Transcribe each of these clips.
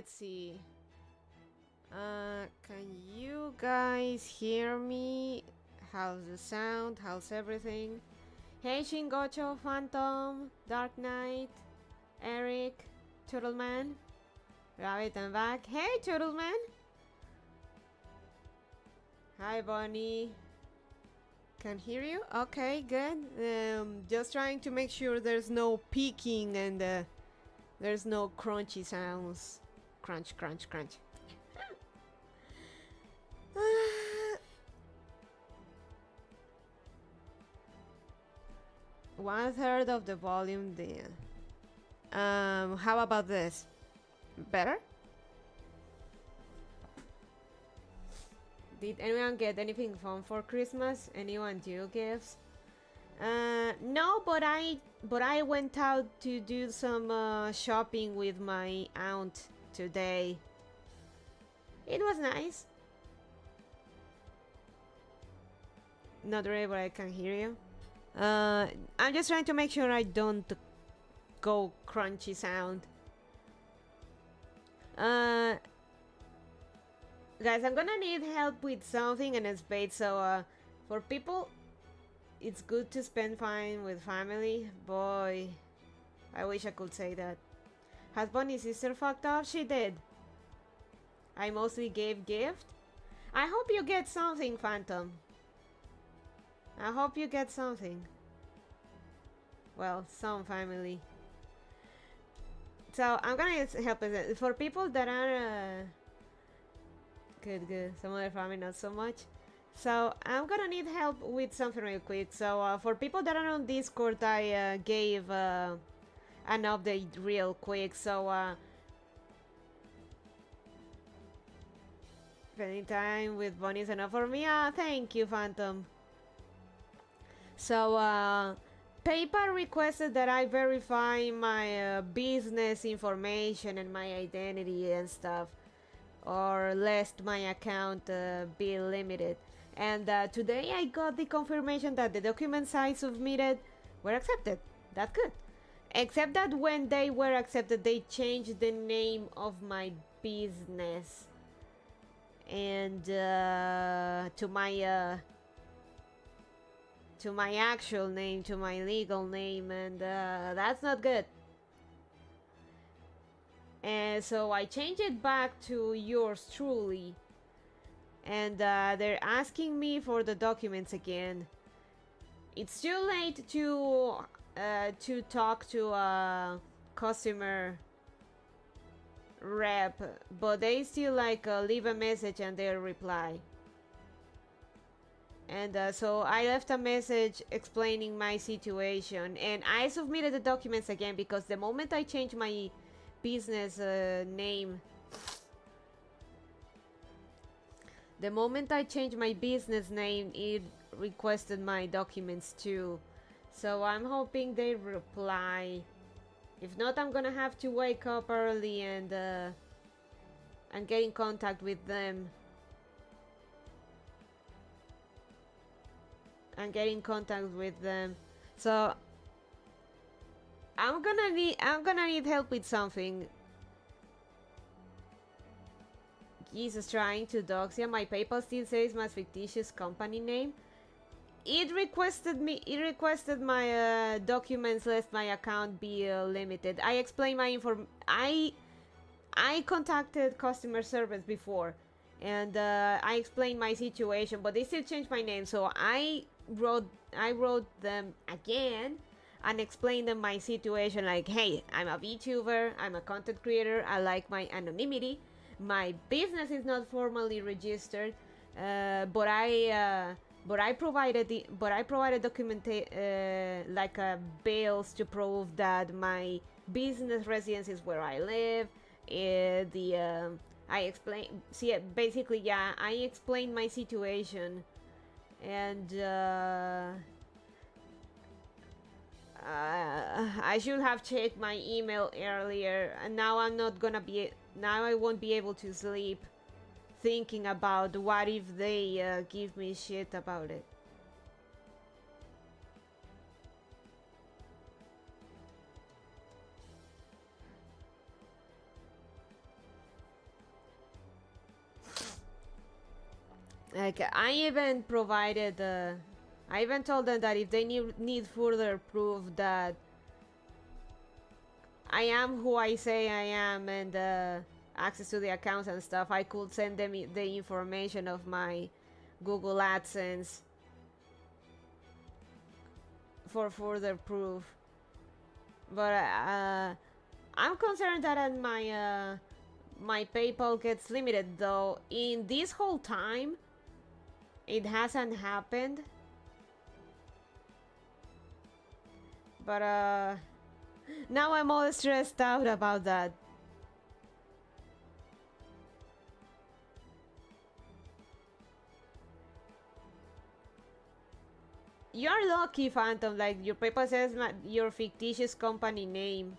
let's see. Can you guys hear me? How's the sound? How's everything? Hey Shingocho, Phantom, Dark Knight, Eric, Turtleman, Rabbit, I'm back. Hey Turtleman! Hi Bonnie. Can hear you? Okay, good. Just trying to make sure there's no peaking and there's no crunchy sounds. Crunch, crunch, crunch. 1/3 of the volume there. How about this? Better? Did anyone get anything fun for Christmas? Anyone do gifts? No, but I went out to do some shopping with my aunt today. It was nice. Not really, but I can hear you. I'm just trying to make sure I don't go crunchy sound. Guys, I'm gonna need help with something and it's paid, so for people, it's good to spend time with family. Boy, I wish I could say that. Has Bonnie's sister fucked up? She did. I mostly gave gift. I hope you get something, Phantom. I hope you get something. Well, some family. So I'm gonna help us for people that are good. Some other family not so much. So I'm gonna need help with something real quick. So for people that are on Discord, I gave an update real quick. So spending time with Bonnie is enough for me. Thank you, Phantom. So PayPal requested that I verify my business information and my identity and stuff, or lest my account be limited. And today I got the confirmation that the documents I submitted were accepted. That's good. Except that when they were accepted, they changed the name of my business and to my actual name, to my legal name, and that's not good. And so I changed it back to yours truly, and they're asking me for the documents again. It's too late to talk to a customer rep, but they still like leave a message and they'll reply. And so I left a message explaining my situation, and I submitted the documents again because the moment I changed my business name, it requested my documents too. So I'm hoping they reply. If not, I'm gonna have to wake up early and get in contact with them. So I'm gonna need help with something. Jesus, trying to dox you. My PayPal still says my fictitious company name. It requested my documents lest my account be limited. I explained my I contacted customer service before, and I explained my situation, but they still changed my name. So I wrote them again and explained them my situation, like, hey, I'm a VTuber, I'm a content creator, I like my anonymity, my business is not formally registered, but I provided like bills to prove that my business residence is where I live. I explained, I explained my situation, and I should have checked my email earlier, and now I won't be able to sleep thinking about what if they give me shit about it. Like I even provided, I even told them that if they need further proof that I am who I say I am and access to the accounts and stuff, I could send them the information of my Google AdSense for further proof. But I'm concerned that my my PayPal gets limited, though. In this whole time, it hasn't happened. But now I'm all stressed out about that. You're lucky, Phantom. Like, your paper says your fictitious company name.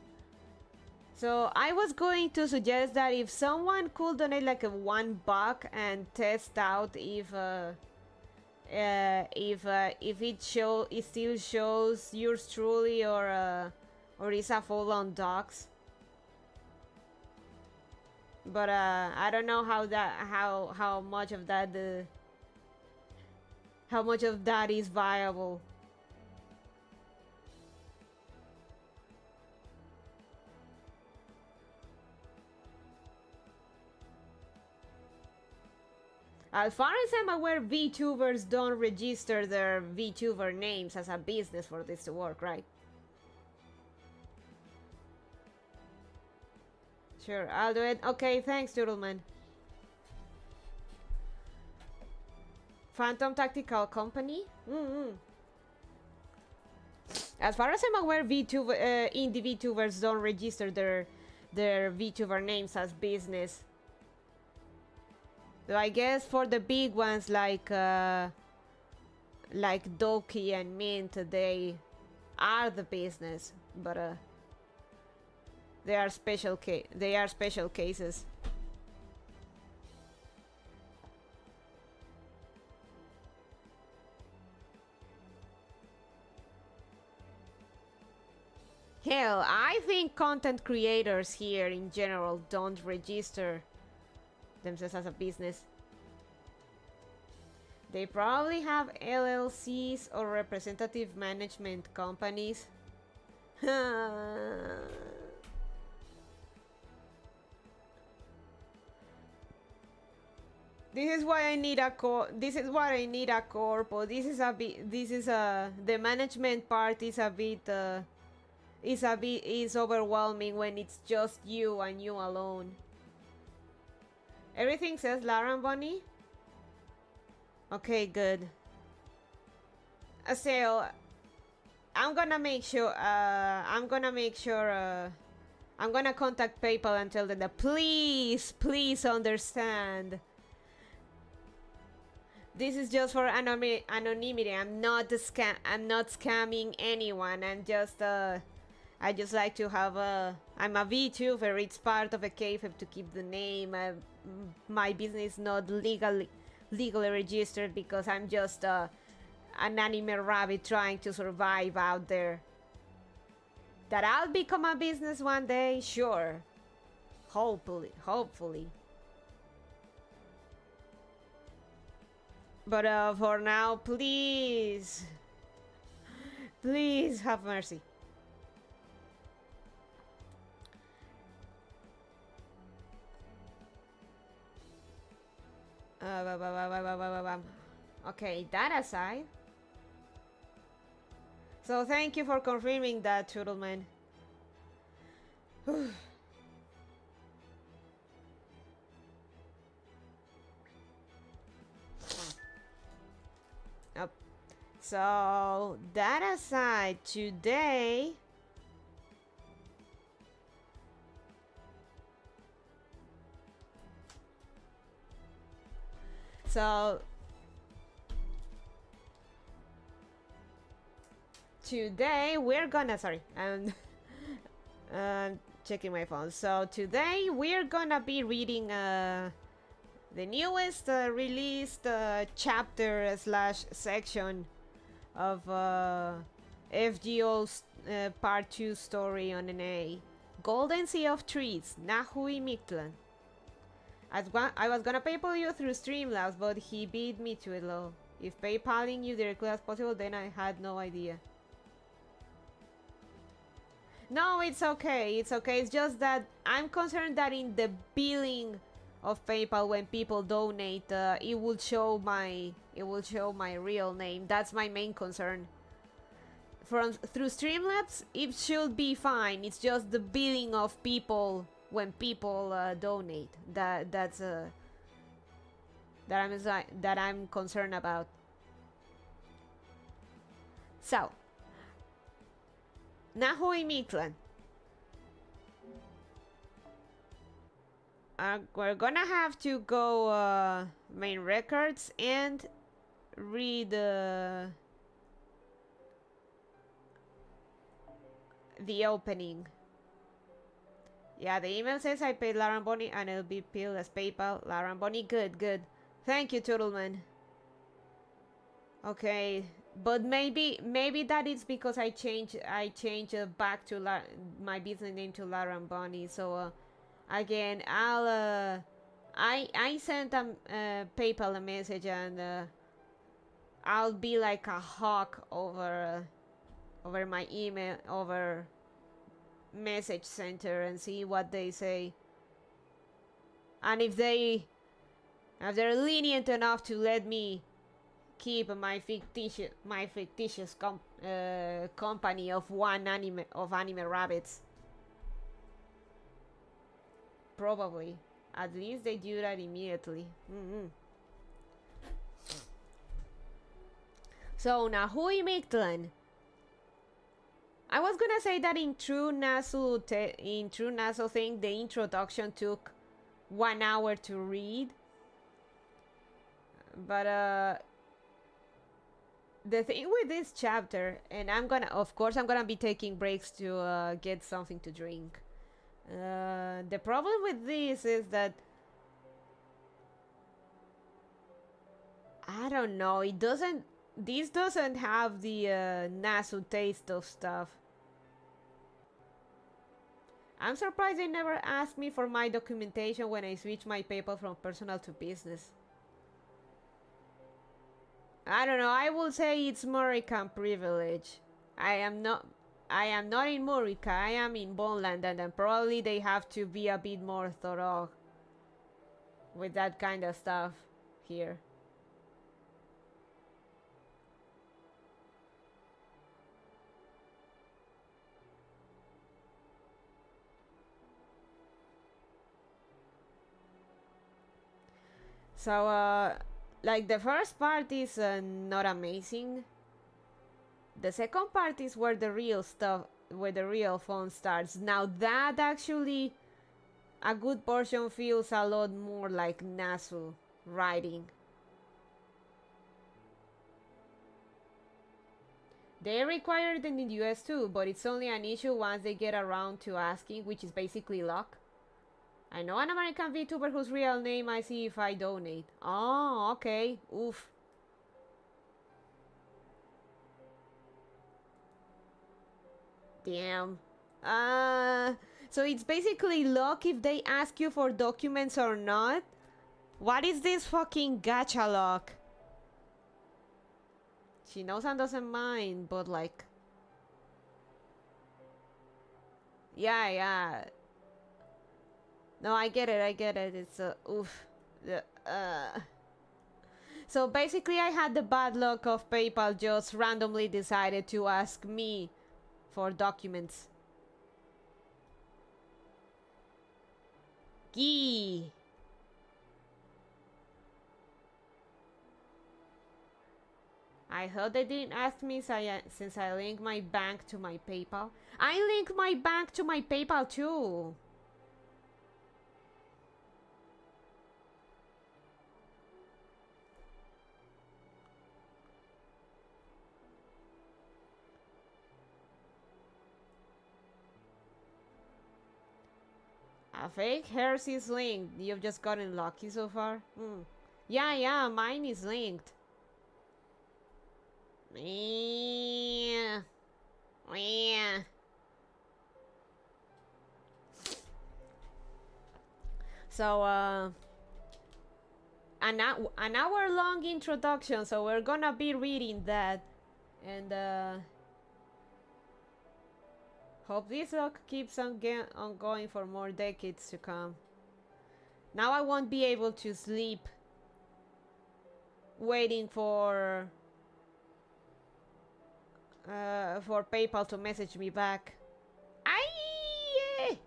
So I was going to suggest that if someone could donate like a $1 and test out if it still shows yours truly or is a full-on dox. But I don't know how much of that is viable. As far as I'm aware, VTubers don't register their VTuber names as a business for this to work, right? Sure, I'll do it. Okay, thanks, Doodleman. Phantom Tactical Company? As far as I'm aware, indie VTubers don't register their VTuber names as business. So I guess for the big ones like Doki and Mint, they are the business, but they are special cases. Hell, I think content creators here in general don't register themselves as a business. They probably have LLCs or representative management companies. This is why I need a this is what I need a corpo. The management part is a bit is overwhelming when it's just you and you alone. Everything says Lara Bunny? Okay, good. So I'm gonna make sure I'm gonna contact PayPal and tell them that please understand. This is just for anonymity. I'm not scamming anyone. I just like to have I'm a VTuber. It's part of a kayfabe to keep the name. My business is not legally registered because I'm just an anime rabbit trying to survive out there. That I'll become a business one day, sure. Hopefully. But for now, please have mercy. Okay, that aside. So thank you for confirming that, Turtleman. So that aside, today we're gonna I'm checking my phone. So today we're gonna be reading the newest released chapter / section of FGO's part 2 story on NA. Golden Sea of Trees, Nahui Mictlan. I was gonna PayPal you through Streamlabs, but he beat me to it low. If PayPaling you directly as possible, then I had no idea. No, it's okay. It's okay. It's just that I'm concerned that in the billing of PayPal, when people donate, it will show my real name. That's my main concern. Through Streamlabs, it should be fine. It's just the billing of people when people donate. That I'm concerned about. So, Nahui Mictlan. We're gonna have to go main records and read the opening. Yeah, the email says I paid Laramboni and it'll be billed as PayPal. Laramboni, good. Thank you, Turtleman. Okay, but maybe that is because I changed back to my business name to Laramboni. So again, I sent PayPal a message and I'll be like a hawk over my email, over message center, and see what they say. And if they're lenient enough to let me keep my fictitious company of anime rabbits, probably. At least they do that immediately. So Nahui Mictlan. I was gonna say that in True Nasu thing, the introduction took 1 hour to read, but the thing with this chapter, and of course I'm gonna be taking breaks to get something to drink. The problem with this is that I don't know. This doesn't have the Nasu taste of stuff. I'm surprised they never asked me for my documentation when I switched my PayPal from personal to business. I don't know. I will say it's Morican privilege. I am not in Morica. I am in Boneland, and then probably they have to be a bit more thorough with that kind of stuff here. So, like the first part is not amazing. The second part is where the real fun starts. Now that actually, a good portion feels a lot more like Nasu writing. They require it in the US too, but it's only an issue once they get around to asking, which is basically luck. I know an American VTuber whose real name I see if I donate. Oh, okay. Oof. Damn. So it's basically luck if they ask you for documents or not? What is this fucking gacha luck? She knows and doesn't mind, but like... Yeah. No, I get it. It's oof. So basically I had the bad luck of PayPal just randomly decided to ask me for documents. Gee. I heard they didn't ask me since I linked my bank to my PayPal. I linked my bank to my PayPal too. A fake hers is linked. You've just gotten lucky so far. Yeah, mine is linked. Yeah. So, an hour long introduction, so we're gonna be reading that, and hope this luck keeps on going for more decades to come. Now I won't be able to sleep waiting for PayPal to message me back. Aye!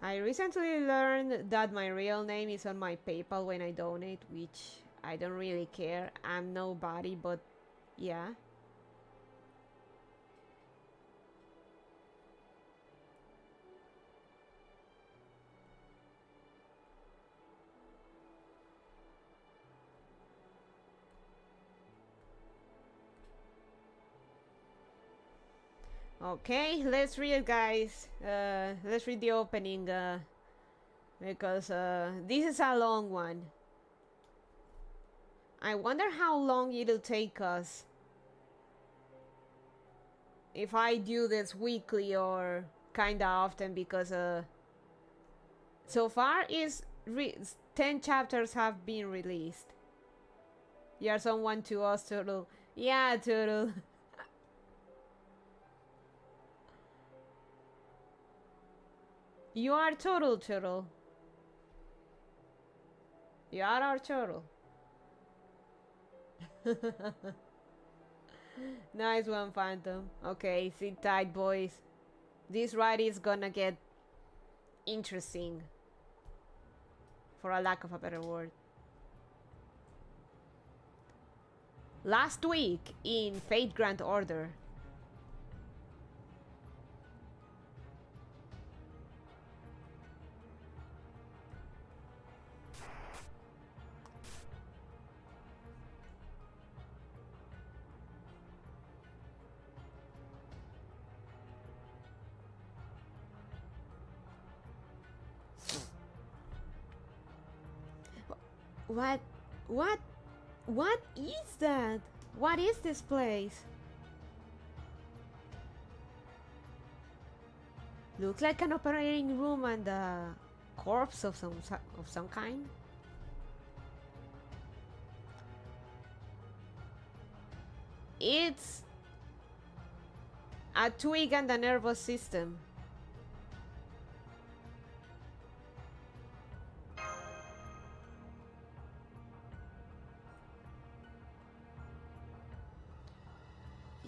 I recently learned that my real name is on my PayPal when I donate, which I don't really care. I'm nobody, but yeah. Okay, let's read it, guys. Let's read the opening, because this is a long one. I wonder how long it'll take us if I do this weekly or kinda often, because so far is 10 chapters have been released. You're someone to us, Turtle. Yeah, Turtle. You are Turtle. You are our Turtle. Nice one, Phantom. Okay, sit tight, boys. This ride is gonna get interesting, for a lack of a better word. Last week in Fate Grand Order. What is that? What is this place? Looks like an operating room and a corpse of some kind. It's a twig and a nervous system.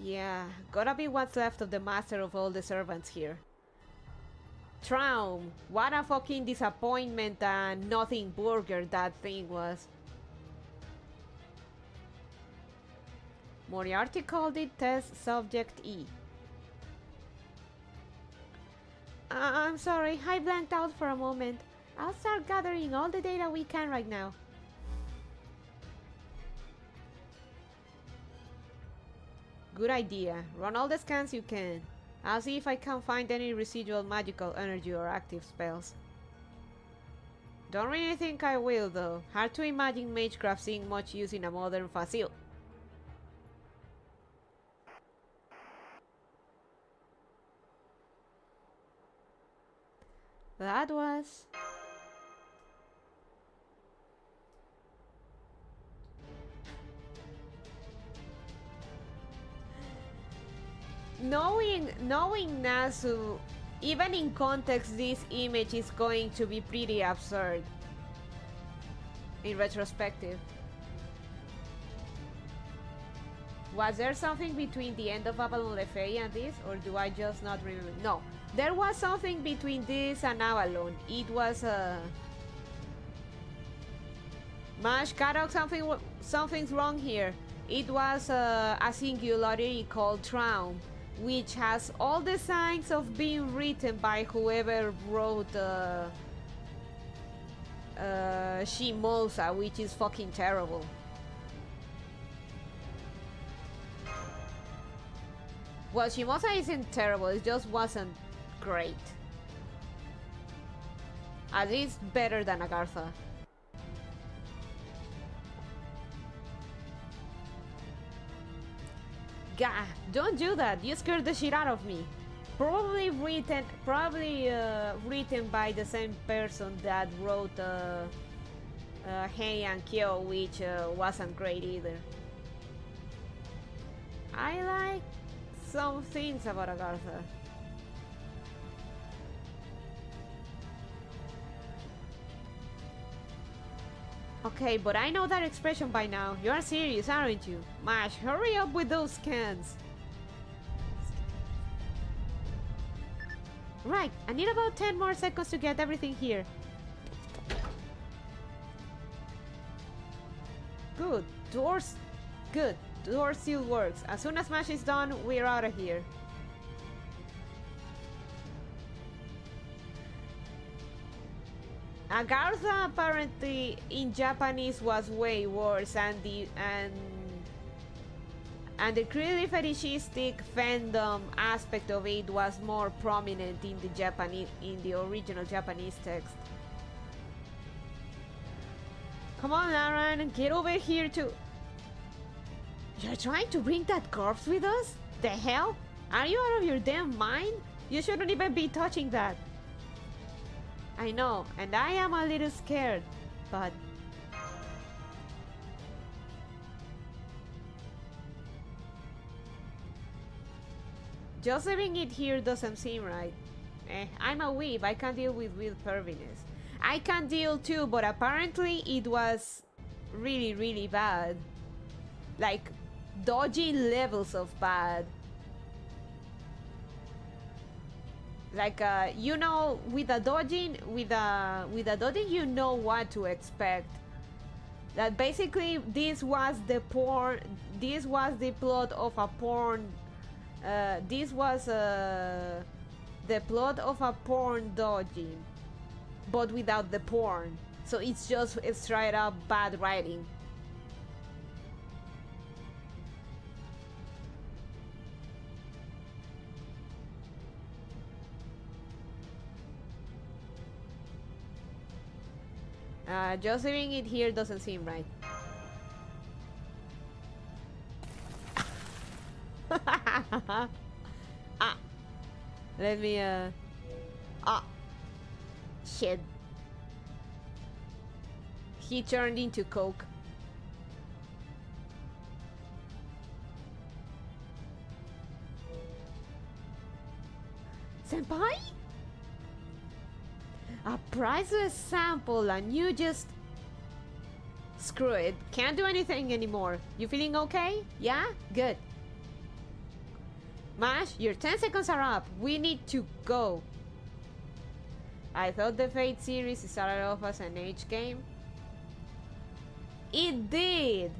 Yeah, gotta be what's left of the master of all the servants here. Traum, what a fucking disappointment and nothing burger that thing was. Moriarty called it test subject E. I'm sorry, I blanked out for a moment. I'll start gathering all the data we can right now. Good idea. Run all the scans you can. I'll see if I can find any residual magical energy or active spells. Don't really think I will, though. Hard to imagine magecraft seeing much use in a modern facility. That was... Knowing Nasu, even in context, this image is going to be pretty absurd. In retrospective. Was there something between the end of Avalon Le Fay and this, or do I just not remember? No, there was something between this and Avalon. It was Mash, Karok, something's wrong here. It was a singularity called Traum, which has all the signs of being written by whoever wrote Shimosa, which is fucking terrible. Well, Shimosa isn't terrible, it just wasn't great. At least better than Agartha. Gah, don't do that. You scared the shit out of me. Probably written by the same person that wrote Hey and Kyo, which wasn't great either. I like some things about Agartha. Okay, but I know that expression by now. You are serious, aren't you? Mash, hurry up with those scans. Right, I need about 10 more seconds to get everything here. Good, doors still works. As soon as Mash is done, we're out of here. Agartha apparently in Japanese was way worse, and the clearly fetishistic fandom aspect of it was more prominent in the original Japanese text. Come on, Aaron, get over here too. You're trying to bring that corpse with us? The hell? Are you out of your damn mind? You shouldn't even be touching that. I know, and I am a little scared, but... Just leaving it here doesn't seem right. I'm a weeb, I can deal with perviness. I can deal too, but apparently it was really, really bad. Like, dodgy levels of bad. Like, you know, with a dodging, you know what to expect. That basically this was the plot of a porn. This was the plot of a porn dodging, but without the porn. So it's just straight up bad writing. Just leaving it here doesn't seem right. Let me shit. He turned into coke. Senpai? A priceless sample and you just... Screw it, can't do anything anymore. You feeling okay? Yeah? Good. Mash, your 10 seconds are up. We need to go. I thought the Fate series started off as an age game. It did!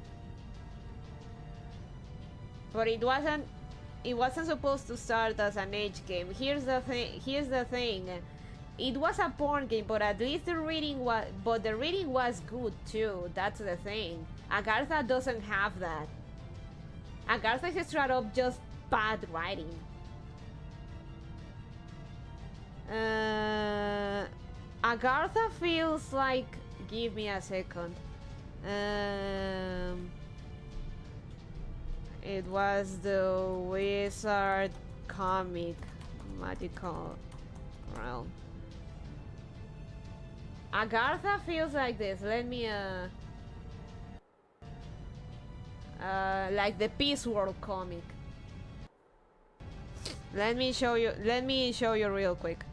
But it wasn't supposed to start as an age game. Here's the thing. It was a porn game, but at least the reading was good too. That's the thing. Agartha doesn't have that. Agartha is straight up just bad writing. Agartha feels like... Give me a second. It was the Wizard comic magical realm. Agartha feels like this. Let me like the Peace World comic. Let me show you real quick.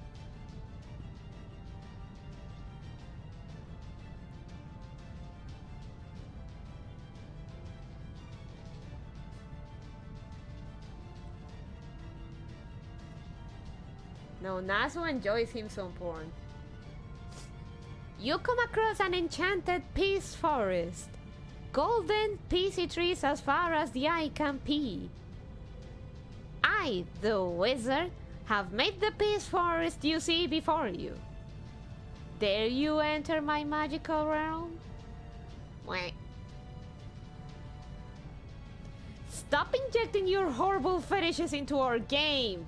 No, Nasu enjoys him some porn. You come across an enchanted peace forest. Golden, peacey trees as far as the eye can pee. I, the wizard, have made the peace forest you see before you. Dare you enter my magical realm? Wait. Stop injecting your horrible fetishes into our game.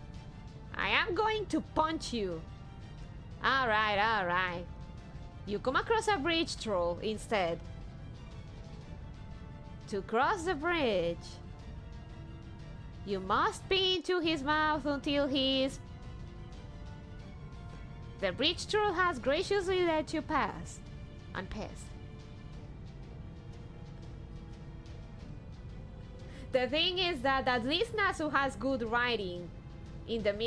I am going to punch you. Alright, alright. You come across a bridge troll instead. To cross the bridge, You must pee into his mouth until he is... The bridge troll has graciously let you pass. Unpass. The thing is that at least Nasu has good writing in the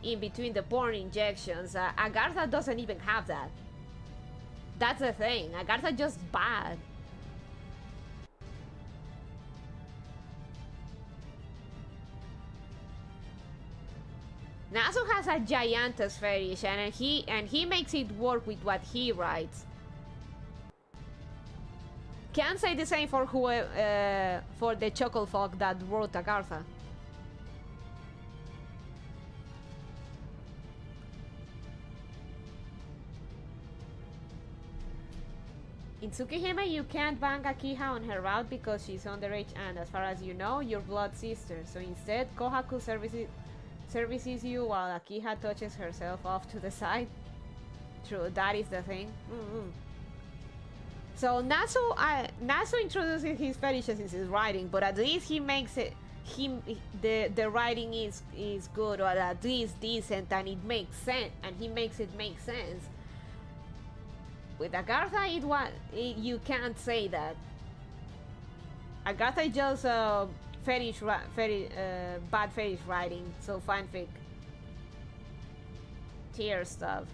in between the porn injections. Agartha doesn't even have that. That's the thing. Agartha just bad. Nasu has a giantess fetish, and he makes it work with what he writes. Can't say the same for for the chuckle folk that wrote Agartha. In Tsukihime, you can't bang Akiha on her route because she's underage and, as far as you know, your blood sister. So instead, Kohaku services you while Akiha touches herself off to the side. True, that is the thing. So Nasu introduces his fetishes in his writing, but at least he makes it. The writing is good, or at least decent, and it makes sense, and he makes it make sense. With Agartha, you can't say that. Agartha is just bad fetish writing, so fanfic, tier stuff.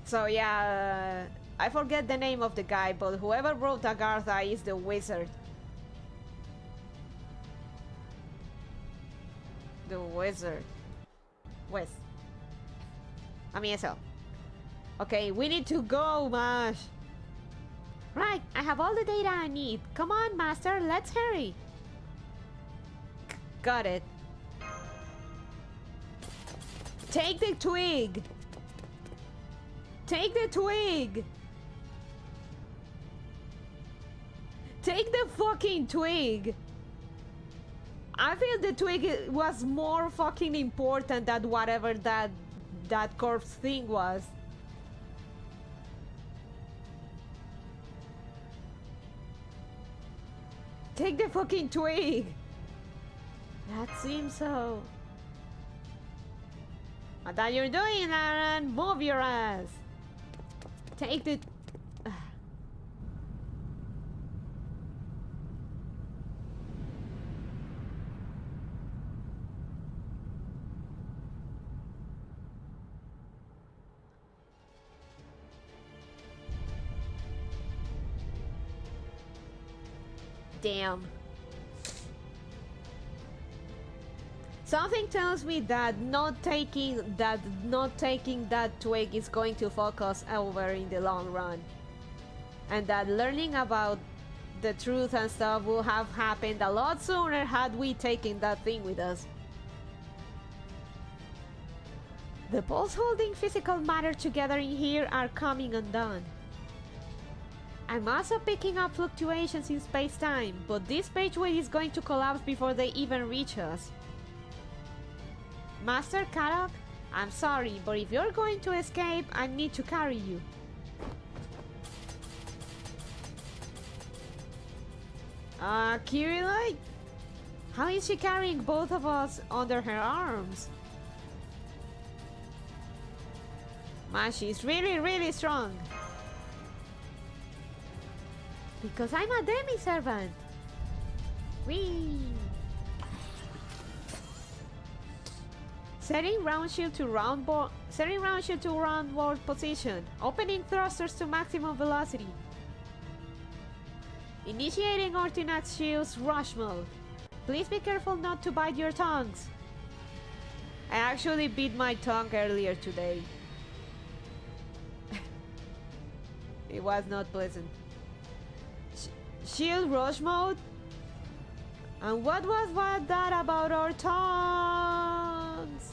So yeah, I forget the name of the guy, but whoever wrote Agartha is the wizard. The wizard. West. I mean, so. Okay, we need to go, Mash. Right, I have all the data I need. Come on, Master, let's hurry. Got it. Take the twig. Take the twig. Take the fucking twig. I feel the twig was more fucking important than whatever that corpse thing was. Take the fucking twig. That seems so. What are you doing, Aaron? Move your ass. Take the... Damn. Something tells me that not taking that twig is going to fuck us over in the long run, and that learning about the truth and stuff would have happened a lot sooner had we taken that thing with us. The poles holding physical matter together in here are coming undone. I'm also picking up fluctuations in space-time, but this page weight is going to collapse before they even reach us. Master Karok, I'm sorry, but if you're going to escape, I need to carry you. Kirillite? How is she carrying both of us under her arms? Man, she's really, really strong. Because I'm a demi-servant. Whee! Setting round shield to round board position. Opening thrusters to maximum velocity. Initiating Ortinax shield's rush mode. Please be careful not to bite your tongues. I actually bit my tongue earlier today. It was not pleasant. Shield rush mode? And what was that about our tongues?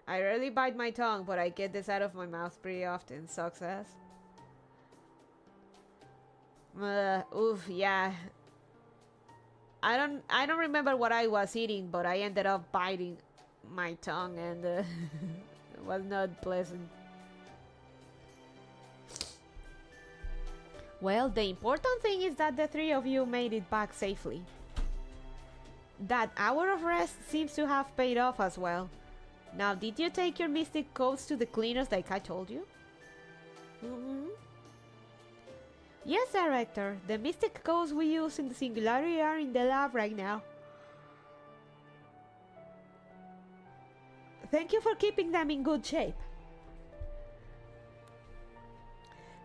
I rarely bite my tongue, but I get this out of my mouth pretty often. Success. Oof, yeah. I don't remember what I was eating, but I ended up biting my tongue and it was not pleasant. Well, the important thing is that the three of you made it back safely. That hour of rest seems to have paid off as well. Now, did you take your mystic codes to the cleaners like I told you? Yes, Director. The mystic codes we use in the Singularity are in the lab right now. Thank you for keeping them in good shape.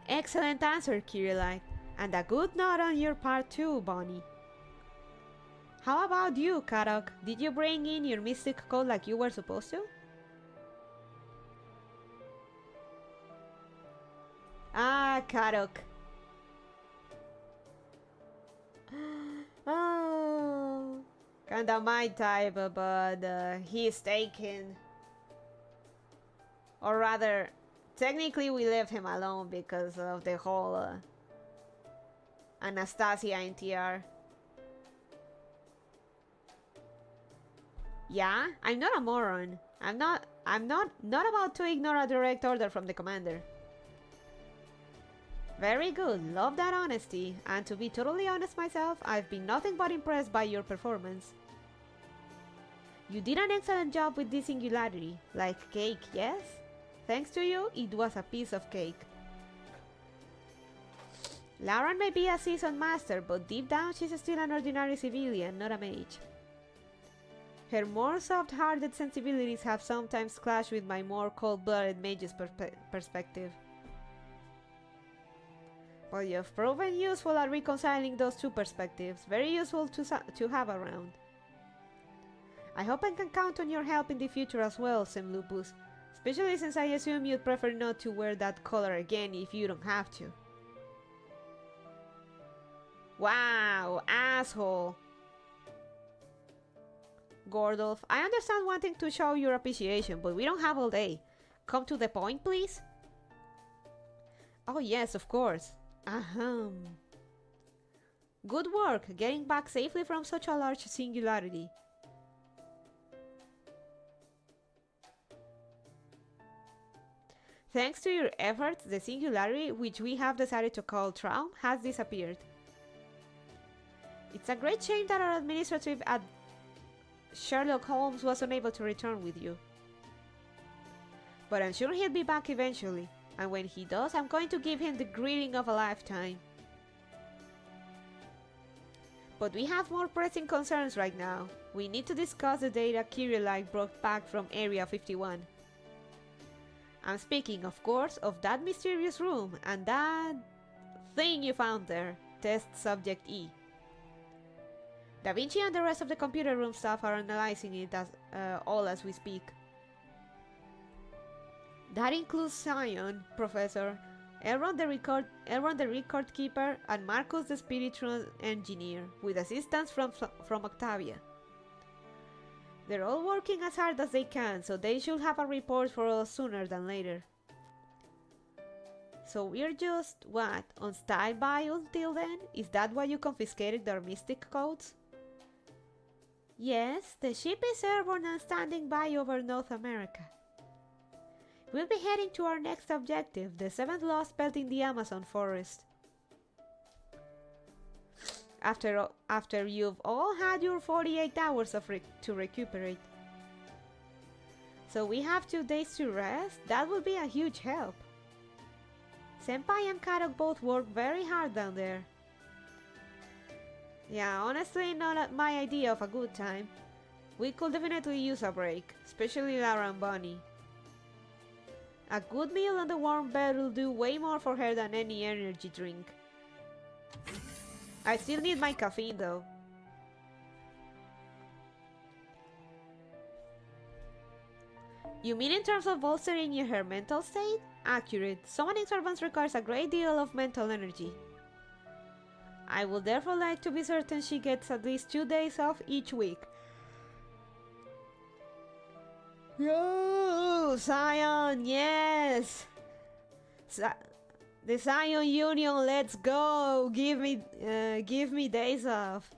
Excellent answer, Kirillite. And a good nod on your part too, Bonnie. How about you, Karok? Did you bring in your mystic code like you were supposed to? Ah, Karok. Oh, kinda my type, but he's taken. Or rather, technically we left him alone because of the whole Anastasia NTR. Yeah, I'm not a moron. I'm not about to ignore a direct order from the commander. Very good, love that honesty, and to be totally honest myself, I've been nothing but impressed by your performance. You did an excellent job with this singularity, like cake, yes? Thanks to you, it was a piece of cake. Lauren may be a seasoned master, but deep down she's still an ordinary civilian, not a mage. Her more soft-hearted sensibilities have sometimes clashed with my more cold-blooded mage's perspective. Well, you've proven useful at reconciling those two perspectives. Very useful to have around. I hope I can count on your help in the future as well, Sem Lupus. Especially since I assume you'd prefer not to wear that color again if you don't have to. Wow, asshole. Gordolf, I understand wanting to show your appreciation, but we don't have all day. Come to the point, please. Oh yes, of course. Ahem. Good work, getting back safely from such a large singularity. Thanks to your efforts, the singularity, which we have decided to call Traum, has disappeared. It's a great shame that our administrative Sherlock Holmes was unable to return with you. But I'm sure he'll be back eventually. And when he does, I'm going to give him the greeting of a lifetime. But we have more pressing concerns right now. We need to discuss the data Kirillite brought back from Area 51. I'm speaking, of course, of that mysterious room and that thing you found there, Test Subject E. Da Vinci and the rest of the computer room staff are analyzing it all as we speak. That includes Sion, Professor, Elrond the record keeper, and Marcus the spiritual engineer, with assistance from Octavia. They're all working as hard as they can, so they should have a report for us sooner than later. So we're just, what, on standby until then? Is that why you confiscated their mystic codes? Yes, the ship is airborne and standing by over North America. We'll be heading to our next objective, the 7th lost belt in the Amazon forest. After you've all had your 48 hours to recuperate. So we have 2 days to rest? That would be a huge help. Senpai and Karok both work very hard down there. Yeah, honestly not my idea of a good time. We could definitely use a break, especially Lara and Bonnie. A good meal and a warm bed will do way more for her than any energy drink. I still need my caffeine though. You mean in terms of bolstering her mental state? Accurate. Summoning servants requires a great deal of mental energy. I would therefore like to be certain she gets at least 2 days off each week. Yo, Zion, yes! The Zion Union, let's go! Give me days off.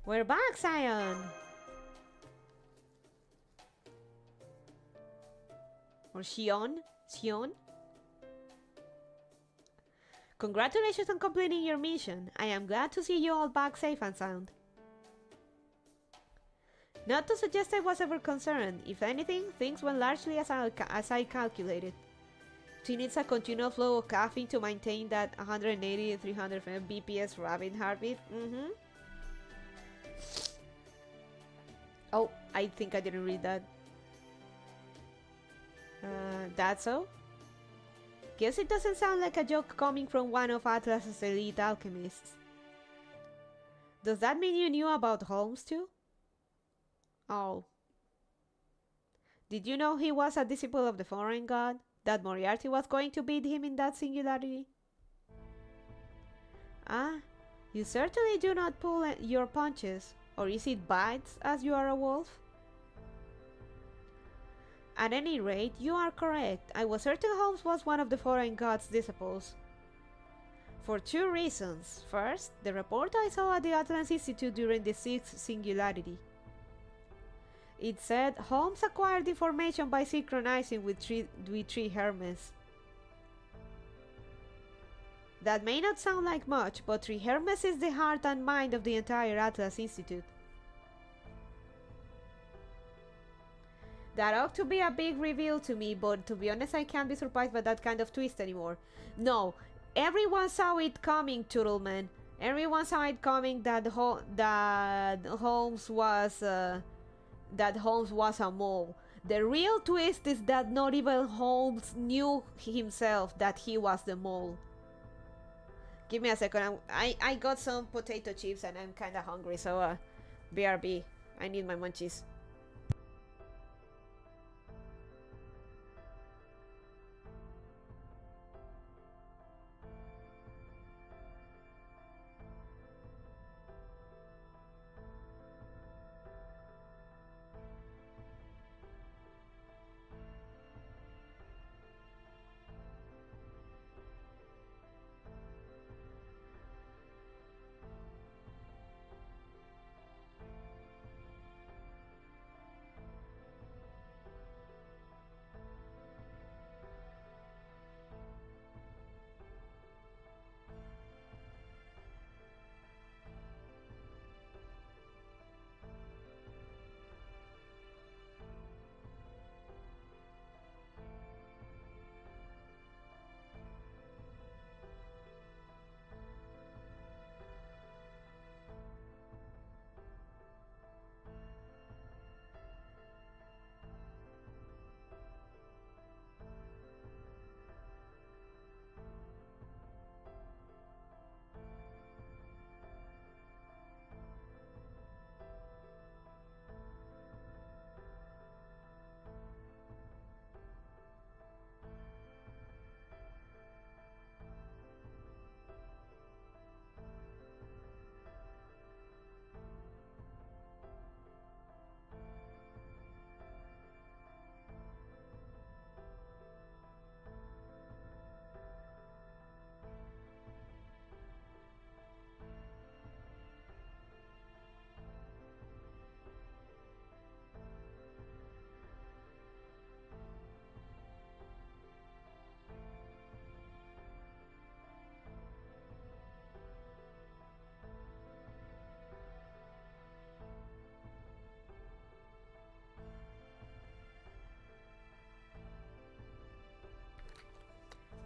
We're back, Zion! Or Xion? Xion? Congratulations on completing your mission. I am glad to see you all back safe and sound. Not to suggest I was ever concerned. If anything, things went largely as I calculated. She needs a continual flow of caffeine to maintain that 180 to 300 BPS rapid heartbeat. Oh, I think I didn't read that. That's so? Guess it doesn't sound like a joke coming from one of Atlas's elite alchemists. Does that mean you knew about Holmes too? Oh. Did you know he was a disciple of the foreign god? That Moriarty was going to beat him in that singularity? Ah, you certainly do not pull your punches. Or is it bites, as you are a wolf? At any rate, you are correct. I was certain Holmes was one of the foreign god's disciples. For two reasons. First, the report I saw at the Atlas Institute during the sixth singularity. It said Holmes acquired information by synchronizing with three Hermes. That may not sound like much, but three Hermes is the heart and mind of the entire Atlas Institute. That ought to be a big reveal to me, but to be honest, I can't be surprised by that kind of twist anymore. No, everyone saw it coming, Turtleman. Everyone saw it coming that Holmes was a mole. The real twist is that not even Holmes knew himself that he was the mole. Give me a second. I got some potato chips and I'm kinda hungry, so BRB. I need my munchies.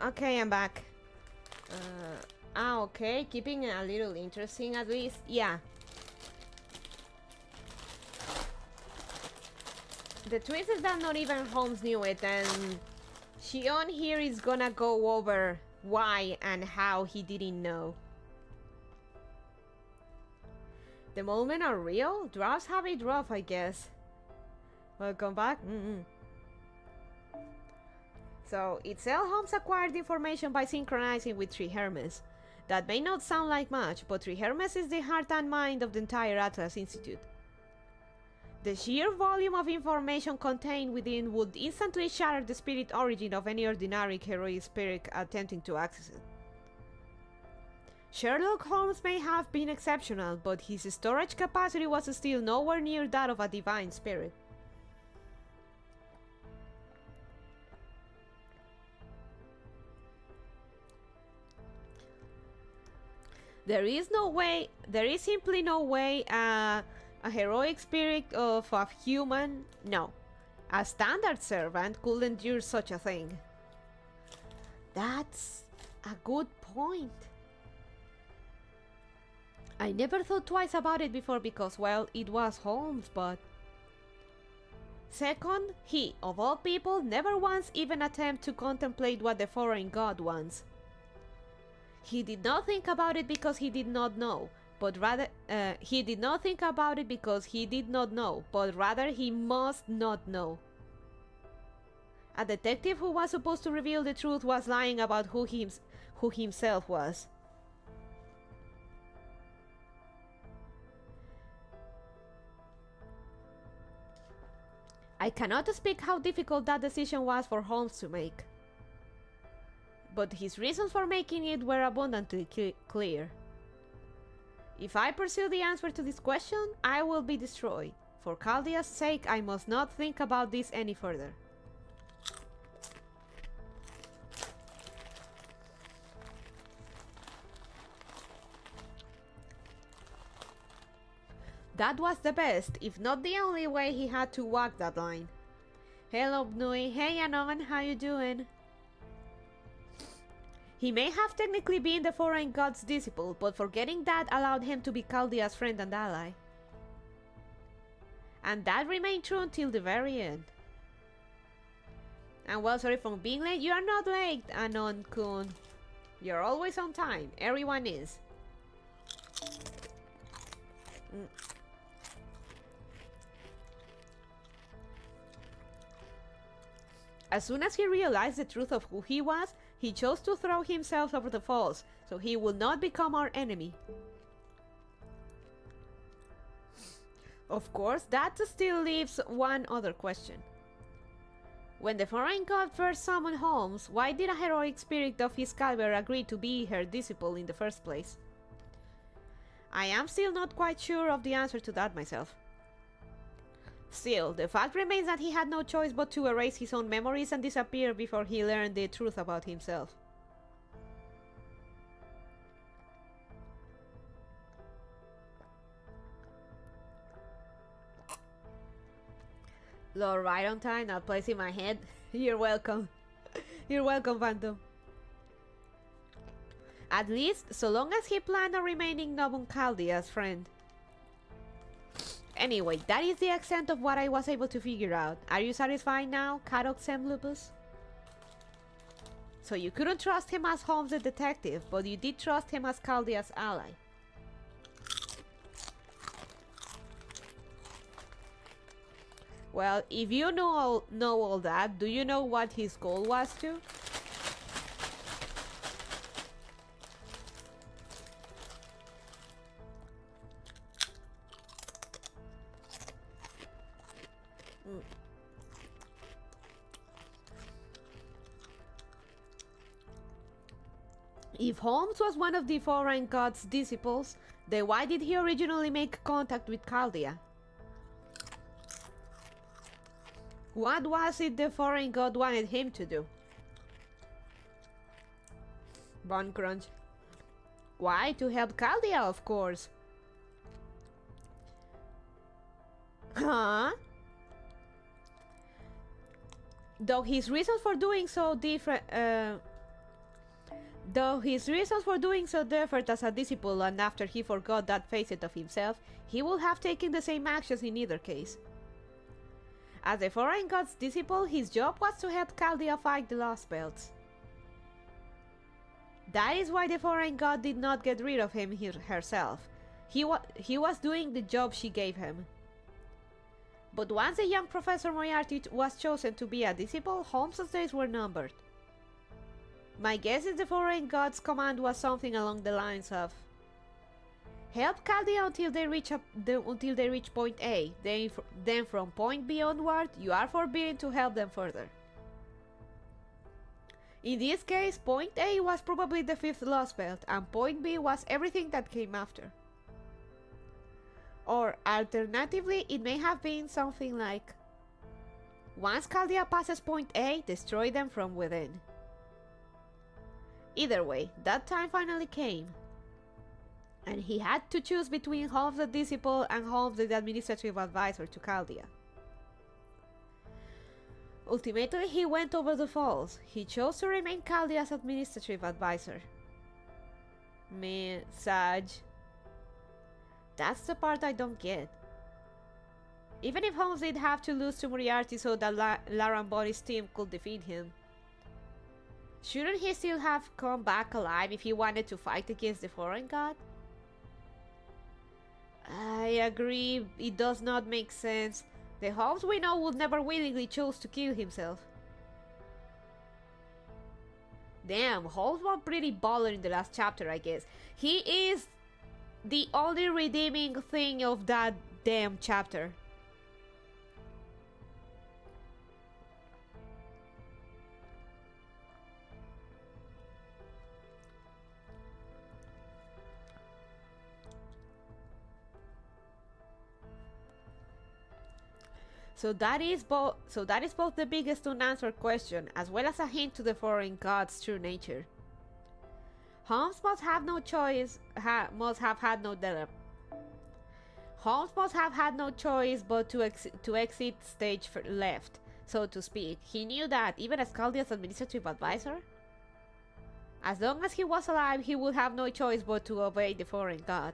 Okay, I'm back. Okay, keeping it a little interesting at least. Yeah. The twist is that not even Holmes knew it, and Xion here is gonna go over why and how he didn't know. The moment are real? Drafts have it rough, I guess. Welcome back. So, itself Holmes acquired information by synchronizing with three Hermes. That may not sound like much, but three Hermes is the heart and mind of the entire Atlas Institute. The sheer volume of information contained within would instantly shatter the spirit origin of any ordinary heroic spirit attempting to access it. Sherlock Holmes may have been exceptional, but his storage capacity was still nowhere near that of a divine spirit. There is simply no way a heroic spirit of a human, no, a standard servant could endure such a thing. That's a good point. I never thought twice about it before because, well, it was Holmes, but... Second, he, of all people, never once even attempted to contemplate what the foreign god wants. He did not think about it because he did not know, but rather he did not think about it because he did not know, but rather he must not know. A detective who was supposed to reveal the truth was lying about who himself was. I cannot speak how difficult that decision was for Holmes to make, but his reasons for making it were abundantly clear. If I pursue the answer to this question, I will be destroyed. For Chaldea's sake, I must not think about this any further. That was the best, if not the only way he had to walk that line. Hello, Nahui. Hey, Anon, how you doing? He may have technically been the foreign god's disciple, but forgetting that allowed him to be Chaldea's friend and ally. And that remained true until the very end. And well, sorry for being late. You are not late, Anon-kun. You're always on time. Everyone is. As soon as he realized the truth of who he was, he chose to throw himself over the falls, so he would not become our enemy. Of course, that still leaves one other question. When the foreign god first summoned Holmes, why did a heroic spirit of his caliber agree to be her disciple in the first place? I am still not quite sure of the answer to that myself. Still, the fact remains that he had no choice but to erase his own memories and disappear before he learned the truth about himself. Lord, right on time, not place in my head. You're welcome. You're welcome, Phantom. At least, so long as he planned on remaining Nobun Chaldea's friend. Anyway, that is the extent of what I was able to figure out. Are you satisfied now, Caroxem Lupus? So you couldn't trust him as Holmes the detective, but you did trust him as Chaldea's ally. Well, if you know all that, do you know what his goal was too? If Holmes was one of the foreign god's disciples, then why did he originally make contact with Chaldea? What was it the foreign god wanted him to do? Bone Crunch. Why? To help Chaldea, of course. Huh? Though his reasons for doing so different, differed as a disciple, and after he forgot that facet of himself, he would have taken the same actions in either case. As the foreign god's disciple, his job was to help Chaldea fight the Lost Belts. That is why the foreign god did not get rid of him herself. He was doing the job she gave him. But once the young Professor Moriarty was chosen to be a disciple, Holmes' days were numbered. My guess is the foreign god's command was something along the lines of, Help Caldia until they reach point A. Then from point B onward, you are forbidden to help them further. In this case, point A was probably the 5th Lost Belt, and point B was everything that came after. Or, alternatively, it may have been something like, once Caldia passes point A, destroy them from within. Either way, that time finally came, and he had to choose between Holmes the disciple and Holmes the administrative advisor to Caldia. Ultimately, he went over the falls. He chose to remain Caldia's administrative advisor. Man, Saj. That's the part I don't get. Even if Holmes did have to lose to Moriarty so that Laramboni's team could defeat him, shouldn't he still have come back alive if he wanted to fight against the foreign god? I agree, it does not make sense. The Holmes we know would never willingly choose to kill himself. Damn, Holmes was pretty baller in the last chapter, I guess. He is the only redeeming thing of that damn chapter. So that is both the biggest unanswered question, as well as a hint to the foreign god's true nature. Holmes must have no choice. Holmes must have had no choice but to exit stage left, so to speak. He knew that, even as Caldia's administrative advisor. As long as he was alive, he would have no choice but to obey the foreign god.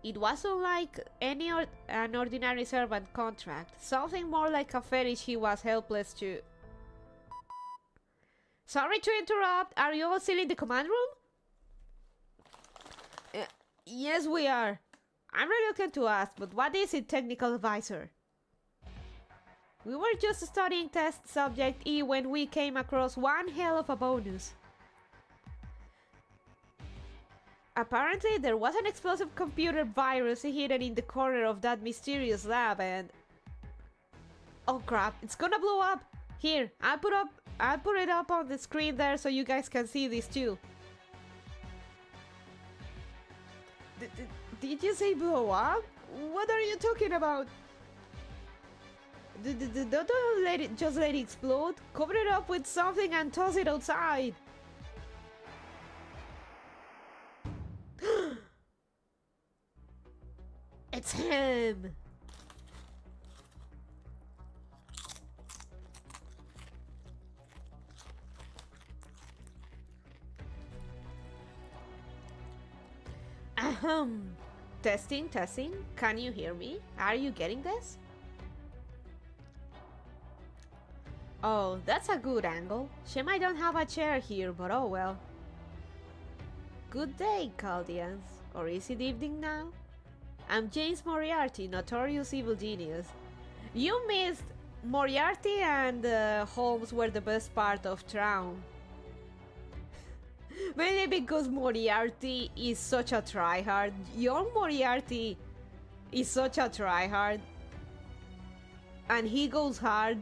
It wasn't like an ordinary servant contract, something more like a fetish he was helpless to. Sorry to interrupt, are you all still in the command room? Yes, we are. I'm reluctant to ask, but what is it, technical advisor? We were just studying test subject E when we came across one hell of a bonus. Apparently, there was an explosive computer virus hidden in the corner of that mysterious lab and... Oh crap, it's gonna blow up! Here, I'll put it up on the screen there so you guys can see this too. Did you say blow up? What are you talking about? Don't let it explode. Cover it up with something and toss it outside. It's him! Ahem. Testing. Can you hear me? Are you getting this? Oh, that's a good angle. Shame I don't have a chair here, but oh well. Good day, Caldians. Or is it evening now? I'm James Moriarty, notorious evil genius. You missed Moriarty and Holmes were the best part of Traum. Mainly because Moriarty is such a tryhard. Young Moriarty is such a tryhard. And he goes hard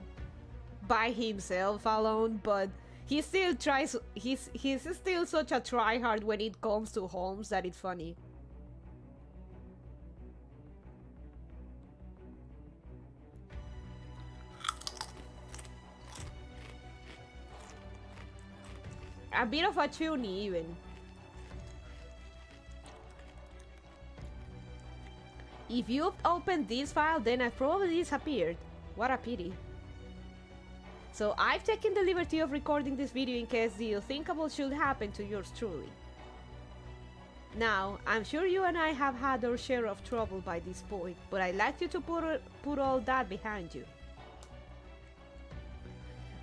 by himself alone, but he still tries. He's still such a tryhard when it comes to Holmes that it's funny. A bit of a tune even. If you've opened this file, then I've probably disappeared. What a pity. So I've taken the liberty of recording this video in case the unthinkable should happen to yours truly. Now, I'm sure you and I have had our share of trouble by this point, but I'd like you to put all that behind you.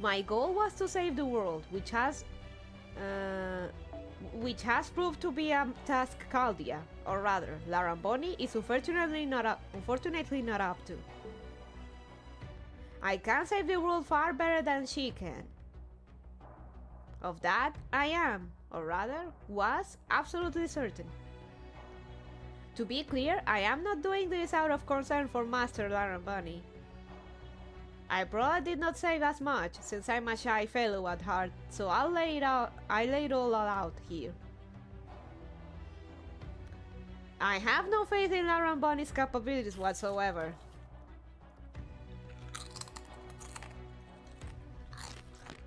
My goal was to save the world, which has proved to be a task Caldia, or rather, Laramboni is unfortunately not up to. I can save the world far better than she can. Of that, I am, or rather, was absolutely certain. To be clear, I am not doing this out of concern for Master Laran Bunny. I probably did not say as much, since I'm a shy fellow at heart, so I lay it all out here. I have no faith in Laran Bunny's capabilities whatsoever.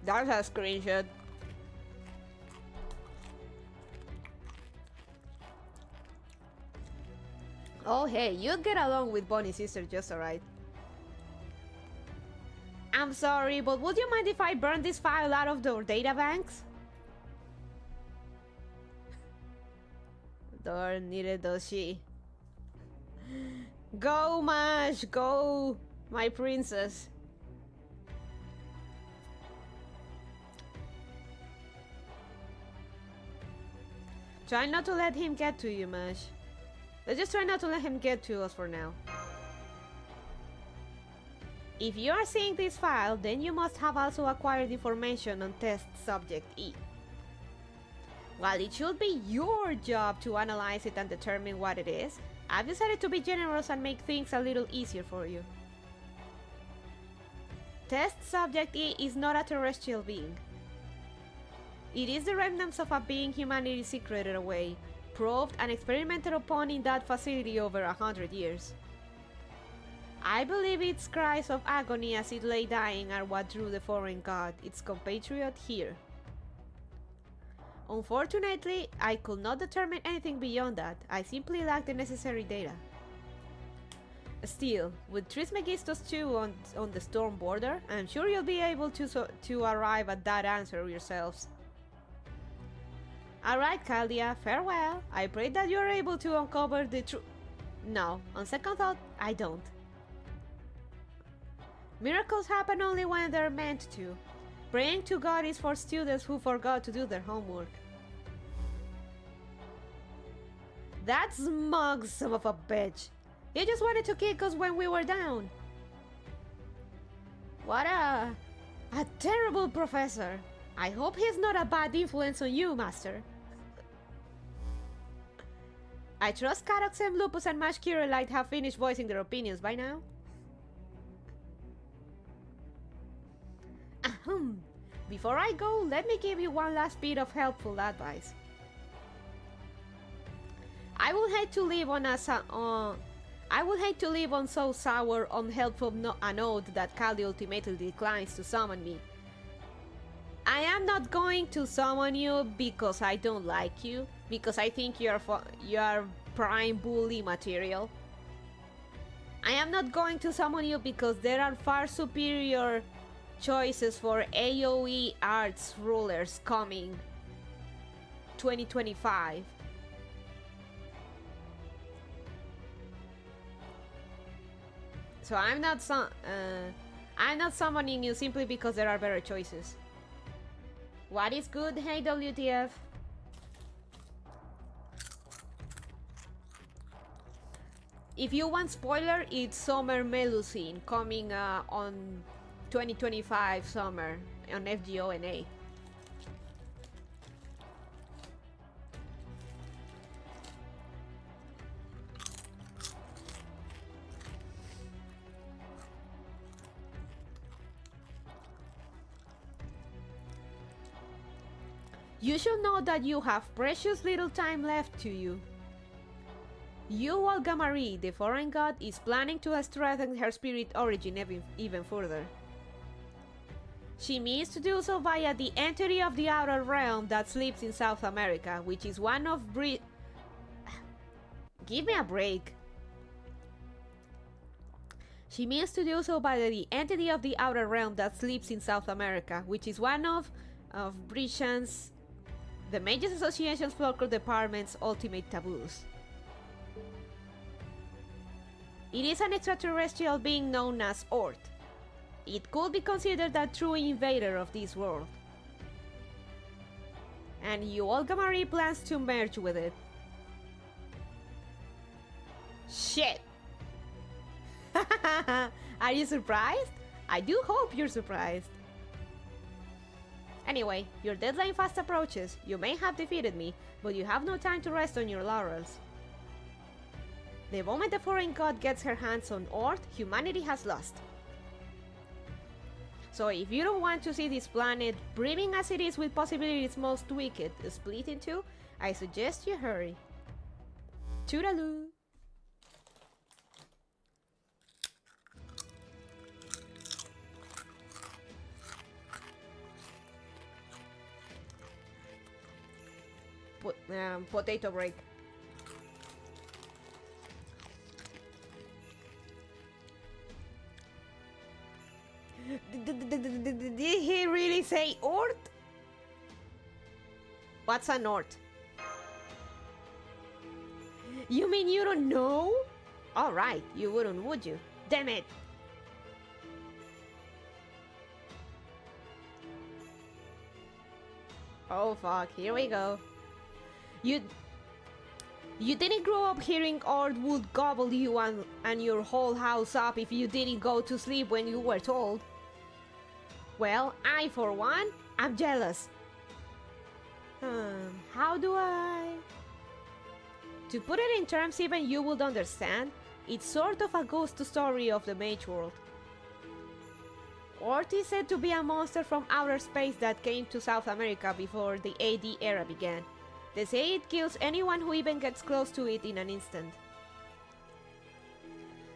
That's a screenshot. Oh hey, you'd get along with Bonnie's sister just alright. I'm sorry, but would you mind if I burn this file out of the data banks? Darn, neither does she. Go, Mash, go, my princess. Try not to let him get to you, Mash. Let's just try not to let him get to us for now. If you are seeing this file, then you must have also acquired information on test subject E. While it should be your job to analyze it and determine what it is, I've decided to be generous and make things a little easier for you. Test subject E is not a terrestrial being. It is the remnants of a being humanity secreted away, probed and experimented upon in that facility over 100 years. I believe its cries of agony as it lay dying are what drew the foreign god, its compatriot, here. Unfortunately, I could not determine anything beyond that. I simply lacked the necessary data. Still, with Trismegistus 2 on the storm border, I'm sure you'll be able to arrive at that answer yourselves. Alright, Caldia, farewell. I pray that you are able to uncover the truth. No, on second thought, I don't. Miracles happen only when they're meant to. Praying to God is for students who forgot to do their homework. That smug son of a bitch. He just wanted to kick us when we were down. What a terrible professor. I hope he's not a bad influence on you, Master. I trust Caroxem, Lupus, and Mash Kirillite have finished voicing their opinions by now. Ahem. Before I go, let me give you one last bit of helpful advice. I would hate to live on so sour, unhelpful a note that Caldi ultimately declines to summon me. I am not going to summon you because I don't like you, because I think you are prime bully material. I am not going to summon you because there are far superior choices for AoE arts rulers coming 2025. So I'm not summoning you simply because there are better choices. What is good? Hey WTF. If you want spoiler, it's Summer Melusine coming on 2025 summer on FGONA. You should know that you have precious little time left to you. Olgamari, the foreign god, is planning to strengthen her spirit origin even further. She means to do so via the entity of the outer realm that sleeps in South America, which is one of Give me a break. She means to do so by the entity of the outer realm that sleeps in South America, which is one of Brishan's, the Mages Association's folklore department's ultimate taboos. It is an extraterrestrial being known as Ort. It could be considered a true invader of this world. And Olgamari plans to merge with it. Shit! Are you surprised? I do hope you're surprised. Anyway, your deadline fast approaches. You may have defeated me, but you have no time to rest on your laurels. The moment the foreign god gets her hands on Earth, humanity has lost. So if you don't want to see this planet, brimming as it is with possibilities most wicked, split in two, I suggest you hurry. Toodaloo! Potato break. Did he really say Ort? What's an Ort? You mean you don't know? Alright, you wouldn't, would you? Damn it! Oh fuck, here we go. You didn't grow up hearing Ord would gobble you and your whole house up if you didn't go to sleep when you were told. Well, I, for one, am jealous. How do I... To put it in terms even you would understand, it's sort of a ghost story of the mage world. Ort is said to be a monster from outer space that came to South America before the AD era began. They say it kills anyone who even gets close to it in an instant.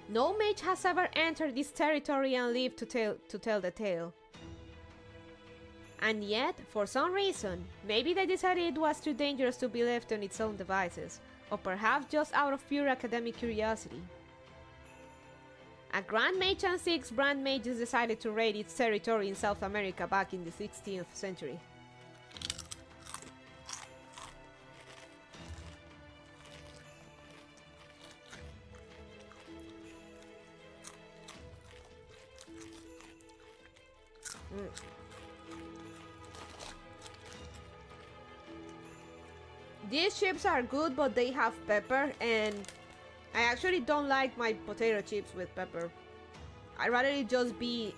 No mage has ever entered this territory and lived to tell the tale. And yet, for some reason, maybe they decided it was too dangerous to be left on its own devices, or perhaps just out of pure academic curiosity. A Grand Mage and 6 Brand Mages decided to raid its territory in South America back in the 16th century. These chips are good, but they have pepper, and I actually don't like my potato chips with pepper. I'd rather it be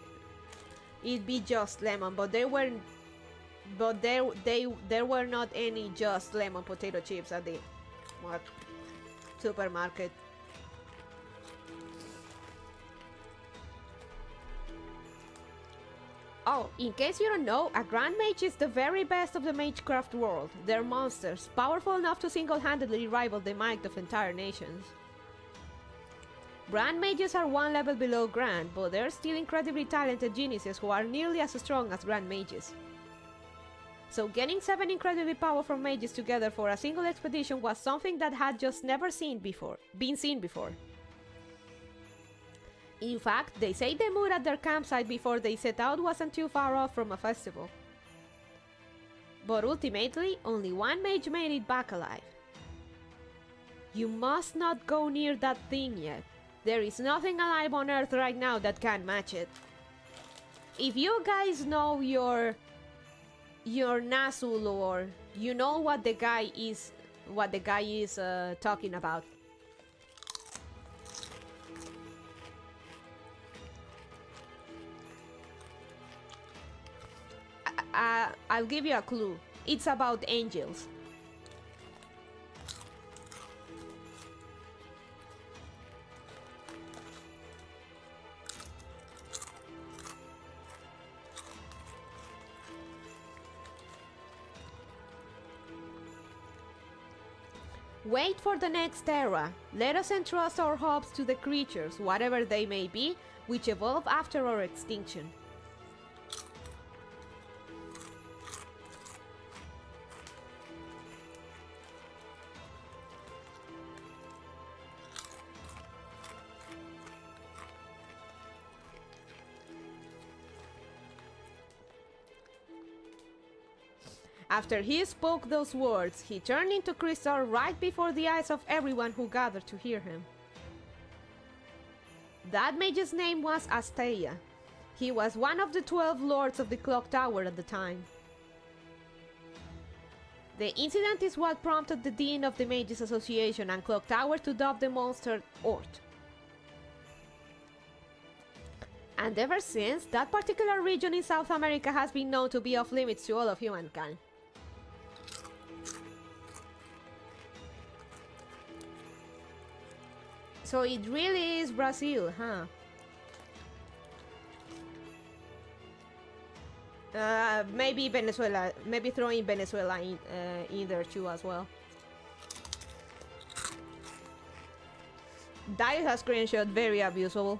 just lemon, but there were not any just lemon potato chips at the supermarket. Oh, in case you don't know, a Grand Mage is the very best of the Magecraft world. They're monsters, powerful enough to single-handedly rival the might of entire nations. Grand Mages are one level below Grand, but they're still incredibly talented geniuses who are nearly as strong as Grand Mages. So getting 7 incredibly powerful mages together for a single expedition was something that had just never been seen before. In fact, they say the mood at their campsite before they set out wasn't too far off from a festival. But ultimately, only one mage made it back alive. You must not go near that thing yet. There is nothing alive on Earth right now that can match it. If you guys know your Nasu lore, you know what the guy is talking about. I'll give you a clue. It's about angels. Wait for the next era. Let us entrust our hopes to the creatures, whatever they may be, which evolve after our extinction. After he spoke those words, he turned into crystal right before the eyes of everyone who gathered to hear him. That mage's name was Asteia. He was one of the 12 lords of the Clock Tower at the time. The incident is what prompted the Dean of the Mages Association and Clock Tower to dub the monster Ort. And ever since, that particular region in South America has been known to be off limits to all of humankind. So it really is Brazil, huh? Maybe Venezuela. Maybe throwing Venezuela in there too as well. That is a screenshot, very abusable.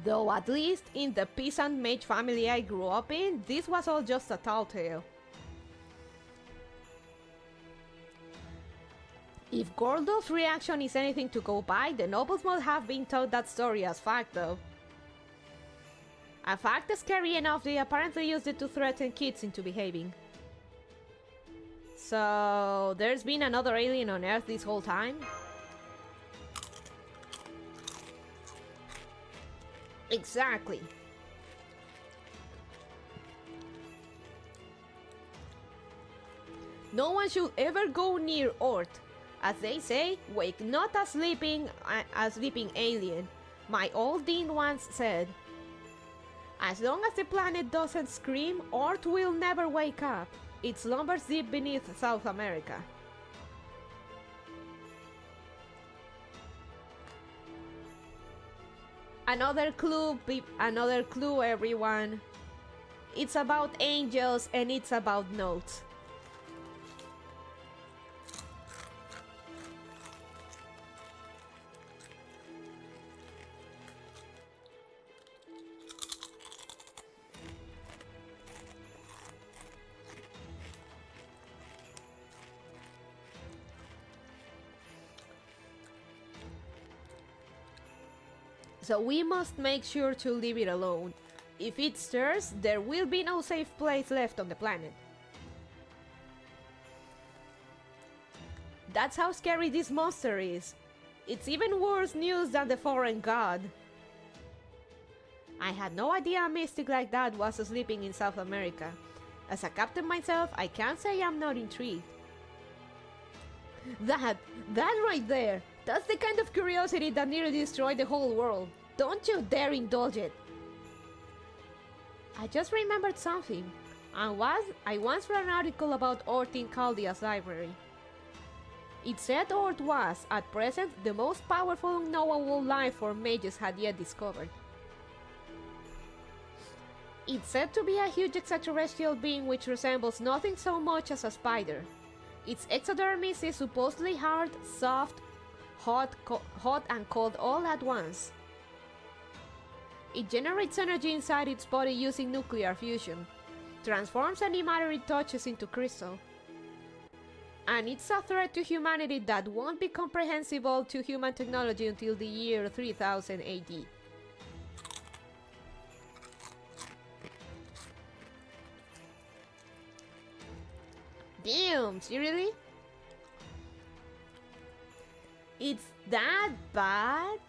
Though at least in the peasant mage family I grew up in, this was all just a tall tale. If Gordon's reaction is anything to go by, the nobles must have been told that story as fact though. A fact scary enough they apparently used it to threaten kids into behaving. So there's been another alien on Earth this whole time? Exactly. No one should ever go near Ort. As they say, wake not a sleeping alien. My old dean once said. As long as the planet doesn't scream, Ort will never wake up. It slumbers deep beneath South America. Another clue everyone. It's about angels and it's about notes. So we must make sure to leave it alone. If it stirs, there will be no safe place left on the planet. That's how scary this monster is. It's even worse news than the foreign god. I had no idea a mystic like that was sleeping in South America. As a captain myself, I can't say I'm not intrigued. That right there! That's the kind of curiosity that nearly destroyed the whole world. Don't you dare indulge it! I just remembered something. I once read an article about Ort in Chaldea's library. It said Ort was, at present, the most powerful unknowable life form mages had yet discovered. It's said to be a huge extraterrestrial being which resembles nothing so much as a spider. Its ectodermis is supposedly hard, soft, hot and cold all at once. It generates energy inside its body using nuclear fusion, transforms any matter it touches into crystal. And it's a threat to humanity that won't be comprehensible to human technology until the year 3000 AD. Damn, seriously? It's that bad?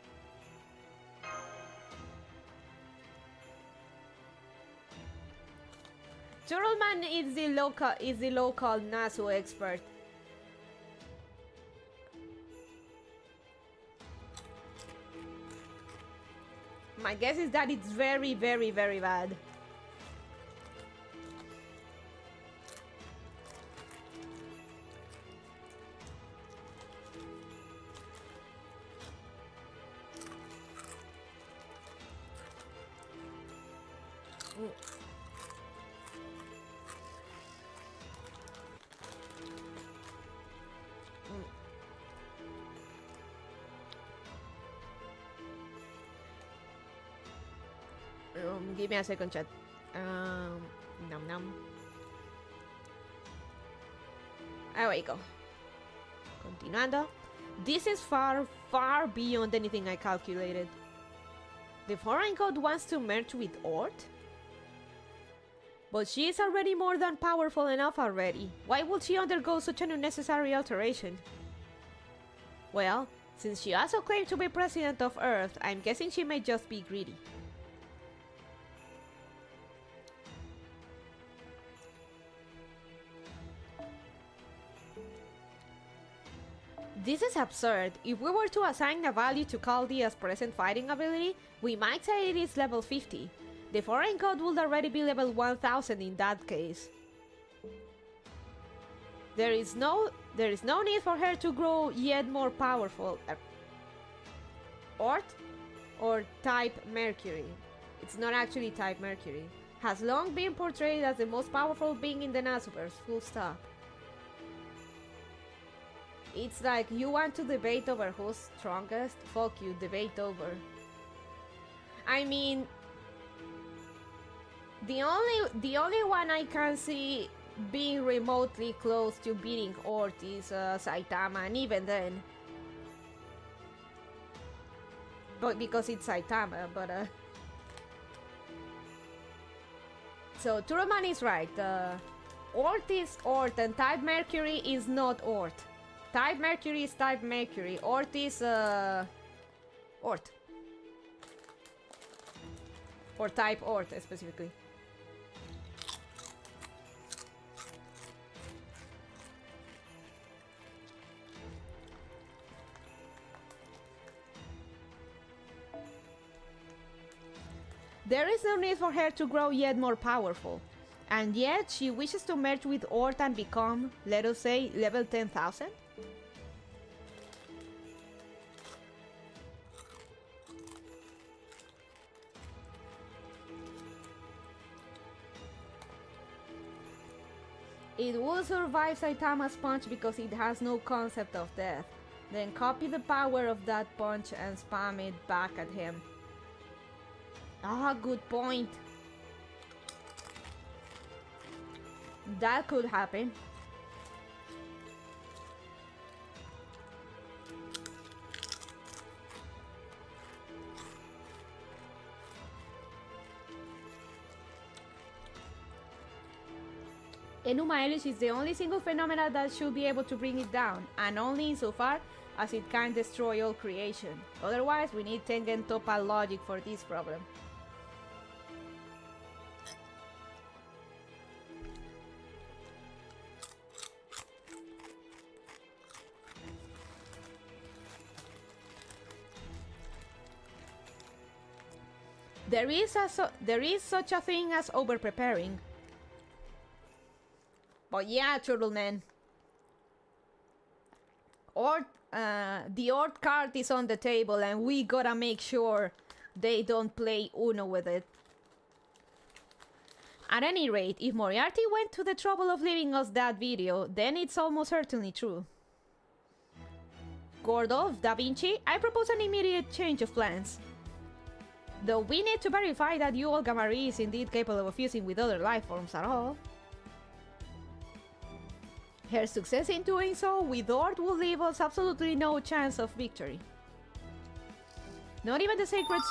Turtleman is the local Nahui expert. My guess is that it's very, very, very bad. Give me a second, chat. Nom nom. There we go. Continuando. This is far, far beyond anything I calculated. The foreign god wants to merge with Ort? But she is already more than powerful enough already. Why would she undergo such an unnecessary alteration? Well, since she also claimed to be president of Earth, I'm guessing she may just be greedy. This is absurd. If we were to assign a value to Chaldea's present fighting ability, we might say it is level 50. The foreign god would already be level 1000 in that case. There is no need for her to grow yet more powerful. Or type Mercury. It's not actually type Mercury. Has long been portrayed as the most powerful being in the Nasuverse, full stop. It's like, you want to debate over who's strongest? Fuck you, debate over. I mean, the only one I can see being remotely close to beating Ort is Saitama, and even then, but because it's Saitama, but so Turuman is right. Ort is Ort, and type Mercury is not Ort. Type Mercury is type Mercury. Ort is Ort. Or type Ort specifically. There is no need for her to grow yet more powerful. And yet she wishes to merge with Ort and become, let us say, level 10,000? It will survive Saitama's punch because it has no concept of death. Then copy the power of that punch and spam it back at him. Ah, good point. That could happen. Enuma Elish is the only single phenomena that should be able to bring it down, and only insofar as it can destroy all creation. Otherwise, we need Tengen Toppa logic for this problem. There is such a thing as over-preparing. But yeah, Turtleman. The Ort card is on the table and we gotta make sure they don't play Uno with it. At any rate, if Moriarty went to the trouble of leaving us that video, then it's almost certainly true. Gordov, Da Vinci, I propose an immediate change of plans. Though we need to verify that you Olga Marie is indeed capable of fusing with other life forms at all. Her success in doing so with Ort will leave us absolutely no chance of victory. Not even the sacred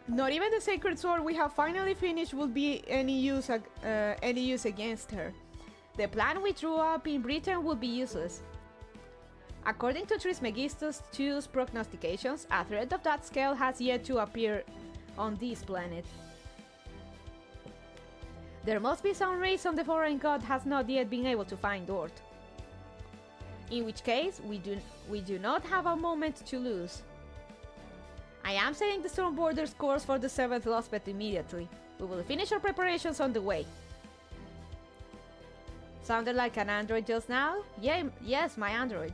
Not even the sacred sword we have finally finished will be any use against her. The plan we drew up in Britain would be useless. According to Trismegistus II's prognostications, a threat of that scale has yet to appear on this planet. There must be some reason the foreign god has not yet been able to find Ort. In which case, we do not have a moment to lose. I am setting the Storm Border's course for the 7th Lospet immediately. We will finish our preparations on the way. Sounded like an android just now? Yes, my android.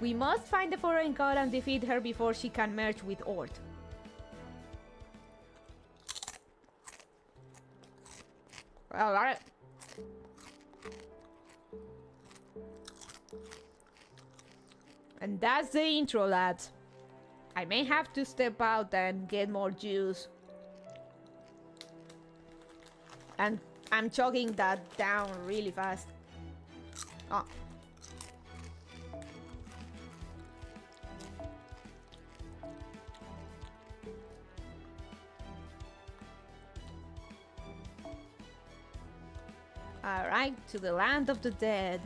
We must find the foreign god and defeat her before she can merge with Ort. Alright. And that's the intro, lads. I may have to step out and get more juice. And I'm chugging that down really fast. Oh. Alright, to the land of the dead.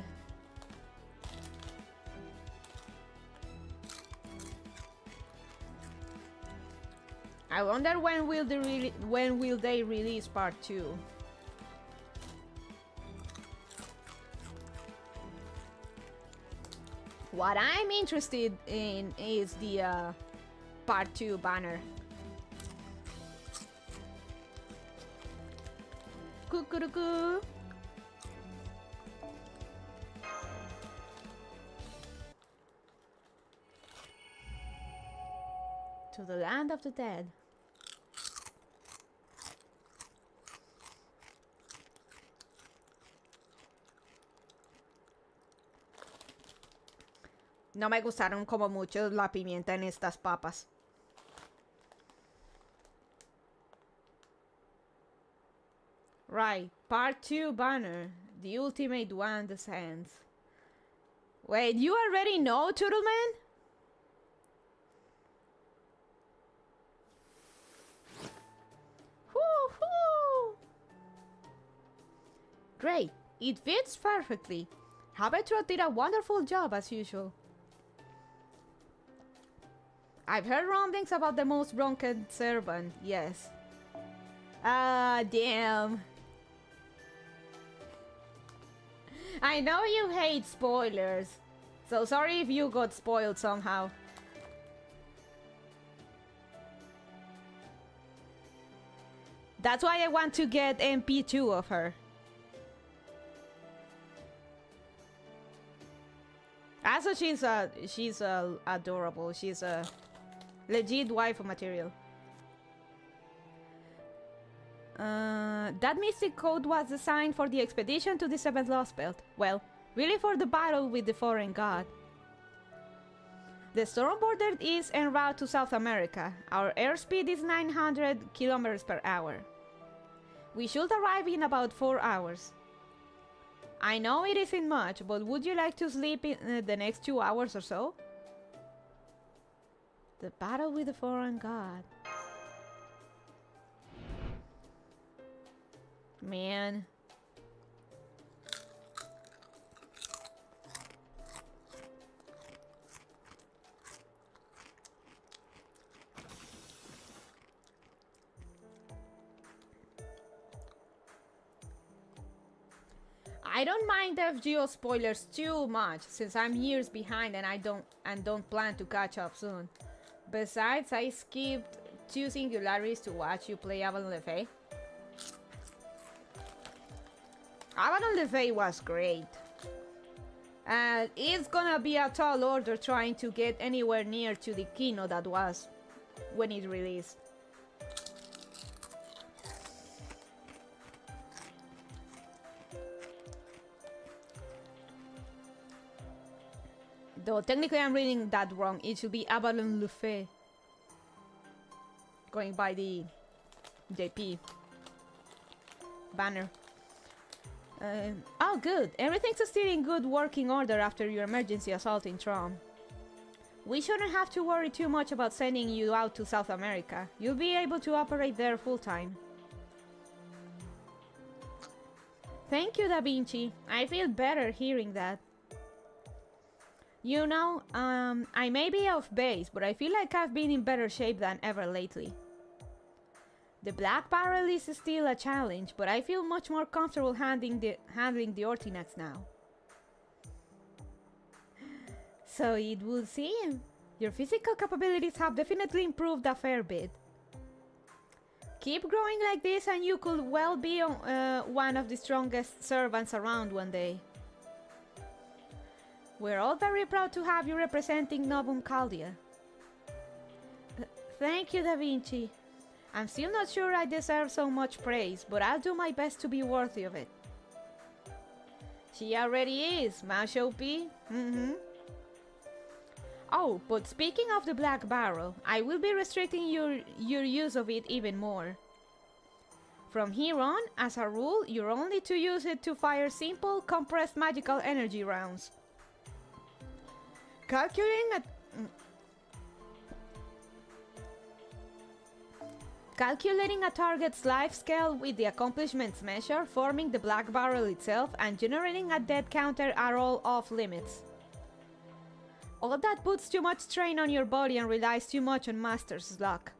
I wonder when will they release part 2? What I'm interested in is the part 2 banner. Cuckoo. To the land of the dead. No me gustaron como mucho la pimienta en estas papas. Right, part 2 banner. The ultimate one descends. Wait, you already know, Turtleman? Woohoo! Great, it fits perfectly. Habla did a wonderful job as usual. I've heard rumblings about the most drunken servant, yes. Ah, damn. I know you hate spoilers, so sorry if you got spoiled somehow. That's why I want to get MP2 of her. Also, she's adorable. She's a legit wife material. That mystic code was designed for the expedition to the Seventh Lost Belt. Well, really for the battle with the foreign god. The storm border is en route to South America. Our airspeed is 900 kilometers per hour. We should arrive in about 4 hours. I know it isn't much, but would you like to sleep in the next 2 hours or so? The battle with the foreign god. Man. I don't mind FGO spoilers too much, since I'm years behind and I don't plan to catch up soon. Besides, I skipped 2 singularities to watch you play Avalon LeFay. Avalon LeFay was great. And it's gonna be a tall order trying to get anywhere near to the Kino that was when it released. Though technically I'm reading that wrong. It should be Avalon LeFay. Going by the JP banner. Oh good, everything's still in good working order after your emergency assault in Trom. We shouldn't have to worry too much about sending you out to South America. You'll be able to operate there full time. Thank you, Da Vinci. I feel better hearing that. You know, I may be off base, but I feel like I've been in better shape than ever lately. The Black Barrel is still a challenge, but I feel much more comfortable handling the Ortinax now. So it would seem. Your physical capabilities have definitely improved a fair bit. Keep growing like this and you could well be one of the strongest servants around one day. We're all very proud to have you representing Novum Caldia. Thank you, Da Vinci. I'm still not sure I deserve so much praise, but I'll do my best to be worthy of it. She already is, Masho P. Oh, but speaking of the Black Barrel, I will be restricting your use of it even more. From here on, as a rule, you're only to use it to fire simple, compressed magical energy rounds. Calculating a target's life scale with the accomplishments measure, forming the black barrel itself, and generating a death counter are all off limits. All of that puts too much strain on your body and relies too much on master's luck.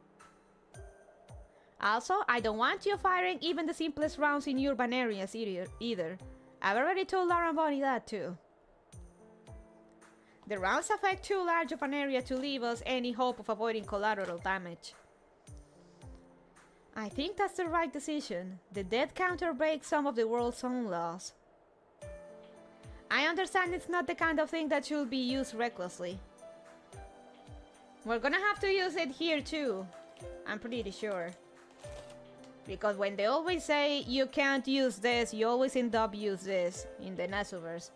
Also, I don't want you firing even the simplest rounds in urban areas either. I've already told Lara Bonnie that too. The rounds affect too large of an area to leave us any hope of avoiding collateral damage. I think that's the right decision. The death counter breaks some of the world's own laws. I understand it's not the kind of thing that should be used recklessly. We're gonna have to use it here too, I'm pretty sure. Because when they always say you can't use this, you always end up use this in the Nasuverse.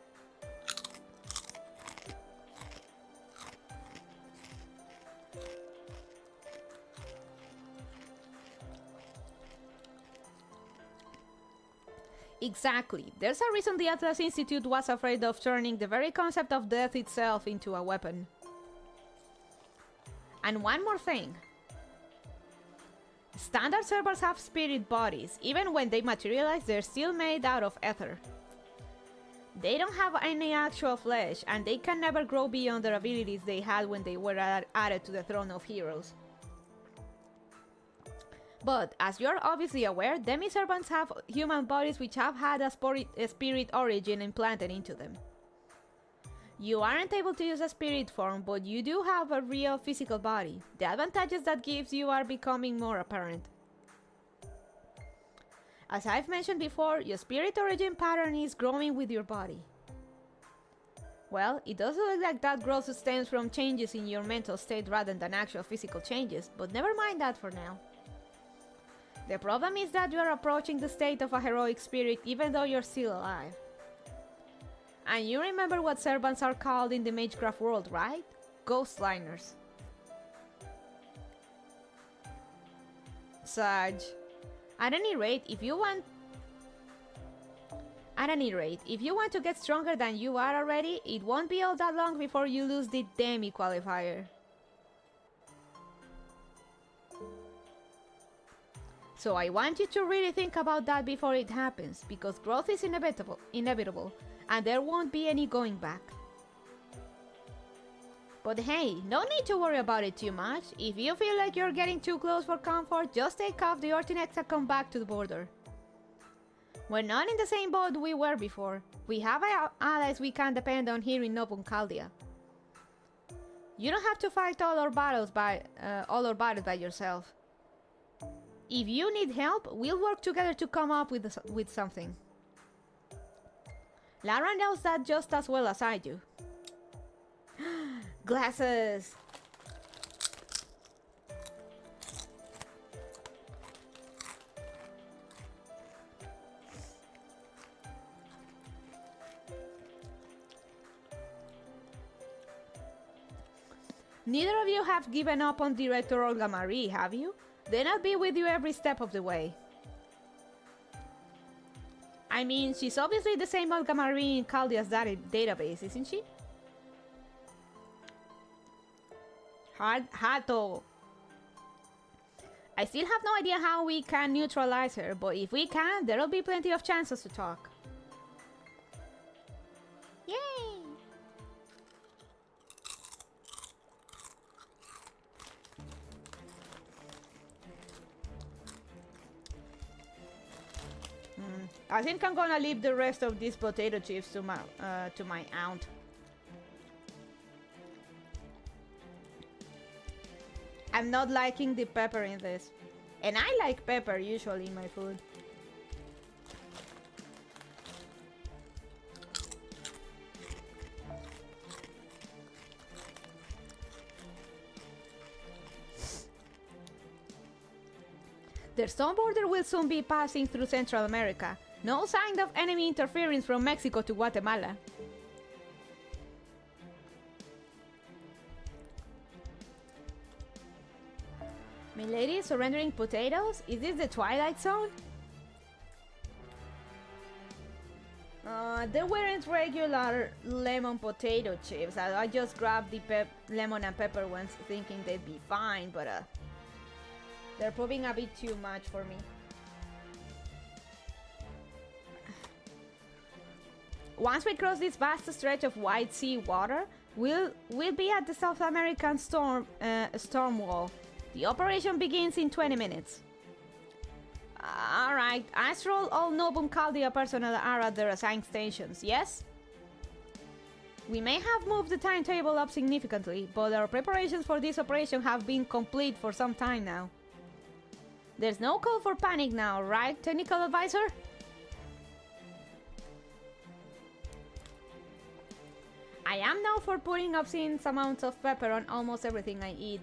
Exactly. There's a reason the Atlas Institute was afraid of turning the very concept of death itself into a weapon. And one more thing. Standard servers have spirit bodies. Even when they materialize, they're still made out of ether. They don't have any actual flesh, and they can never grow beyond the abilities they had when they were added to the Throne of Heroes. But, as you're obviously aware, demi-servants have human bodies which have had a spirit origin implanted into them. You aren't able to use a spirit form, but you do have a real physical body. The advantages that gives you are becoming more apparent. As I've mentioned before, your spirit origin pattern is growing with your body. Well, it does look like that growth stems from changes in your mental state rather than actual physical changes, but never mind that for now. The problem is that you are approaching the state of a heroic spirit even though you're still alive. And you remember what servants are called in the Magecraft world, right? Ghostliners. Sarge. At any rate, if you want to get stronger than you are already, it won't be all that long before you lose the demi qualifier. So I want you to really think about that before it happens, because growth is inevitable, and there won't be any going back. But hey, no need to worry about it too much. If you feel like you're getting too close for comfort, just take off the Ortinex and come back to the border. We're not in the same boat we were before. We have allies we can depend on here in Novum Caldia. You don't have to fight all our battles by yourself. If you need help, we'll work together to come up with something. Lara knows that just as well as I do. Glasses! Neither of you have given up on Director Olga Marie, have you? Then I'll be with you every step of the way. I mean, she's obviously the same Olga Marie in Caldia's database, isn't she? Hato. I still have no idea how we can neutralize her, but if we can, there'll be plenty of chances to talk. Yay! I think I'm gonna leave the rest of these potato chips to my aunt. I'm not liking the pepper in this. And I like pepper usually in my food. The stone border will soon be passing through Central America. No sign of enemy interference from Mexico to Guatemala. Milady surrendering potatoes? Is this the Twilight Zone? They weren't regular lemon potato chips. I just grabbed the lemon and pepper ones thinking they'd be fine, but They're proving a bit too much for me. Once we cross this vast stretch of wide sea water, we'll be at the South American storm wall. The operation begins in 20 minutes. Alright, Astral, all Novum Caldia personnel are at their assigned stations, yes? We may have moved the timetable up significantly, but our preparations for this operation have been complete for some time now. There's no call for panic now, right, Technical Advisor? I am now for putting obscene amounts of pepper on almost everything I eat,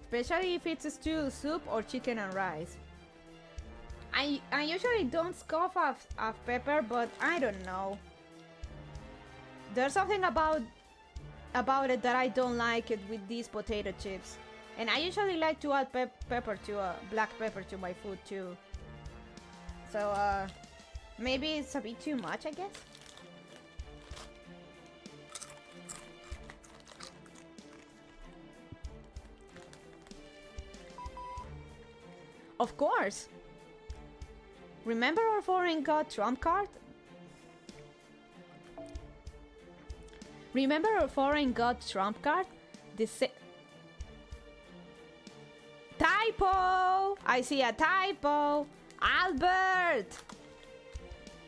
especially if it's stew, soup, or chicken and rice. I usually don't scoff of pepper, but I don't know. There's something about it that I don't like it with these potato chips. And I usually like to add black pepper to my food too. So maybe it's a bit too much, I guess. Of course! Remember our foreign god trump card? Remember our foreign god trump card? Typo! I see a typo! Albert!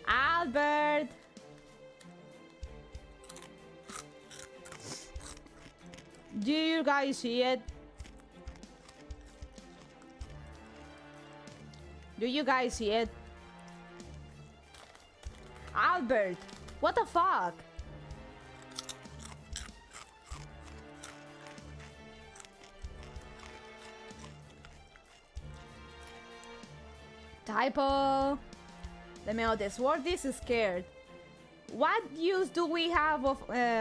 Albert! Do you guys see it? Do you guys see it? Albert! What the fuck? Typo! The Melody Sword is scared. What use do we have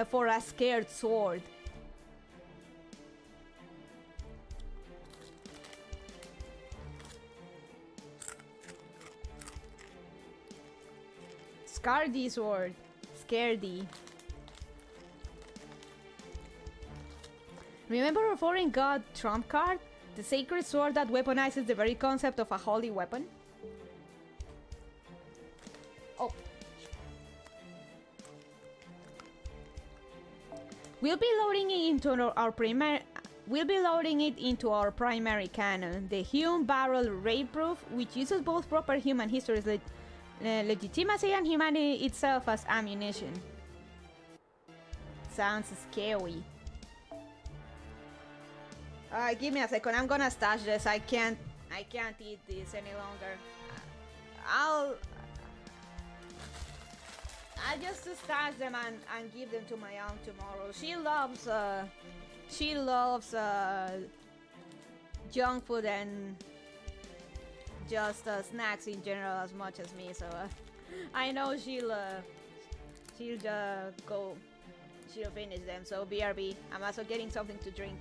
for a scared sword? Scardy sword. Scaredy. Remember our foreign god trump card? The sacred sword that weaponizes the very concept of a holy weapon? Oh. We'll be loading it into our primary canon, the Hume Barrel Raid Proof, which uses both proper human history's legitimacy and humanity itself as ammunition. Sounds scary. Give me a second. I'm gonna stash this. I can't eat this any longer. I'll just stash them and give them to my aunt tomorrow. She loves junk food and just snacks in general as much as me, so I know she'll finish them. So BRB, I'm also getting something to drink.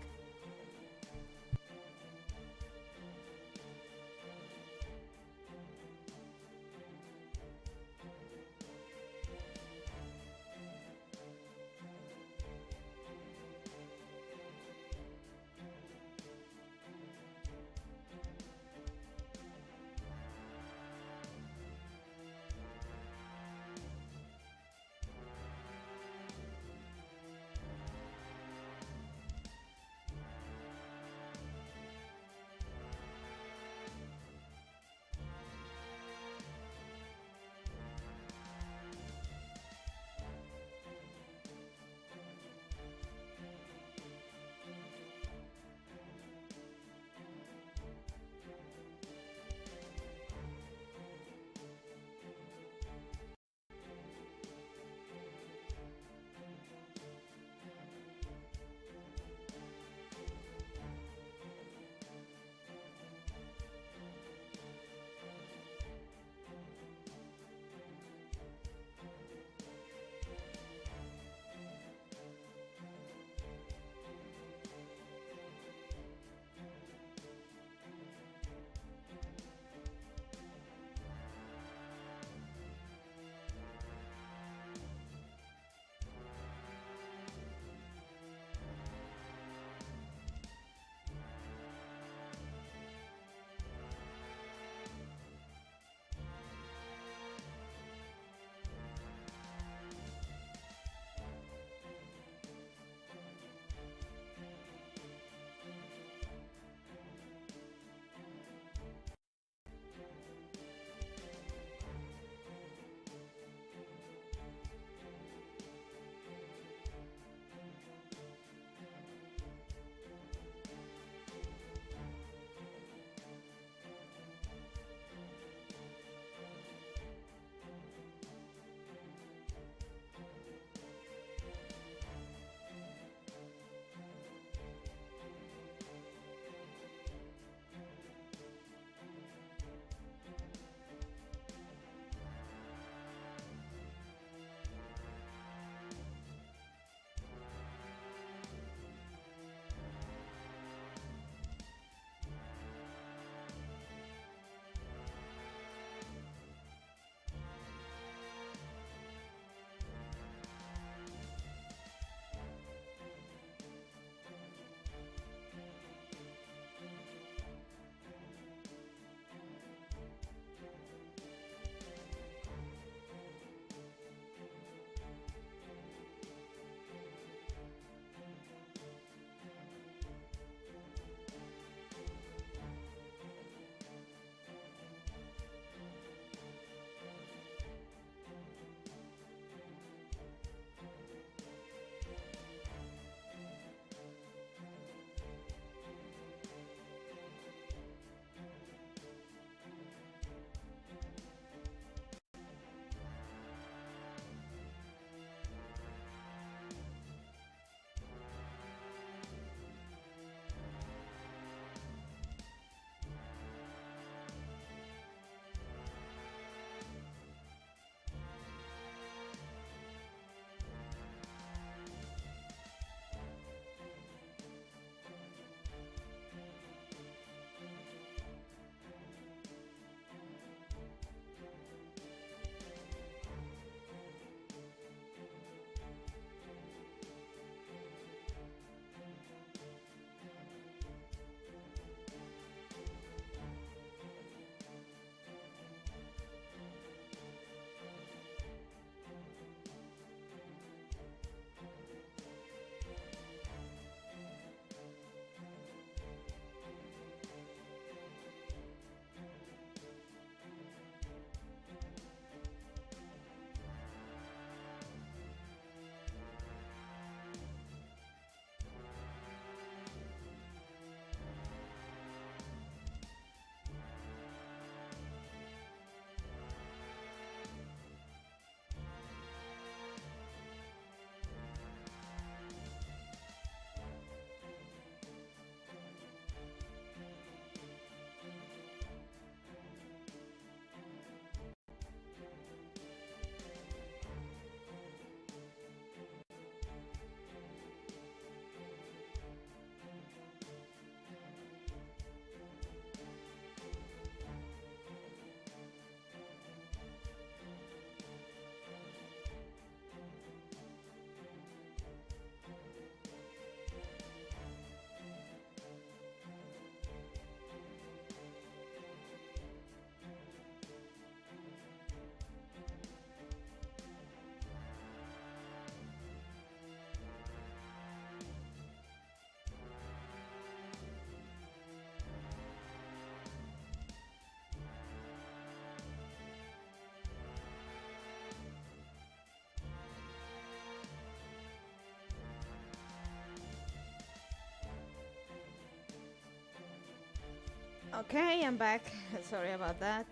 Okay, I'm back. Sorry about that.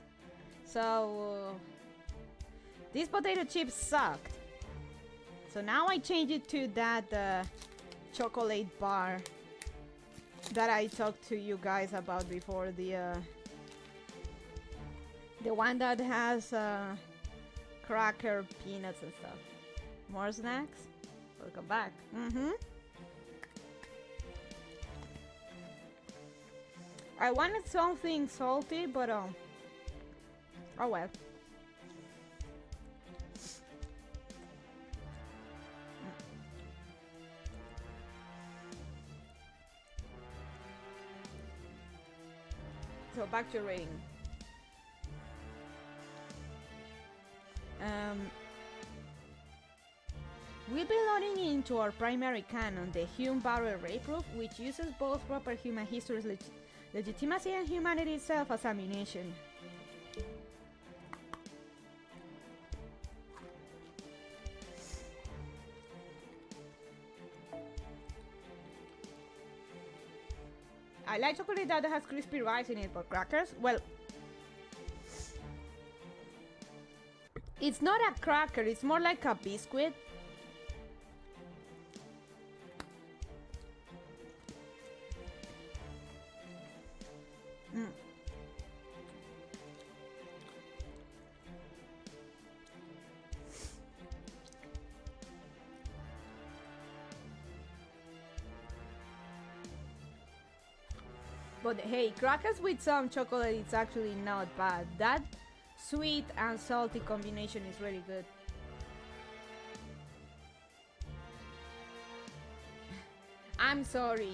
So, these potato chips sucked. So now I change it to that chocolate bar that I talked to you guys about before. The one that has cracker, peanuts, and stuff. More snacks? Welcome back. I wanted something salty, but oh well. So back to reading. We'll be loading into our primary canon the Hume Barrel Ray Proof, which uses both proper human history's legitimacy and humanity itself as ammunition. I like chocolate that has crispy rice in it, but crackers? Well, it's not a cracker, it's more like a biscuit. But hey, crackers with some chocolate, it's actually not bad. That sweet and salty combination is really good. I'm sorry,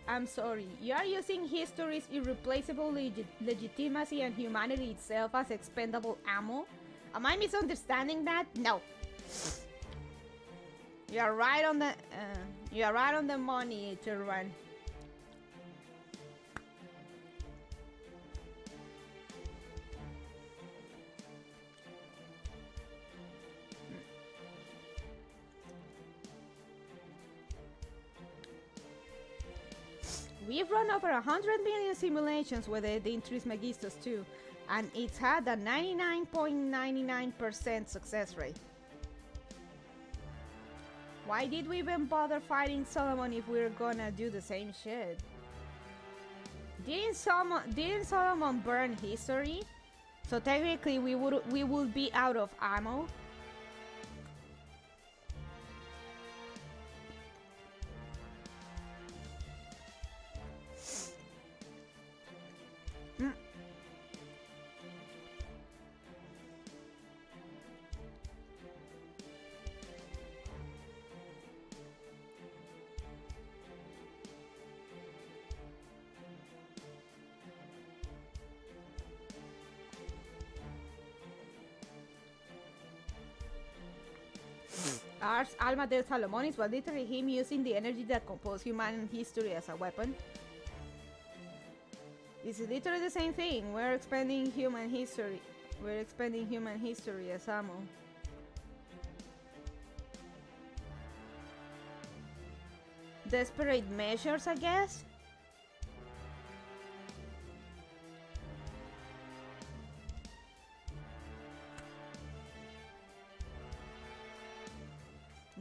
I'm sorry, you are using history's irreplaceable legitimacy and humanity itself as expendable ammo? Am I misunderstanding that? No. You are right on the money, Turban. We've run over 100 million simulations with the Trismegistus too, and it's had a 99.99% success rate. Why did we even bother fighting Solomon if we're gonna do the same shit? Didn't Solomon burn history? So technically we would be out of ammo. Ars Alma del Salomonis was literally him using the energy that composed human history as a weapon. It's literally the same thing. We're expanding human history. We're expanding human history as ammo. Desperate measures, I guess?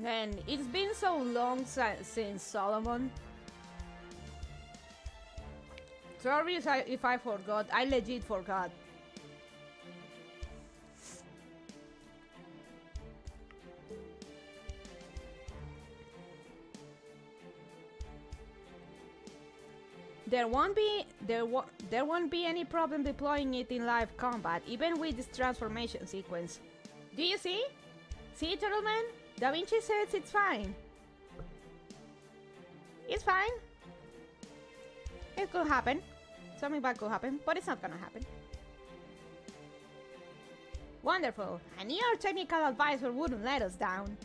And it's been so long since Solomon. Sorry if I forgot. I legit forgot. There won't be any problem deploying it in live combat, even with this transformation sequence. Do you see? See, Turtleman? Da Vinci says it's fine. It's fine. It could happen. Something bad could happen, but it's not gonna happen. Wonderful. I knew our technical advisor wouldn't let us down.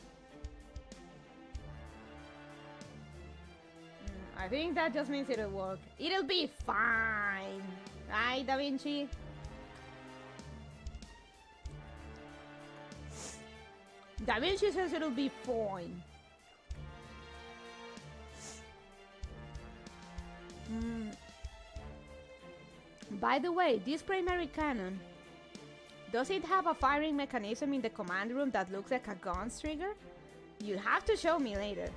I think that just means it'll work. It'll be fine. Right, Da Vinci? Da Vinci says it'll be fine. By the way, this primary cannon, does it have a firing mechanism in the command room that looks like a gun's trigger? You'll have to show me later.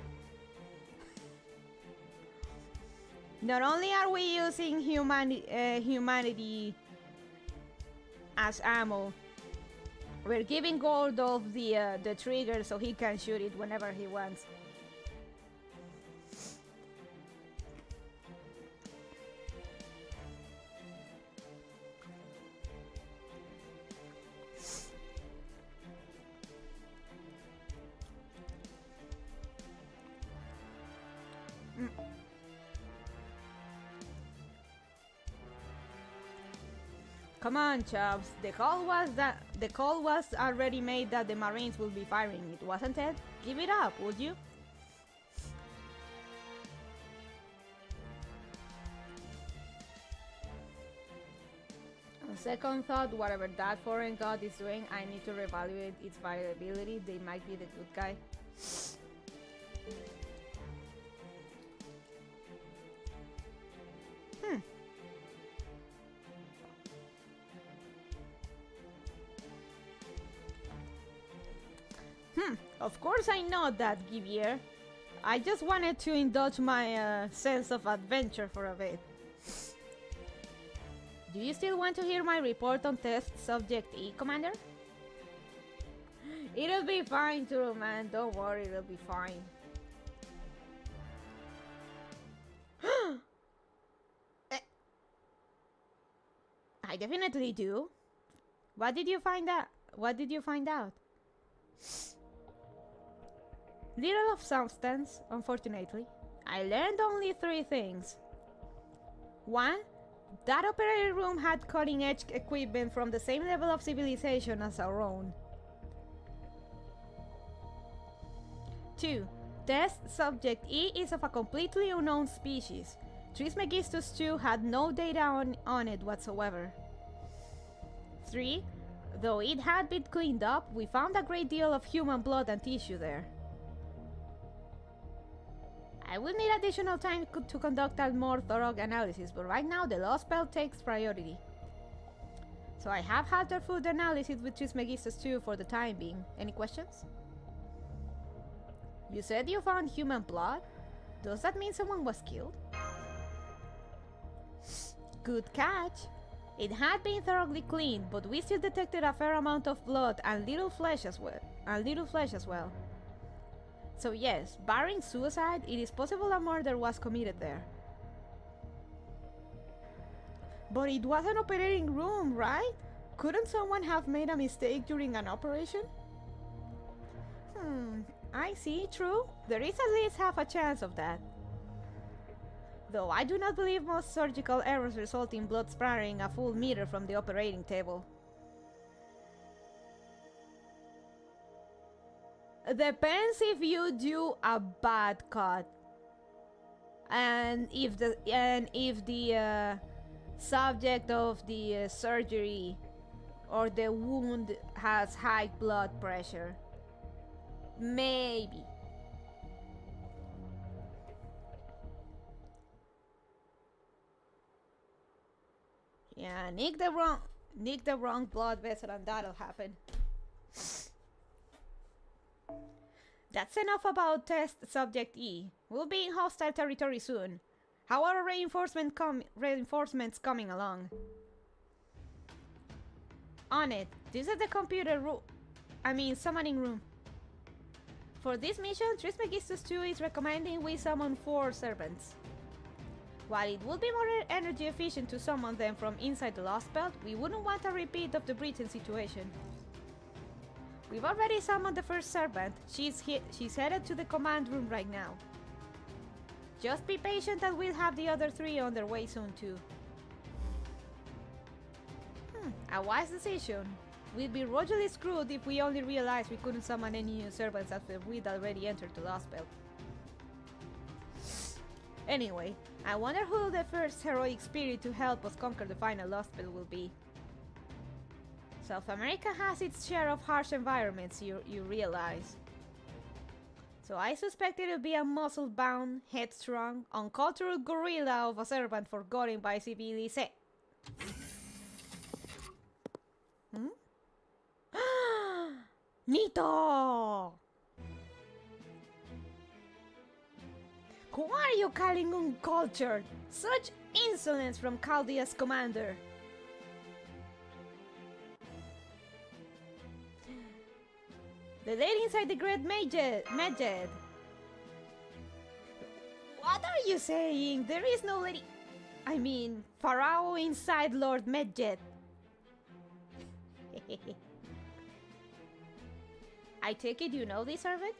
Not only are we using humanity as ammo, we're giving Goldolf the trigger so he can shoot it whenever he wants. Come on, Chubbs. The call was already made that the Marines will be firing it, wasn't it? Give it up, would you? On second thought, whatever that foreign god is doing, I need to reevaluate its viability. They might be the good guy. Of course I know that, Givier. I just wanted to indulge my sense of adventure for a bit. Do you still want to hear my report on test subject E, Commander? It'll be fine too, man. Don't worry, it'll be fine. I definitely do. What did you find out? What did you find out? Little of substance, unfortunately. I learned only 3 things. 1. That operating room had cutting-edge equipment from the same level of civilization as our own. 2. Test subject E is of a completely unknown species. Trismegistus 2 had no data on it whatsoever. 3. Though it had been cleaned up, we found a great deal of human blood and tissue there. I will need additional time to conduct a more thorough analysis, but right now the Lost Belt takes priority. So I have halter food analysis with Trismegistus 2 for the time being. Any questions? You said you found human blood? Does that mean someone was killed? Good catch! It had been thoroughly cleaned, but we still detected a fair amount of blood and little flesh as well. So yes, barring suicide, it is possible a murder was committed there. But it was an operating room, right? Couldn't someone have made a mistake during an operation? I see, true. There is at least half a chance of that. Though I do not believe most surgical errors result in blood splattering a full meter from the operating table. Depends if you do a bad cut, and if the subject of the surgery or the wound has high blood pressure. Maybe. Yeah, nick the wrong blood vessel and that'll happen. That's enough about test subject E. We'll be in hostile territory soon. How are reinforcements coming along? On it. This is the computer room. Summoning room. For this mission, Trismegistus 2 is recommending we summon 4 servants. While it would be more energy efficient to summon them from inside the Lost Belt, we wouldn't want a repeat of the Britain situation. We've already summoned the first servant. She's headed to the command room right now. Just be patient and we'll have the other 3 on their way soon too. A wise decision. We'd be royally screwed if we only realized we couldn't summon any new servants after we'd already entered the Lost Belt. Anyway, I wonder who the first heroic spirit to help us conquer the final Lost Belt will be. South America has its share of harsh environments, you realize. So I suspect it'll be a muscle-bound, headstrong, uncultured gorilla of a servant forgotten by civilization. Hmm? Nito! Who are you calling uncultured? Such insolence from Chaldea's commander. The lady inside the great Medjed. What are you saying? There is no lady... I mean, Pharaoh inside Lord Medjed. I take it you know this servant?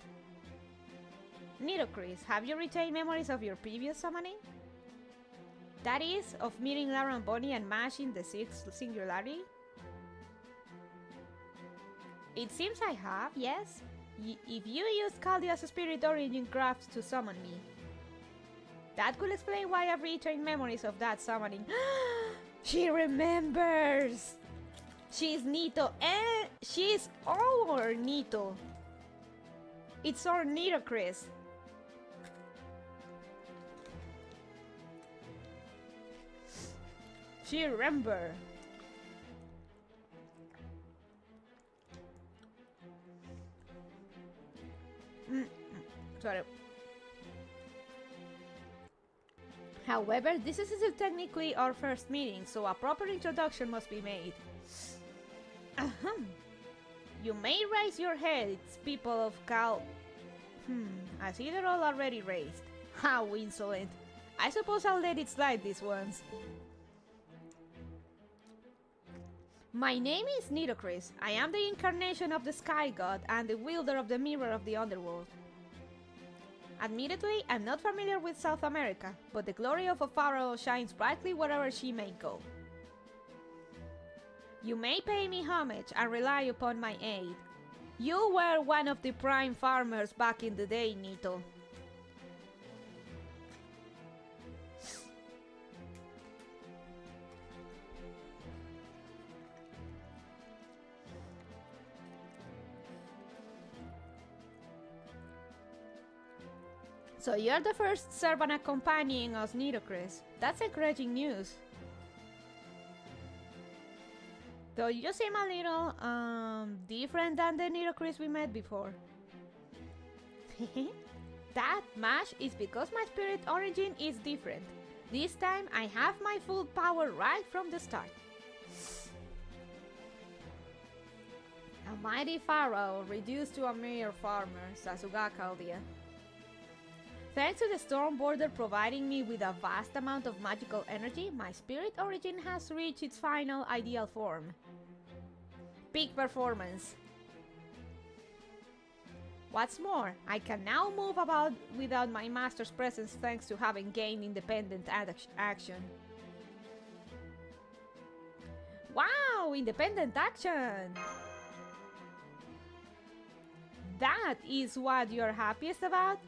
Nitocris, have you retained memories of your previous summoning? That is, of meeting Lara and Bonnie and Mash in the sixth singularity? It seems I have, yes. If you used Chaldea's spirit origin crafts to summon me. That could explain why I've retained memories of that summoning. She remembers! She's Nito and she's our Nito. It's our Nitocris. She remember. Sorry. However, this is still technically our first meeting, so a proper introduction must be made. Ahem. You may raise your heads, people of Cal... I see they're all already raised. How insolent. I suppose I'll let it slide this once. My name is Nitocris. I am the incarnation of the Sky God and the wielder of the Mirror of the Underworld. Admittedly, I'm not familiar with South America, but the glory of a pharaoh shines brightly wherever she may go. You may pay me homage and rely upon my aid. You were one of the prime farmers back in the day, Nito. So you're the first servant accompanying us, Nitocris. That's encouraging news. Though you seem a little, different than the Nitocris we met before. That, Mash, is because my spirit origin is different. This time, I have my full power right from the start. A mighty pharaoh reduced to a mere farmer, Sasuga Chaldea. Thanks to the storm border providing me with a vast amount of magical energy, my spirit origin has reached its final ideal form. Peak performance. What's more, I can now move about without my master's presence thanks to having gained independent action. Wow, independent action! That is what you're happiest about?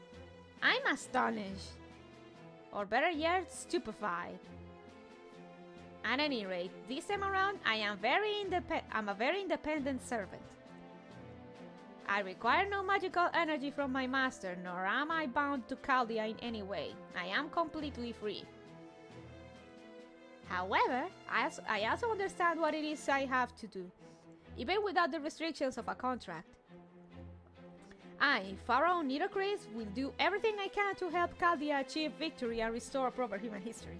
I'm astonished. Or better yet, stupefied. At any rate, this time around, I'm a very independent servant. I require no magical energy from my master, nor am I bound to Chaldea in any way. I am completely free. However, I also understand what it is I have to do, even without the restrictions of a contract. I, Pharaoh Nitocris, will do everything I can to help Chaldea achieve victory and restore proper human history.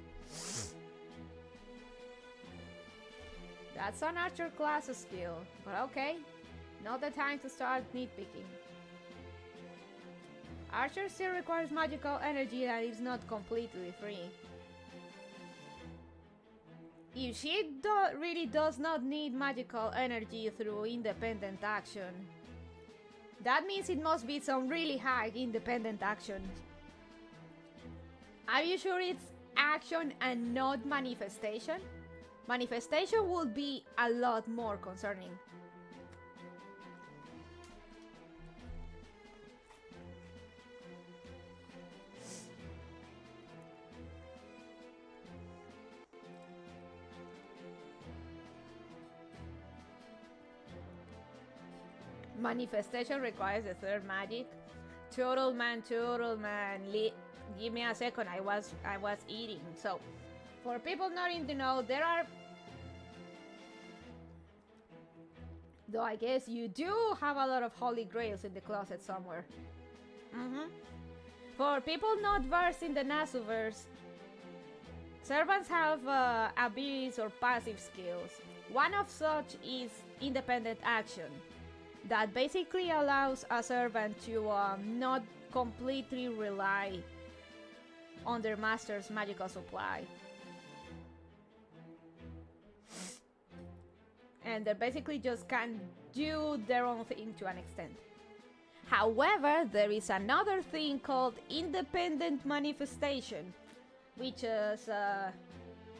That's an archer class skill, but okay. Not the time to start nitpicking. Archer still requires magical energy that is not completely free. If she really does not need magical energy through independent action, that means it must be some really high independent action. Are you sure it's action and not manifestation? Manifestation would be a lot more concerning. Manifestation requires the third magic. Total man. Give me a second. I was eating. So, For people not in the know, there are... Though I guess you do have a lot of holy grails in the closet somewhere. For people not versed in the Nasuverse, servants have abilities or passive skills. One of such is independent action, that basically allows a servant to not completely rely on their master's magical supply. And they basically just can do their own thing to an extent. However, there is another thing called independent manifestation, which is,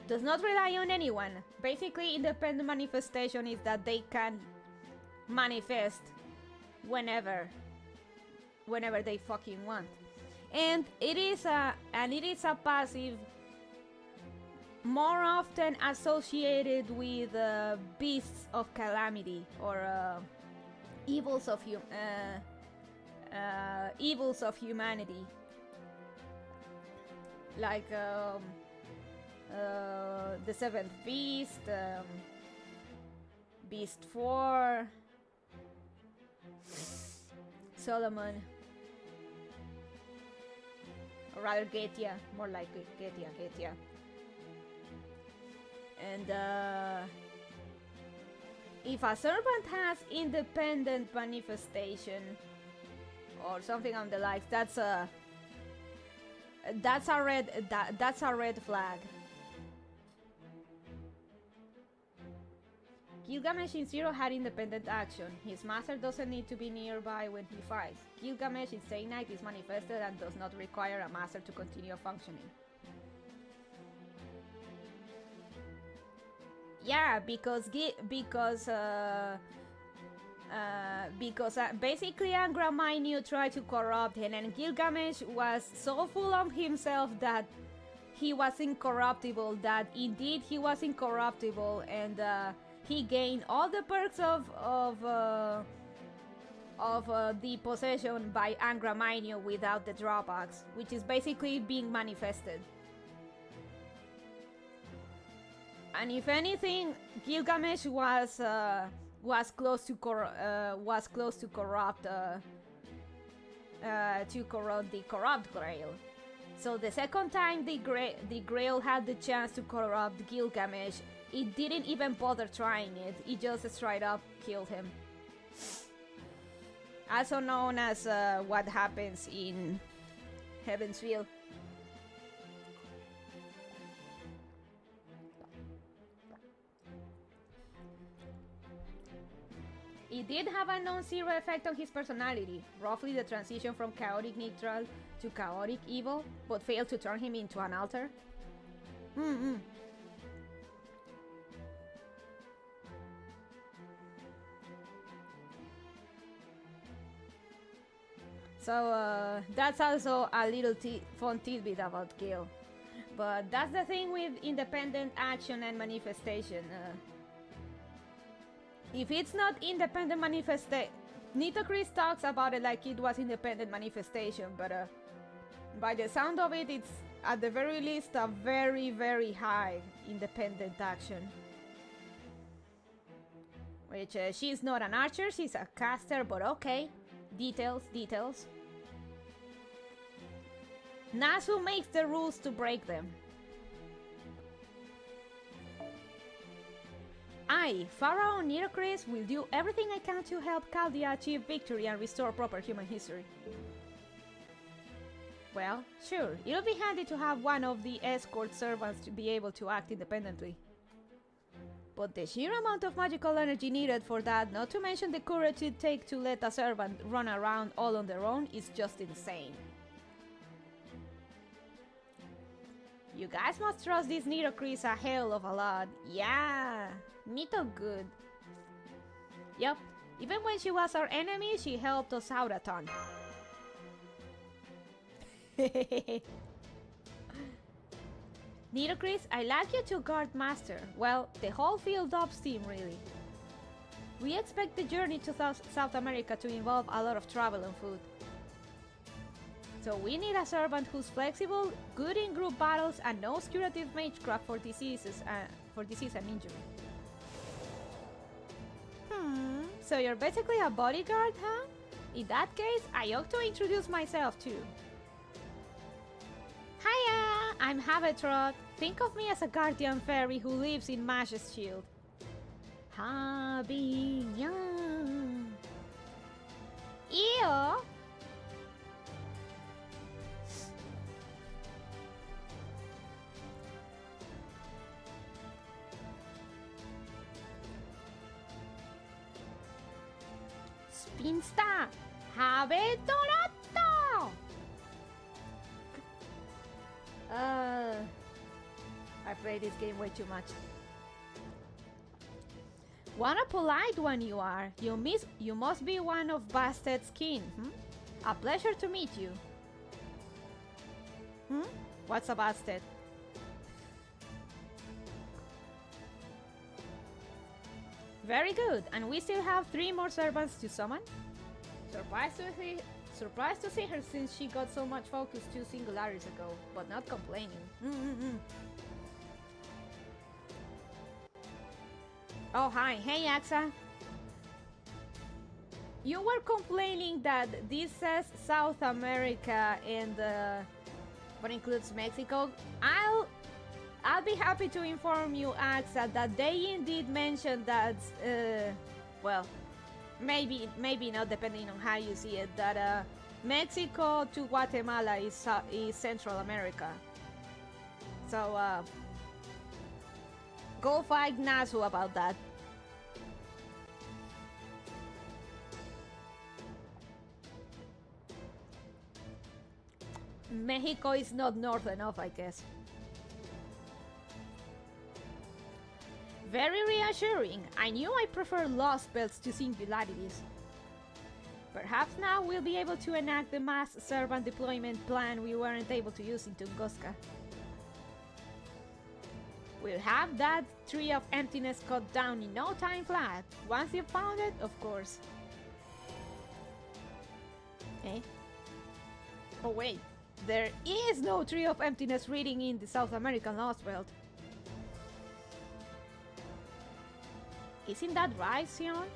does not rely on anyone. Basically, independent manifestation is that they can manifest whenever they fucking want, and it is a passive more often associated with beasts of calamity or evils of humanity, like the seventh beast, beast 4, Solomon, or rather Getia, more like Getia. And if a servant has independent manifestation or something on the likes, that's a red flag. Gilgamesh in Zero had independent action. His master doesn't need to be nearby when he fights. Gilgamesh in Stay Night is manifested and does not require a master to continue functioning. Yeah, because basically Angra tried to corrupt him, and Gilgamesh was so full of himself that he was incorruptible, and he gained all the perks of the possession by Angra without the drawbacks, which is basically being manifested. And if anything, Gilgamesh was close to corrupt the corrupt Grail. So the second time the Grail had the chance to corrupt Gilgamesh, it didn't even bother trying it. It just straight up killed him. Also known as what happens in Heaven's Field. It did have a non-zero effect on his personality, roughly the transition from chaotic neutral to chaotic evil, but failed to turn him into an alter. So that's also a little fun tidbit about Gil. But that's the thing with independent action and manifestation. If it's not independent manifestation, Nitocris talks about it like it was independent manifestation, but by the sound of it, it's at the very least a very, very high independent action. Which she's not an archer, she's a caster, but okay. Details. Nasu makes the rules to break them. I, Pharaoh Nitocris, will do everything I can to help Chaldea achieve victory and restore proper human history. Well, sure, it'll be handy to have one of the escort servants to be able to act independently. But the sheer amount of magical energy needed for that, not to mention the courage it'd take to let a servant run around all on their own, is just insane. You guys must trust this Nitocris a hell of a lot. Yeah, Nito good. Yup, even when she was our enemy, she helped us out a ton. Nitocris, I like you to guard master. Well, the whole field ops team, really. We expect the journey to South America to involve a lot of travel and food. So we need a servant who's flexible, good in group battles, and knows curative magecraft for disease and injury. So you're basically a bodyguard, huh? In that case, I ought to introduce myself too. Hiya! I'm Habetrot. Think of me as a guardian fairy who lives in Mash's shield. Habiya. Ew! Spinsta! Habetorato! I played this game way too much. What a polite one you are. You must be one of Basted's kin, A pleasure to meet you. What's a Basted? Very good, and we still have 3 more servants to summon. Surprised to see her since she got so much focus 2 singularities ago, but not complaining. Oh, hi. Hey, Axa. You were complaining that this says South America and but includes Mexico. I'll be happy to inform you, Axa, that they indeed mentioned that, well, maybe not, depending on how you see it, that Mexico to Guatemala is Central America. So, go fight Nahui about that. Mexico is not north enough, I guess. Very reassuring. I knew I prefer lost belts to singularities. Perhaps now we'll be able to enact the mass servant deployment plan we weren't able to use in Tunguska. We'll have that tree of emptiness cut down in no time flat. Once you've found it, of course. Eh? Oh wait, there is no tree of emptiness reading in the South American Lost Belt. Isn't that right, Sion?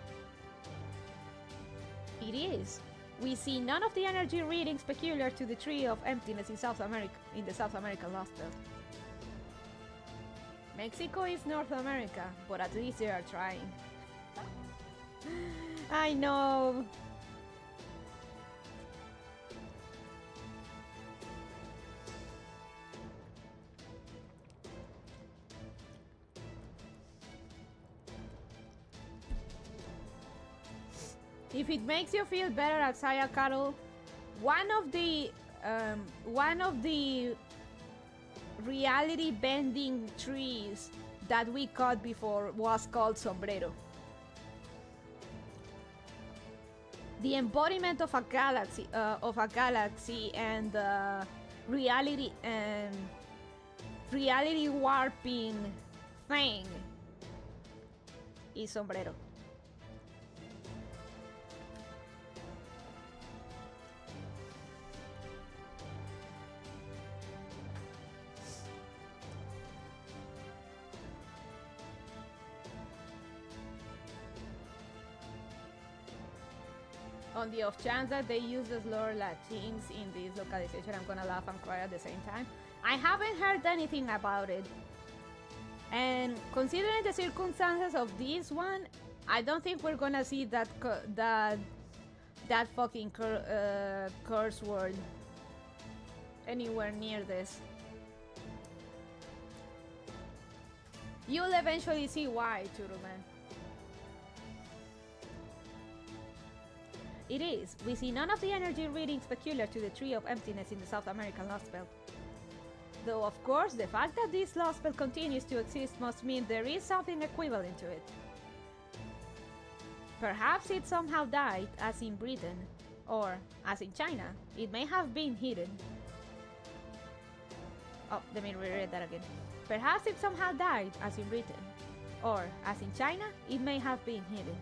It is. We see none of the energy readings peculiar to the tree of emptiness in South America, in the South American Lost Belt. Mexico is North America, but at least they are trying. I know. If it makes you feel better, Aksaya Carol, one of the reality bending trees that we caught before was called sombrero. The embodiment of a galaxy and reality warping thing is sombrero. On the off chance that they use the slur Latins in this localization, I'm gonna laugh and cry at the same time. I haven't heard anything about it. And considering the circumstances of this one, I don't think we're gonna see that fucking curse word anywhere near this. You'll eventually see why, Churuman. It is. We see none of the energy readings peculiar to the Tree of Emptiness in the South American Lost Belt. Though, of course, the fact that this Lost Belt continues to exist must mean there is something equivalent to it. Perhaps it somehow died, as in Britain, or, as in China, it may have been hidden. Oh, let me reread that again. Perhaps it somehow died, as in Britain, or, as in China, it may have been hidden.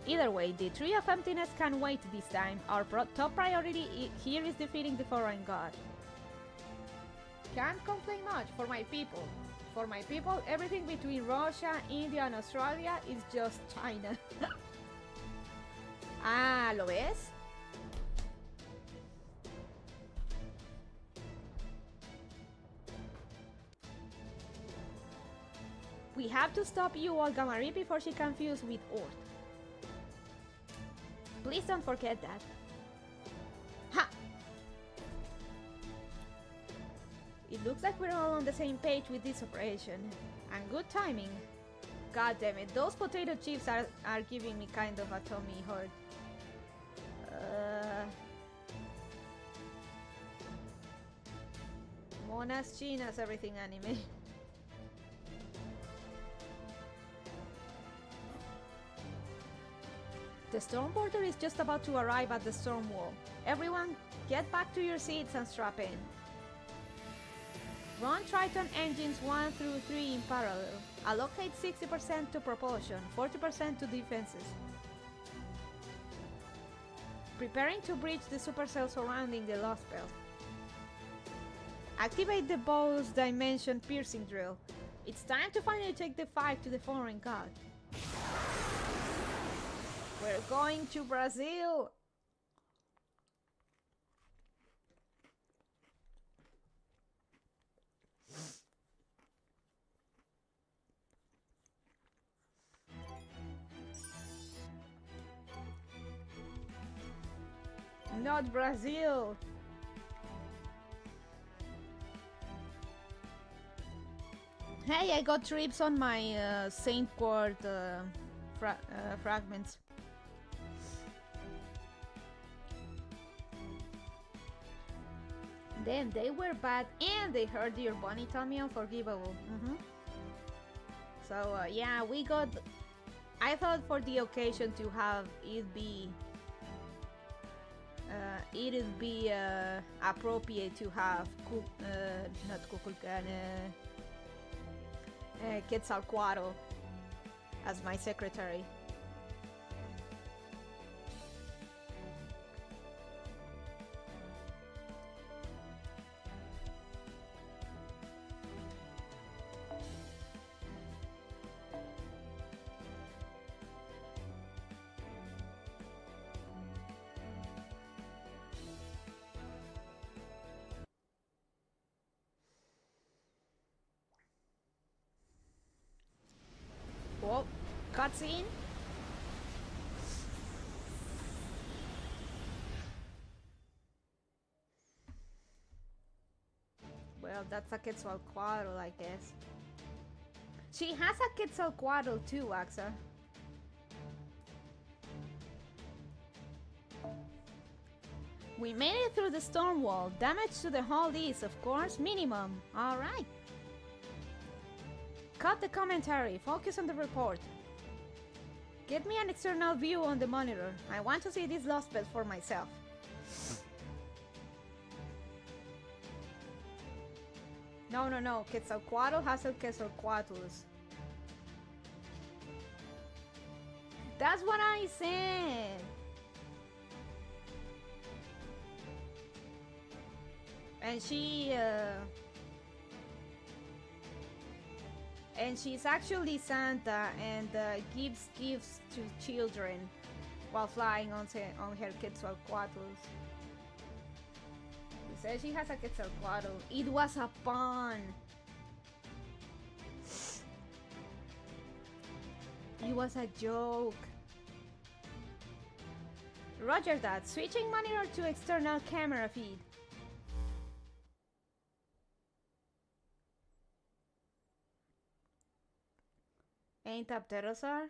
Either way, the Tree of Emptiness can wait this time. Our top priority here is defeating the foreign god. Can't complain much for my people. For my people, everything between Russia, India, and Australia is just China. Ah, ¿lo ves? We have to stop you, Olga Marie, before she confused with Ort. Please don't forget that. Ha! It looks like we're all on the same page with this operation. And good timing. God damn it, those potato chips are giving me kind of a tummy hurt. Monas chinas, everything anime. The storm border is just about to arrive at the storm wall. Everyone, get back to your seats and strap in. Run Triton engines 1 through 3 in parallel. Allocate 60% to propulsion, 40% to defenses. Preparing to breach the supercell surrounding the Lost Belt. Activate the bow's dimension piercing drill. It's time to finally take the fight to the foreign god. We're going to Brazil! Not Brazil! Hey, I got trips on my Saint Quart fragments. Then they were bad and they hurt your bunny tummy unforgivable. So yeah, we got... I thought for the occasion to have it be... it'd be appropriate to have not Kukulkan, Quetzalcoatl as my secretary. Whoa, cutscene. Well, that's a Quetzalcoatl, I guess. She has a Quetzalcoatl too, Axa. We made it through the storm wall. Damage to the hull is, of course, minimum. Alright. Cut the commentary. Focus on the report. Get me an external view on the monitor. I want to see this lost belt for myself. No. Quetzalcoatl has a Quetzalcoatlus. That's what I said. And she's actually Santa and gives gifts to children while flying on her Quetzalcoatlus. She says she has a Quetzalcoatl. It was a pun. It was a joke. Roger that. Switching monitor to external camera feed. Ain't that pterosaur?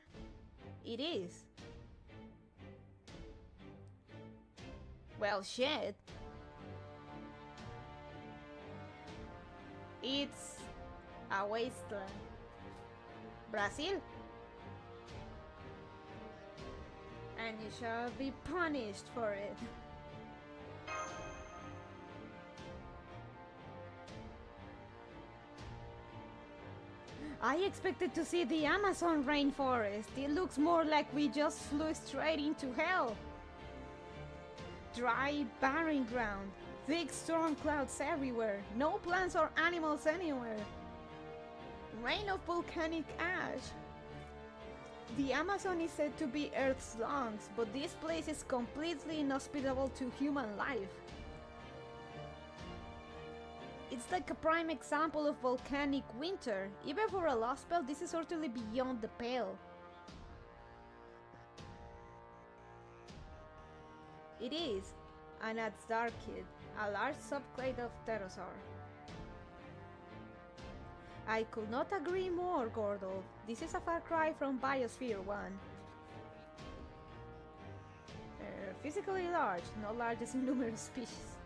It is. Well, shit. It's a wasteland. Brazil. And you shall be punished for it. I expected to see the Amazon rainforest. It looks more like we just flew straight into hell. Dry, barren ground. Thick storm clouds everywhere. No plants or animals anywhere. Rain of volcanic ash. The Amazon is said to be Earth's lungs, but this place is completely inhospitable to human life. It's like a prime example of volcanic winter. Even for a lost spell, this is certainly beyond the pale. It is, and that's Darkid, a large subclade of pterosaur. I could not agree more, Gordo. This is a far cry from Biosphere 1. Physically large, not largest in numerous species.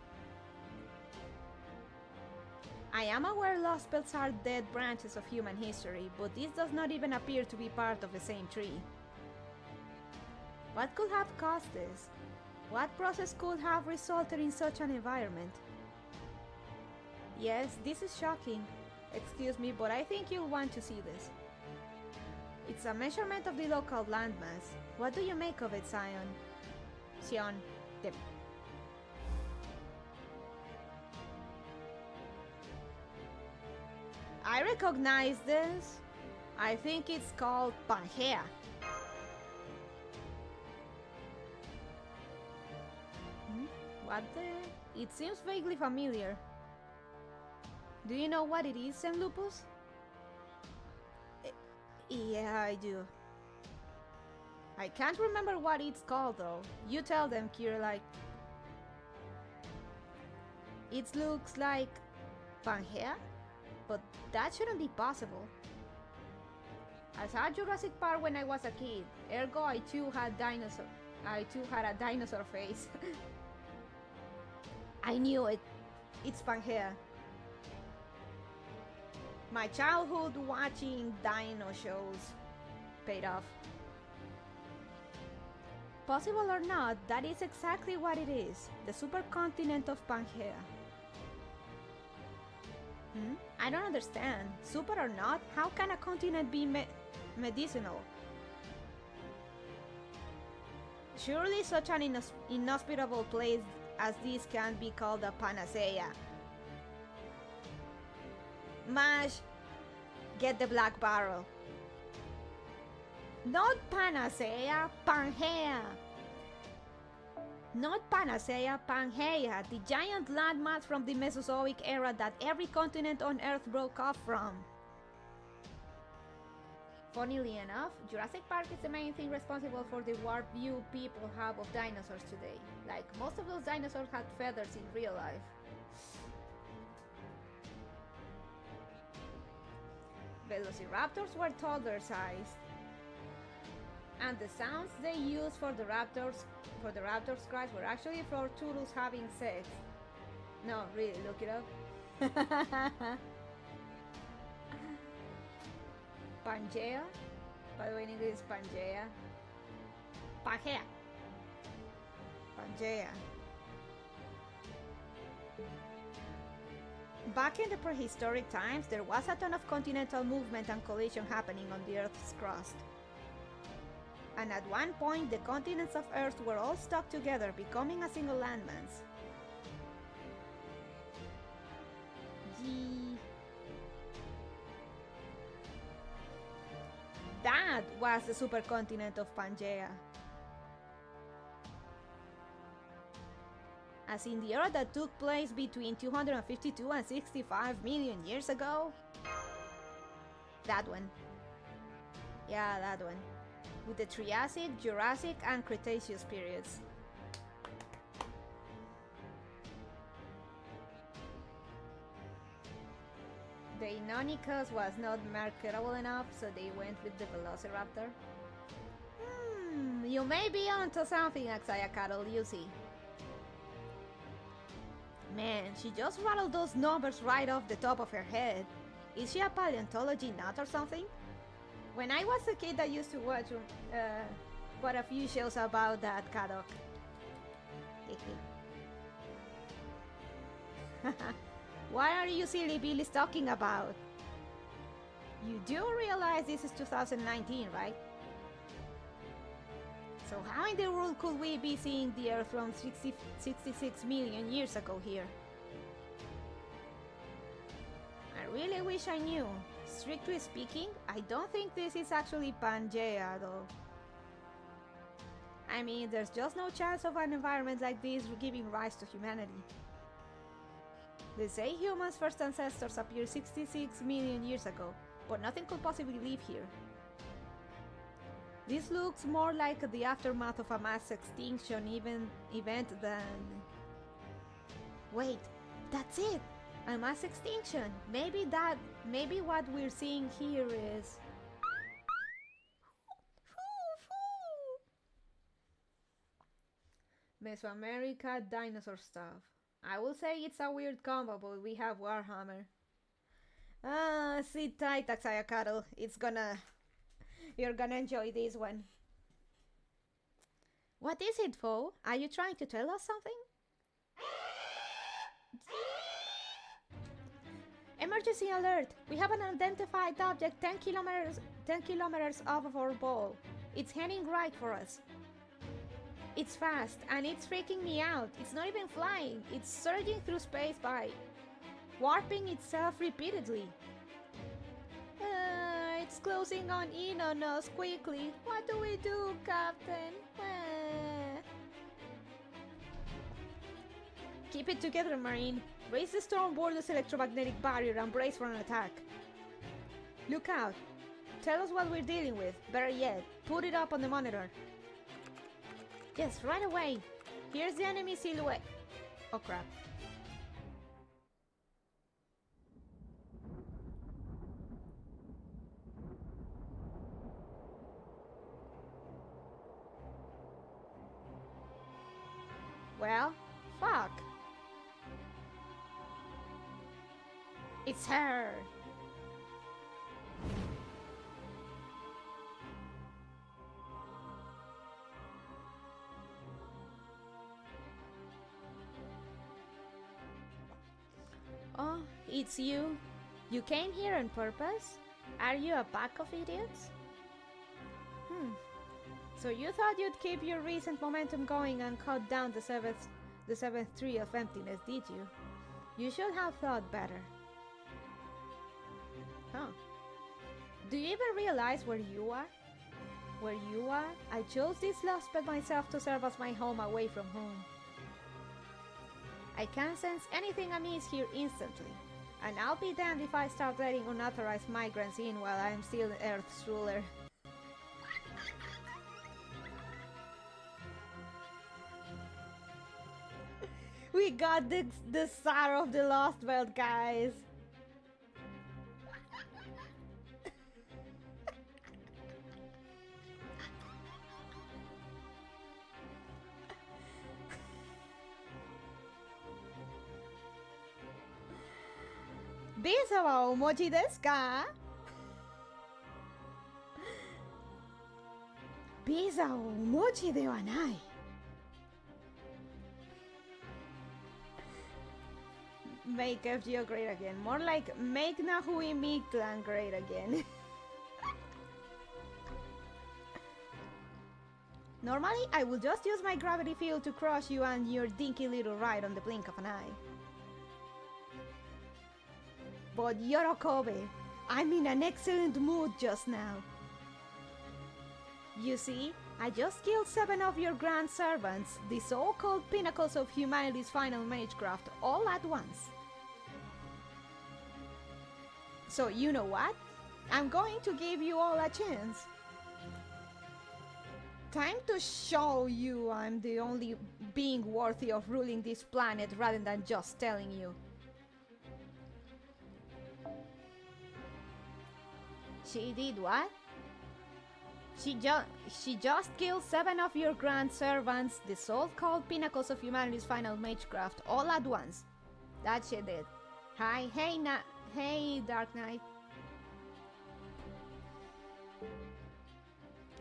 I am aware lost spells are dead branches of human history, but this does not even appear to be part of the same tree. What could have caused this? What process could have resulted in such an environment? Yes, this is shocking. Excuse me, but I think you'll want to see this. It's a measurement of the local landmass. What do you make of it, Sion? Dip. I recognize this. I think it's called Pangea. What the? It seems vaguely familiar. Do you know what it is, Sem Lupus? Yeah, I do. I can't remember what it's called though. You tell them, Kirillite. It looks like Pangea? But that shouldn't be possible. I saw Jurassic Park when I was a kid, ergo I too had a dinosaur face. I knew it. It's Pangea. My childhood watching dino shows paid off. Possible or not, that is exactly what it is. The supercontinent of Pangea. I don't understand. Super or not, how can a continent be medicinal? Surely such an inhospitable place as this can't be called a panacea. Mash, get the black barrel. Not panacea, Pangea. Not panacea, Pangea, the giant landmass from the Mesozoic era that every continent on Earth broke off from. Funnily enough, Jurassic Park is the main thing responsible for the warped view people have of dinosaurs today. Like, most of those dinosaurs had feathers in real life. Velociraptors were toddler-sized. And the sounds they used for the raptors' cries were actually for turtles having sex. No, really, look it up. Pangea? By the way, in English it's Pangea. Pangea. Pangea. Back in the prehistoric times, there was a ton of continental movement and collision happening on the Earth's crust. And at one point, the continents of Earth were all stuck together, becoming a single landmass. That was the supercontinent of Pangea. As in the era that took place between 252 and 65 million years ago. That one. Yeah, that one. With the Triassic, Jurassic, and Cretaceous periods. The Inonicus was not marketable enough, so they went with the Velociraptor. You may be onto something, Axayacatl, you see. Man, she just rattled those numbers right off the top of her head. Is she a paleontology nut or something? When I was a kid, I used to watch quite a few shows about that, Kadok. What are you silly billies talking about? You do realize this is 2019, right? So how in the world could we be seeing the Earth from 66 million years ago here? I really wish I knew. Strictly speaking, I don't think this is actually Pangea though. I mean, there's just no chance of an environment like this giving rise to humanity. They say humans' first ancestors appeared 66 million years ago, but nothing could possibly live here. This looks more like the aftermath of a mass extinction event than... Wait, that's it! A mass extinction! Maybe what we're seeing here is... Mesoamerica dinosaur stuff. I will say it's a weird combo, but we have Warhammer. Sit tight, Taxayakatl. You're gonna enjoy this one. What is it, foe? Are you trying to tell us something? Emergency alert! We have an unidentified object 10 kilometers off of our ball. It's heading right for us. It's fast, and it's freaking me out. It's not even flying. It's surging through space by warping itself repeatedly. It's closing in on us quickly. What do we do, Captain? Keep it together, Marine. Raise the storm border's electromagnetic barrier and brace for an attack. Look out. Tell us what we're dealing with. Better yet, put it up on the monitor. Yes, right away. Here's the enemy silhouette. Oh crap. Well, fuck. It's her. Oh, it's you. You came here on purpose? Are you a pack of idiots? So you thought you'd keep your recent momentum going and cut down the seventh tree of emptiness, did you? You should have thought better. Huh. Do you even realize where you are? Where you are? I chose this lost pet myself to serve as my home away from home. I can sense anything amiss here instantly, and I'll be damned if I start letting unauthorized migrants in while I'm still Earth's ruler. We got the Tsar of the Lost World, guys! Bisa wa omochi desu ka? Bisa wa omochi de wa nai. Make FGO great again. More like make Nahui Mictlan great again. Normally, I will just use my gravity field to crush you and your dinky little ride on the blink of an eye. But Yorokobe, I'm in an excellent mood just now. You see, I just killed 7 of your grand servants, the so-called pinnacles of humanity's final magecraft, all at once. So you know what? I'm going to give you all a chance. Time to show you I'm the only being worthy of ruling this planet rather than just telling you. She did what? She just killed 7 of your grand servants, the so-called pinnacles of humanity's final magecraft, all at once. That she did. Hey, Dark Knight.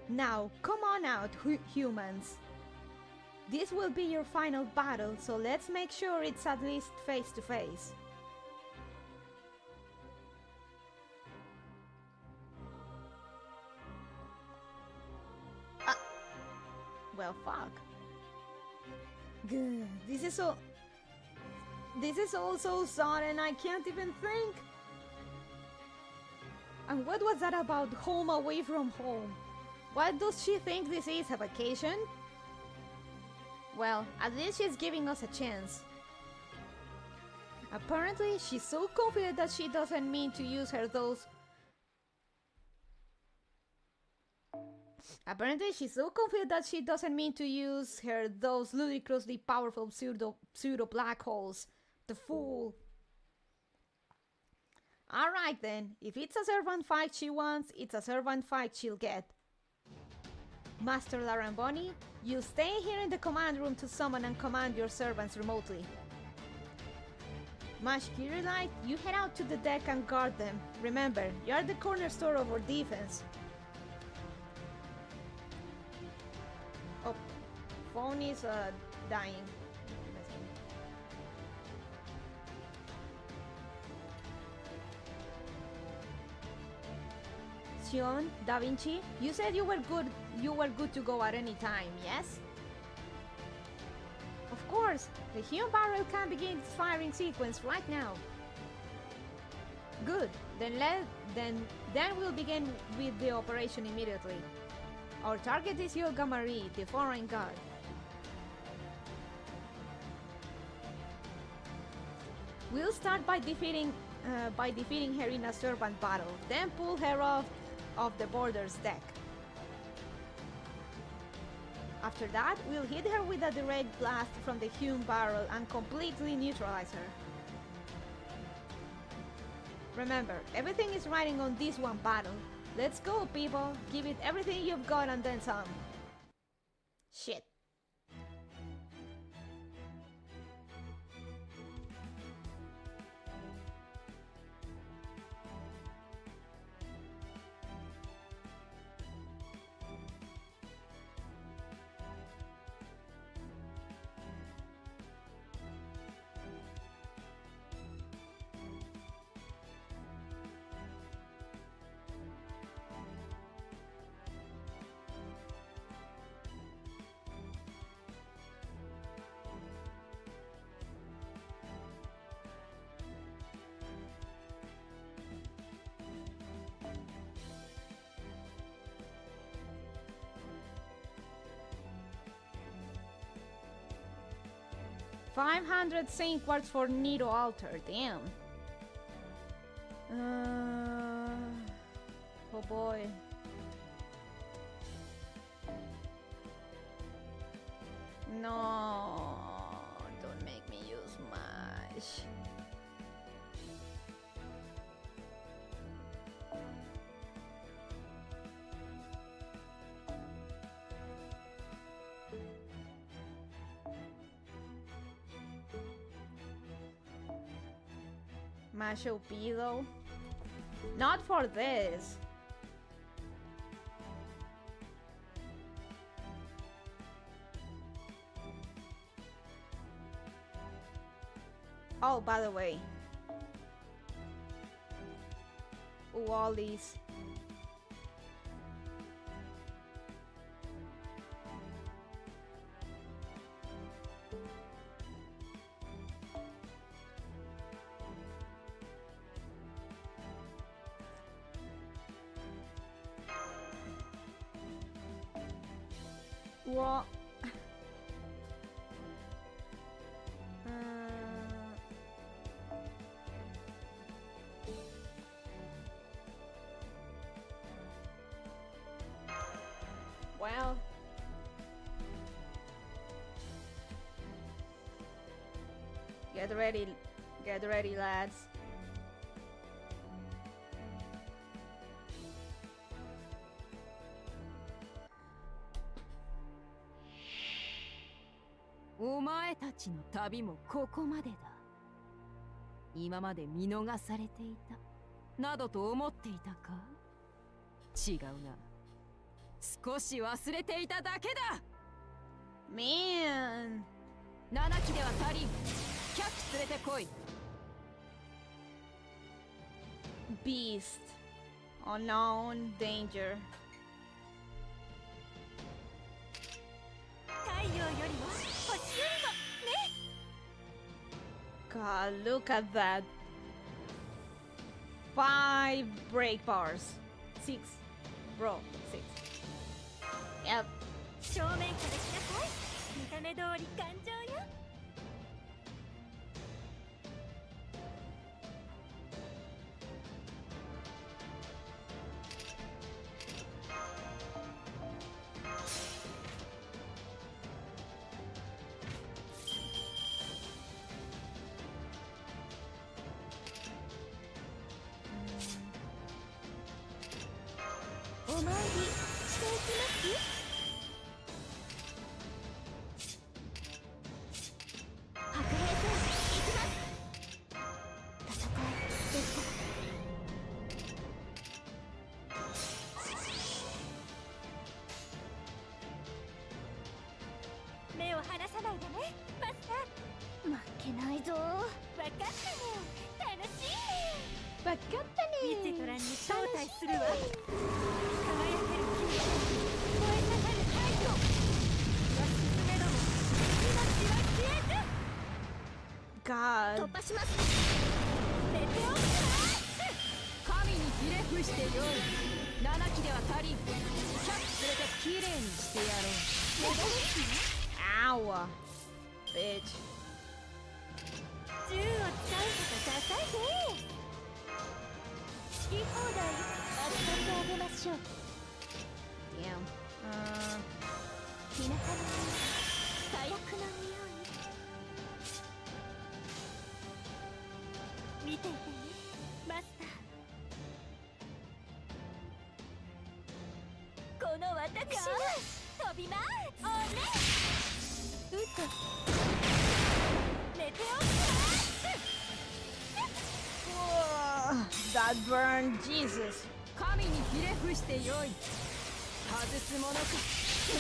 Now, come on out, humans. This will be your final battle, so let's make sure it's at least face to face. Well, fuck. Gah, this is all so sudden, I can't even think. And what was that about home away from home? What does she think this is, a vacation? Well, at least she's giving us a chance. Apparently, she's so confident that she doesn't mean to use her those ludicrously powerful pseudo black holes. The fool. Alright then, if it's a servant fight she wants, it's a servant fight she'll get. Master Laramboni, you stay here in the command room to summon and command your servants remotely. Mash Kirilite, you head out to the deck and guard them. Remember, you're the cornerstone of our defense. Oh, phone is dying. Sion, Da Vinci, you said you were good to go at any time, yes? Of course, the Hume barrel can begin its firing sequence right now. Good, then we'll begin with the operation immediately. Our target is Yoga Marie, the foreign god. We'll start by defeating her in a servant battle, then pull her off the border's deck. After that, we'll hit her with a direct blast from the Hume barrel and completely neutralize her. Remember, everything is riding on this one battle. Let's go, people! Give it everything you've got and then some. Shit. $500 Saint quartz for Nito altar, damn. Oh boy. No, don't make me use much. Macho pedo. Not for this. Oh, by the way. Ooh, all these. What? Well. Get ready, lads.お前たちの旅もここまでだ。今まで見逃されていたなどと思っていたか？違うな。少し忘れていただけだ。Man. 7機では足りん。100機連れてこい。Beast. Unknown danger. God, look at that. 5 break bars. 6. Bro, 6. Yep. 正面から来なさい。見た目通り感情よ。お参りしていきます。目を離さないでね、マスター。負けないぞ。わかったね。楽しいね。わかったね。リツトランに招待するわ。輝ける君、燃え盛る太陽。わしすめども、命は消えず。God. 突破します。レテオン神にひれ伏してよい。7機では足りん。100連れてきれいにしてやろう。Ow. Bitch. 銃を使うことダサいね。好き放題扱ってあげましょう。 Damn. 田舎の火薬の匂い。見ていてね、マスター。この私が飛びます。おね。うっと。寝ておくわ。Whoa, that burn, Jesus. 神にひれ伏してよい。外すものか。盛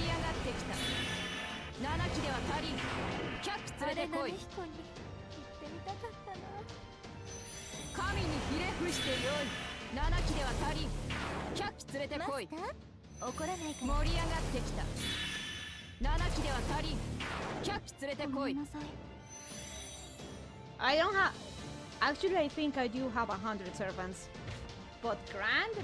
り上がってきた。7機では足りん。100連れてこい。彦に行ってみたかったな。神にひれ伏してよい。7機では足りん。100連れてこい。マスター、怒らないから。盛り上がってきた。7機では足りん。100連れてこい。ごめんなさい。 I don't have. Actually, I think I do have 100 servants. But grand now.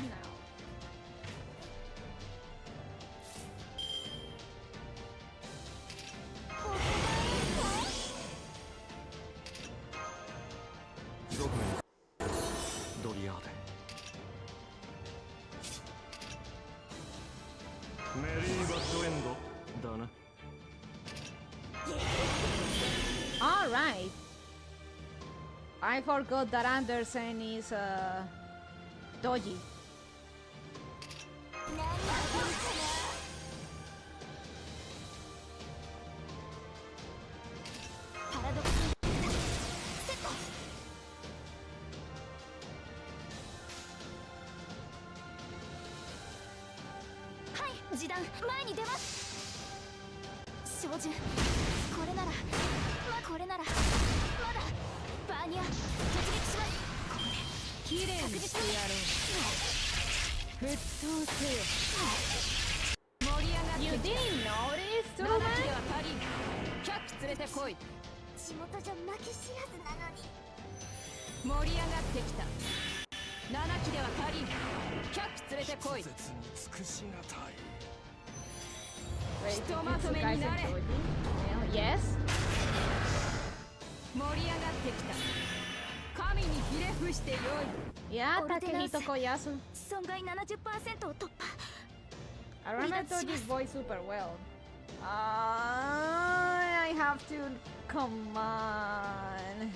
Alright. I forgot that Anderson is dodgy. 何が起こるかな。パラドックスセット。はい、示弾前に出ます。照準、これならこれならまだバーニャ突撃します。ここできれいにしてやろう。沸騰せよ。盛り上がって You きた。 didn't notice, 7 too 機で man? は足りん。100連れてこい。地元じゃ負け知らずなのに。盛り上がってきた。7機では足りん。100連れてこい。 Wait, Sto it's mato the me guys in in are. dodgy? Yeah, yes? 盛り上がってきた。神にひれ伏してよい。 Yeah, Ordenados. Takehito Koyasu. 損害 70% を突破。 I remember Toji's voice super well. I have to. Come on.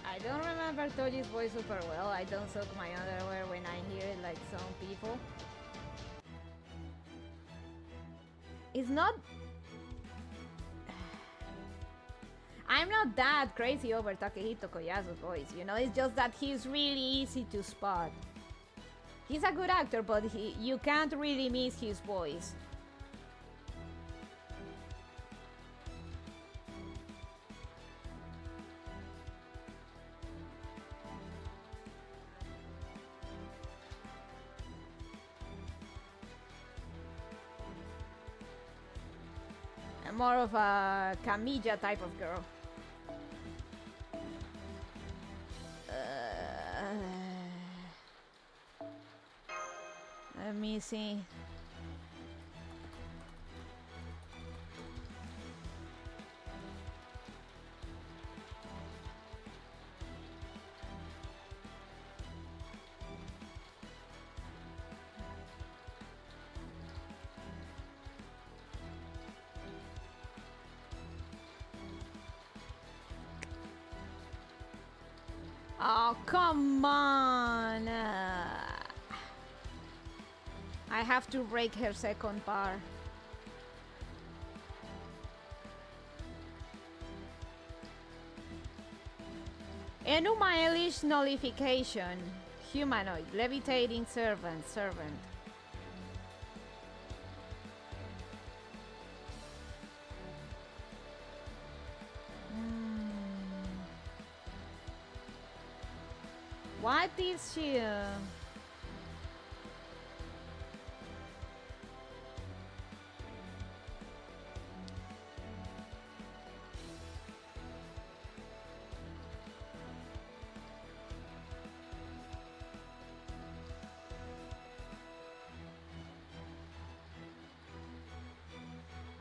I don't remember Toji's voice super well. I don't soak my underwear when I hear it like some people. It's not. I'm not that crazy over Takehito Koyasu's voice, you know, it's just that he's really easy to spot. He's a good actor, but you can't really miss his voice. I'm more of a Camilla type of girl. Let me see. Oh, come on! I have to break her second bar. Enumerish nullification. Humanoid. Levitating servant. What is she?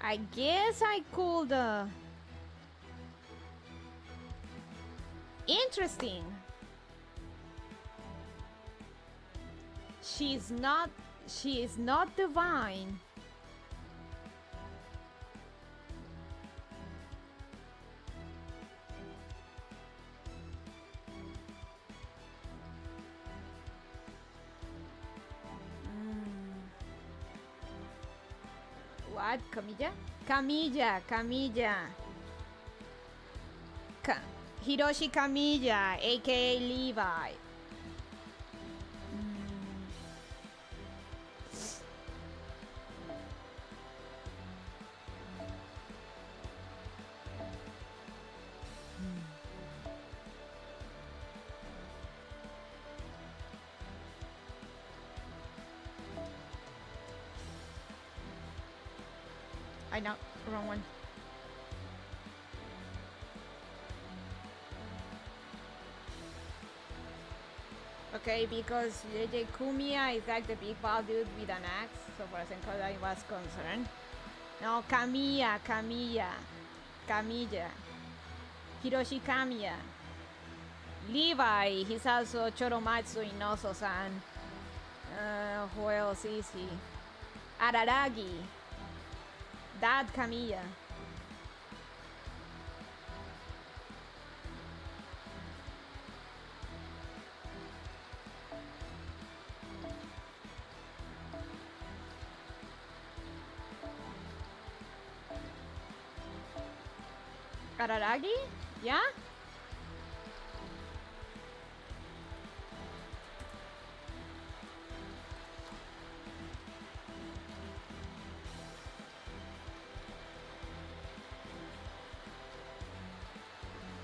I guess I could. Interesting. She is not divine. What? Camilla? Camilla. Hiroshi Camilla, aka Levi. I know, wrong one. Okay, because JJ Kumiya is like the big bald dude with an axe, so for a second I was concerned. No, Camilla. Hiroshi Kamiya. Levi, he's also Choromatsu Inoso-san. Who else is he? Araragi. Dad Camilla. Araragi? Yeah?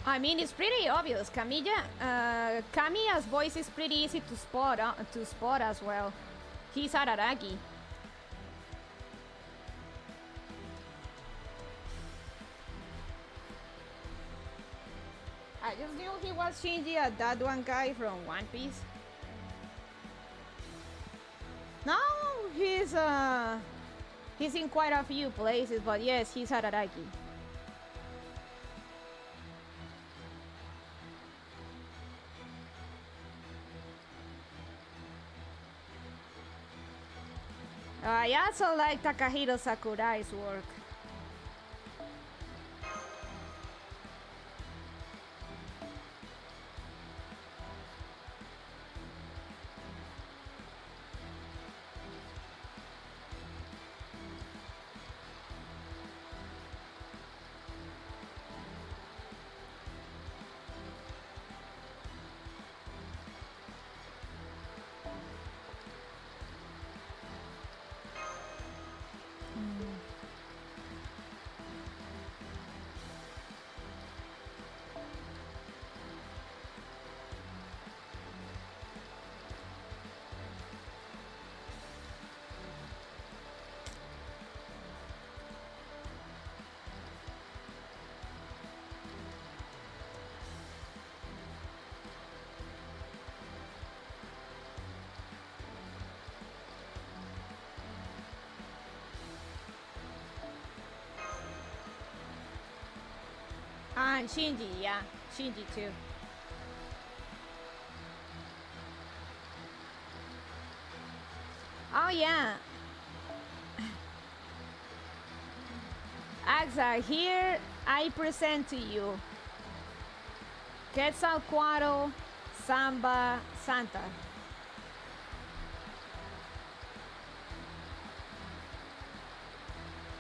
I mean, it's pretty obvious. Kamiya's voice is pretty easy to spot as well. He's Araragi. I just knew he was Shinji, that one guy from One Piece. No, he's in quite a few places, but yes, he's Araragi. I also like Takahiro Sakurai's work. And Shinji, yeah. Shinji too. Oh yeah. Axa, here I present to you Quetzalcoatl, Samba, Santa.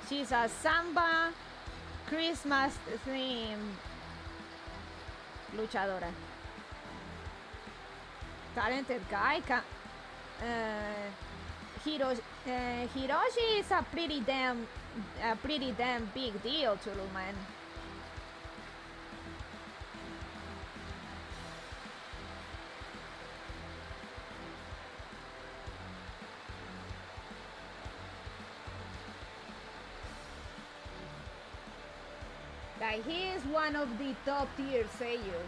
She's a Samba Christmas themed luchadora. Talented guy. Hiroshi is a pretty damn big deal to man. Like he is one of the top tier seiyuu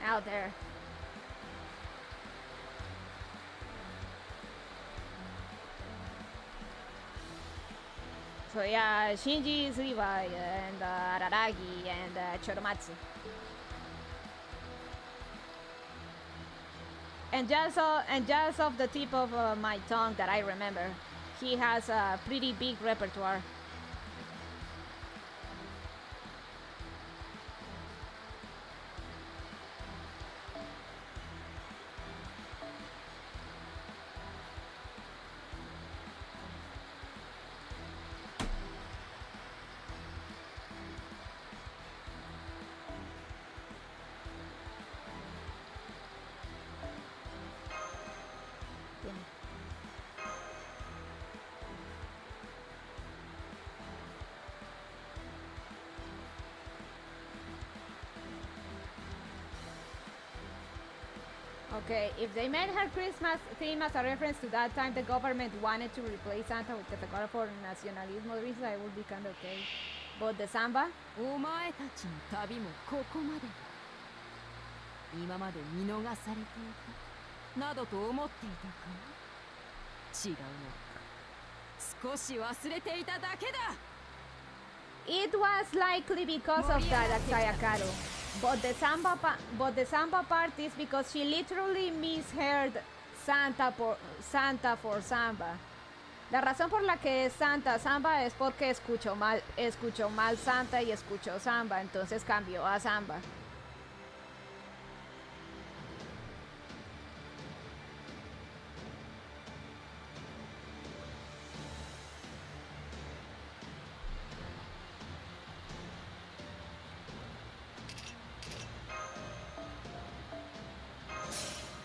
out there. So yeah, Shinji is Levi and Araragi and Choromatsu. And just off the tip of my tongue that I remember, he has a pretty big repertoire. Okay, if they made her Christmas theme as a reference to that time the government wanted to replace Santa with Quetzalcoatl for nationalismo reasons, I would be kind of okay. But the samba? お前たちの旅もここまでだ。今まで見逃されていたなどと思っていたか。違うな。少し忘れていただけだ。It was likely because of that Sayakaru. But the samba part is because she literally misheard Santa for samba. La razón por la que es samba es porque escuchó mal Santa y escuchó samba, entonces cambió a samba.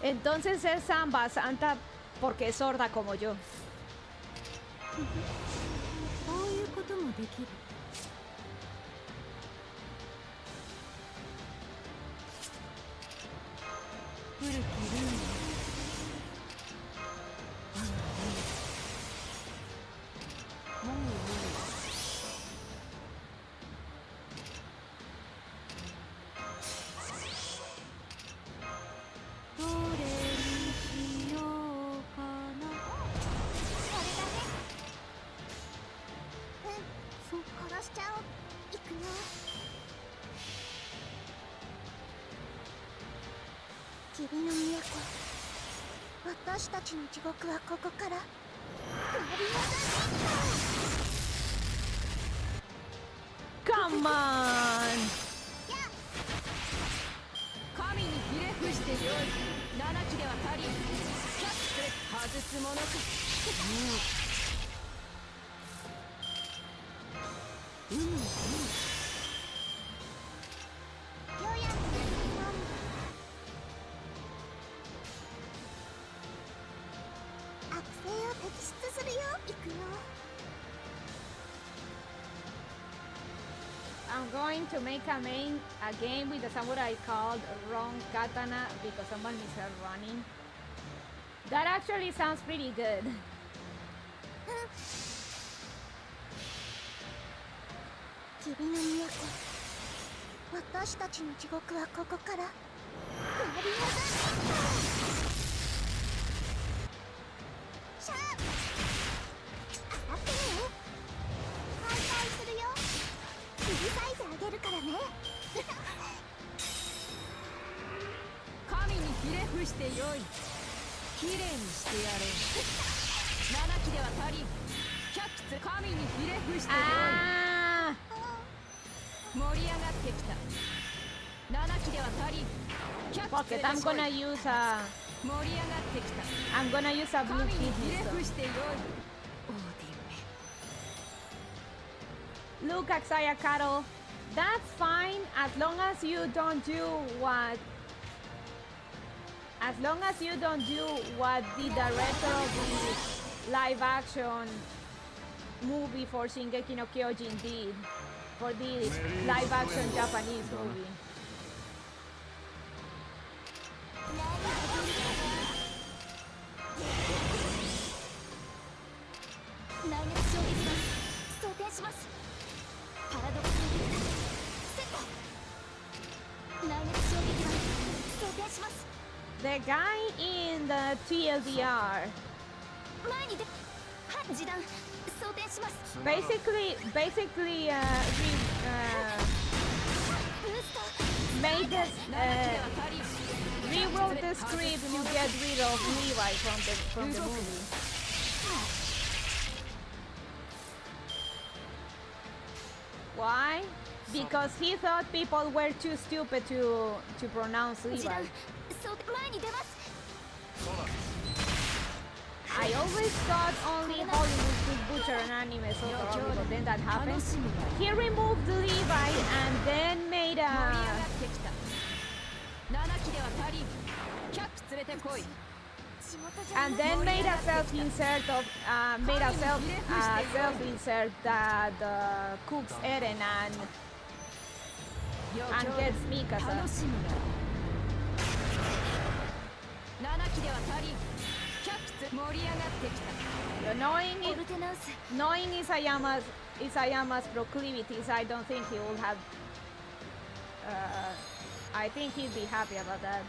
Entonces es samba Santa porque es sorda como yo. こういうこともできる。古きルール。もうどれにしようかな。それだね。そう殺しちゃおう。行くよ。君の都、私たちの地獄はここから成り上がる。 Come on! 神にひれ伏してよい。7機では足りん。キャッチ外すものか。ようやく悪性を摘出するよ。行くよ。 I'm going to make a game with a samurai called Wrong Katana because someone misheard running. That actually sounds pretty good. 君の都、私たちの地獄はここから成り上がる。シャープ洗ってね。よい。きれいにしてやろう。7期では足りん。100つ神にひれ伏してよい。 Ah! 盛り上がってきた。7期では足りん。100 Fuck つ it, I'm gonna use a... 盛り上がってきた。 I'm gonna use a blue 神に kidney ひれ stone. 伏してよい。オーディンめ。 Look, Axaya Cattle, that's fine as long as you don't do what... As long as you don't do what the director of the live action movie for Shingeki no Kyojin did for the live action Japanese movie. 内熱衝撃弾装填します。パラドクスセット。内熱衝撃弾装填します。 The guy in the TLDR 前に出示弾装填します。 basically ブースト made this 7期では足りん。 rewrote the script to get rid of Levi from the movie. Why? Because he thought people were too stupid to pronounce 示 Levi. 弾装填前に出ます。 I always thought only Hollywood could butcher an anime so thoroughly, but then that happened. He removed Levi and then made 盛り上が a ってきた。7期では足りん。100連れてこい。 仕事じゃ and then made a self-insert of self-insert that cooks Eren and 余興 and だ。 gets Mikasa. 楽しみだ。7期では足りん。100つ盛り上がってきた。 Knowing オルテナンス knowing Isayama's proclivities, I don't think he will have. I think he'd be happy about that.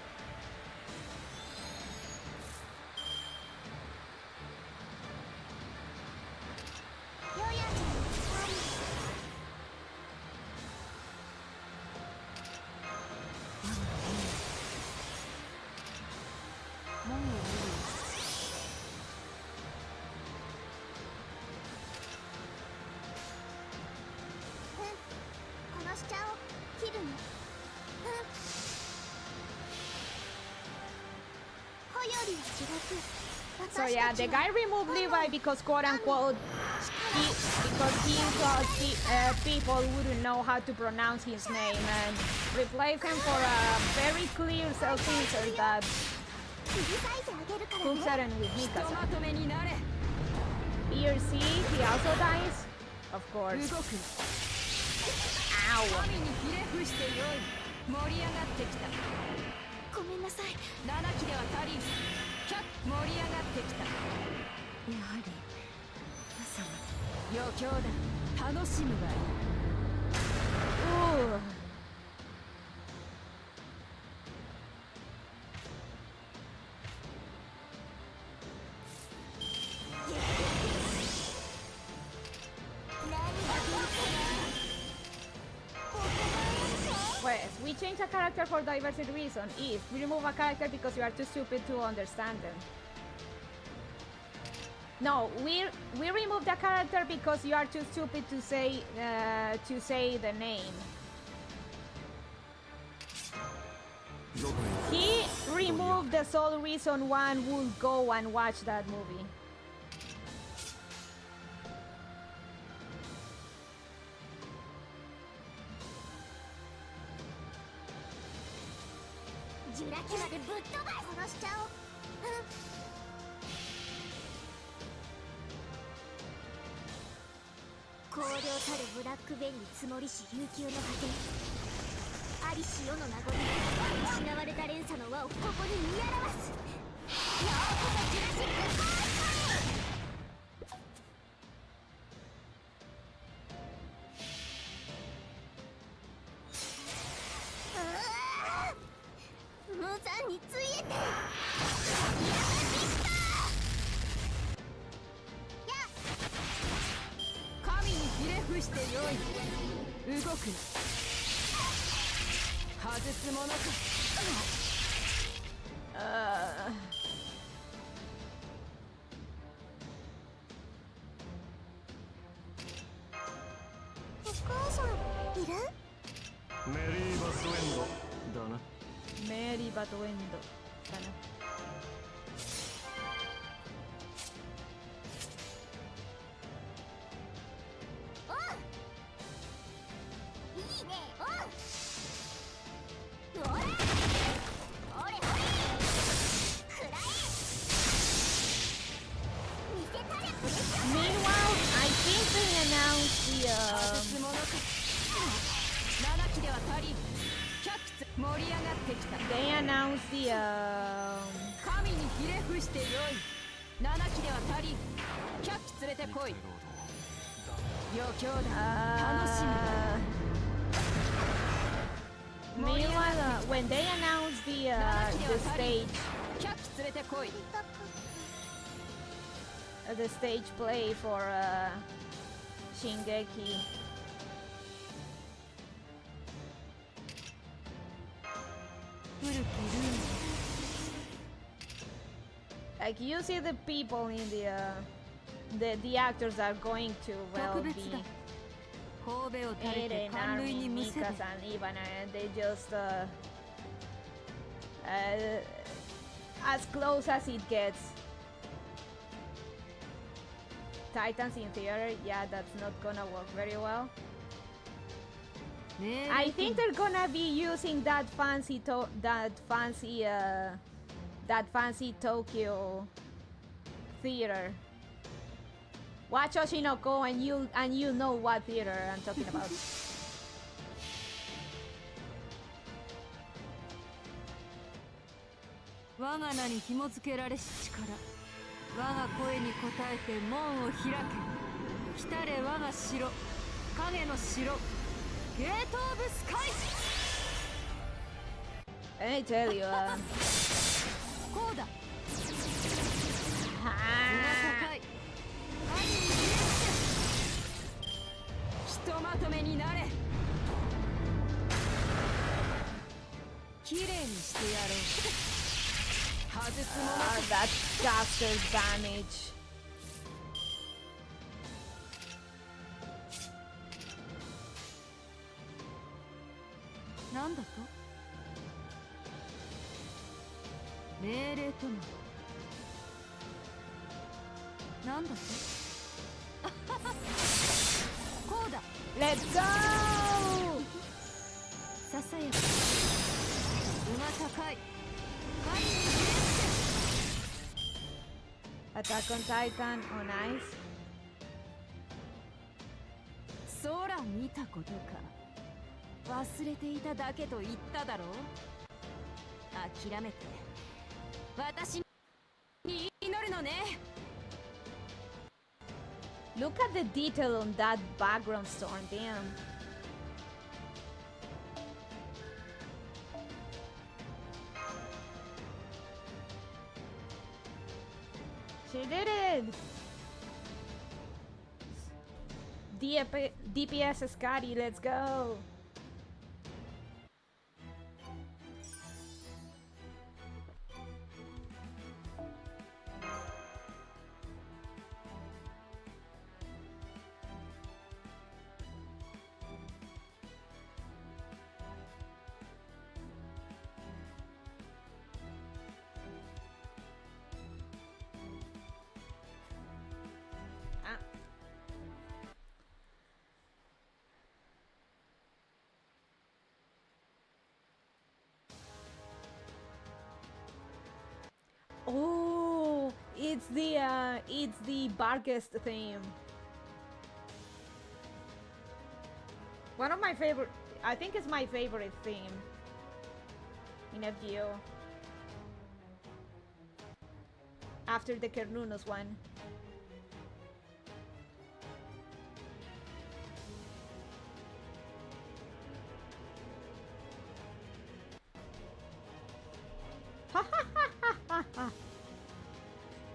ヨーヤーちゃんの終わり。 このしちゃおう。切るの。こよりは地獄。 So yeah, the guy removed Levi because quote unquote because he thought people wouldn't know how to pronounce his name and replaced him for a very clear self-insert that 切り裂いてあげるから cooks ね。 Eren with ひと Mikasa. まとめになれ。 ERC, he also dies? Of 動 course. く。 Ow. 神にひれ伏してよい。盛り上がってきた。ごめんなさい。 7期では足りん。100盛り上がってきた。やはり朝まで余興だ。楽しむがいい。 Ooh. 何が出るかな。ここが Pues, we change a character for diversity reason. If we remove a character because you are too stupid to understand them. No, we remove the character because you are too stupid to say the name. He removed the sole reason one would go and watch that movie. ジュラ紀までぶっ飛ば殺しちゃおう。荒涼たるブラックベリー積もりし悠久の果て、ありし世の名残、失われた連鎖の輪をここに見表す。ようこそジュラシック・パーク！無残についえて神にひれ伏してよい。動く。外すものか。メリーバスウェンドだな。メリーバトウェンドだな。いいね。おう。おれ。おれおれ。くらえ。見せたれプレッシャー。 Meanwhile, I think they announced the 進ものか7機では足りん100機盛り上がってきた they announced the 神にひれ伏してよい7機では足りん100機連れてこい余興だ楽しみ meanwhile when they announced the stage 100機連れてこい the stage play for Shingeki. Like you see the people in the actors are going to well be 神戸を垂れて Eren, 寒類 Armin, にむせべ Mika-san, Ivana, and they just as close as it gets. Titans in theater, yeah, that's not gonna work very well. I think they're gonna be using that fancy Tokyo theater. Watch Oshinoko and you know what theater I'm talking about. 我が名に紐付けられし力我が声に応えて門を開け来たれ我が城影の城ゲートオブスカイ Let me tell you, こうだ ah, 高い神にひとまとめになれきれいにしてやろう外すもの that caster damage. なんだと命令ともなんだとこうだ Let's go! ささやか馬高い神に Attack on Titan on ice. 空見たことか忘れていただけと言っただろう諦めて私に祈るのね Look at the detail on that background storm, damn. She did it! DPS Scotty, let's go! Oh, it's the Barkest theme. One of my favorite, I think it's my favorite theme in FGO. After the Kernunos one.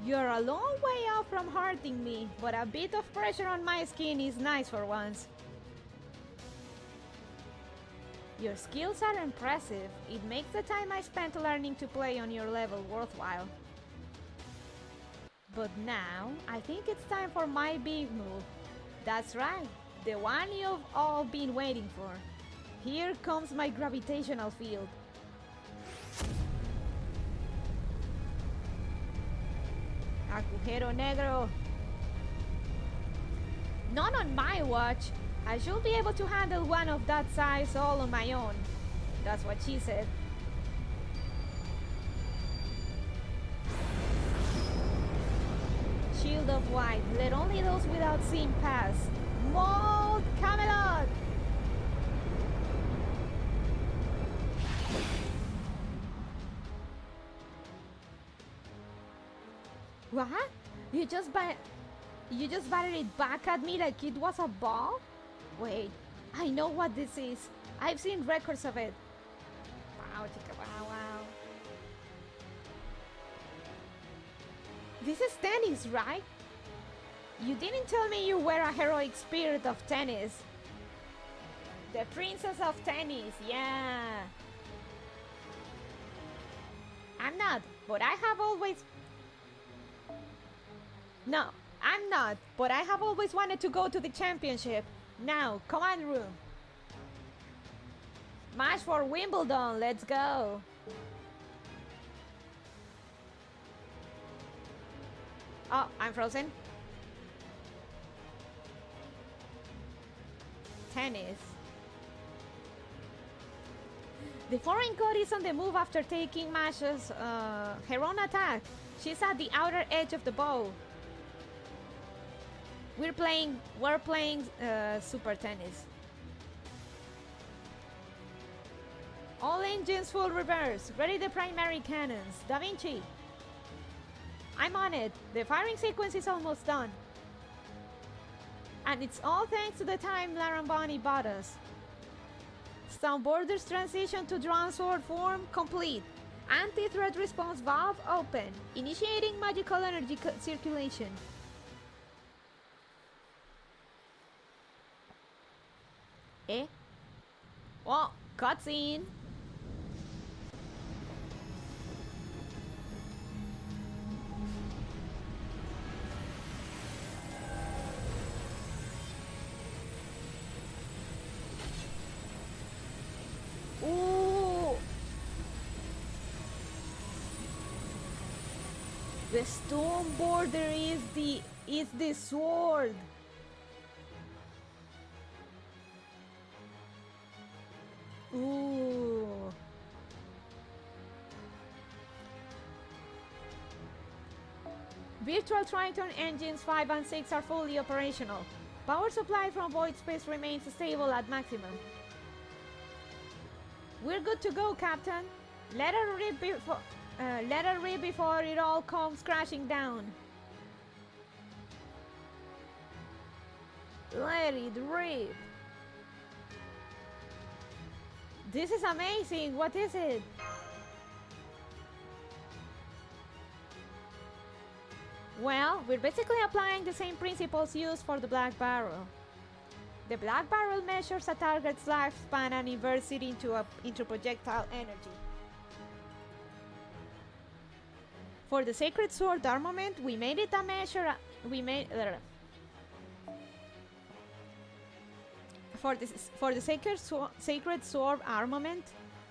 You're a long way off from hurting me, but a bit of pressure on my skin is nice for once. Your skills are impressive. It makes the time I spent learning to play on your level worthwhile. But now, I think it's time for my big move. That's right, the one you've all been waiting for. Here comes my gravitational field. Agujero negro. Not on my watch. I should be able to handle one of that size all on my own. That's what she said. Shield of white. Let only those without seeing pass. Mold Camelot! What? You just batted it back at me like it was a ball? Wait, I know what this is. I've seen records of it. Wow, chica, wow, wow. This is tennis, right? You didn't tell me you were a heroic spirit of tennis. The princess of tennis, yeah. I'm not, but I have always... No, I'm not, but I have always wanted to go to the championship. Now, command room. Match for Wimbledon, let's go. Oh, I'm frozen. Tennis. The foreign god is on the move after taking Mash's her own attack. She's at the outer edge of the bow. We're playing super tennis. All engines full reverse. Ready the primary cannons. Da Vinci. I'm on it. The firing sequence is almost done. And it's all thanks to the time Larambani bought us. Stone borders transition to drawn sword form complete. Anti-threat response valve open. Initiating magical energy circulation. Eh? Oh, cutscene. Ooh. The stone border is the sword. Ooh. Virtual Triton engines 5 and 6 are fully operational. Power supply from void space remains stable at maximum. We're good to go, Captain. Let her rip before it all comes crashing down. Let it rip. This is amazing. What is it? Well, we're basically applying the same principles used for the Black Barrel. The Black Barrel measures a target's lifespan and inverts it into projectile energy. For the Sacred Sword armament, we made it a measure. For the Sacred Sword armament,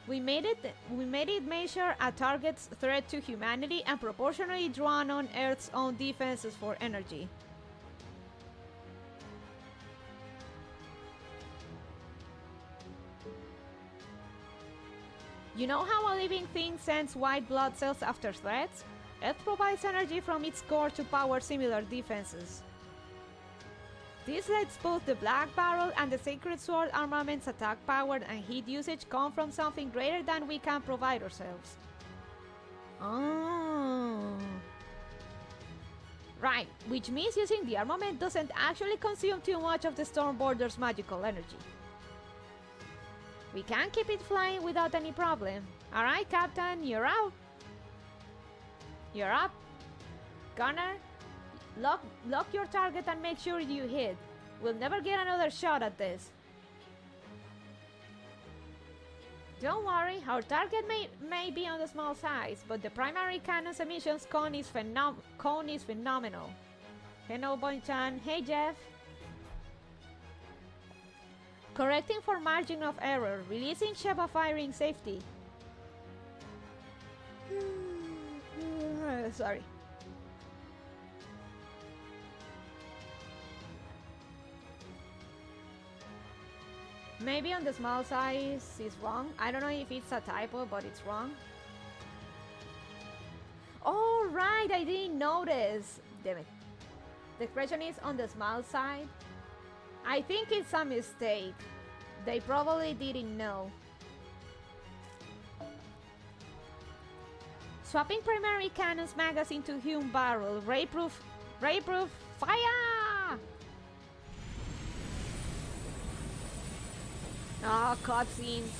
we made it measure a target's threat to humanity and proportionally drawn on Earth's own defenses for energy. You know how a living thing sends white blood cells after threats? Earth provides energy from its core to power similar defenses. This lets both the Black Barrel and the Sacred Sword armament's attack power and heat usage come from something greater than we can provide ourselves. Oh. Right, which means using the armament doesn't actually consume too much of the Storm Border's magical energy. We can keep it flying without any problem. Alright, Captain, you're out. You're up. Gunner, lock your target and make sure you hit. We'll never get another shot at this. Don't worry, our target may be on the small size, but the primary cannon's emissions cone is phenomenal. Hello, Boy-chan. Hey, Jeff. Correcting for margin of error. Releasing Sheba firing safety. Sorry. Maybe on the small size is wrong. I don't know if it's a typo, but it's wrong. Oh, right, I didn't notice. Damn it. The expression is on the small side. I think it's a mistake. They probably didn't know. Swapping primary cannon's magazine to Hume barrel. Ray-proof, fire! Ah, cutscenes.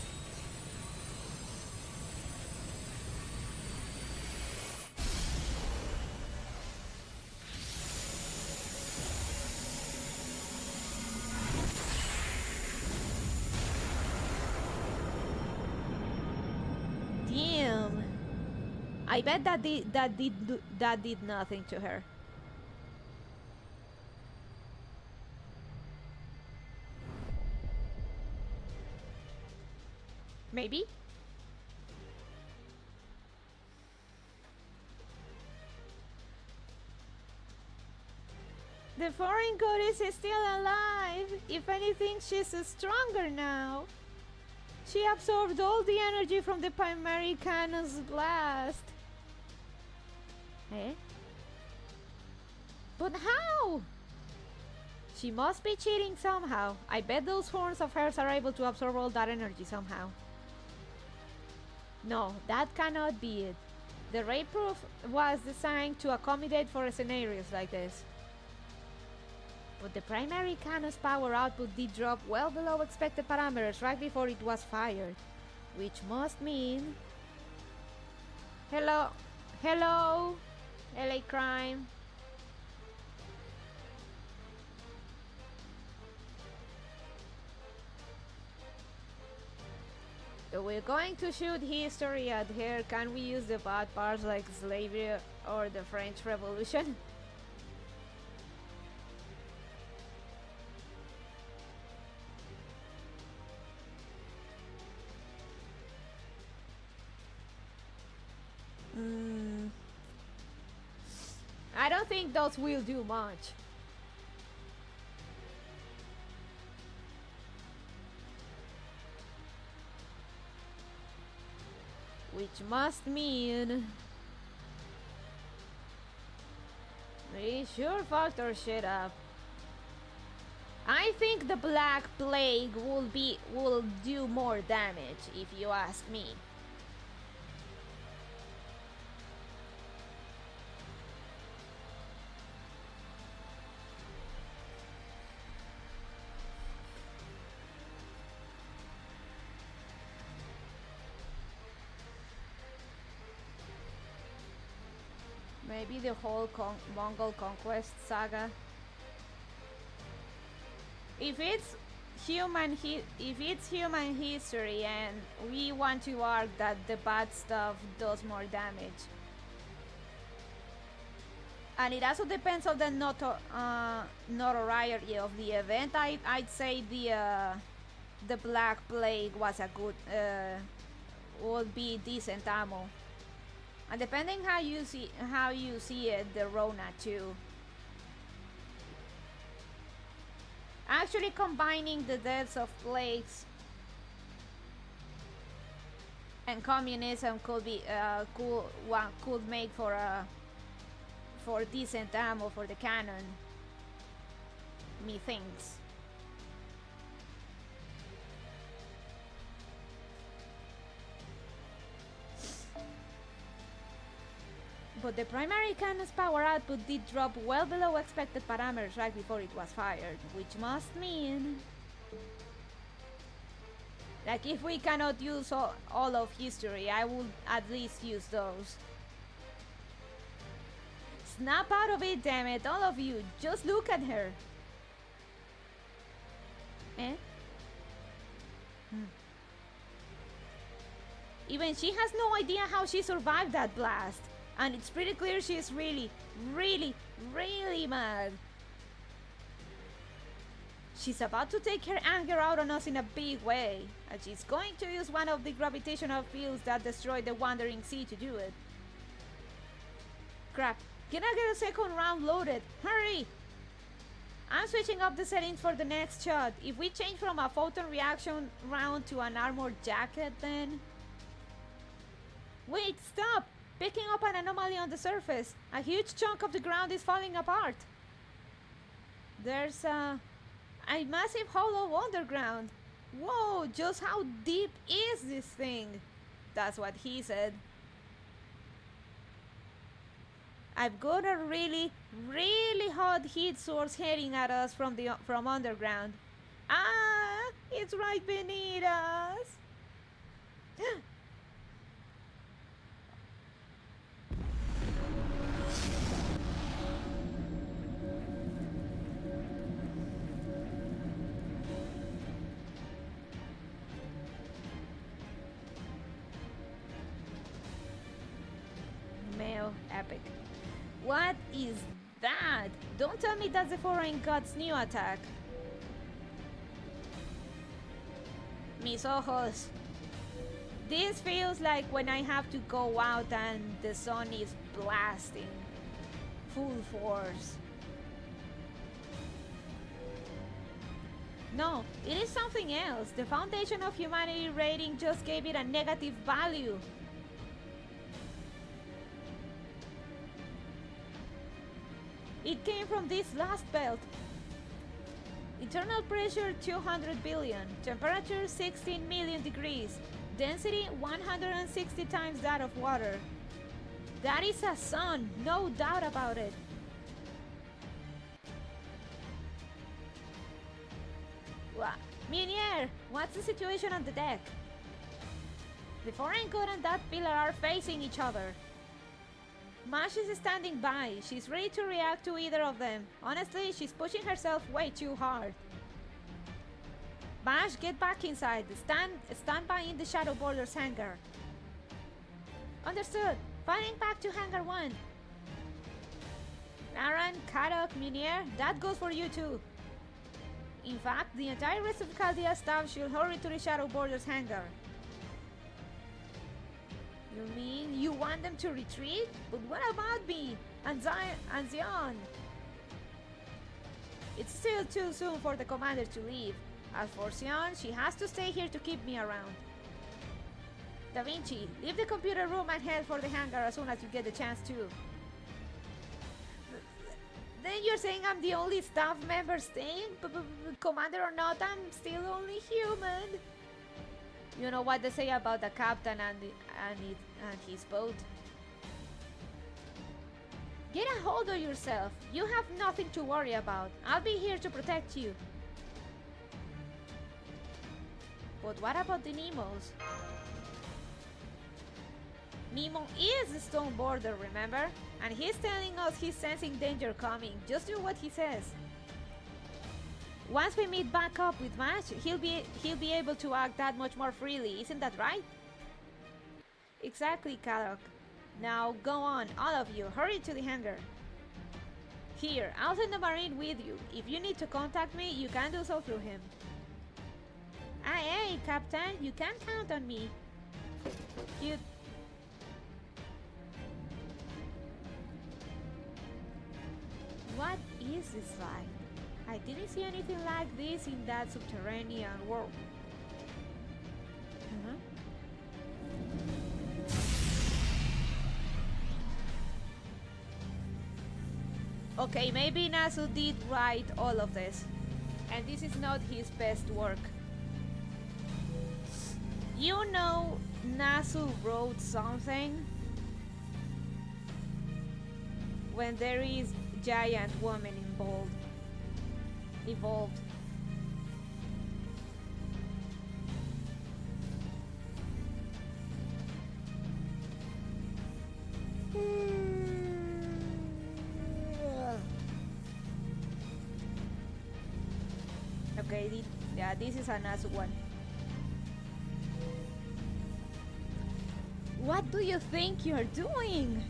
Damn. I bet that did nothing to her. Maybe? The foreign goddess is still alive. If anything, she's stronger now. She absorbed all the energy from the primary cannon's blast. Eh? But how? She must be cheating somehow. I bet those horns of hers are able to absorb all that energy somehow. No, that cannot be it. The ray proof was designed to accommodate for scenarios like this. But the primary cannon's power output did drop well below expected parameters right before it was fired. Which must mean... Hello? Hello? LA crime? So we're going to shoot history at her. Can we use the bad parts like slavery or the French Revolution? I don't think those will do much. Which must mean we sure fucked our shit up. I think the Black Plague will do more damage, if you ask me. Maybe the whole Mongol conquest saga. If it's human history and we want to argue that the bad stuff does more damage, and it also depends on the notoriety of the event, I'd say the Black Plague was a good would be decent ammo. And depending how you see it, the Rona too. Actually, combining the deaths of plagues and communism could be could make for decent ammo for the cannon. Methinks. But the primary cannon's power output did drop well below expected parameters right before it was fired, which must mean... Like, if we cannot use all of history, I would at least use those. Snap out of it, damn it, all of you, just look at her. Eh? Even she has no idea how she survived that blast. And it's pretty clear she's really, really, really mad. She's about to take her anger out on us in a big way, and she's going to use one of the gravitational fields that destroyed the Wandering Sea to do it. Crap, can I get a second round loaded? Hurry! I'm switching up the settings for the next shot. If we change from a photon reaction round to an armored jacket, then... Wait, stop! Picking up an anomaly on the surface. A huge chunk of the ground is falling apart. There's a massive hollow underground. Whoa, just how deep is this thing? That's what he said. I've got a really, really hot heat source heading at us from underground. Ah, it's right beneath us. Male epic. What is that? Don't tell me that's the foreign god's new attack. Mis ojos. This feels like when I have to go out and the sun is blasting. Full force. No, it is something else. The Foundation of Humanity rating just gave it a negative value. It came from this last belt. Internal pressure 200 billion, temperature 16 million degrees, density 160 times that of water. That is a sun, no doubt about it. Minier, what's the situation on the deck? The foreign god and that pillar are facing each other. Mash is standing by. She's ready to react to either of them. Honestly, she's pushing herself way too hard. Mash, get back inside. Stand by in the Shadow Borders hangar. Understood. Fighting back to hangar 1. Aaron, Karok, Minier, that goes for you too. In fact, the entire rest of Chaldea staff should hurry to the Shadow Borders hangar. You mean you want them to retreat? But what about me and Zion? It's still too soon for the commander to leave. As for Zion, she has to stay here to keep me around. Da Vinci, leave the computer room and head for the hangar as soon as you get the chance to. Then you're saying I'm the only staff member staying? Commander or not, I'm still only human. You know what they say about the captain and his boat? Get a hold of yourself. You have nothing to worry about. I'll be here to protect you. But what about the Nemos? Nemo is the stone border, remember? And he's telling us he's sensing danger coming. Just do what he says. Once we meet back up with Mash, he'll be able to act that much more freely, isn't that right? Exactly, Karok. Now go on, all of you, hurry to the hangar. Here, I'll send a marine with you. If you need to contact me, you can do so through him. Aye, Captain, you can count on me. You... What is this like? I didn't see anything like this in that subterranean world. Okay, maybe Nasu did write all of this, and this is not his best work. You know, Nasu wrote something when there is giant woman involved. Okay, yeah, this is a Nasu one. What do you think you're doing?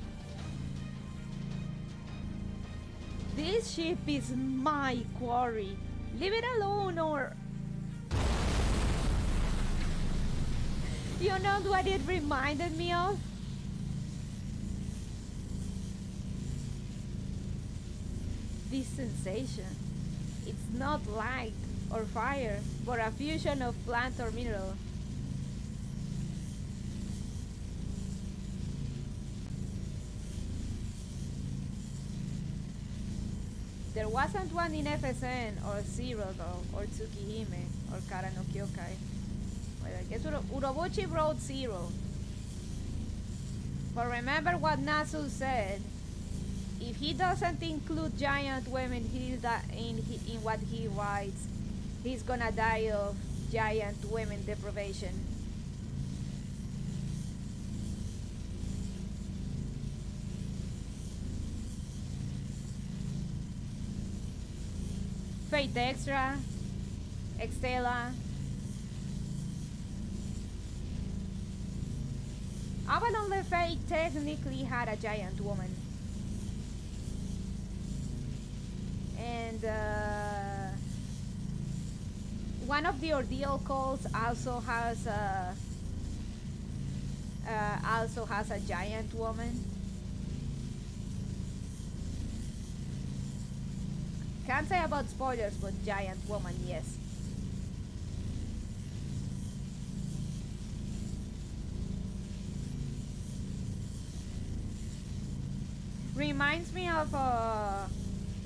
This ship is my quarry. Leave it alone, or you know what it reminded me of? This sensation. It's not light or fire, but a fusion of plant or mineral. There wasn't one in FSN or Zero though, or Tsukihime, or Kara no Kyokai. Well, I guess Urobuchi wrote Zero. But remember what Nasu said. If he doesn't include giant women in what he writes, he's gonna die of giant women deprivation. Fate Extra, Extella. Avalon Le Fate technically had a giant woman. And one of the ordeal calls also has a giant woman. Can't say about spoilers, but giant woman, yes. Reminds me of a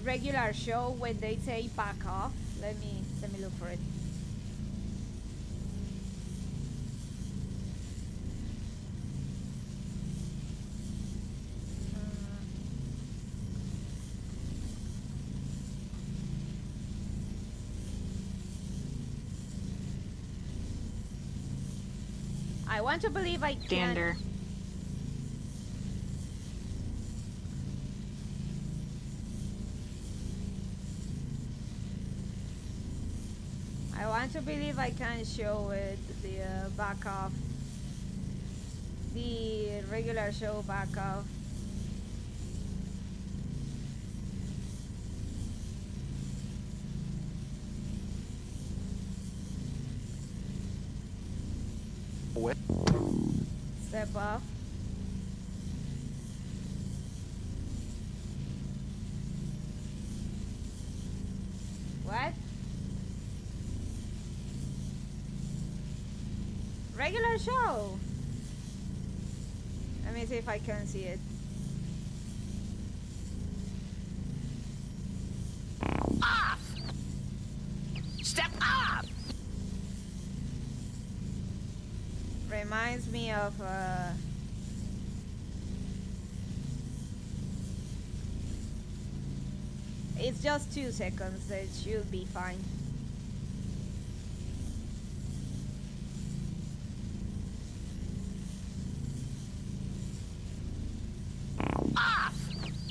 regular show when they say back off. Let me look for it. I want to believe I can. Gander. I want to believe I can show it the back off. The regular show back off. What? Step off. What? Regular show. Let me see if I can see it. Off! Step up! Reminds me of it's just 2 seconds. It should be fine. Off!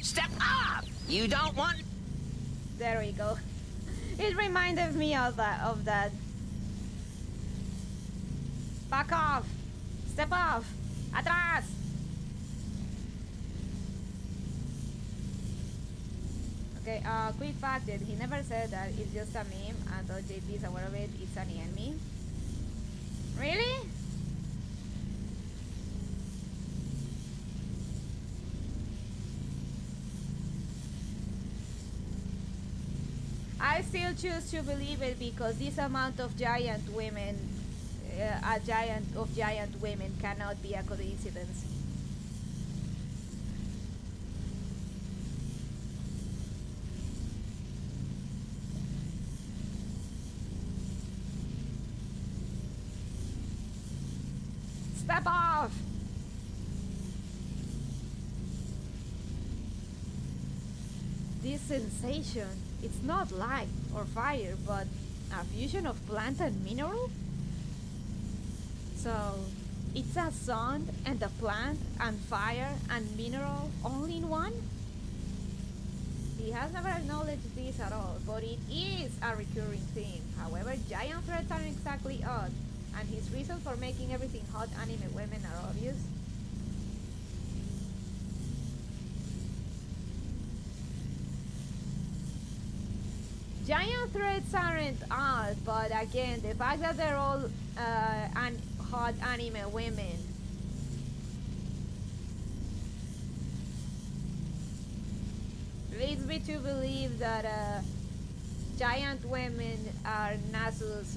Step up! You don't want... There we go. It reminded me of that. Back off! Step off! Atrás! Okay, quick fact that he never said that it's just a meme, and though JP is aware of it, it's an enemy. Really? I still choose to believe it because this amount of giant women, giant women cannot be a coincidence. Step off! This sensation, it's not light or fire, but a fusion of plant and mineral? So, it's a sun and a plant and fire and mineral all in one? He has never acknowledged this at all, but it is a recurring theme. However, giant threats aren't exactly odd, and his reasons for making everything hot anime women are obvious. Giant threats aren't odd, but again, the fact that they're all hot anime women. Leads me to believe that giant women are Nasu's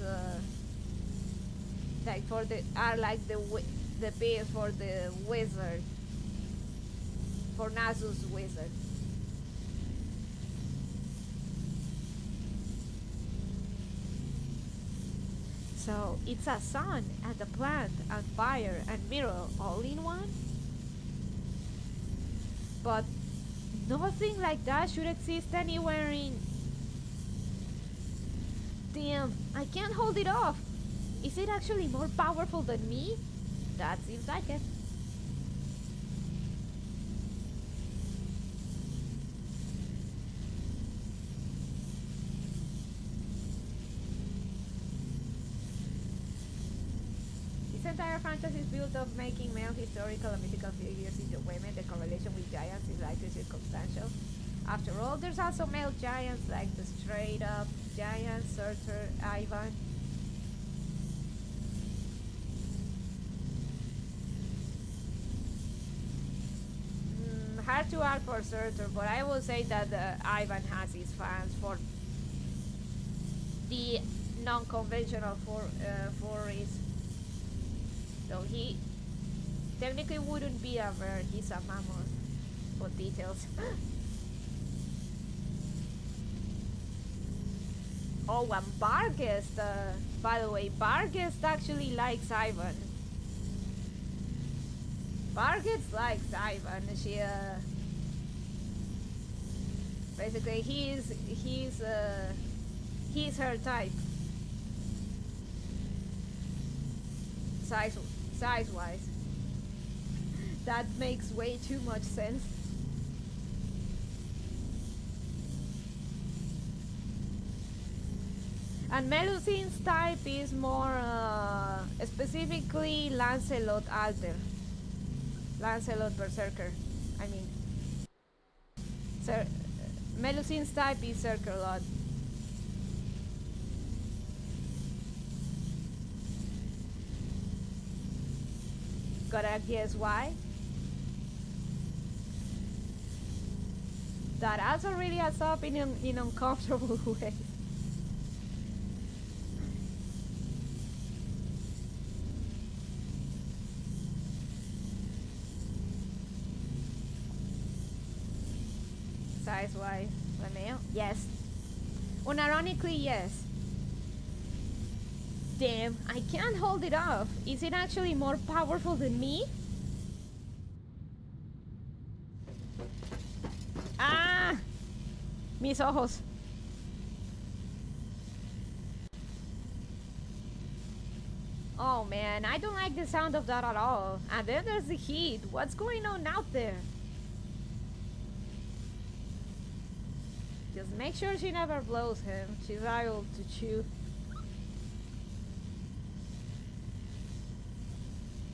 like for the the base for the wizard, for Nasu's wizard. So it's a sun and a plant and fire and mirror all in one? But nothing like that should exist anywhere in... Damn, I can't hold it off. Is it actually more powerful than me? That seems like it. This entire fantasy is built of making male historical and mythical figures into women. The correlation with giants is likely circumstantial. After all, there's also male giants like the straight up giant, Surtur, Ivan. Hard to act for Surtur, but I will say that Ivan has his fans for the non-conventional forays. So he technically wouldn't be a bird, he's a mammoth. But details. Oh, and Barghest, by the way, Barghest actually likes Ivan. Barghest likes Ivan. She, basically, he's her type. Size-wise. That makes way too much sense. And Melusine's type is more specifically Lancelot Alter. Lancelot Berserker. I mean, Melusine's type is Circle-Lord. Gotta guess why? That also really adds up in uncomfortable ways. Size-wise, the male? Yes. Unironically, yes. Damn, I can't hold it off. Is it actually more powerful than me? Ah! Mis ojos. Oh man, I don't like the sound of that at all. And then there's the heat. What's going on out there? Just make sure she never blows him. She's liable to chew.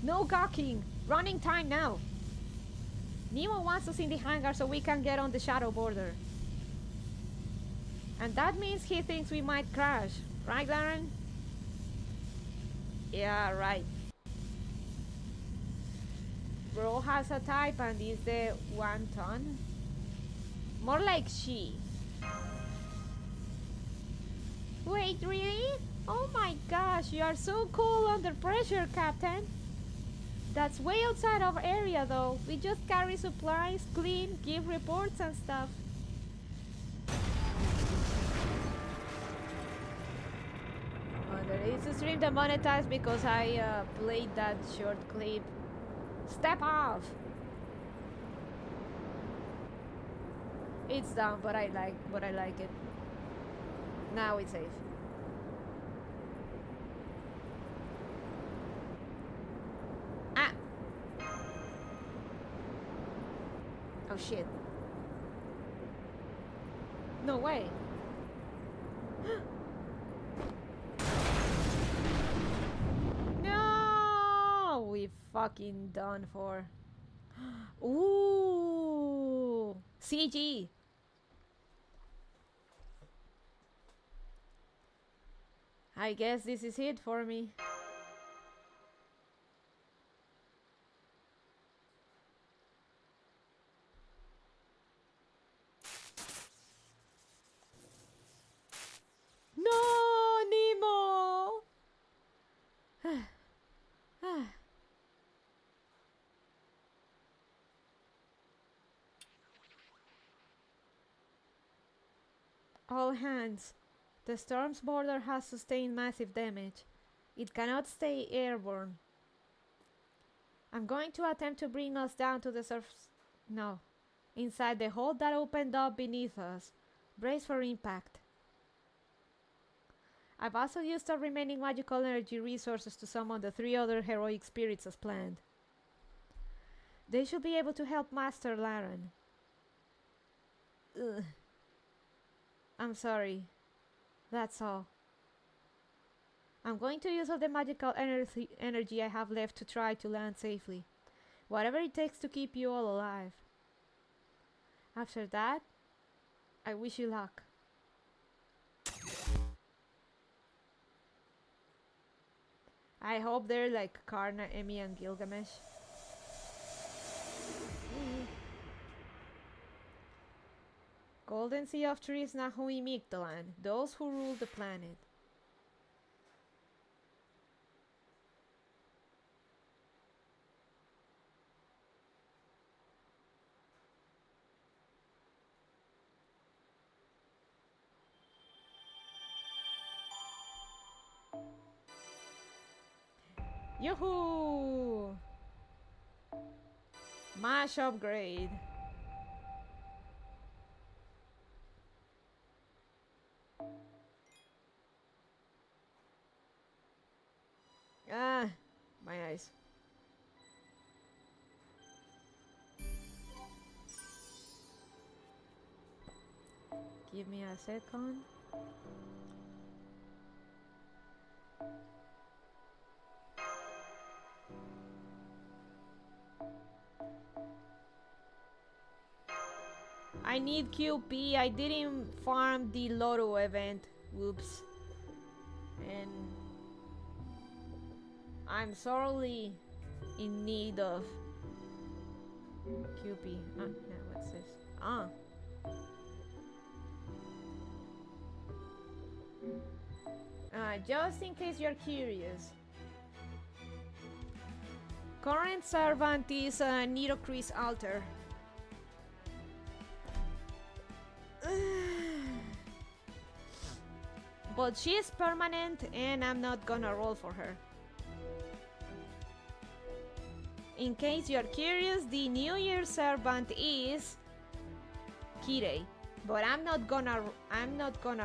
No gawking! Running time now! Nemo wants us in the hangar so we can get on the shadow border. And that means he thinks we might crash. Right, Laren? Yeah, right. Bro has a type and is the 1 ton? More like she. Wait, really? Oh my gosh, you are so cool under pressure, Captain. That's way outside our area though. We just carry supplies, clean, give reports and stuff. There is a stream demonetized because I played that short clip. Step off! It's down, but I like it. Now it's safe. Ah! Oh shit. No way. No! We fucking done for. Ooh! CG! I guess this is it for me. No, Nemo! All hands. The storm's border has sustained massive damage. It cannot stay airborne. I'm going to attempt to bring us down to the surface. No. Inside the hole that opened up beneath us. Brace for impact. I've also used our remaining magical energy resources to summon the 3 other heroic spirits as planned. They should be able to help Master Laren. Ugh. I'm sorry. That's all. I'm going to use all the magical energy I have left to try to land safely. Whatever it takes to keep you all alive. After that, I wish you luck. I hope they're like Karna, Emmy, and Gilgamesh. Golden Sea of Trees, Nahui, Mictlan, those who rule the planet. Yoo-hoo! Mash upgrade. Ah, my eyes. Give me a second. I need QP. I didn't farm the Lotto event. Whoops. And I'm sorely in need of QP. Ah, yeah, what's this? Ah. Just in case you're curious. Current servant is Nero Chris Alter. But she is permanent and I'm not gonna roll for her. In case you're curious, the New Year servant is Kirei, but I'm not gonna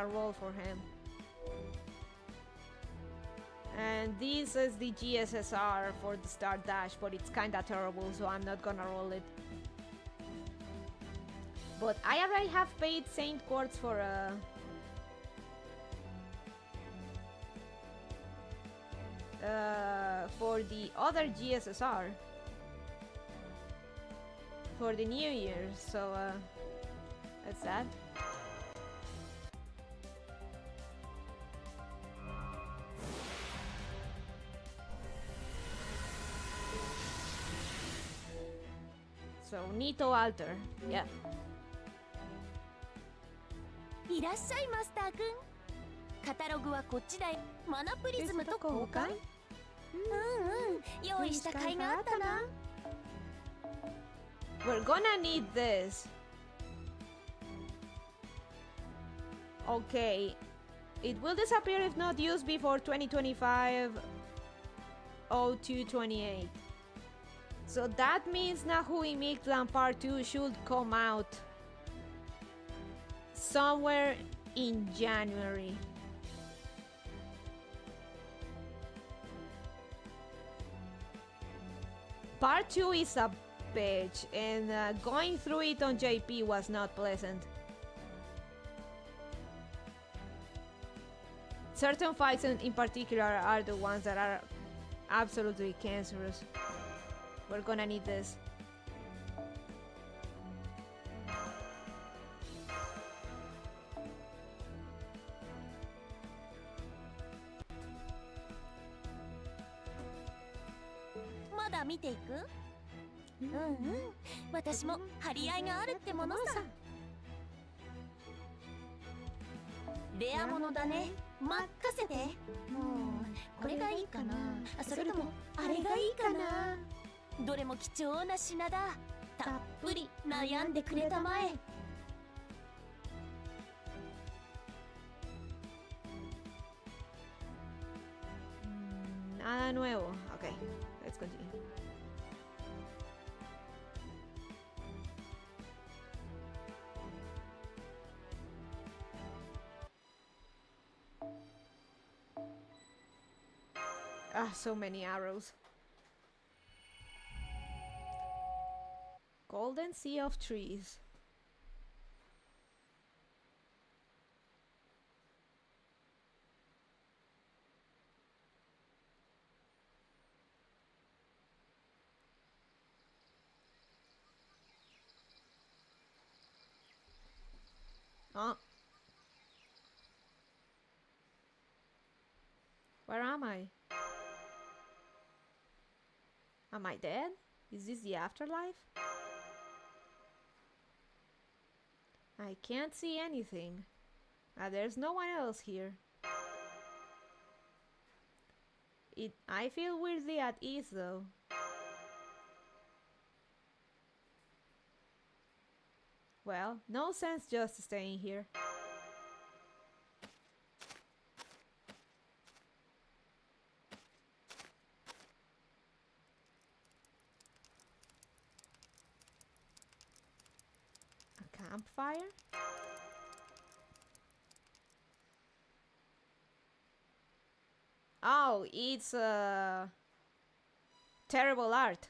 roll for him. And this is the GSSR for the Start Dash, but it's kinda terrible, so I'm not gonna roll it. But I already have paid Saint Quartz for the other GSSR for the New Year, so that's that. So Nito Alter, yeah. いらっしゃいマスターくん。カタログはこっちだよ。マナプリズムと交換。用意した甲斐があったな。We're gonna need this. Okay. It will disappear if not used before 2025-02-28. So that means Nahui Mictlan Part 2 should come out somewhere in January. Part 2 is a bitch, and going through it on JP was not pleasant. Certain fights in particular are the ones that are absolutely cancerous. We're gonna need this. ら見ていく？私も張り合いがあるってものさ。レアものだね。任せて。これがいいかな、それともあれがいいかな。どれも貴重な品だ。たっぷり悩んでくれたまえ。Nada nuevo. Okay, let's continue. Ah, so many arrows. Golden Sea of Trees. Oh. Where am I? Am I dead? Is this the afterlife? I can't see anything. There's no one else here. I feel weirdly at ease though. Well, no sense just staying here. A campfire? Oh, it's terrible art.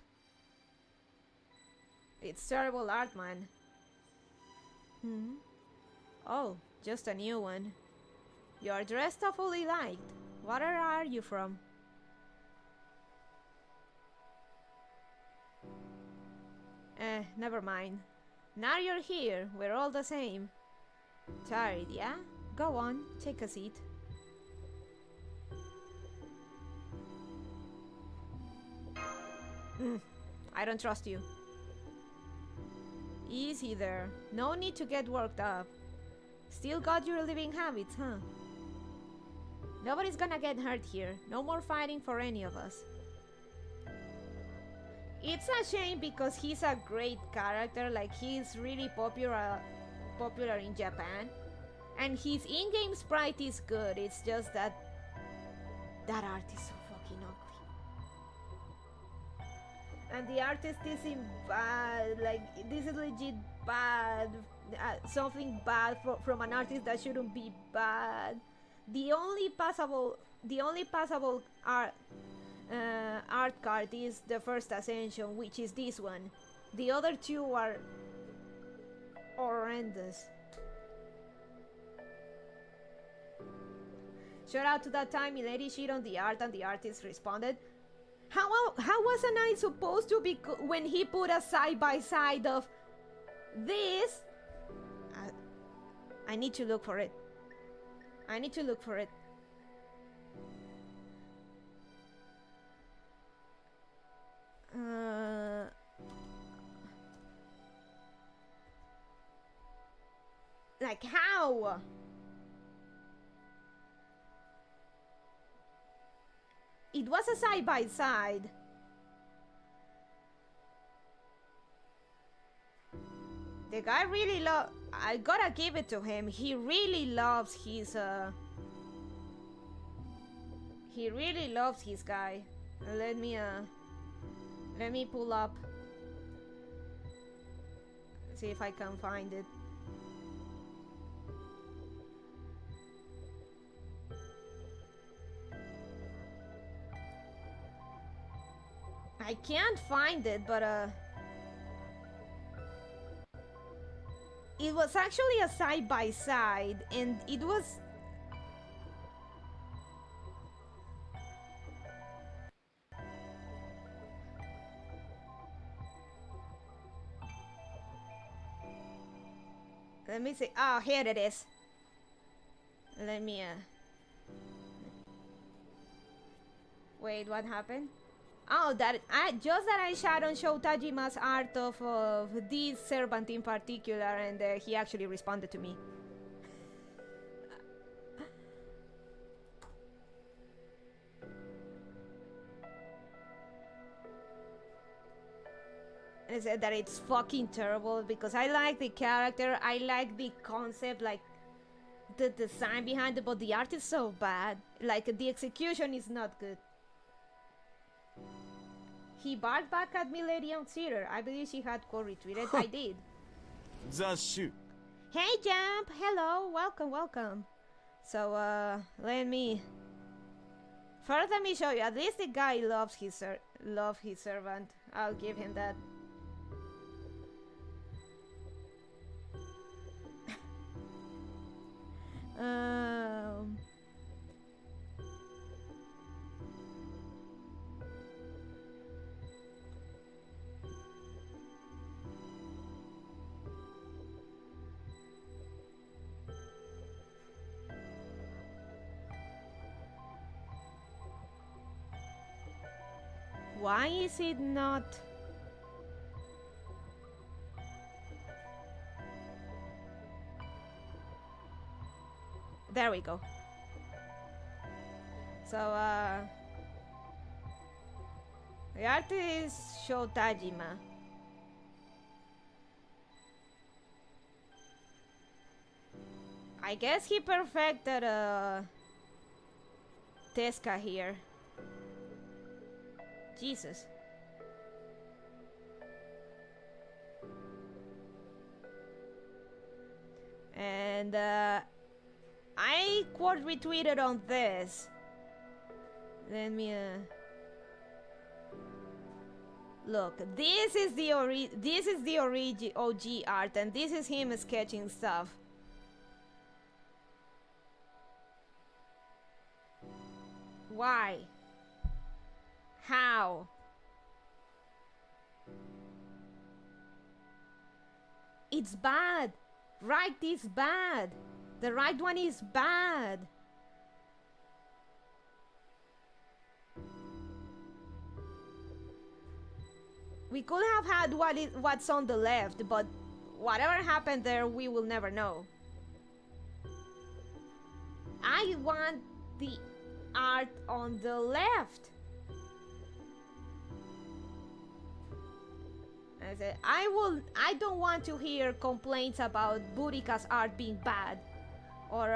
It's terrible art, man. Oh, just a new one. You're dressed awfully light. What are you from? Never mind. Now you're here, we're all the same. Tired, yeah? Go on, take a seat. I don't trust you. Easy there. No need to get worked up. Still got your living habits, huh? Nobody's gonna get hurt here. No more fighting for any of us. It's a shame because he's a great character. Like, he's really popular in Japan. And his in-game sprite is good. It's just that art is so fucking ugly. And the artist isn't bad. Like, this is legit bad. Something bad from an artist that shouldn't be bad. The only passable art card is the first Ascension, which is this one. The other two are horrendous. Shout out to that time Milady shit on the art and the artist responded. How was a knight supposed to be when he put a side by side of this? I need to look for it. I need to look for it. Like how? It was a side by side. The guy really I gotta give it to him. He really loves his guy. Let me pull up. See if I can find it. I can't find it, but it was actually a side by side, and it was let me see. Oh, here it is. Let me wait, what happened? Oh, just that I Sharon showed Tajima's art of this servant in particular, and he actually responded to me. And said that it's fucking terrible because I like the character, I like the concept, like the design behind it, but the art is so bad. Like the execution is not good. He barked back at me, Lady on Theater. I believe she had quote retweeted. I did. Zashu. Hey, Jump! Hello, welcome, welcome. So, let me... First, let me show you. At least the guy loves his servant. I'll give him that. Why is it not? There we go. So, the artist Sho Tajima. I guess he perfected Tezuka here. Jesus. And I quote retweeted on this. Let me look. This is the OG art, and this is him sketching stuff. Why? How? It's bad. Right is bad. The right one is bad. We could have had what's on the left, but whatever happened there, we will never know. I want the art on the left. I don't want to hear complaints about Burika's art being bad or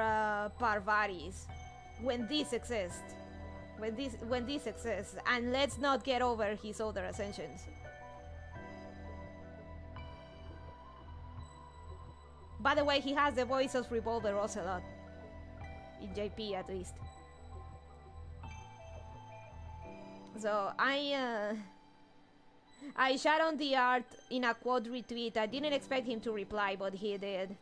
Parvati's when this exists. When this exists, and let's not get over his other ascensions. By the way, he has the voice of Revolver Ocelot. In JP at least. So I shot on the art in a quote retweet. I didn't expect him to reply, but he did.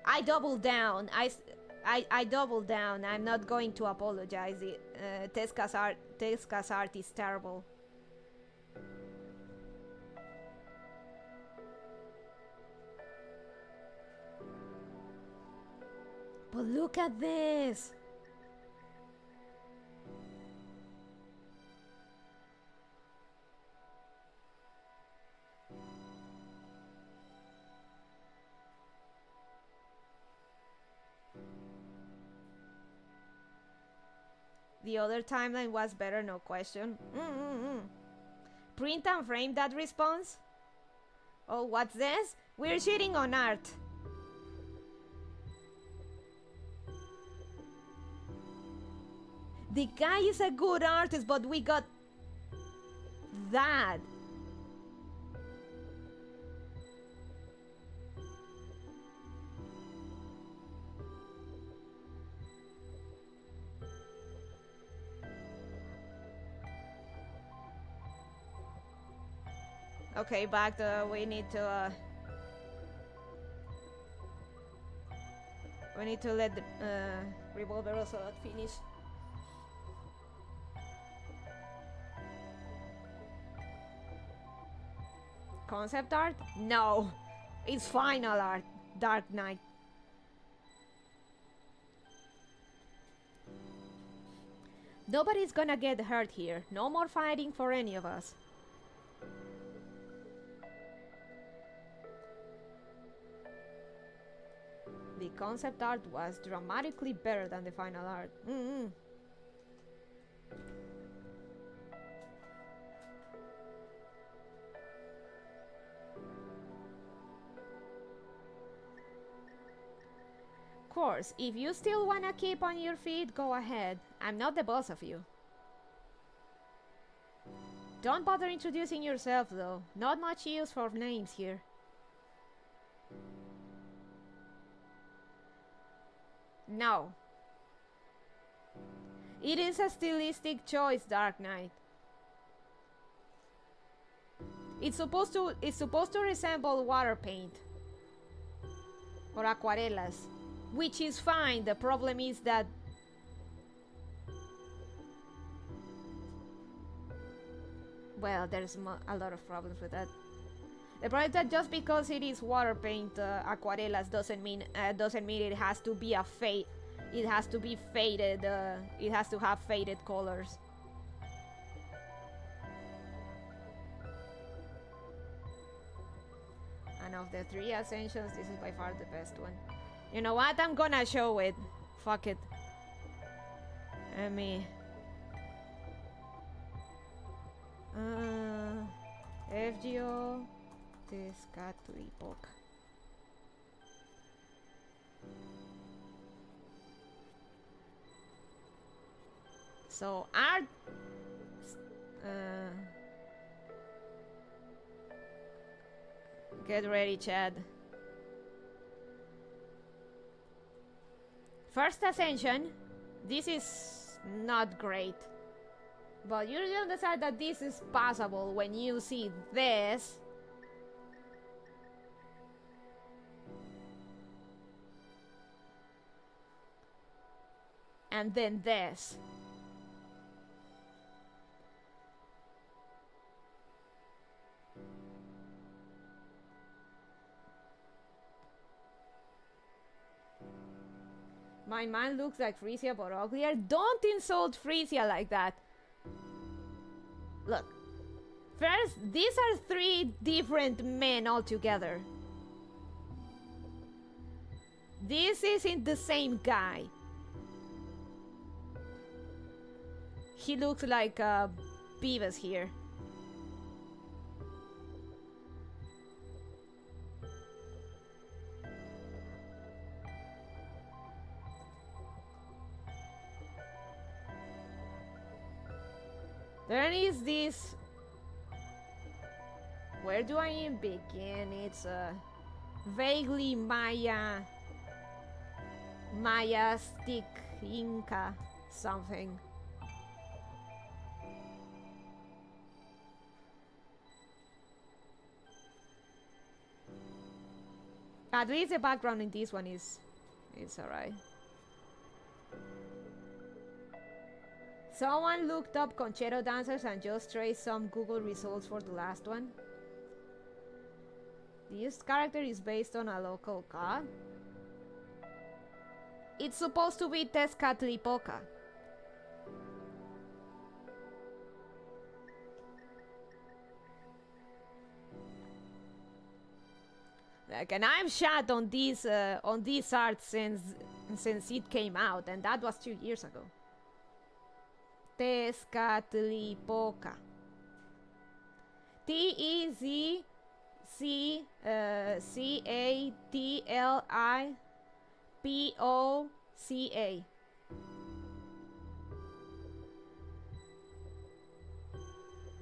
I doubled down. I doubled down. I'm not going to apologize. Tezuka's art is terrible. But look at this. The other timeline was better, no question. Print and frame that response? Oh, what's this? We're cheating on art. The guy is a good artist, but we got that. Okay, back to we need to let the Revolver Ocelot finish. Concept art? No, it's final art. Dark Knight. Nobody's gonna get hurt here. No more fighting for any of us. The concept art was dramatically better than the final art. Of course, if you still wanna keep on your feet, go ahead. I'm not the boss of you. Don't bother introducing yourself though. Not much use for names here. No. It is a stylistic choice, Dark Knight. It's supposed to resemble water paint or acuarelas, which is fine. The problem is that well, there's a lot of problems with that. The problem is that just because it is water paint acuarelas doesn't mean it has to be it has to be faded. It has to have faded colors. And of the 3 Ascensions, this is by far the best one. You know what? I'm gonna show it. Fuck it. Let me. FGO Tezcatlipoca. So art. Get ready, Chad. First Ascension. This is not great. But you will decide that this is possible when you see this. And then this. My man looks like Frisia but uglier. Don't insult Frisia like that. Look, first, these are 3 different men altogether. This isn't the same guy. He looks like Beavis here. There is this. Where do I even begin? It's vaguely Maya-stic Inca something. At least the background in this one is alright. Someone looked up concerto dancers and just traced some Google results for the last one. This character is based on a local god. It's supposed to be Tezcatlipoca. Like, and I've shot on this art since it came out, and that was 2 years ago. Tezcatlipoca. Tezcatlipoca.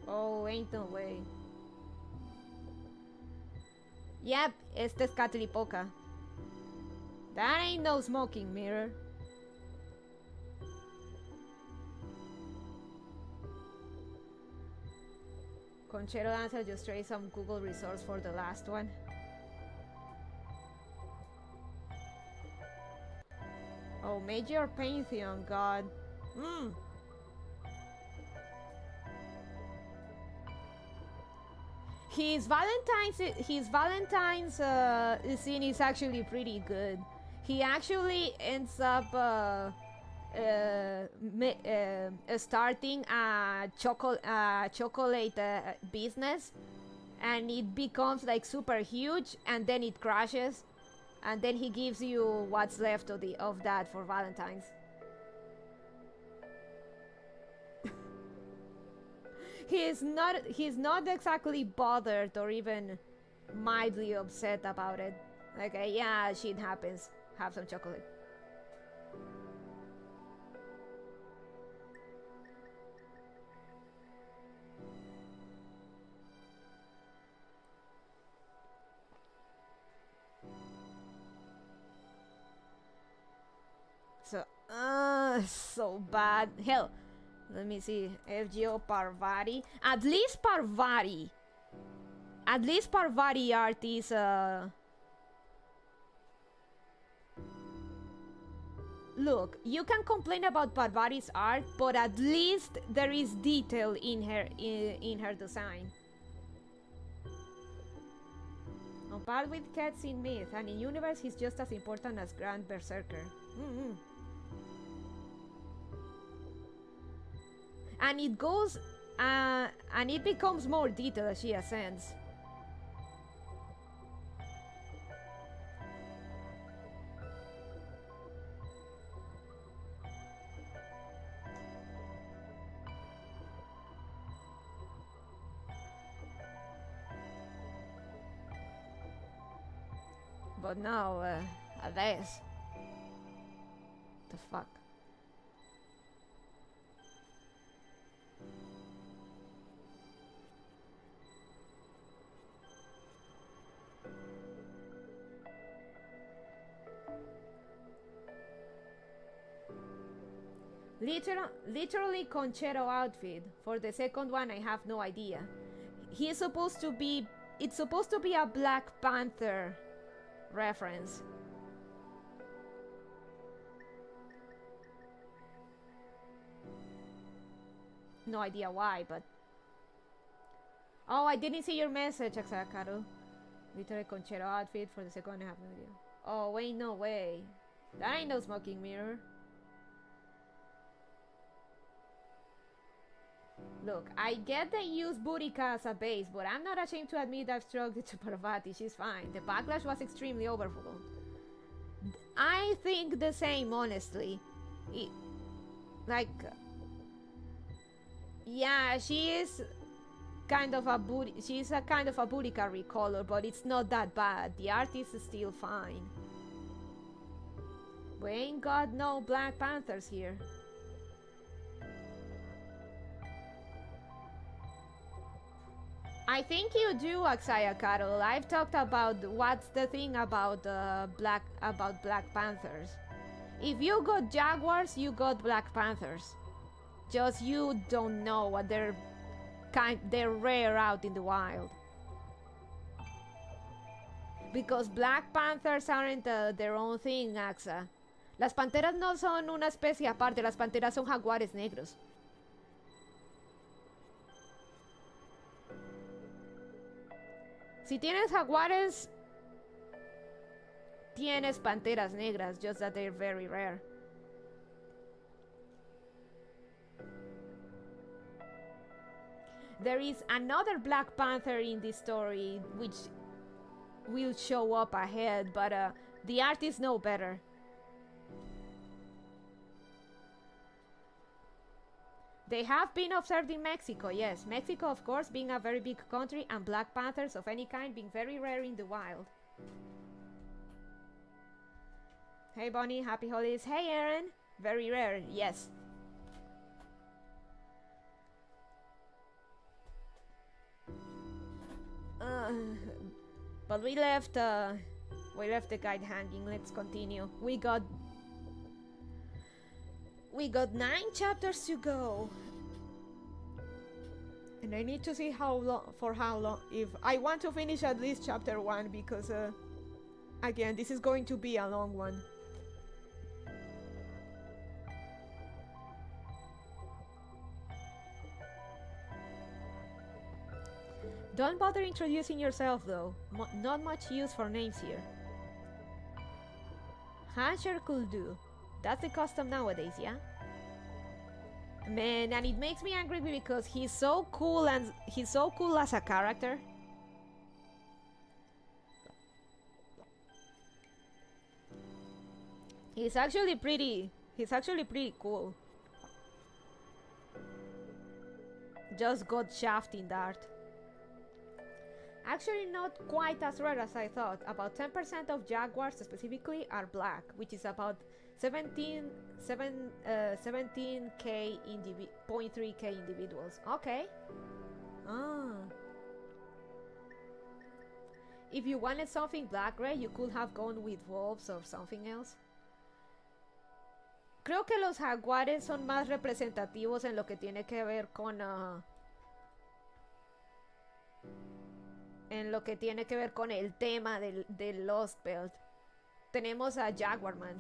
Oh, ain't no way. Yep, it's Tezcatlipoca. That ain't no smoking mirror. Concerto dancer just traced some Google results for the last one. Oh, Major Pantheon god. His Valentine's scene is actually pretty good. He actually ends up starting a chocolate business, and it becomes like super huge, and then it crashes, and then he gives you what's left of that for Valentine's. He's not exactly bothered or even mildly upset about it. Like, yeah, shit happens. Have some chocolate. So bad. Hell, let me see. FGO Parvati. At least Parvati art is look, you can complain about Parvati's art, but at least there is detail in her design. On par with cats in myth, and in universe he's just as important as Grand Berserker. And it goes, and it becomes more detailed as she ascends. But now, this. The fuck? Literally conchero outfit. For the second one, I have no idea. He's supposed to be... It's supposed to be a Black Panther reference. No idea why, but... Oh, I didn't see your message, Axakaru. Literally conchero outfit. For the second one, I have no idea. Oh, wait, no way. That ain't no smoking mirror. Look, I get they use Burika as a base, but I'm not ashamed to admit I've struggled to Parvati. She's fine. The backlash was extremely overflown. I think the same, honestly. Yeah, she is kind of a she's a kind of a Burika recolor, but it's not that bad. The art is still fine. We ain't got no Black Panthers here. I think you do, Axaya Carol. I've talked about what's the thing about Black Panthers. If you got Jaguars, you got Black Panthers. Just you don't know what they're rare out in the wild. Because Black Panthers aren't their own thing, Axa. Las panteras no son una especie aparte, las panteras son jaguares negros. Si tienes jaguares, tienes panteras negras, just that they're very rare. There is another Black Panther in this story, which will show up ahead, but the art is no better. They have been observed in Mexico, yes. Mexico, of course, being a very big country, and Black Panthers of any kind being very rare in the wild. Hey Bonnie, happy holidays. Hey Aaron, very rare, yes. But we left the guide hanging. Let's continue. We got 9 chapters to go. And I need to see how long, if I want to finish at least chapter 1, because again, this is going to be a long one. Don't bother introducing yourself though. Not much use for names here. Hansher could do. That's the custom nowadays, yeah? Man, and it makes me angry because he's so cool and he's so cool as a character. He's actually pretty cool. Just got shaft in that. Actually not quite as rare as I thought. About 10% of jaguars specifically are black, which is about 17k 0.3k individuals. Okay. Ah. If you wanted something black, right, you could have gone with wolves or something else. Creo que los jaguares son más representativos en lo que tiene que ver con en lo que tiene que ver con el tema del Lost Belt. Tenemos a Jaguarman,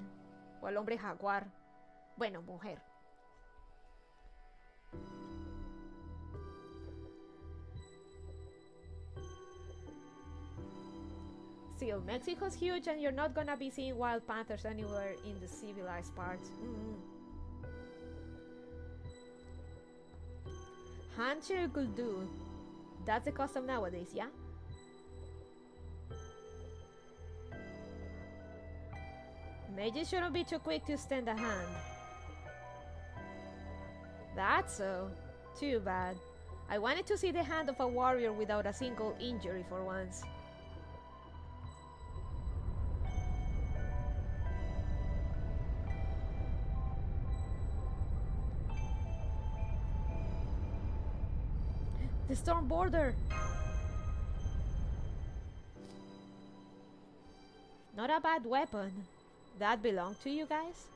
o al hombre jaguar. Bueno, mujer. Still, Mexico's huge and you're not gonna be seeing wild panthers anywhere in the civilized parts. Handshake will do. That's the custom nowadays, yeah? Mages shouldn't be too quick to extend a hand. That's so. Too bad. I wanted to see the hand of a warrior without a single injury for once. The storm border! Not a bad weapon. That belonged to you guys?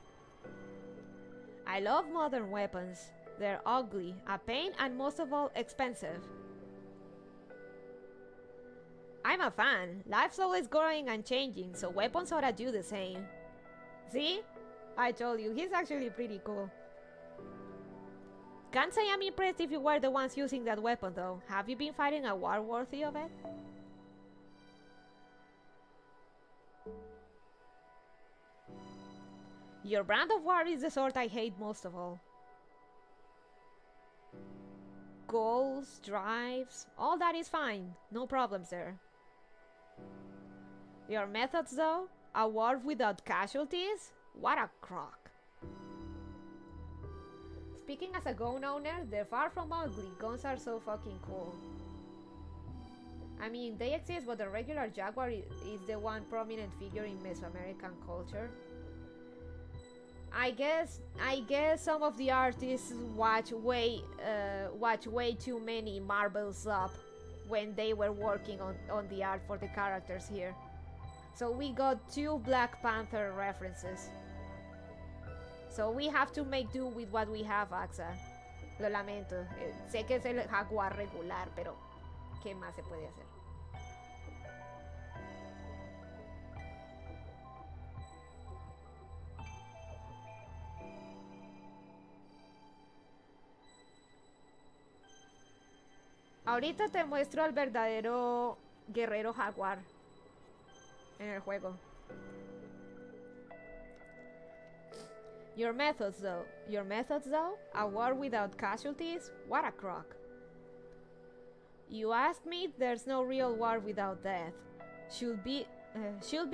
I love modern weapons. They're ugly, a pain, and most of all, expensive. I'm a fan. Life's always growing and changing, so weapons ought to do the same. See? I told you, he's actually pretty cool. Can't say I'm impressed if you were the ones using that weapon though. Have you been fighting a war worthy of it? Your brand of war is the sort I hate most of all. Goals, drives, all that is fine. No problems there. Your methods though? A war without casualties? What a crock. Speaking as a gun owner, they're far from ugly. Guns are so fucking cool. I mean, they exist, but the regular Jaguar is the one prominent figure in Mesoamerican culture. I guess some of the artists watch way too many marbles up when they were working on the art for the characters here. So we got 2 Black Panther references. So we have to make do with what we have, Axa. Lo lamento. Sé que es el jaguar regular, pero ¿qué más se puede hacer? Ahorita te muestro al verdadero guerrero jaguar en el juego. Your methods though? A war without casualties? What a crock. You ask me, there's no real war without death. Should be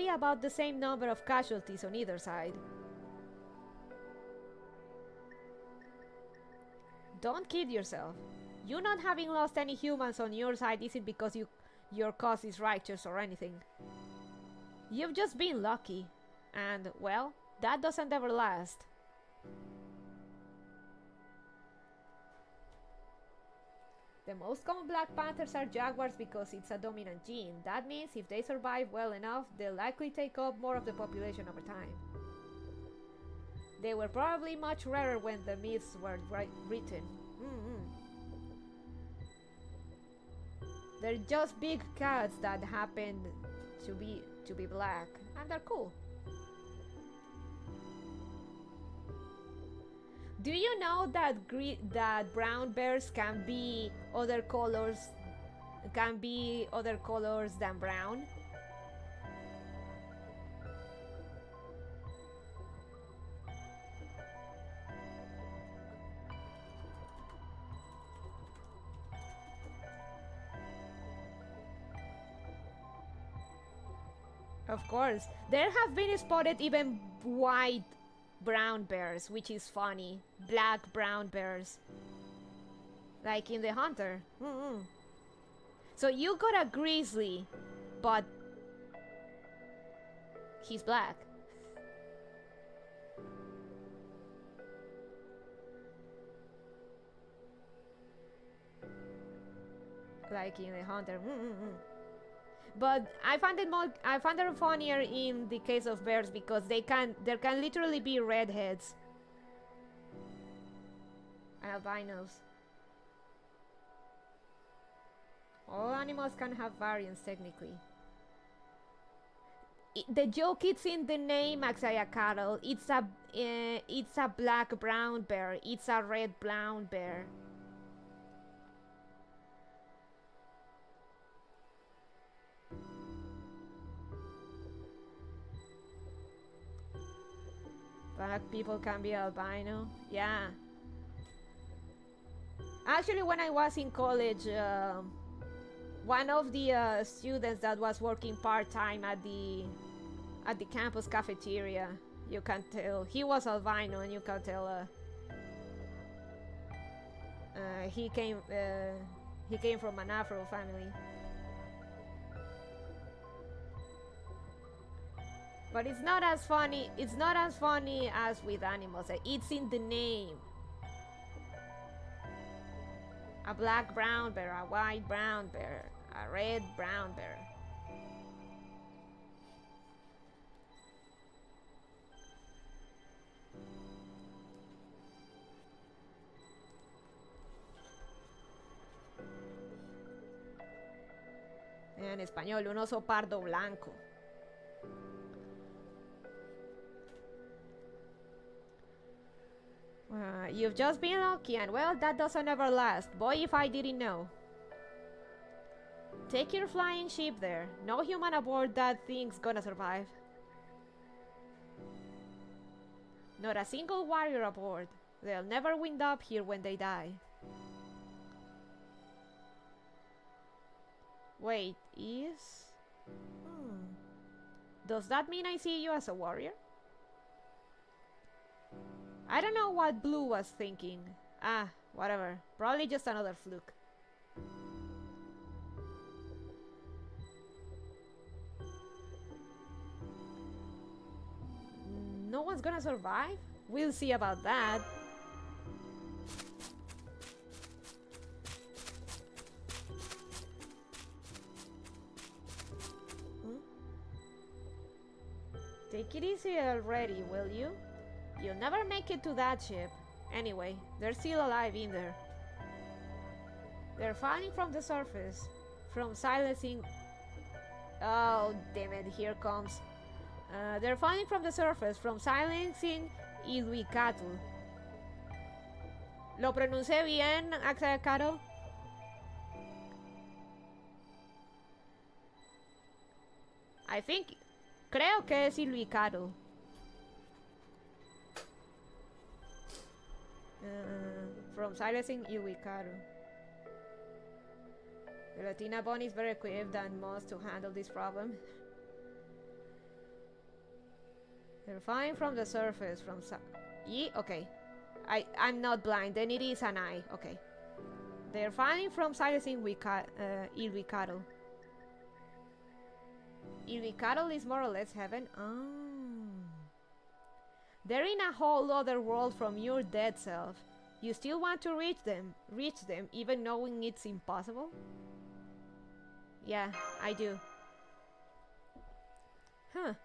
about the same number of casualties on either side. Don't kid yourself. You not having lost any humans on your side isn't because your cause is righteous or anything. You've just been lucky. And, well, that doesn't ever last. The most common Black Panthers are jaguars because it's a dominant gene. That means if they survive well enough, they'll likely take up more of the population over time. They were probably much rarer when the myths were written. They're just big cats that happen to be black, and they're cool. Do you know that brown bears can be other colors than brown? Of course. There have been spotted even white brown bears, which is funny. Black brown bears. Like in the hunter. So you got a grizzly, but he's black. Like in the hunter. But I find it funnier in the case of bears because there can literally be redheads and albinos. All animals can have variants technically. The joke is in the name, Axayakatl. It's a black brown bear. It's a red brown bear. Black people can be albino. Yeah. Actually, when I was in college, one of the students that was working part-time at the campus cafeteria, you can tell he was albino, and you can tell he came from an Afro family. But it's not as funny. It's not as funny as with animals. It's in the name. A black brown bear, a white brown bear, a red brown bear. En español, un oso pardo blanco. You've just been lucky, and well, that doesn't ever last. Boy, if I didn't know. Take your flying ship there. No human aboard that thing's gonna survive. Not a single warrior aboard. They'll never wind up here when they die. Wait, is... Does that mean I see you as a warrior? I don't know what Blue was thinking. Ah, whatever. Probably just another fluke. No one's gonna survive? We'll see about that. Take it easy already, will you? You'll never make it to that ship. Anyway, they're still alive in there. They're falling from the surface, from silencing... Oh, damn it, here comes. They're falling from the surface, from silencing Ilwikatl. ¿Lo pronuncié bien, Axayakatl? I think... Creo que es Ilwikatl. From silencing Ilwikatl. The Latina Bunny is better equipped than most to handle this problem. They're flying from the surface, from okay. I'm not blind, then it is an eye. Okay. They're flying from silencing Ilwikatl. Ilwikatl is more or less heaven. Oh. They're in a whole other world from your dead self. You still want to reach them, even knowing it's impossible? Yeah, I do. Huh.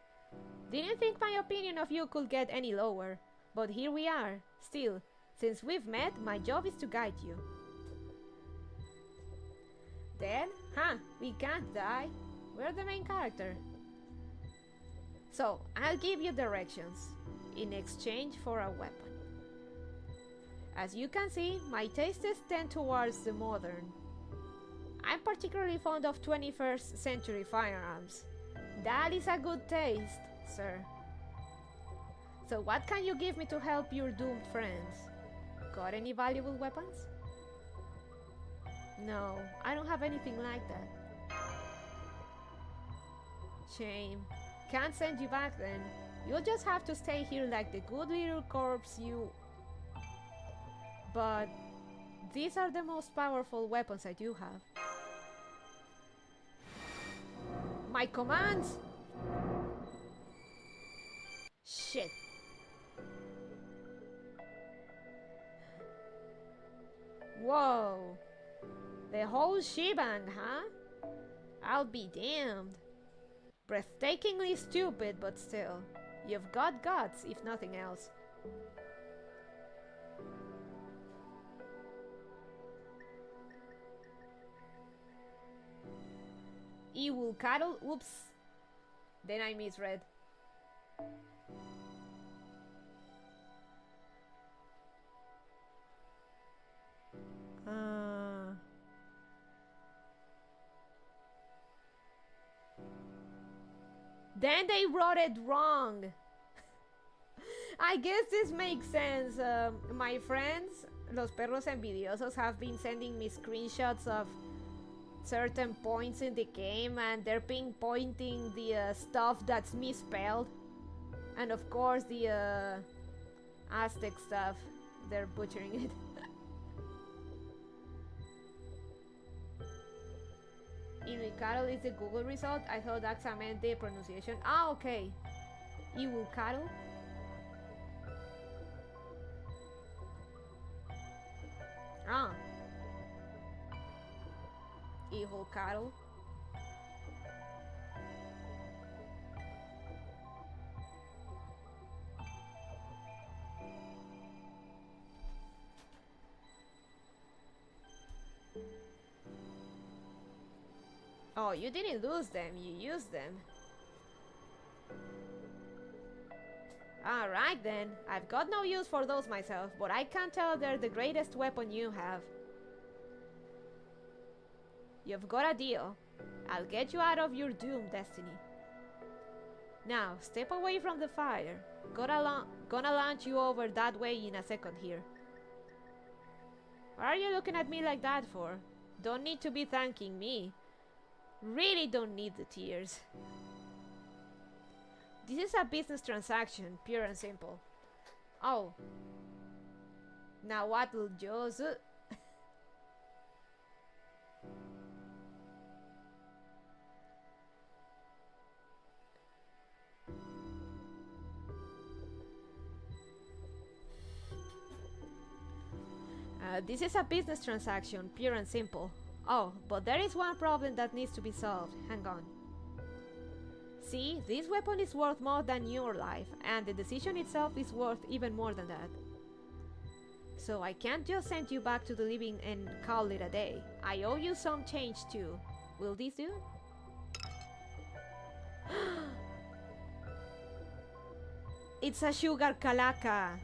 Didn't think my opinion of you could get any lower. But here we are, still. Since we've met, my job is to guide you. Dead? Huh, we can't die. We're the main character. So, I'll give you directions in exchange for a weapon. As you can see, my tastes tend towards the modern. I'm particularly fond of 21st century firearms. That is a good taste, sir. So what can you give me to help your doomed friends? Got any valuable weapons? No, I don't have anything like that. Shame. can't send you back then. You'll just have to stay here like the good little corpse you... But these are the most powerful weapons I do have. My commands! Shit. Whoa. The whole shebang, huh? I'll be damned. Breathtakingly stupid, but still. You've got guts, if nothing else. Evil cattle? Oops. Then I misread. Then they wrote it wrong. I guess this makes sense. My friends, los perros envidiosos, have been sending me screenshots of certain points in the game, and they're pinpointing the stuff that's misspelled. And of course the Aztec stuff, they're butchering it. Iwikaro is the Google result. I thought that's meant the pronunciation. Ah, okay. Iwikaro. Ah. Iwikaro. Oh, you didn't lose them, you used them. Alright then, I've got no use for those myself, but I can't tell they're the greatest weapon you have. You've got a deal. I'll get you out of your doomed destiny. Now, step away from the fire. Gonna launch you over that way in a second here. What are you looking at me like that for? Don't need to be thanking me. Really don't need the tears. This is a business transaction, pure and simple. Oh. Now what will Joe's... This is a business transaction, pure and simple. Oh, but there is one problem that needs to be solved. Hang on. See, this weapon is worth more than your life, and the decision itself is worth even more than that. So I can't just send you back to the living and call it a day. I owe you some change too. Will this do? It's a sugar calaca.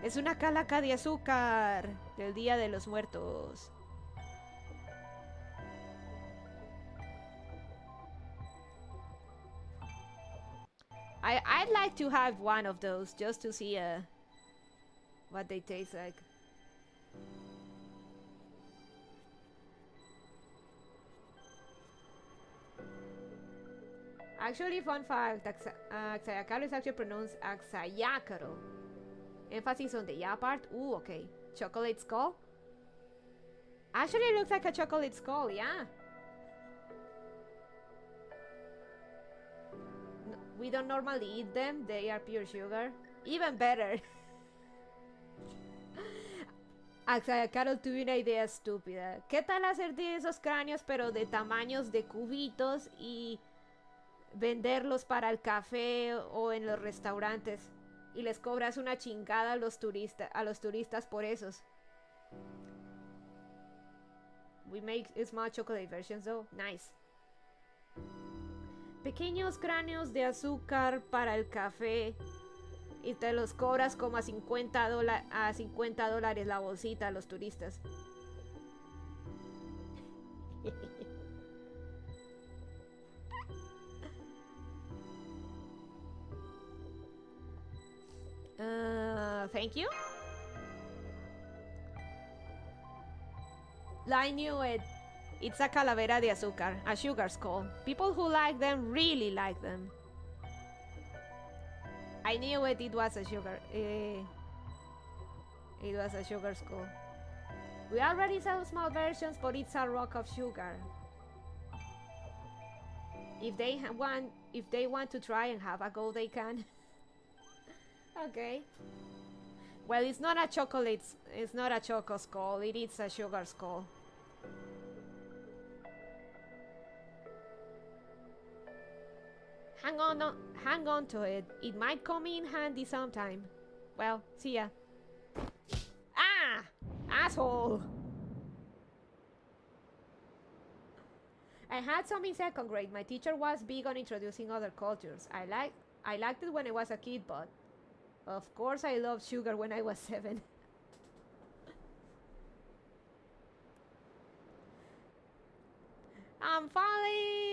Es una calaca de azúcar del Día de los Muertos. I'd like to have one of those just to see what they taste like. Actually, fun fact, Axayacaro is actually pronounced Axayacaro. Emphasis on the ya part. Ooh, okay. Chocolate skull? Actually, it looks like a chocolate skull, yeah. We don't normally eat them, they are pure sugar. Even better. Axayacaro tuve una idea estúpida. ¿Qué tal hacer de esos cráneos pero de tamaños de cubitos y venderlos para el café o en los restaurantes? Y les cobras una chingada a los turistas por esos. We make small chocolate versions though. Nice. Pequeños cráneos de azúcar para el café y te los cobras como a $50 la bolsita a los turistas. Thank you. I knew it. It's a calavera de azúcar, a sugar skull. People who like them really like them. I knew it. It was a sugar. It was a sugar skull. We already sell small versions, but it's a rock of sugar. If they want to try and have a go, they can. Okay. Well, it's not a chocolate. It's not a choco skull. It is a sugar skull. Hang on to it. It might come in handy sometime. Well, see ya. Ah! Asshole! I had some in second grade. My teacher was big on introducing other cultures. I liked it when I was a kid, but of course I loved sugar when I was 7. I'm falling!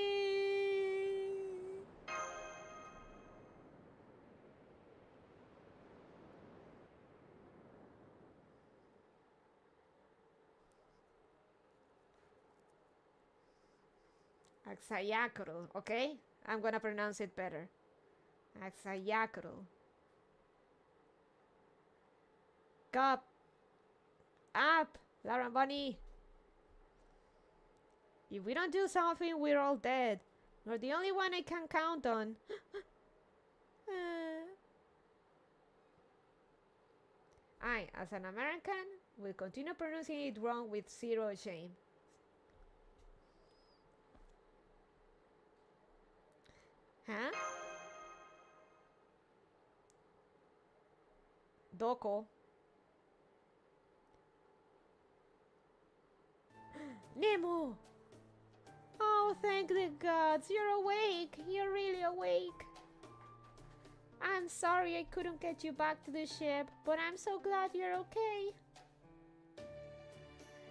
Axayacro, okay? I'm gonna pronounce it better. Axayacro. Cup. Up, Lauren Bunny. If we don't do something, we're all dead. You're the only one I can count on. I, as an American, will continue pronouncing it wrong with zero shame. Huh? Doko. Nemo! Oh, thank the gods, you're awake. You're really awake. I'm sorry I couldn't get you back to the ship, but I'm so glad you're okay.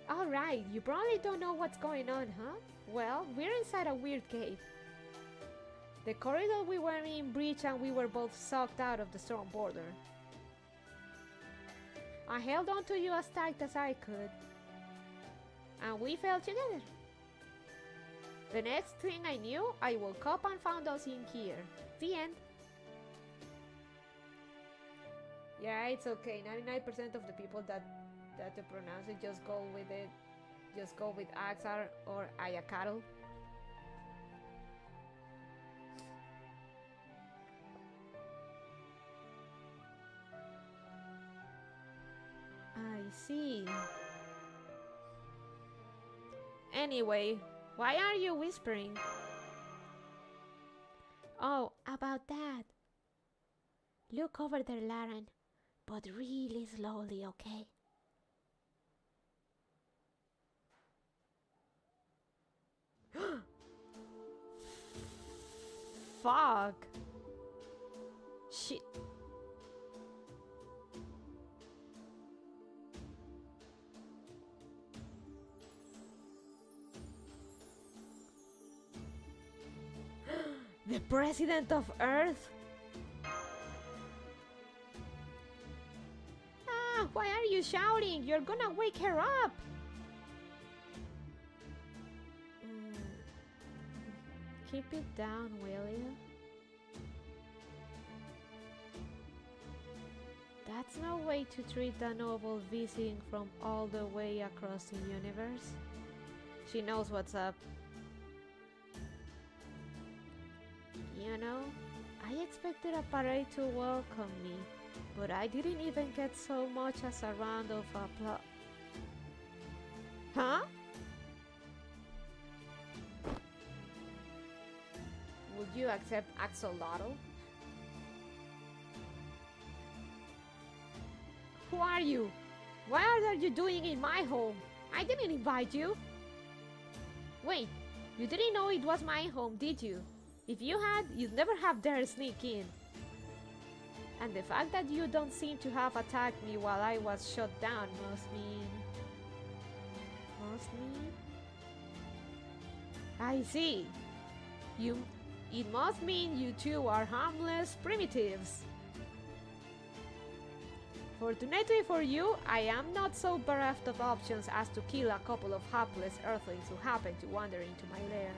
Alright, you probably don't know what's going on, huh? Well, we're inside a weird cave. The corridor we were in breached and we were both sucked out of the storm border. I held on to you as tight as I could, and we fell together. The next thing I knew, I woke up and found us in here. The end. Yeah, it's okay. 99% of the people that pronounce it just go with it. Just go with Axar or Ayakaro. I see. Anyway, why are you whispering? Oh, about that. Look over there, Lauren, but really slowly, okay? Fuck. Shit. The president of Earth? Ah, why are you shouting? You're gonna wake her up. Keep it down, will you? That's no way to treat a noble visiting from all the way across the universe. She knows what's up. You know, I expected a parade to welcome me, but I didn't even get so much as a round of applause. Huh? Would you accept axolotl? Who are you? What are you doing in my home? I didn't invite you. Wait, you didn't know it was my home, did you? If you had, you'd never have dared sneak in. And the fact that you don't seem to have attacked me while I was shut down must mean... I see. It must mean you two are harmless primitives. Fortunately for you, I am not so bereft of options as to kill a couple of hapless earthlings who happen to wander into my lair.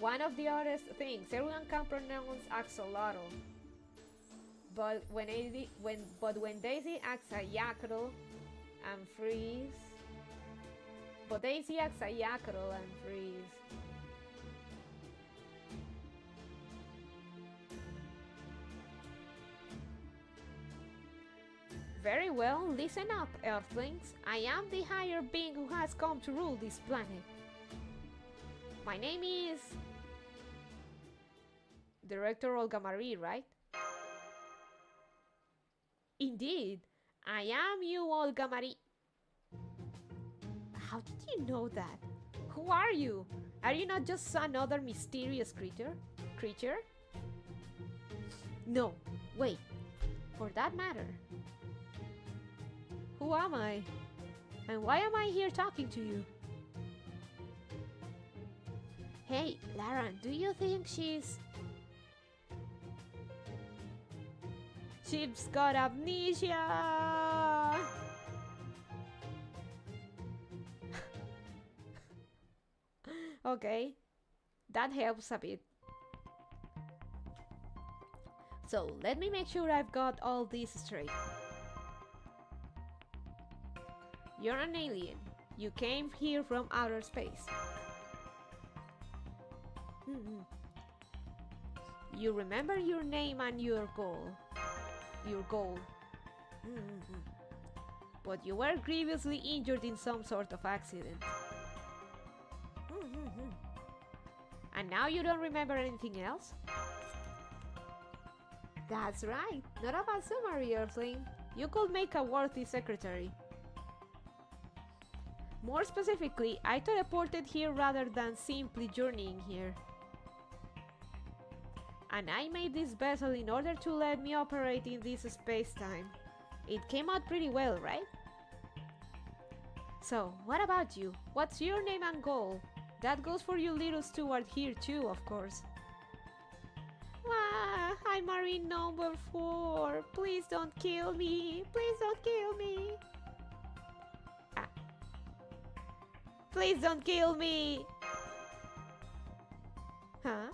One of the oddest things, everyone can pronounce axolotl. But when Daisy acts a yackle and freeze. But Daisy acts a yackle and freeze. Very well, listen up, Earthlings. I am the higher being who has come to rule this planet. My name is... Director Olga Marie, right? Indeed, I am you, Olga Marie. How did you know that? Who are you? Are you not just another mysterious creature? No, wait. For that matter. Who am I? And why am I here talking to you? Hey, Lara, do you think she's got amnesia? Okay, that helps a bit. So, let me make sure I've got all this straight. You're an alien. You came here from outer space. You remember your name and your goal. But you were grievously injured in some sort of accident. And now you don't remember anything else? That's right. Not a bad summary, Earthling. You could make a worthy secretary. More specifically, I teleported here rather than simply journeying here. And I made this vessel in order to let me operate in this space-time. It came out pretty well, right? So, what about you? What's your name and goal? That goes for you little steward here too, of course. Ah, I'm Marine number 4. Please don't kill me. Please don't kill me. Ah. Please don't kill me. Huh?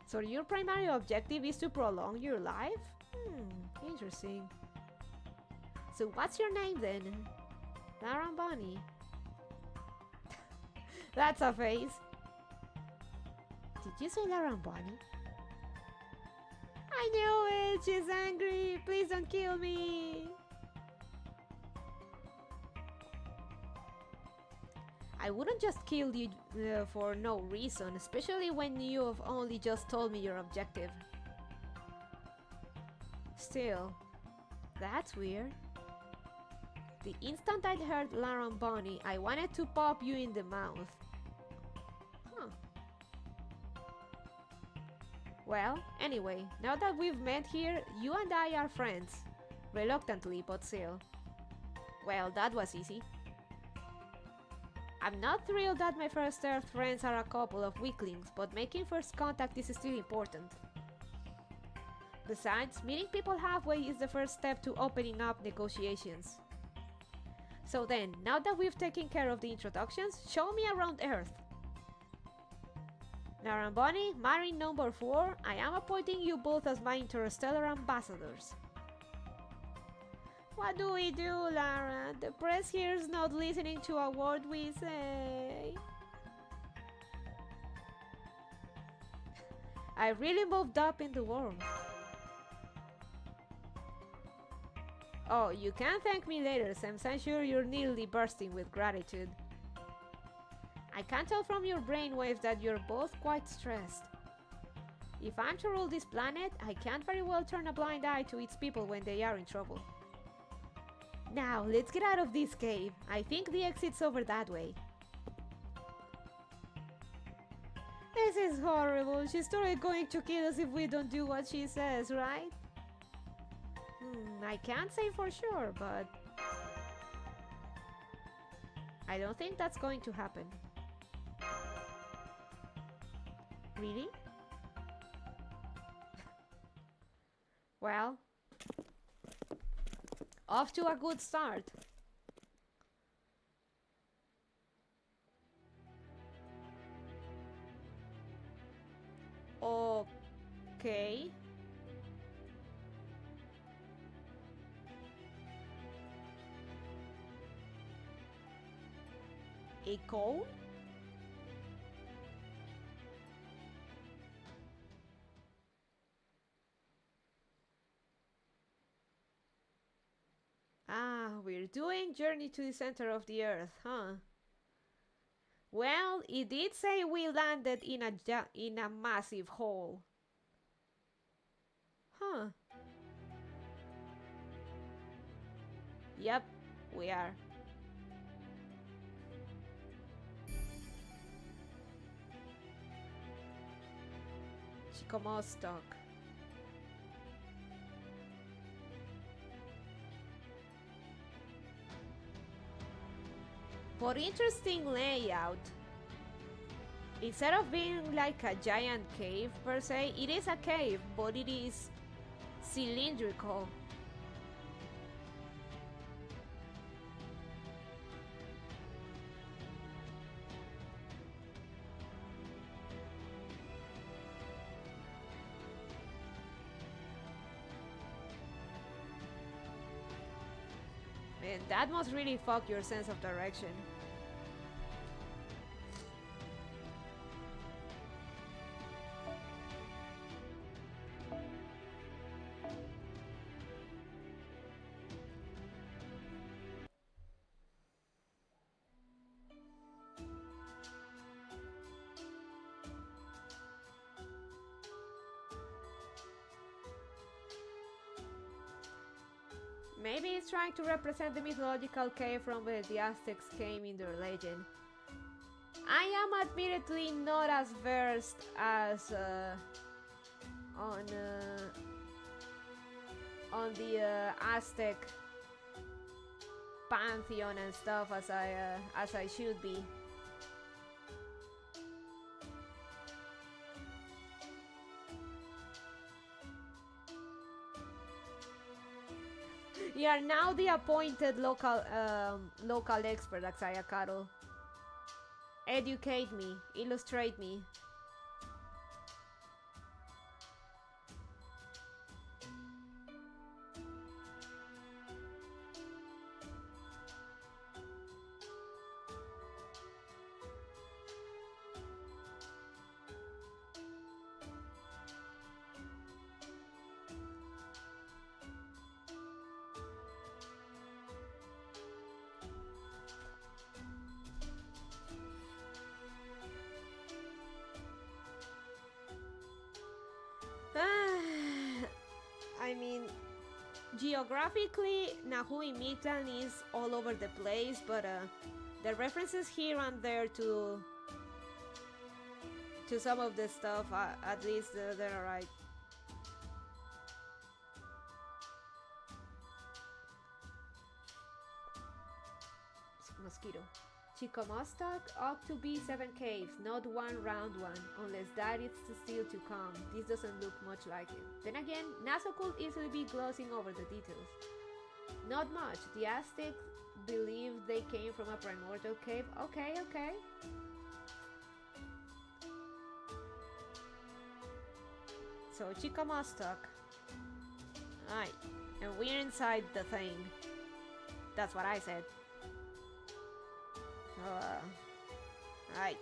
So your primary objective is to prolong your life? Interesting. So what's your name then? Larambani. That's a face. Did you say Larambani? I knew it! She's angry! Please don't kill me! I wouldn't just kill you for no reason, especially when you have only just told me your objective. Still, that's weird. The instant I heard Larambani, I wanted to pop you in the mouth. Huh. Well, anyway, now that we've met here, you and I are friends. Reluctantly, but still. Well, that was easy. I'm not thrilled that my first Earth friends are a couple of weaklings, but making first contact is still important. Besides, meeting people halfway is the first step to opening up negotiations. So then, now that we've taken care of the introductions, show me around Earth. Narambani, Marine number 4, I am appointing you both as my interstellar ambassadors. What do we do, Lara? The press here is not listening to a word we say. I really moved up in the world. Oh, you can thank me later, since I'm sure you're nearly bursting with gratitude. I can tell from your brainwaves that you're both quite stressed. If I'm to rule this planet, I can't very well turn a blind eye to its people when they are in trouble. Now, let's get out of this cave. I think the exit's over that way. This is horrible. She's totally going to kill us if we don't do what she says, right? I can't say for sure, but I don't think that's going to happen. Really? Well, off to a good start. Okay. A cone? Ah, we're doing Journey to the Center of the Earth, huh? Well, it did say we landed in a massive hole. Huh. Yep, we are. Chicomostock. For interesting layout, instead of being like a giant cave per se, it is a cave, but it is cylindrical. Man, that must really fuck your sense of direction. Maybe it's trying to represent the mythological cave from where the Aztecs came in their legend. I am admittedly not as versed as on the Aztec pantheon and stuff as I should be. You are now the appointed local expert, Axayakaro. Educate me, illustrate me. I mean, geographically, Nahui Mictlan is all over the place, but the references here and there to some of the stuff, at least they're alright. Mosquito. Chicomostock ought to be 7 caves, not one round one, unless that is still to come. This doesn't look much like it. Then again, NASA could easily be glossing over the details. Not much. The Aztecs believe they came from a primordial cave. Okay, okay. So, Chicomostock. Alright, and we're inside the thing. That's what I said. Alright.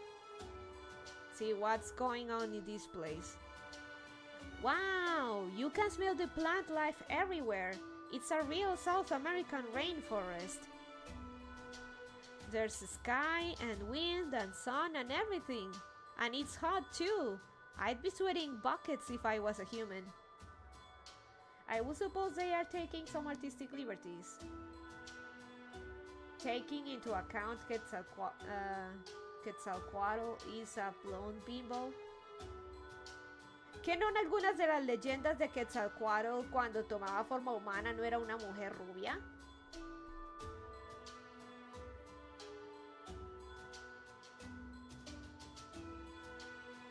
See what's going on in this place. Wow, you can smell the plant life everywhere. It's a real South American rainforest. There's sky and wind and sun and everything. And it's hot too. I'd be sweating buckets if I was a human. I would suppose they are taking some artistic liberties. Taking into account Quetzalcoatl is a blonde bimbo. ¿Que no en algunas de las leyendas de Quetzalcoatl cuando tomaba forma humana no era una mujer rubia?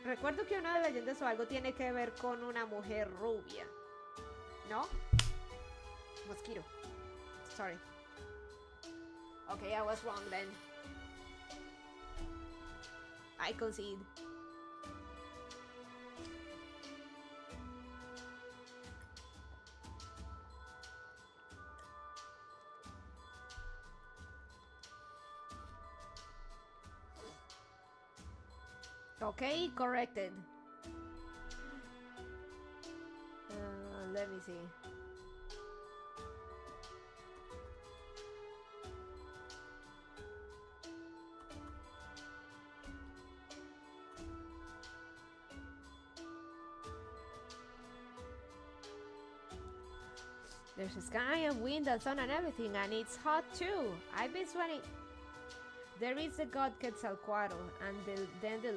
Recuerdo que una de las leyendas o algo tiene que ver con una mujer rubia. ¿No? Mosquito. Sorry. Okay, I was wrong then. I concede. Okay, corrected. Let me see. There's a sky and wind and sun and everything, and it's hot too. I've been sweating. There is the god Quetzalcoatl, and then the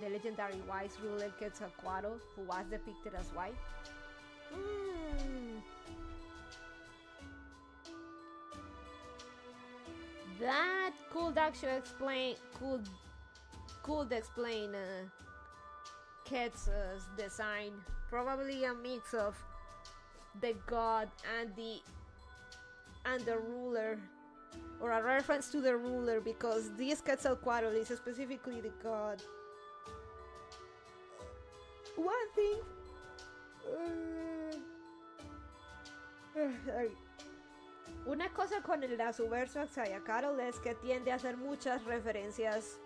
legendary wise ruler Quetzalcoatl, who was depicted as white. That could actually explain Quetz's design. Probably a mix of the god and the ruler, or a reference to the ruler, because this Quetzalcoatl is specifically the god. One thing. Una cosa con el verso Axayacatl es que tiende a hacer muchas referencias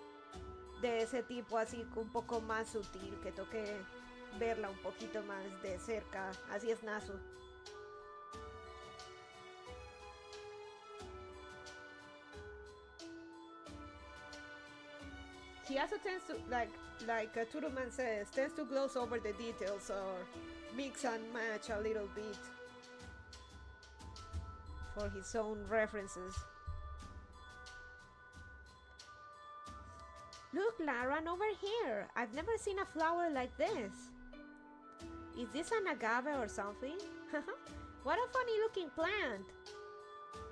de ese tipo, así un poco más sutil, que toque verla un poquito más de cerca. Así es Nasu. He also tends to, like Turuman says, tends to gloss over the details or mix and match a little bit for his own references. Look, Laran, over here! I've never seen a flower like this. Is this an agave or something? What a funny looking plant!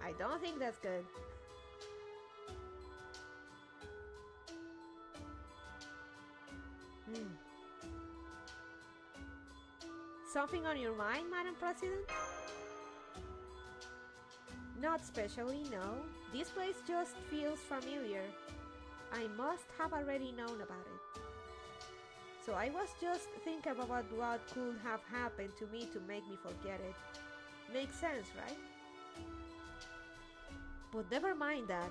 I don't think that's good. Something on your mind, Madam President? Not specially, no. This place just feels familiar. I must have already known about it. So I was just thinking about what could have happened to me to make me forget it. Makes sense, right? But never mind that.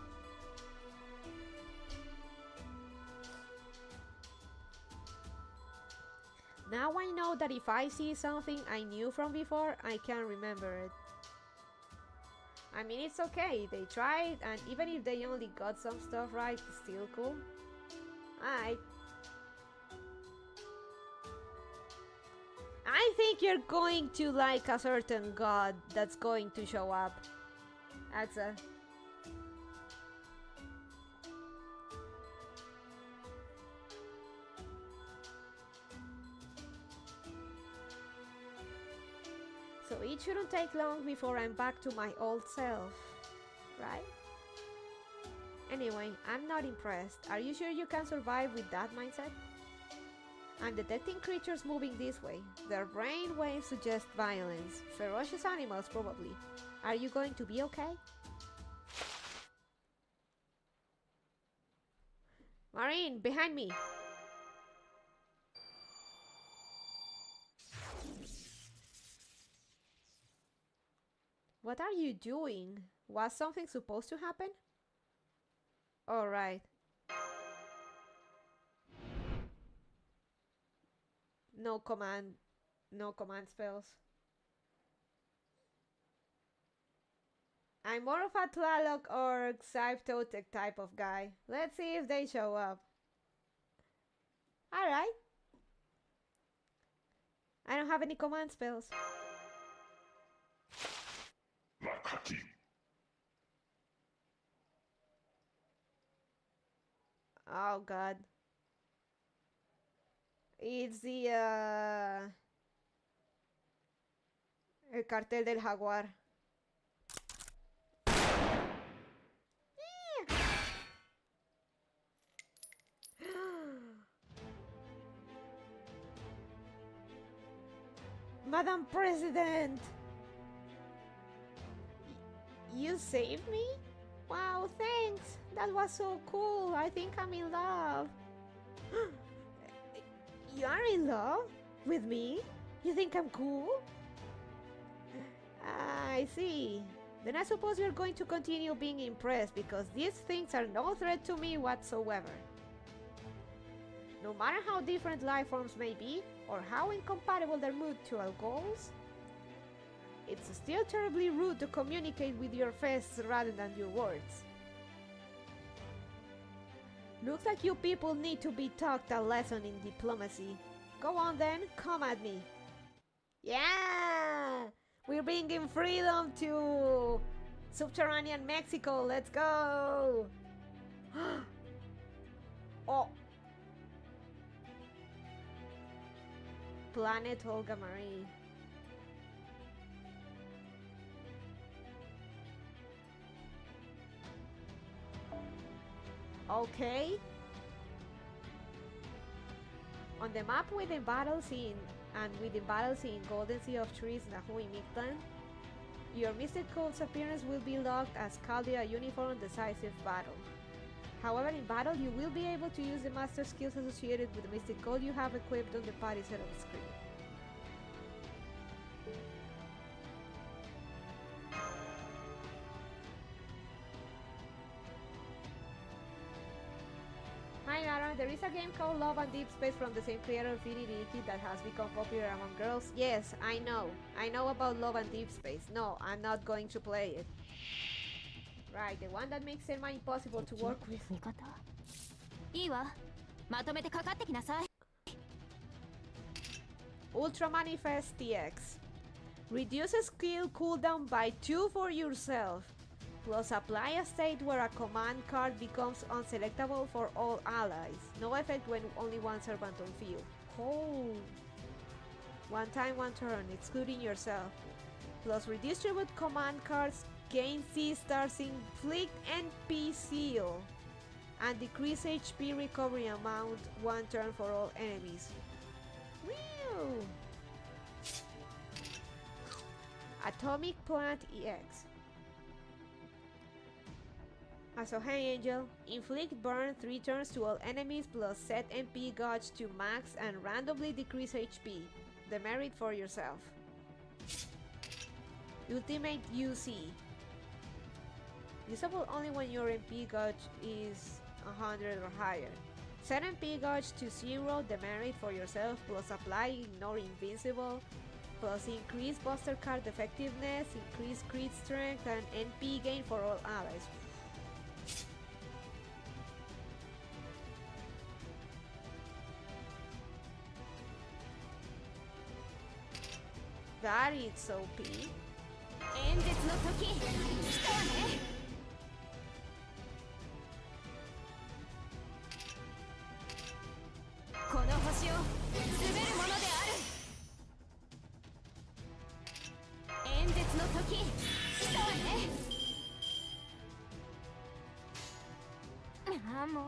Now I know that if I see something I knew from before, I can remember it. I mean, it's okay, they tried, and even if they only got some stuff right, it's still cool. Alright. I think you're going to like a certain god that's going to show up. Axa. So it shouldn't take long before I'm back to my old self, right? Anyway, I'm not impressed. Are you sure you can survive with that mindset? I'm detecting creatures moving this way. Their brain waves suggest violence. Ferocious animals, probably. Are you going to be okay? Marine, behind me! What are you doing? Was something supposed to happen? Alright. No command spells. I'm more of a Tlaloc or Xyptotec type of guy. Let's see if they show up. Alright. I don't have any command spells. Oh god. It's the El cartel del jaguar. Madam President! You saved me? Wow, thanks! That was so cool. I think I'm in love. You are in love? With me? You think I'm cool? I see. Then I suppose you're going to continue being impressed, because these things are no threat to me whatsoever. No matter how different life forms may be, or how incompatible their mutual goals, it's still terribly rude to communicate with your fists rather than your words. Looks like you people need to be taught a lesson in diplomacy. Go on then, come at me. Yeah! We're bringing freedom to subterranean Mexico, let's go! Oh! Planet Olga Marie. Okay. On the map within battles in Golden Sea of Trees, Nahui, Mictlan, your Mystic Code's appearance will be logged as Caldea Uniform Decisive Battle. However, in battle, you will be able to use the master skills associated with the Mystic Code you have equipped on the party setup screen. Hi Nara, there is a game called Love and Deep Space from the same creator of Infinity that has become popular among girls. Yes, I know. I know about Love and Deep Space. No, I'm not going to play it. Right, the one that makes Selma impossible to work with. いいわ。まとめてかかってきなさい。 Ultra Manifest TX. Reduce skill cooldown by 2 for yourself. Plus apply a state where a command card becomes unselectable for all allies. No effect when only one servant on field. Oh. One time, one turn, excluding yourself. Plus redistribute command cards, gain C stars, inflict NP seal, and decrease HP recovery amount 1 turn for all enemies. Whew. Atomic Plant EX. So hey Angel, inflict burn 3 turns to all enemies plus set MP gauge to max and randomly decrease HP. Demerit for yourself. Ultimate UC. Usable only when your MP gauge is 100 or higher. Set MP gauge to 0, demerit for yourself, plus apply ignore invincible, plus increase buster card effectiveness, increase crit strength, and NP gain for all allies. That is OP. 演説の時来たわね。この星を滑るものである。演説の時来たわね。ああもう。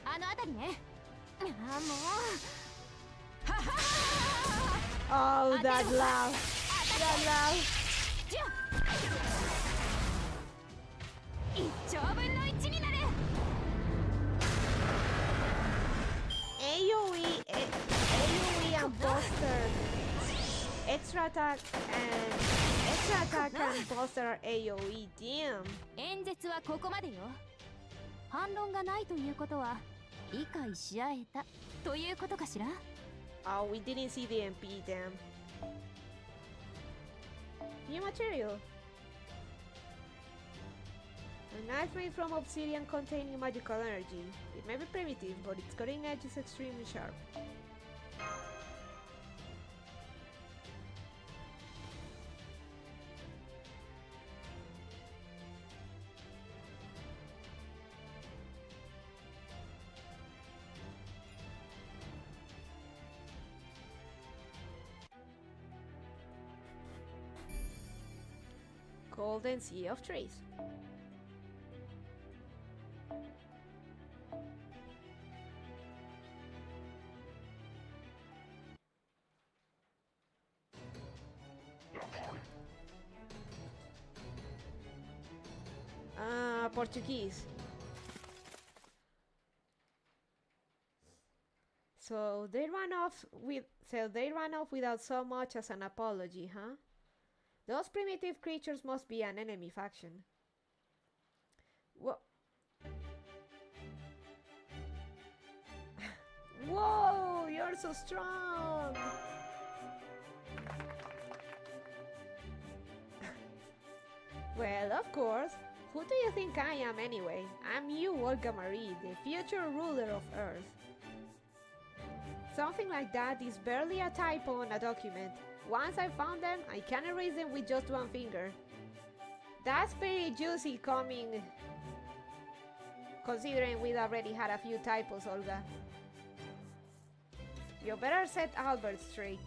あの辺りね。ああもう。はははは。 Oh, that laugh! That laugh! 1兆分の1になる。 AoE and Buster. Extra attack and Buster AoE. Damn. 演説はここまでよ。反論がないということは理解し合えたということかしら。 Oh, we didn't see the MP, damn. New material. A knife made from obsidian containing magical energy. It may be primitive, but its cutting edge is extremely sharp. Golden Sea of Trees. Portuguese. So they ran off without so much as an apology, huh? Those primitive creatures must be an enemy faction. What? so strong! Well, of course. Who do you think I am anyway? I'm you, Olga Marie, the future ruler of Earth. Something like that is barely a typo on a document. Once I found them, I can erase them with just one finger. That's pretty juicy coming, considering we'd already had a few typos, Olga. You better set Albert straight.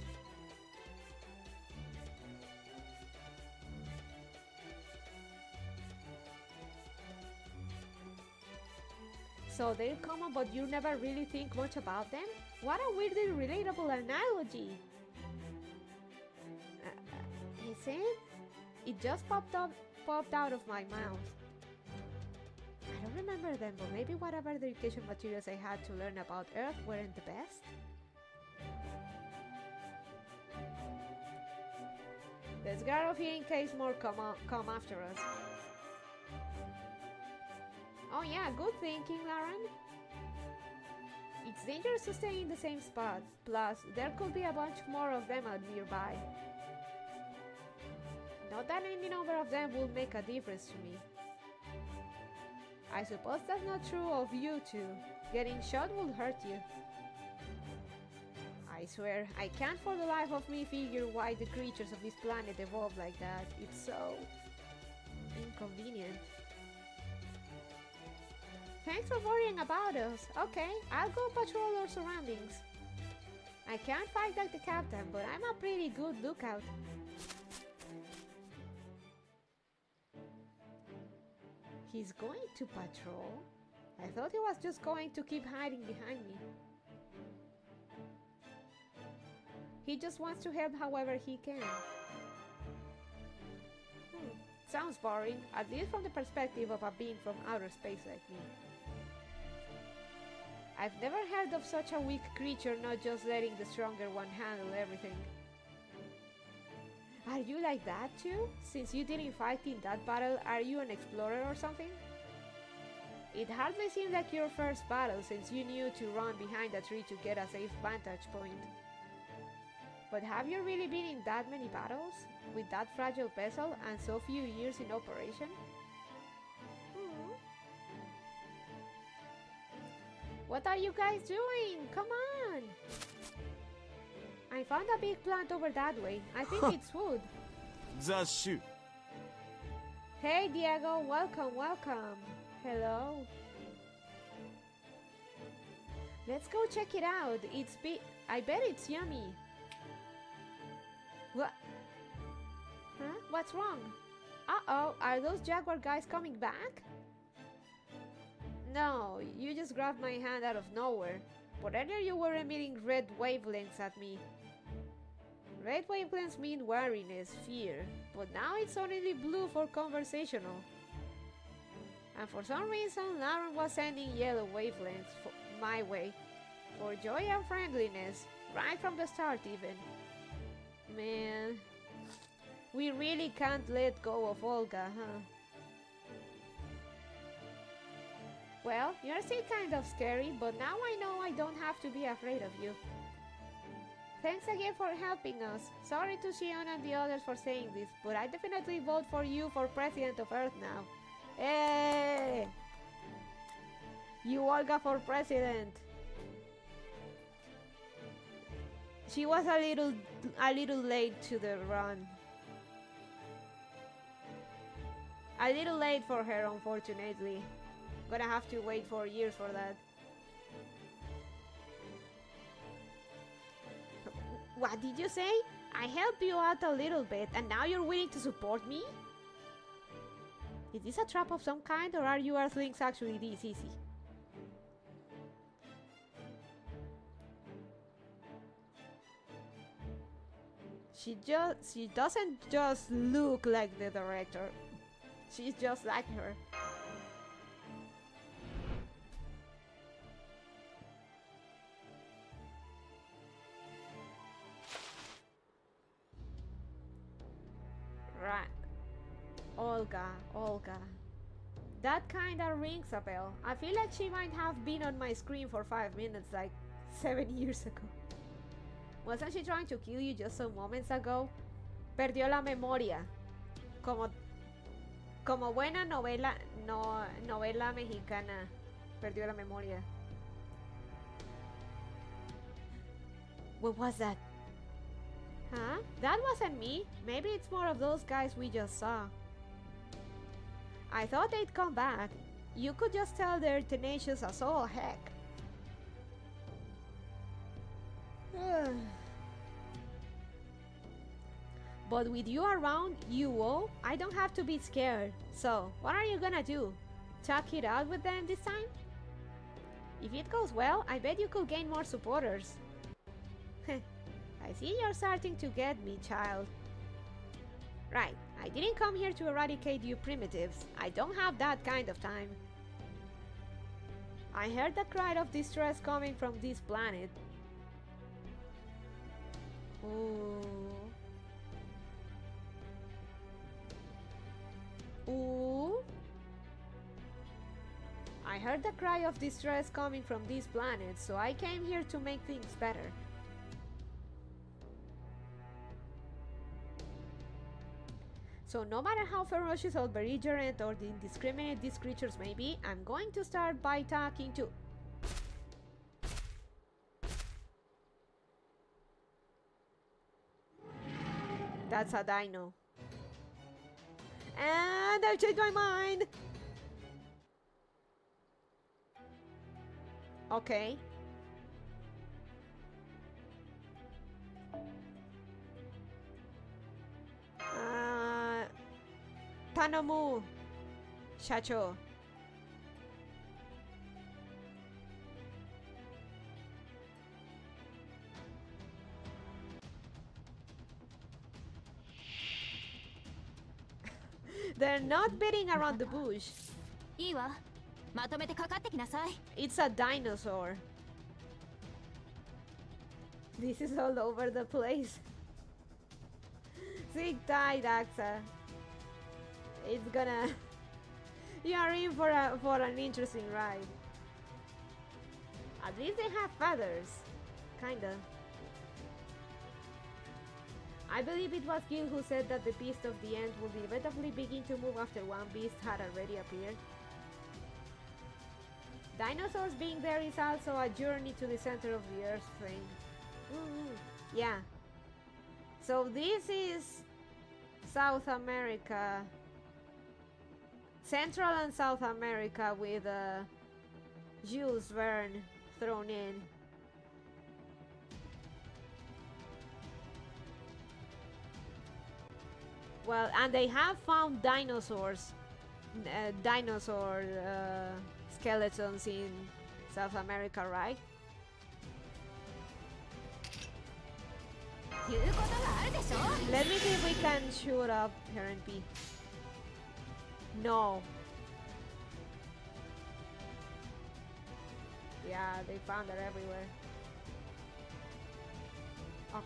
So they're common, but you never really think much about them? What a weirdly relatable analogy! Is it? It just popped out of my mouth. I don't remember them, but maybe whatever education materials I had to learn about Earth weren't the best? Let's get out of here in case more come after us. Oh yeah, good thinking, Lauren. It's dangerous to stay in the same spot. Plus, there could be a bunch more of them out nearby. Not that any number of them will make a difference to me. I suppose that's not true of you two. Getting shot will hurt you. I swear, I can't for the life of me figure why the creatures of this planet evolved like that. It's so inconvenient. Thanks for worrying about us. Okay, I'll go patrol our surroundings. I can't fight like the captain, but I'm a pretty good lookout. He's going to patrol? I thought he was just going to keep hiding behind me. He just wants to help however he can. Sounds boring, at least from the perspective of a being from outer space like me. I've never heard of such a weak creature not just letting the stronger one handle everything. Are you like that too? Since you didn't fight in that battle, are you an explorer or something? It hardly seemed like your first battle since you knew to run behind a tree to get a safe vantage point. But have you really been in that many battles? With that fragile vessel and so few years in operation? What are you guys doing? Come on! I found a big plant over that way. I think it's wood. The shoe. Hey Diego, welcome, welcome. Hello. Let's go check it out. I bet it's yummy. What? Huh? What's wrong? Uh-oh, are those jaguar guys coming back? No, you just grabbed my hand out of nowhere. But earlier you were emitting red wavelengths at me. Red wavelengths mean wariness, fear, but now it's only blue for conversational. And for some reason, Lauren was sending yellow wavelengths my way. For joy and friendliness, right from the start even. Man, we really can't let go of Olga, huh? Well, you're still kind of scary, but now I know I don't have to be afraid of you. Thanks again for helping us. Sorry to Shion and the others for saying this, but I definitely vote for you for President of Earth now. Hey! You Olga for President! She was a little late to the run. A little late for her, unfortunately. Gonna have to wait 4 years for that. What did you say? I helped you out a little bit and now you're willing to support me? Is this a trap of some kind or are you Earthlings actually this easy? She doesn't just look like the director. She's just like her. Right. Olga. That kinda rings a bell. I feel like she might have been on my screen for 5 minutes like 7 years ago. Wasn't she trying to kill you just some moments ago? Perdió la memoria. Como buena novela mexicana. Perdió la memoria. What was that? Huh? That wasn't me. Maybe it's more of those guys we just saw. I thought they'd come back. You could just tell they're tenacious as all heck. But with you around, I don't have to be scared. So, what are you gonna do? Talk it out with them this time? If it goes well, I bet you could gain more supporters. I see you're starting to get me, child. Right, I didn't come here to eradicate you primitives. I don't have that kind of time. I heard the cry of distress coming from this planet. Ooh. Ooh. I heard the cry of distress coming from this planet, so I came here to make things better. So no matter how ferocious or belligerent or indiscriminate these creatures may be, I'm going to start by talking to... That's a dino. And I've changed my mind! Okay. Tanomu Shacho. They're not beating around the bush. いいわ。まとめてかかってきなさい。 It's a dinosaur. This is all over the place. Sit tight, Axa. It's gonna... You're in for an interesting ride. At least they have feathers. Kinda. I believe it was Gil who said that the beast of the end would inevitably begin to move after one beast had already appeared. Dinosaurs being there is also a journey to the center of the earth thing. Yeah. So this is South America. Central and South America with Jules Verne thrown in. Well, and they have found dinosaurs, dinosaur skeletons in South America, right? 言うことがあるでしょ。 Let me see if we can shoot up here and P. No. Yeah, they found it everywhere.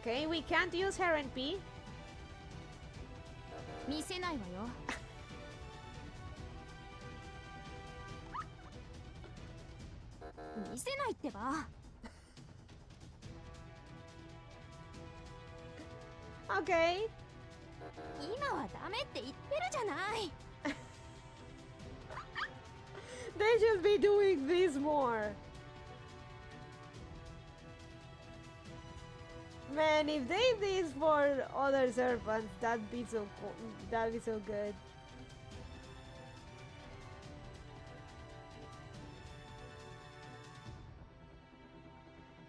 Okay, we can't use her and P. 見せないわよ。見せないってば。 Okay. 今はダメって言ってるじゃない。 They should be doing this more. Man, if they did this for other servants, that'd be so cool. That'd be so good.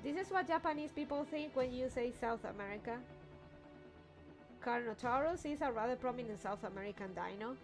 This is what Japanese people think when you say South America. Carnotaurus is a rather prominent South American dino.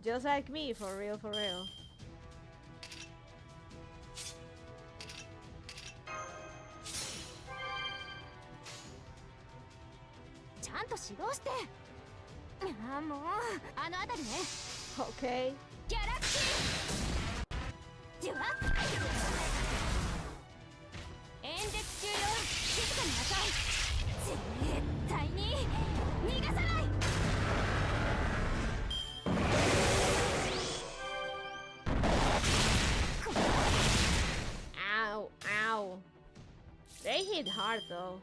Just like me, for real, for real. Okay. ギャラクシーでは演説中よ静かになさい絶対に逃がさない Ow, ow. They hit hard though.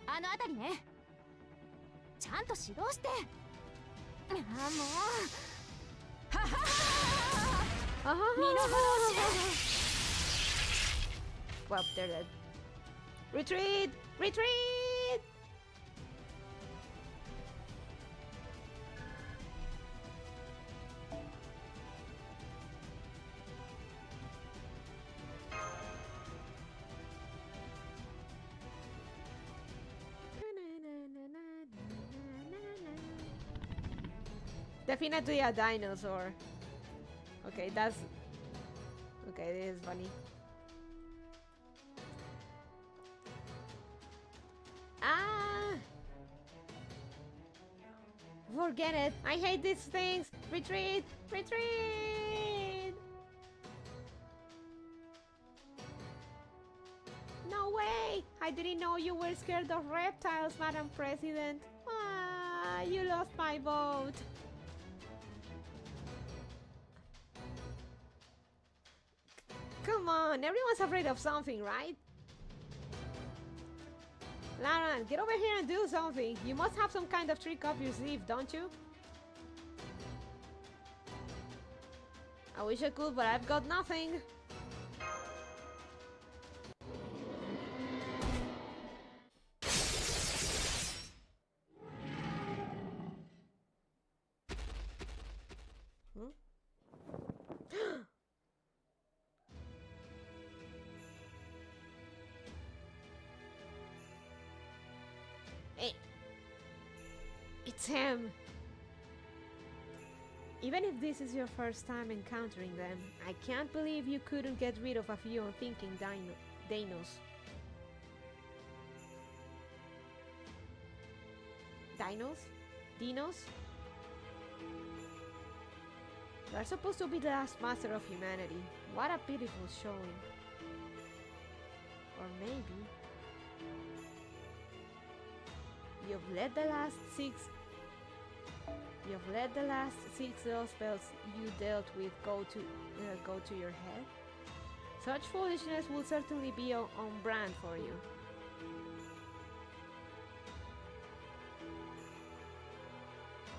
あのあたりねちゃんと指導してああもうはははは身の程を知れ Well, they're dead. Retreat! Retreat! Definitely a dinosaur. Okay, that's... Okay, this is funny. Ah! Forget it. I hate these things. Retreat! Retreat! No way! I didn't know you were scared of reptiles, Madam President. Ah, you lost my vote. Come on, everyone's afraid of something, right? Lara, get over here and do something. You must have some kind of trick up your sleeve, don't you? I wish I could, but I've got nothing. Hmm? Hey, it's him. Even if this is your first time encountering them, I can't believe you couldn't get rid of a few unthinking dinos. Dinos? Dinos? You are supposed to be the last master of humanity. What a pitiful showing. Or maybe you've led the last six spells you dealt with go to your head. Such foolishness will certainly be on brand for you.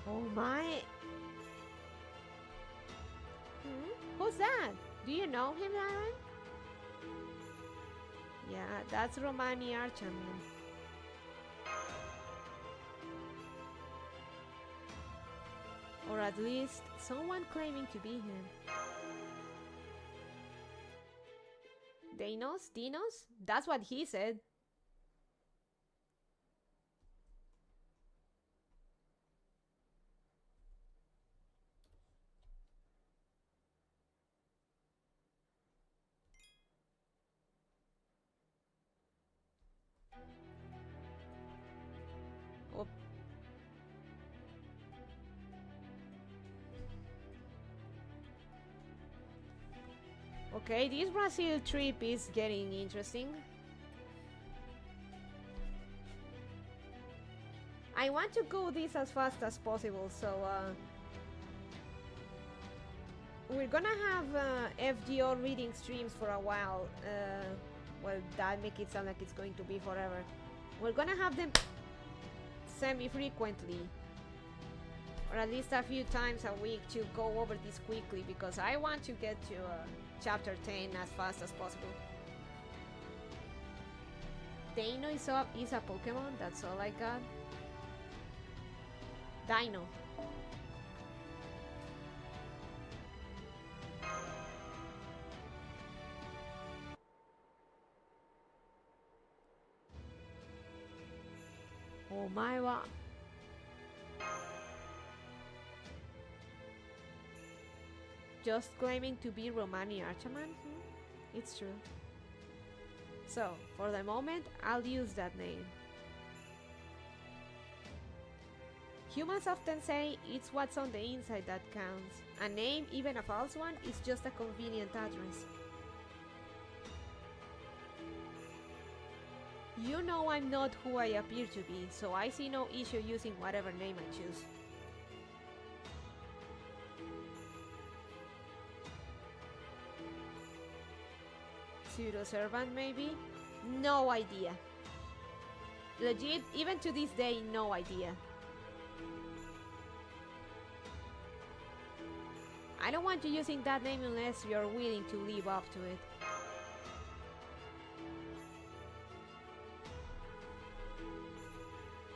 Oh my! Who's that? Do you know him, Aaron? Yeah, that's Romani Archaman. Or at least someone claiming to be him. Dinos? Dinos? That's what he said. Oh. Okay, this Brazil trip is getting interesting. I want to go this as fast as possible, so we're gonna have FGO reading streams for a while. Well, that makes it sound like it's going to be forever. We're gonna have them semi-frequently, or at least a few times a week, to go over this quickly, because I want to get to chapter 10 as fast as possible. Dino is a Pokemon, that's all I got. Dino. Oh my god. just claiming to be Romani Archaman? It's true. So, for the moment, I'll use that name. Humans often say it's what's on the inside that counts. A name, even a false one, is just a convenient address. You know I'm not who I appear to be, so I see no issue using whatever name I choose. Pseudo-servant, maybe? No idea. Legit, even to this day, no idea. I don't want you using that name unless you're willing to live up to it.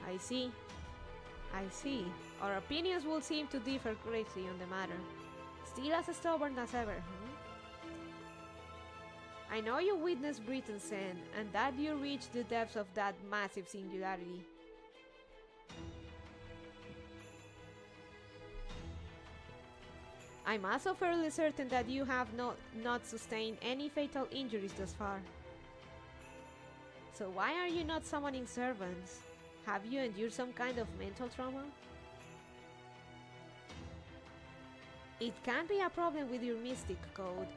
I see. I see. Our opinions will seem to differ greatly on the matter. Still as stubborn as ever, I know you witnessed Britain's end, and that you reached the depths of that massive singularity. I'm also fairly certain that you have not sustained any fatal injuries thus far. So why are you not summoning servants? Have you endured some kind of mental trauma? It can be a problem with your mystic code,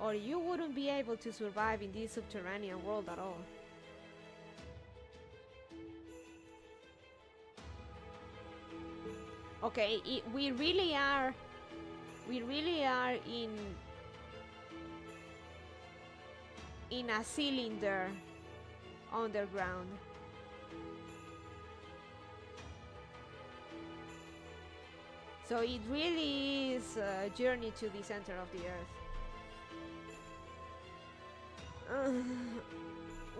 or you wouldn't be able to survive in this subterranean world at all. Okay, we really are in a cylinder underground. So it really is a journey to the center of the earth.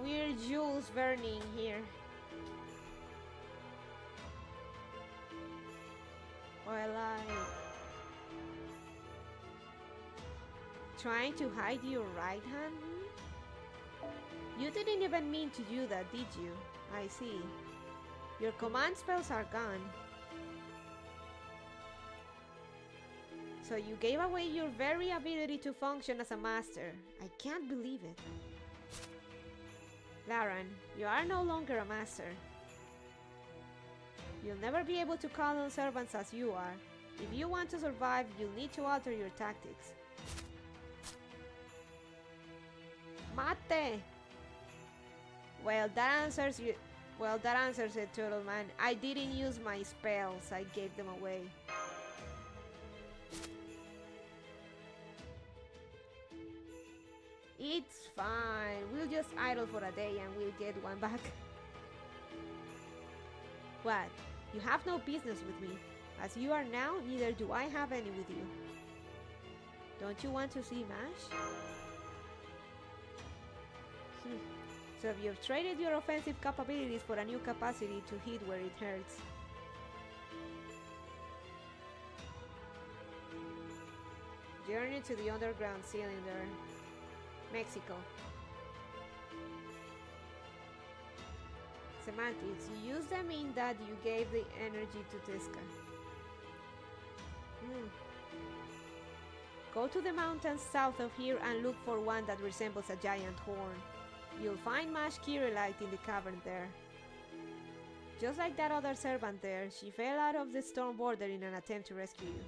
We're Jules burning here. While trying to hide your right hand? You didn't even mean to do that, did you? I see. Your command spells are gone. So you gave away your very ability to function as a master. I can't believe it. Laran, you are no longer a master. You'll never be able to call on servants as you are. If you want to survive, you'll need to alter your tactics. Mate! Well, that answers it, Turtle Man. I didn't use my spells. I gave them away. It's fine. We'll just idle for a day and we'll get one back. What? You have no business with me. As you are now, neither do I have any with you. Don't you want to see MASH? So you've traded your offensive capabilities for a new capacity to hit where it hurts. Journey to the underground cylinder. Mexico. Semantics. You use them in that you gave the energy to Tisca. Go to the mountains south of here and look for one that resembles a giant horn. You'll find Mash Kirilite in the cavern there. Just like that other servant there, she fell out of the storm border in an attempt to rescue you.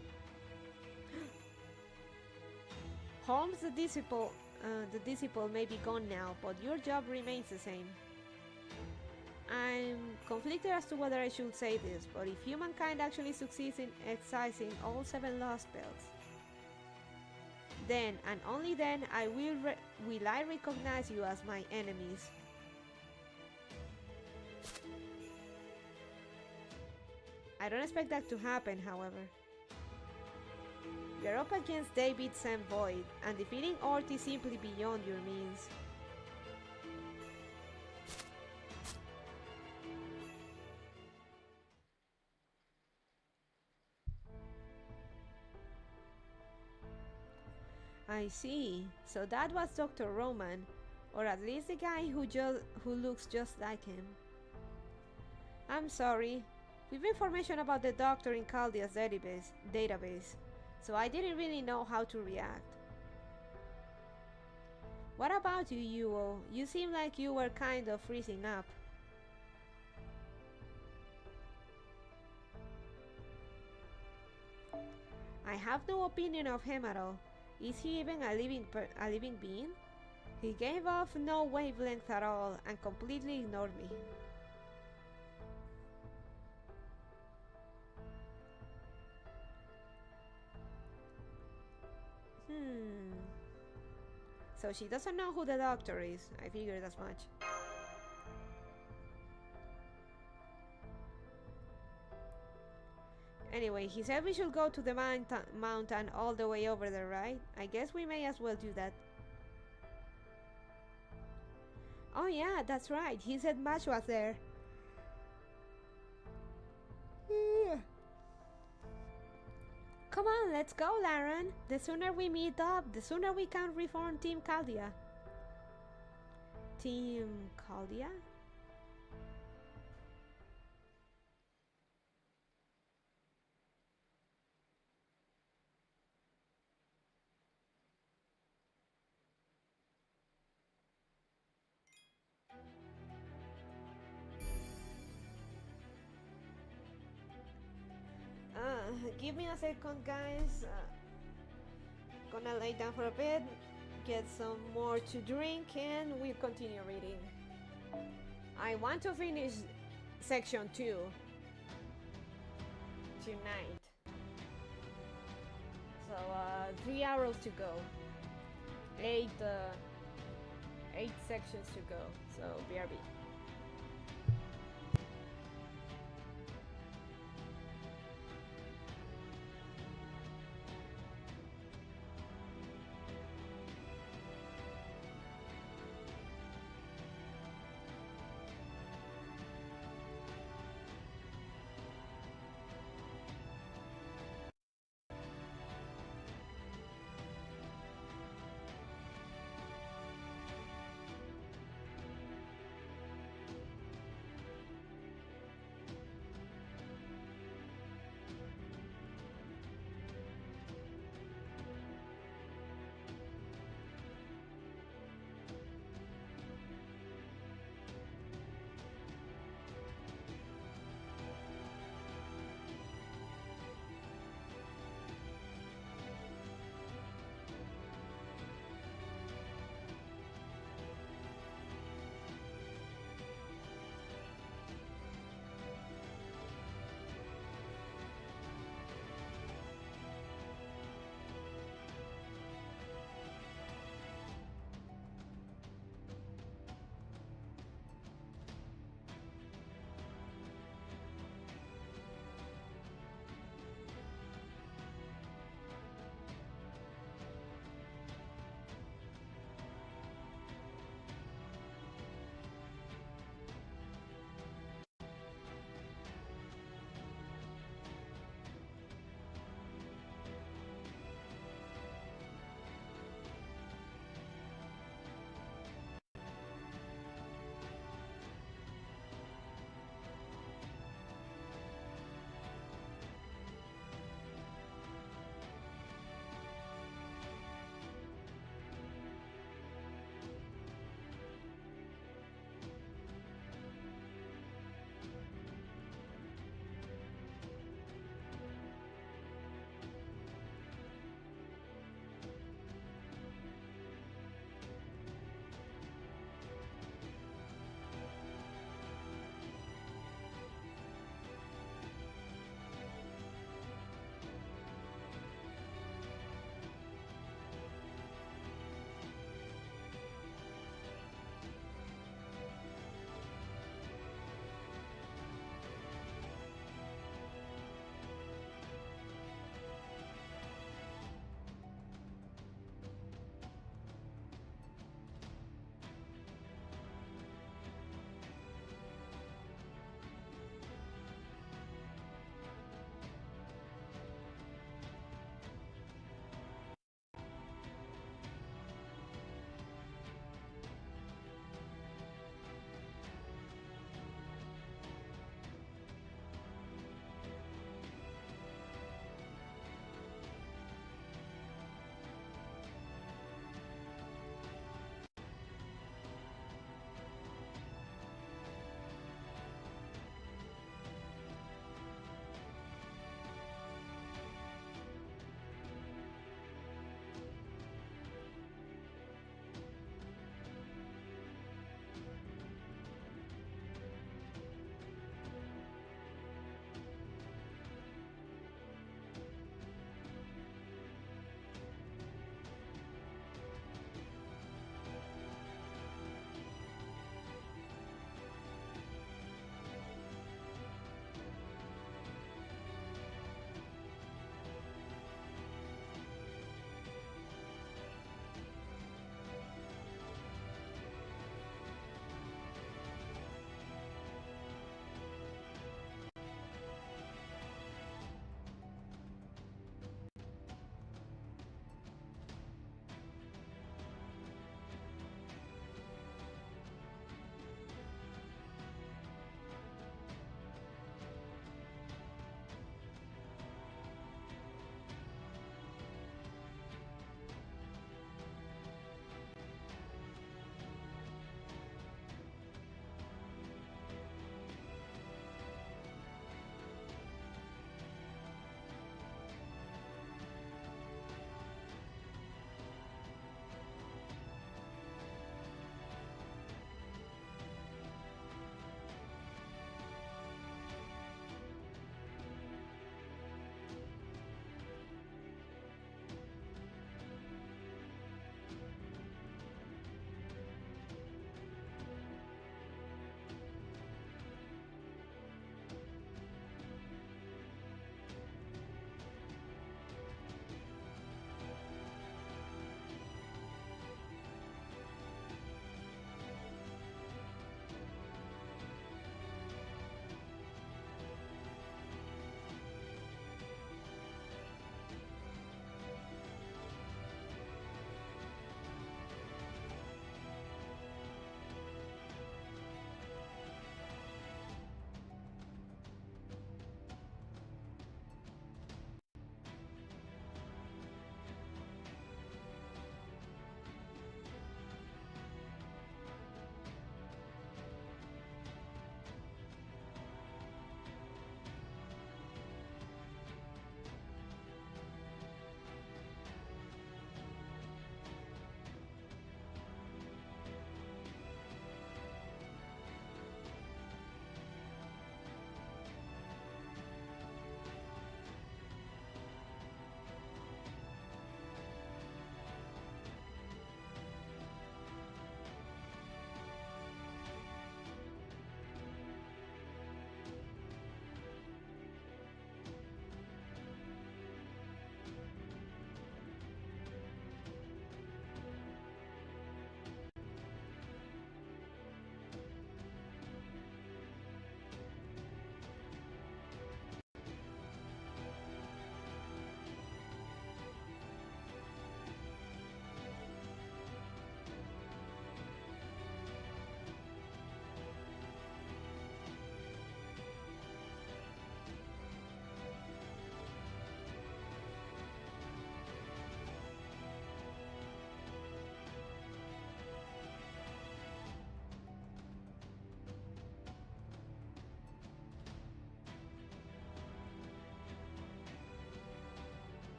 Holmes the disciple may be gone now, but your job remains the same. I'm conflicted as to whether I should say this, but if humankind actually succeeds in excising all 7 lost spells, then and only then will I recognize you as my enemies. I don't expect that to happen, however. You're up against David Sam Void, and defeating Ort is simply beyond your means. I see. So that was Dr. Roman, or at least the guy who looks just like him. I'm sorry. We've information about the doctor in Caldia's database. so I didn't really know how to react. What about you, Yuo? You seem like you were kind of freezing up. I have no opinion of him at all. Is he even a living being? He gave off no wavelength at all and completely ignored me. So she doesn't know who the doctor is. I figured as much. Anyway, he said we should go to the mountain all the way over there, right? I guess we may as well do that. Oh yeah, that's right. He said Mash was there. Come on, let's go, Laren. The sooner we meet up, the sooner we can reform Team Caldia. Team Caldia? Give me a second, guys. Gonna lay down for a bit, get some more to drink, and we'll continue reading. I want to finish section 2 tonight. So 3 hours to go. 8 sections to go. So BRB.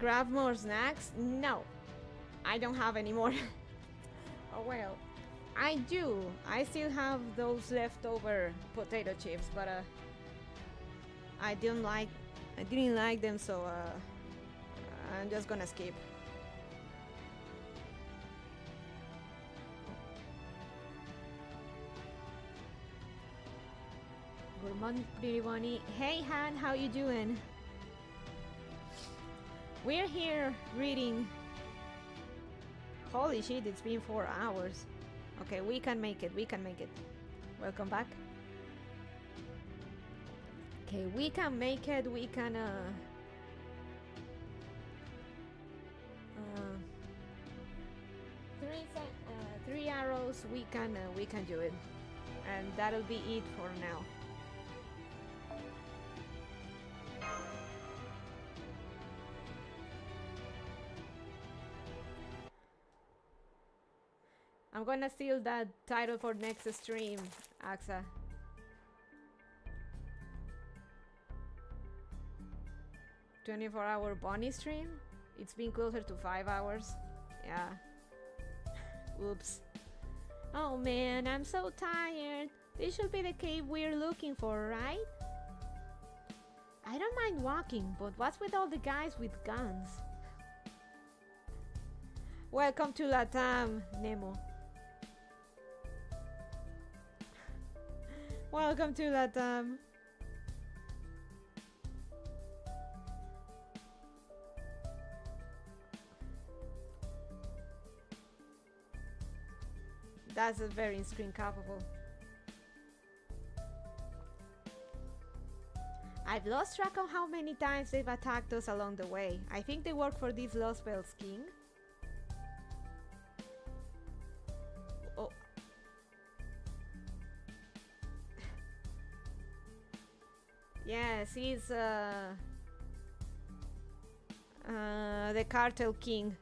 Grab more snacks? No, I don't have any more. Oh well, I do. I still have those leftover potato chips, but I didn't like them, so I'm just gonna skip. Good morning, pretty bunny. Hey Han, how you doing? We're here reading. Holy shit, it's been 4 hours. Okay, we can make it, we can make it. Welcome back. Okay, we can make it, we can three arrows, we can do it. And that'll be it for now. I'm gonna steal that title for next stream, Axa. "24-hour bunny stream? It's been closer to 5 hours. Yeah. Oops. Oh man, I'm so tired. This should be the cave we're looking for, right? I don't mind walking, but what's with all the guys with guns? Welcome to Latam, Nemo. Welcome to Latam. That's a very screen capable. I've lost track of how many times they've attacked us along the way. I think they work for this Lost Bells king. Oh. Yes, he's the cartel king.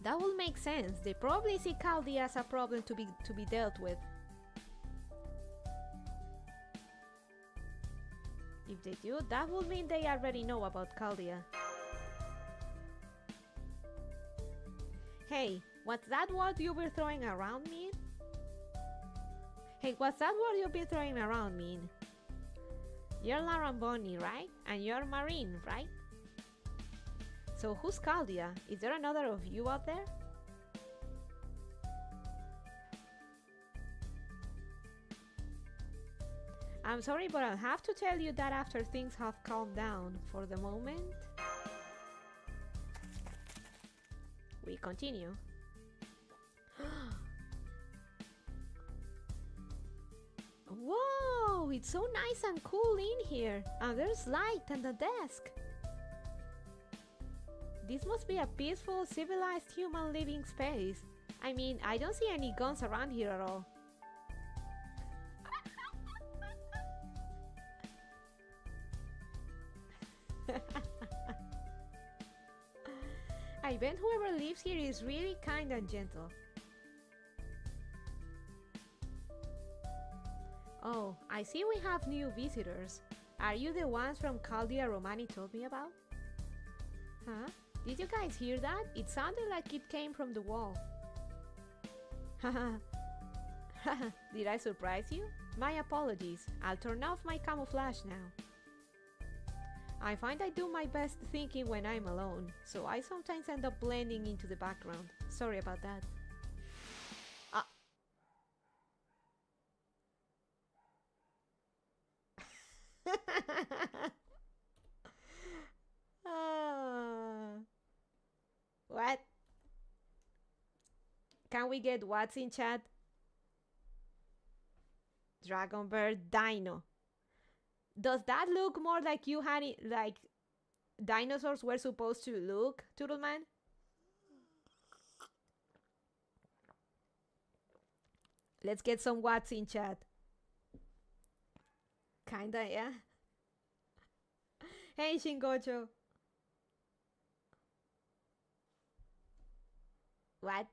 That will make sense. They probably see Chaldea as a problem to be dealt with. If they do, that will mean they already know about Chaldea. Hey, what's that word you were throwing around mean? Hey, what's that word you've been throwing around mean? You're Laramboni, right? And you're Marine, right? So who's Chaldea? Is there another of you out there? I'm sorry, but I'll have to tell you that after things have calmed down. For the moment, we continue. Whoa, it's so nice and cool in here. And there's light and a desk. This must be a peaceful, civilized human living space. I mean, I don't see any guns around here at all. I bet whoever lives here is really kind and gentle. Oh, I see we have new visitors. Are you the ones from Chaldea Romani told me about? Huh? Did you guys hear that? It sounded like it came from the wall. Haha. Did I surprise you? My apologies. I'll turn off my camouflage now. I find I do my best thinking when I'm alone, so I sometimes end up blending into the background. Sorry about that. What? Can we get what's in chat? Dragon Bird Dino. Does that look more like you had it, like dinosaurs were supposed to look, Toodleman? Let's get some what's in chat. Kinda, yeah. Hey, Shingocho. What?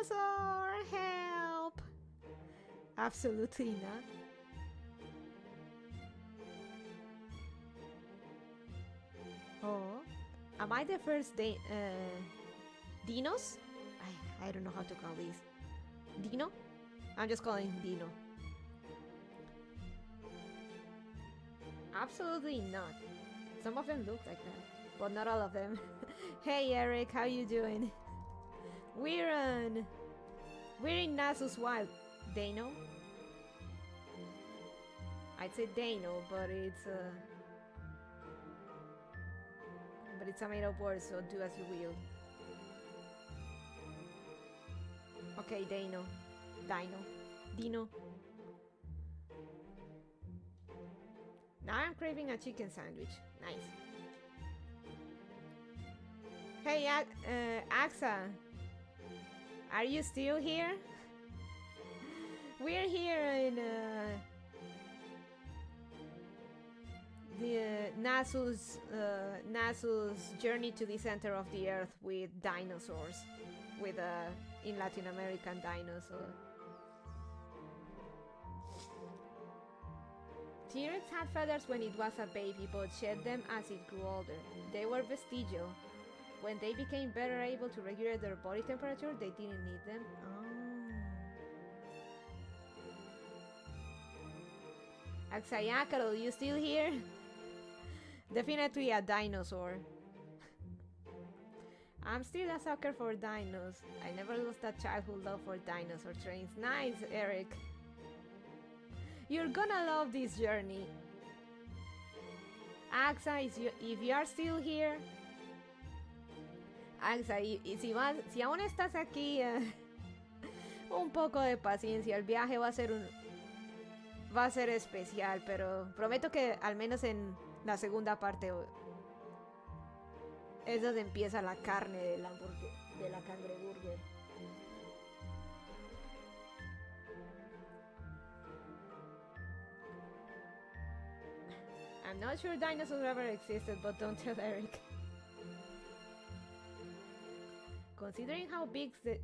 dinosaur! Help! Absolutely not. Oh, am I the first dinos? I don't know how to call these. Dino? I'm just calling him Dino. Absolutely not. Some of them look like that, but not all of them. Hey Eric, how you doing? We're in Nasus Wild. Dano? I'd say Dano, but it's a made up word, so do as you will. Okay, Dano. Dino. Now I'm craving a chicken sandwich. Nice. Hey, Axa. Are you still here? We're here in the Nasu's journey to the center of the earth with dinosaurs, with in Latin American dinosaur. T-Rex had feathers when it was a baby, but shed them as it grew older. They were vestigial. When they became better able to regulate their body temperature, they didn't need them. Oh. Axayakaro, you still here? Definitely a dinosaur. I'm still a sucker for dinos. I never lost that childhood love for dinosaur trains. Nice, Eric. You're gonna love this journey. Axa, if you are still here. Axa, si aún estás aquí, un poco de paciencia. El viaje va a ser especial, pero prometo que al menos en la segunda parte es donde empieza la carne de la cangreburger. I'm not sure dinosaurs ever existed, but don't tell Eric. Considering how big the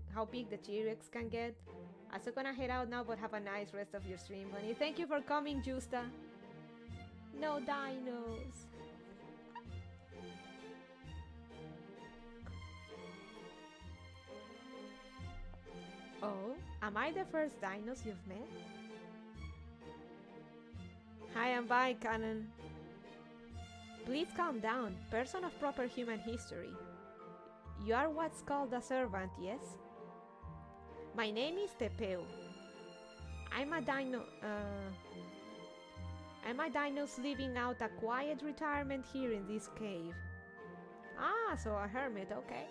T-Rex can get, I'm still gonna head out now, but have a nice rest of your stream, honey. Thank you for coming, Justa. No dinos. Oh, am I the first dinos you've met? Hi, I'm by Canon. Please calm down, person of proper human history. You are what's called a servant, yes? My name is Tepeu. I'm a dinos living out a quiet retirement here in this cave. Ah, so a hermit, okay.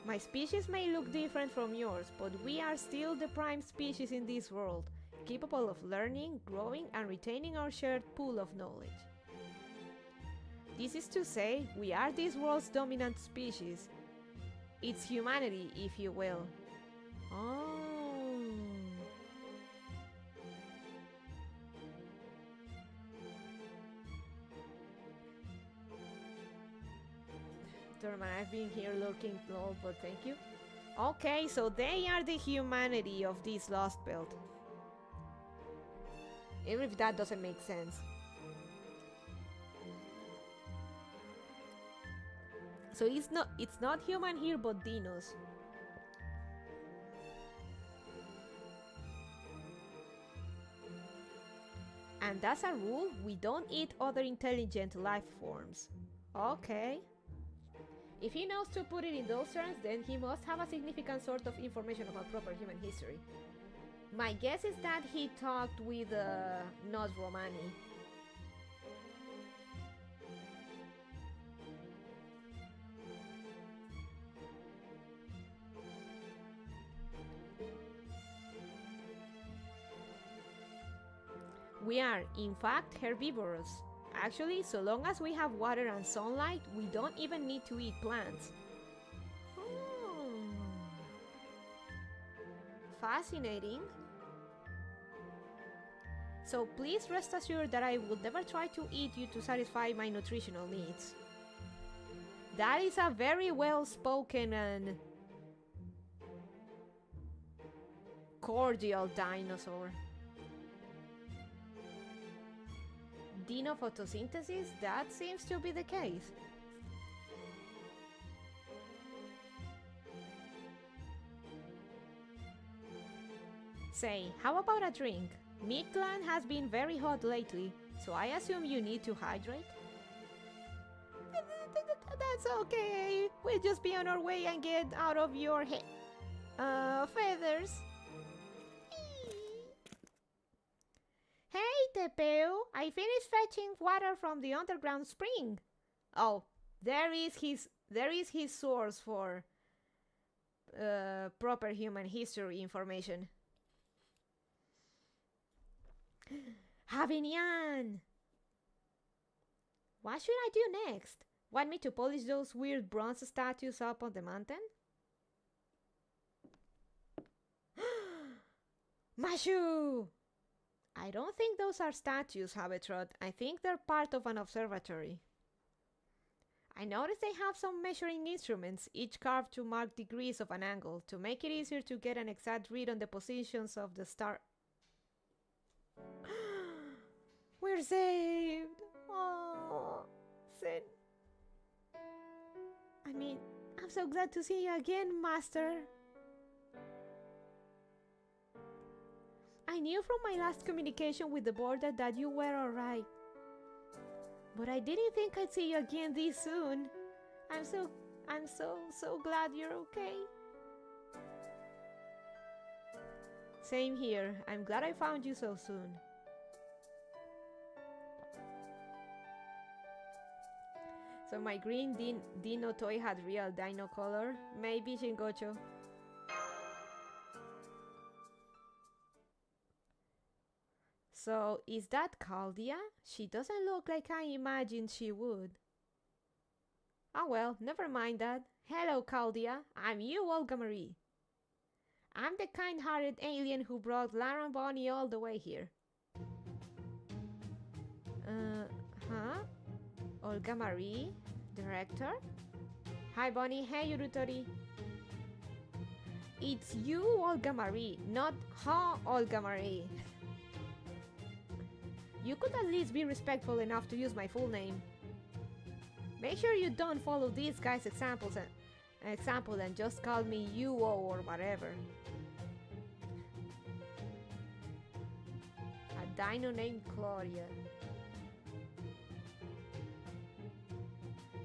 My species may look different from yours, but we are still the prime species in this world, capable of learning, growing, and retaining our shared pool of knowledge. This is to say, we are this world's dominant species. It's humanity, if you will. Oh. Thurman, I've been here looking low, but thank you. Okay, so they are the humanity of this lost belt. Even if that doesn't make sense. So it's not human here, but dinos. And as a rule, we don't eat other intelligent life forms. Okay. If he knows to put it in those terms, then he must have a significant sort of information about proper human history. My guess is that he talked with Nos Romani. We are, in fact, herbivorous. Actually, so long as we have water and sunlight, we don't even need to eat plants. Fascinating. So please rest assured that I will never try to eat you to satisfy my nutritional needs. That is a very well spoken and cordial dinosaur. Dino photosynthesis? That seems to be the case. Say, how about a drink? Mictlan has been very hot lately, so I assume you need to hydrate? That's okay. We'll just be on our way and get out of your feathers. Hey, Tepeo, I finished fetching water from the underground spring. Oh, there is his source for proper human history information. Havinian! What should I do next? Want me to polish those weird bronze statues up on the mountain? Mashu! I don't think those are statues, Habetrot. I think they're part of an observatory. I noticed they have some measuring instruments, each carved to mark degrees of an angle, to make it easier to get an exact read on the positions of the star. We're saved! Oh, Sin. I mean, I'm so glad to see you again, Master. I knew from my last communication with the border that you were alright. But I didn't think I'd see you again this soon. I'm so glad you're okay. Same here. I'm glad I found you so soon. So my green dino toy had real dino color. Maybe, Shingocho. So, is that Caldia? She doesn't look like I imagined she would. Oh well, never mind that. Hello, Caldia. I'm you, Olga Marie. I'm the kind-hearted alien who brought Lara and Bonnie all the way here. Huh? Olga Marie? Director? Hi, Bonnie. Hey, Yurutori. It's you, Olga Marie, not Ha Olga Marie. You could at least be respectful enough to use my full name. Make sure you don't follow these guys' example and just call me UO or whatever. A dino named Claudia.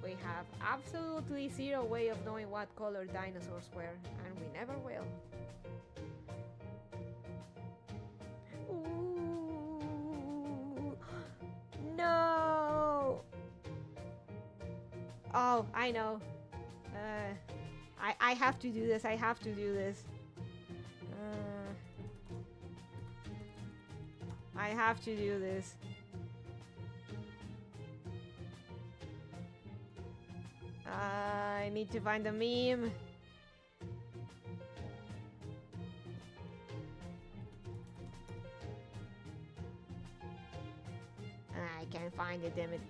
We have absolutely zero way of knowing what color dinosaurs were, and we never will. No! Oh, I know. I have to do this. I have to do this. I have to do this. I need to find a meme. I can't find it, damn it.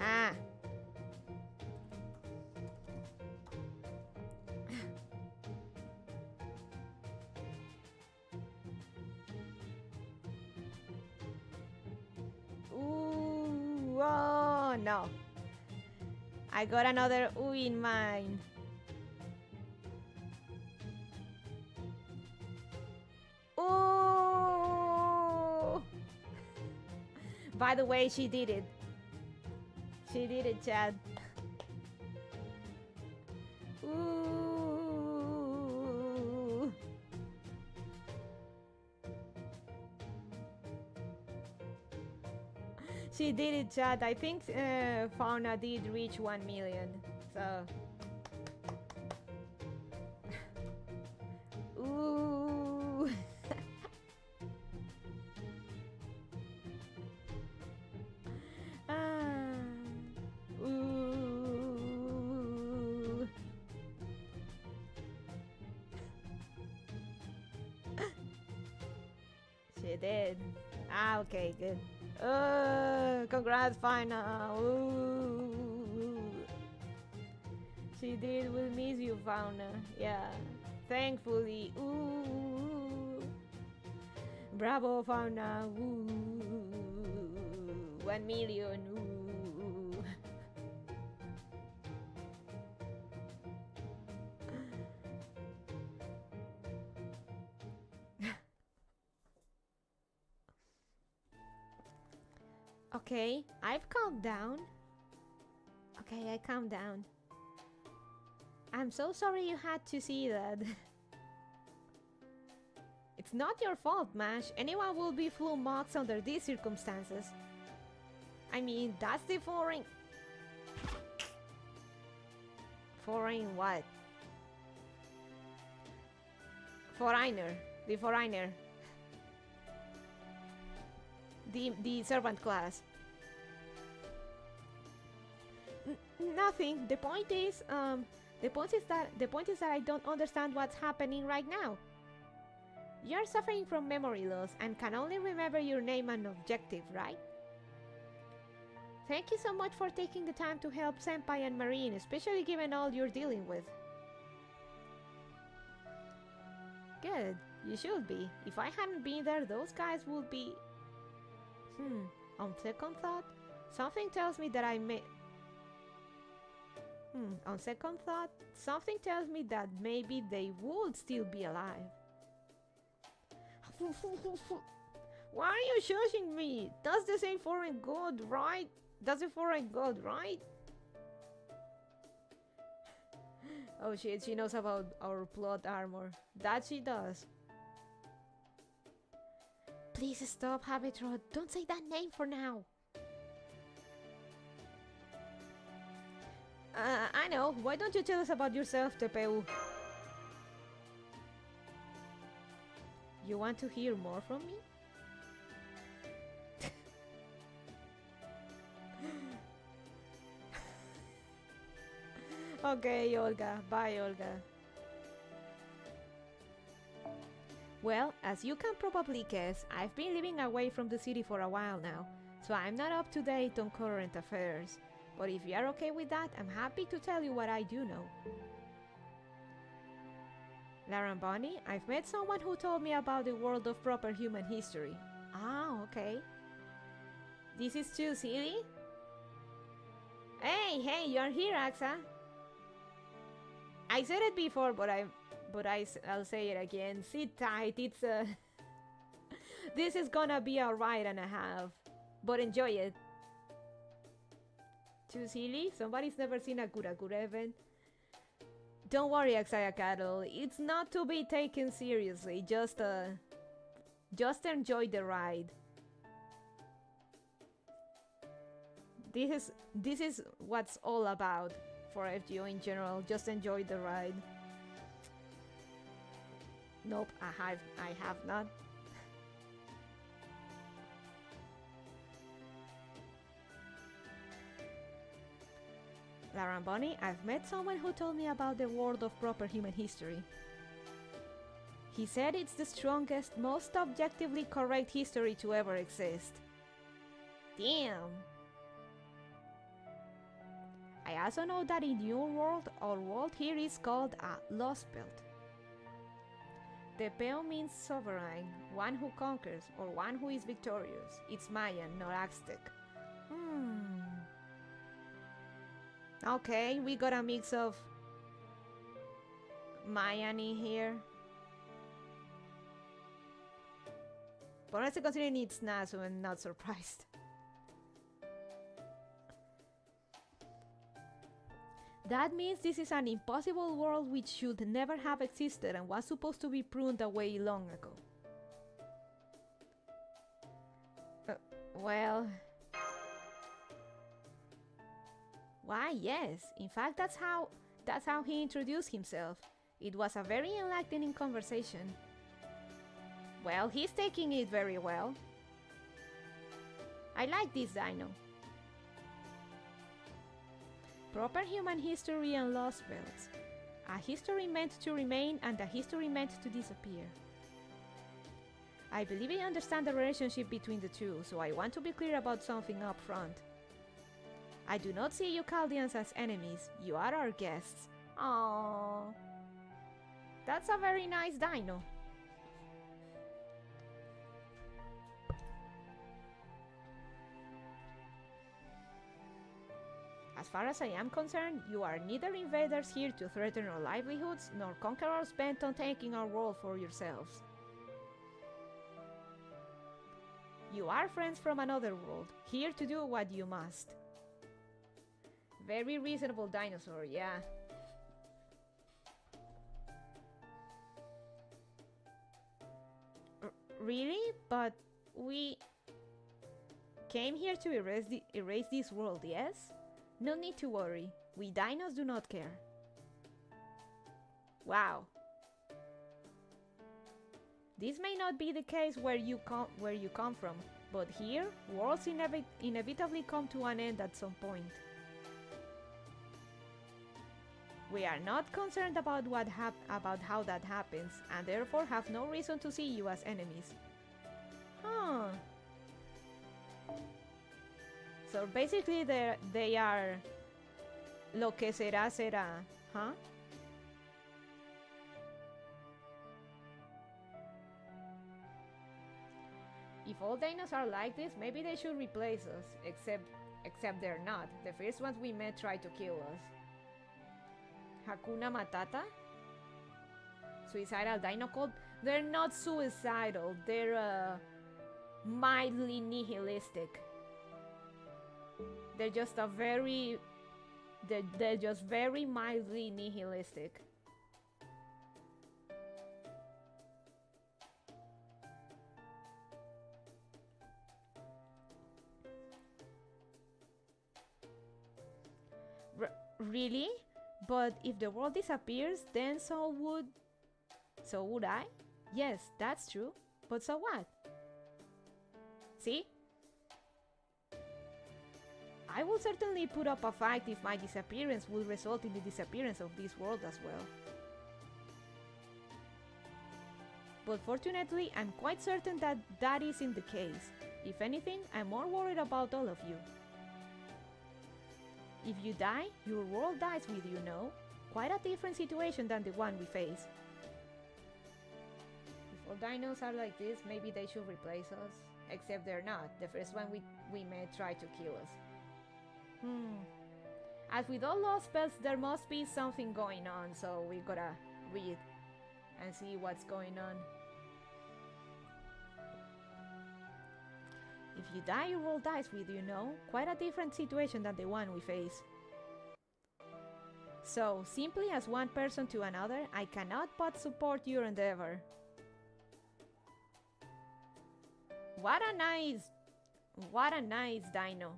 Ah. Ooh, oh no. I got another ooh in mine. Ooh! By the way, she did it. She did it, Chad. Ooh. She did it, Chad. I think Fauna did reach 1 million. So. Ooh. Ooh. She did. Ah, okay, good. Congrats, Fauna. Ooh. She did. We'll miss you, Fauna. Yeah. Thankfully. Ooh. Bravo, Fauna. Ooh. 1 million. Ooh. Okay, I've calmed down. Okay, I calmed down. I'm so sorry you had to see that. It's not your fault, Mash. Anyone will be full marks under these circumstances. I mean, that's the foreign... Foreign what? Foreigner. The foreigner. The servant class. Nothing. The point is that I don't understand what's happening right now. You're suffering from memory loss and can only remember your name and objective, right? Thank you so much for taking the time to help Senpai and Marine, especially given all you're dealing with. Good. You should be. If I hadn't been there, those guys would be... On second thought, something tells me that I may... On second thought, something tells me that maybe they would still be alive. Why are you shushing me? That's the same foreign god, right? That's a foreign god, right? Oh shit, she knows about our plot armor. That she does. Please stop, Habitrod. Don't say that name for now. I know. Why don't you tell us about yourself, Tepeu? You want to hear more from me? Okay, Olga. Bye, Olga. Well, as you can probably guess, I've been living away from the city for a while now, so I'm not up to date on current affairs. But if you're okay with that, I'm happy to tell you what I do know. Larambani, I've met someone who told me about the world of proper human history. Ah, okay. This is too silly? Hey, you're here, Axa. I said it before, but I'll say it again. Sit tight, it's this is gonna be a ride and a half, but enjoy it. Too silly? Somebody's never seen a Kurakura event? Don't worry, Axaya Cattle. It's not to be taken seriously. Just enjoy the ride. This is what's all about for FGO in general. Just enjoy the ride. Nope, I have not. Laramboni, I've met someone who told me about the world of proper human history. He said it's the strongest, most objectively correct history to ever exist. Damn! I also know that in your world, our world here is called a lost belt. The Peo means sovereign, one who conquers, or one who is victorious. It's Mayan, not Aztec. Okay, we got a mix of Mayan in here. But honestly, considering it's Nasu, I'm not surprised. That means this is an impossible world which should never have existed and was supposed to be pruned away long ago. Well... Why, yes. In fact, that's how he introduced himself. It was a very enlightening conversation. Well, he's taking it very well. I like this dino. Proper human history and lost belts. A history meant to remain and a history meant to disappear. I believe I understand the relationship between the two, so I want to be clear about something up front. I do not see you Chaldeans as enemies. You are our guests. Aww. That's a very nice dino. As far as I am concerned, you are neither invaders here to threaten our livelihoods, nor conquerors bent on taking our world for yourselves. You are friends from another world, here to do what you must. Very reasonable dinosaur, yeah. Really? But we came here to erase this world, yes? No need to worry. We dinos do not care. Wow. This may not be the case where you come from, but here, worlds inevitably come to an end at some point. We are not concerned about how that happens, and therefore have no reason to see you as enemies. Huh. So basically they are lo que será será, huh? If all dinos are like this, maybe they should replace us, except they're not. The first ones we met tried to kill us. Hakuna Matata? Suicidal dino cult? They're not suicidal, they're mildly nihilistic. They're just they're just very mildly nihilistic. Really? But if the world disappears, then so would I? Yes, that's true. But so what? See? I will certainly put up a fight if my disappearance will result in the disappearance of this world as well. But fortunately, I'm quite certain that that isn't the case. If anything, I'm more worried about all of you. If you die, your world dies with you, no? Quite a different situation than the one we face. If all dinos are like this, maybe they should replace us. Except they're not. The first one we met tried to kill us. As with all lost spells, there must be something going on, so we gotta read and see what's going on. If you die, your world dies with you, no? Quite a different situation than the one we face. So, simply as one person to another, I cannot but support your endeavor. What a nice dino.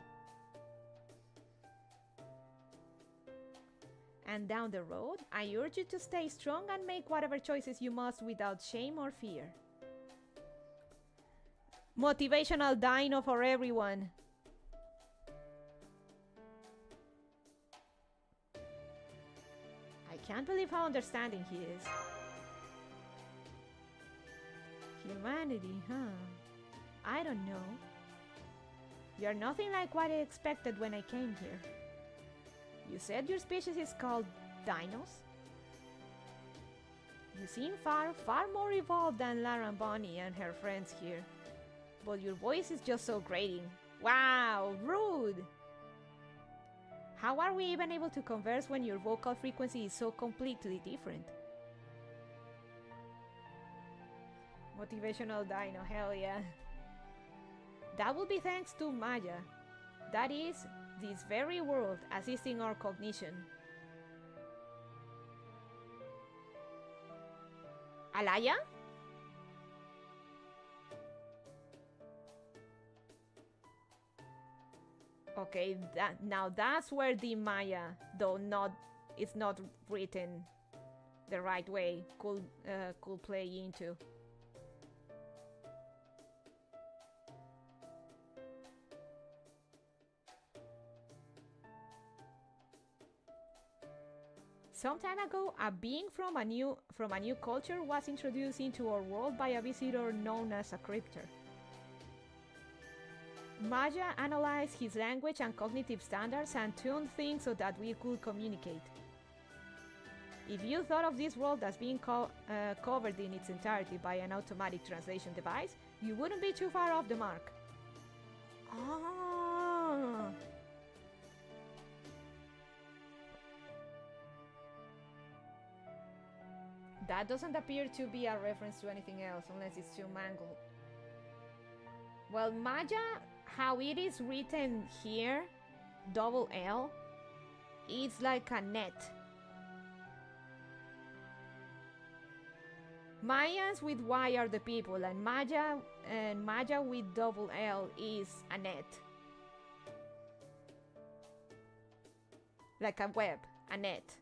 And down the road, I urge you to stay strong and make whatever choices you must without shame or fear. Motivational dino for everyone. I can't believe how understanding he is. Humanity, huh? I don't know. You're nothing like what I expected when I came here. You said your species is called dinos? You seem far more evolved than Lara Bonnie and her friends here. But your voice is just so grating. Wow, rude! How are we even able to converse when your vocal frequency is so completely different? Motivational dino, hell yeah. That would be thanks to Maya. That is, this very world assisting our cognition. Alaya? Okay, now that's where the Maya, though it's not written the right way, could play into. Some time ago, a being from a new culture was introduced into our world by a visitor known as a crypter. Maya analyzed his language and cognitive standards and tuned things so that we could communicate. If you thought of this world as being covered in its entirety by an automatic translation device, you wouldn't be too far off the mark. Ah. That doesn't appear to be a reference to anything else unless it's too mangled. Well, Maya, how it is written here, double L, it's like a net. Mayans with Y are the people, and Maya with double L is a net. Like a web, a net.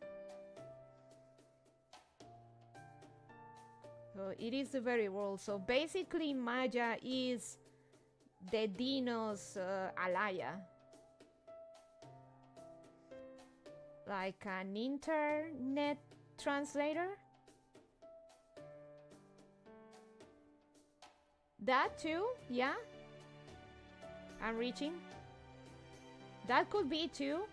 So it is the very world. So basically Maya is the Dino's alaya. Like an internet translator. That too, yeah. I'm reaching. That could be too.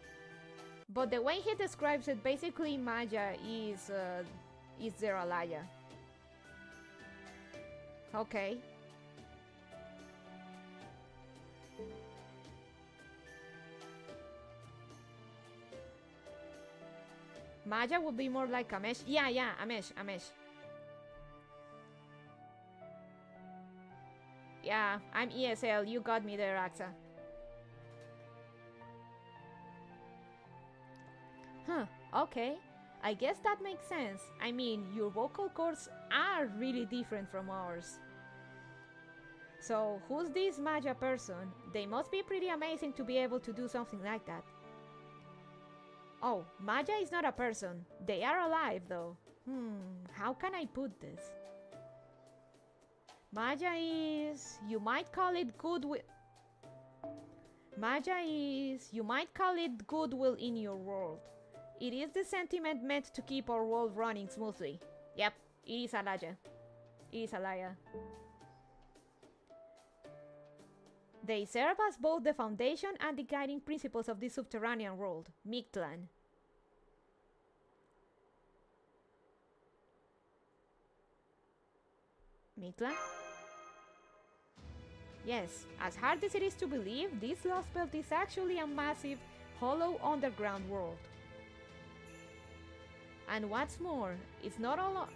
But the way he describes it, basically Maya is their alaya. Okay. Maya would be more like a mesh. Yeah, a mesh. Yeah, I'm ESL. You got me there, AXA. Huh, okay. I guess that makes sense. I mean, your vocal cords are really different from ours. So, who's this Maya person? They must be pretty amazing to be able to do something like that. Oh, Maya is not a person. They are alive, though. How can I put this? Maya is... you might call it goodwill. Maya is... you might call it goodwill in your world. It is the sentiment meant to keep our world running smoothly. Yep, it is alaya. It is alaya. They serve as both the foundation and the guiding principles of this subterranean world, Mictlan. Mictlan? Yes, as hard as it is to believe, this lost belt is actually a massive, hollow underground world. And what's more, it's not all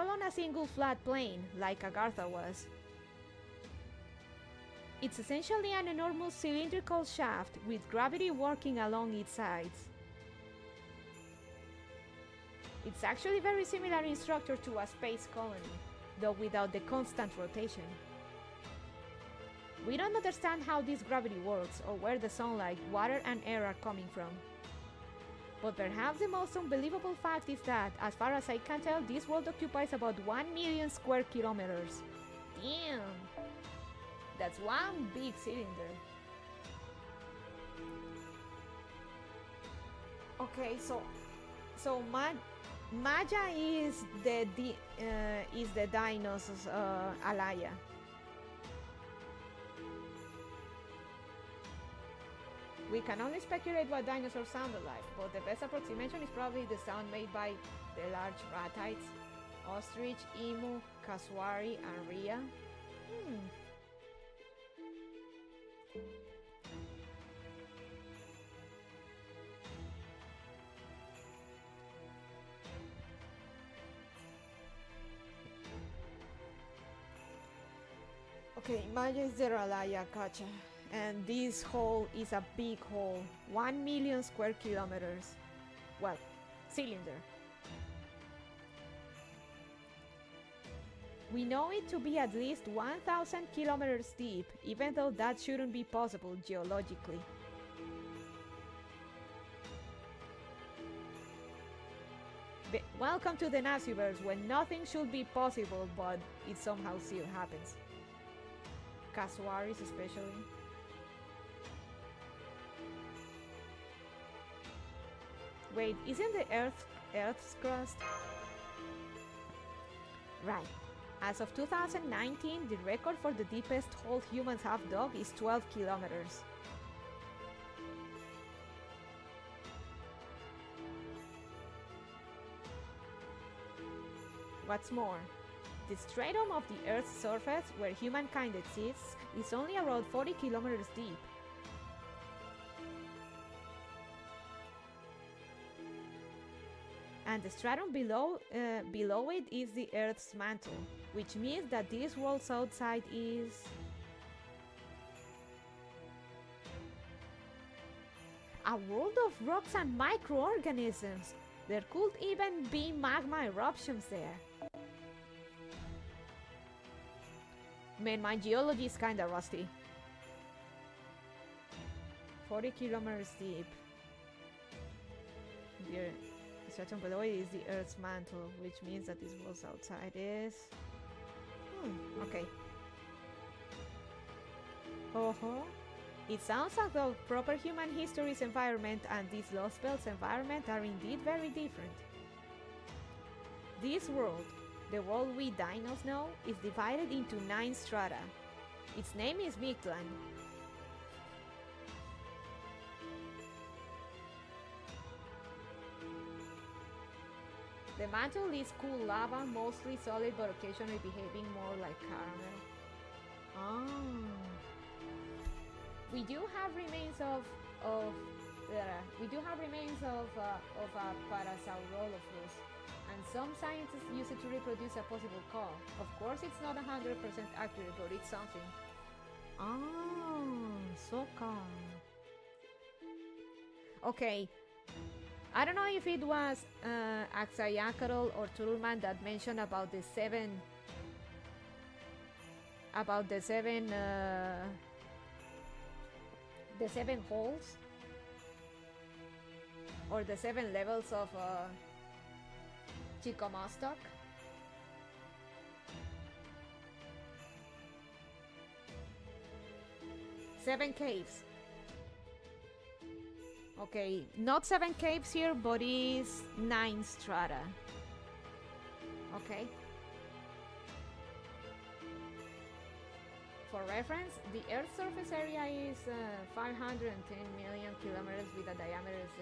on a single flat plane like Agartha was. It's essentially an enormous cylindrical shaft with gravity working along its sides. It's actually very similar in structure to a space colony, though without the constant rotation. We don't understand how this gravity works or where the sunlight, water and air are coming from. But perhaps the most unbelievable fact is that, as far as I can tell, this world occupies about 1 million square kilometers. Damn! That's one big cylinder. Okay, so Maya is the Dino's alaya. We can only speculate what dinosaurs sounded like, but the best approximation is probably the sound made by the large ratites, ostrich, emu, cassowary, and rhea. Okay, Maya is the alaya, gotcha. And this hole is a big hole, 1 million square kilometers. Well, cylinder. We know it to be at least 1,000 kilometers deep, even though that shouldn't be possible geologically. Welcome to the Naziverse, where nothing should be possible, but it somehow still happens. Cassowaries especially. Wait, isn't the Earth Earth's crust. Right. As of 2019, the record for the deepest hole humans have dug is 12 kilometers. What's more, the stratum of the Earth's surface where humankind exists is only around 40 kilometers deep. And the stratum below it is the Earth's mantle, which means that this world's outside is... a world of rocks and microorganisms! There could even be magma eruptions there. Man, my geology is kinda rusty. 40 kilometers deep. The stratum below it is the Earth's mantle, which means that this world's outside is... okay. It sounds like the proper human history's environment and this Lost Belt's environment are indeed very different. This world, the world we dinos know, is divided into 9 strata. Its name is Mictlan. The mantle is cool lava, mostly solid but occasionally behaving more like caramel. We do have remains of Parasaurolophus, and some scientists use it to reproduce a possible call. Of course, it's not 100% accurate, but it's something. So calm. Okay, I don't know if it was Axayacatl or Turulman that mentioned about the seven holes or the 7 levels of Chicomastok. Seven caves. Okay, not 7 caves here, but is 9 strata. Okay. For reference, the Earth's surface area is 510 million kilometers with a diameter of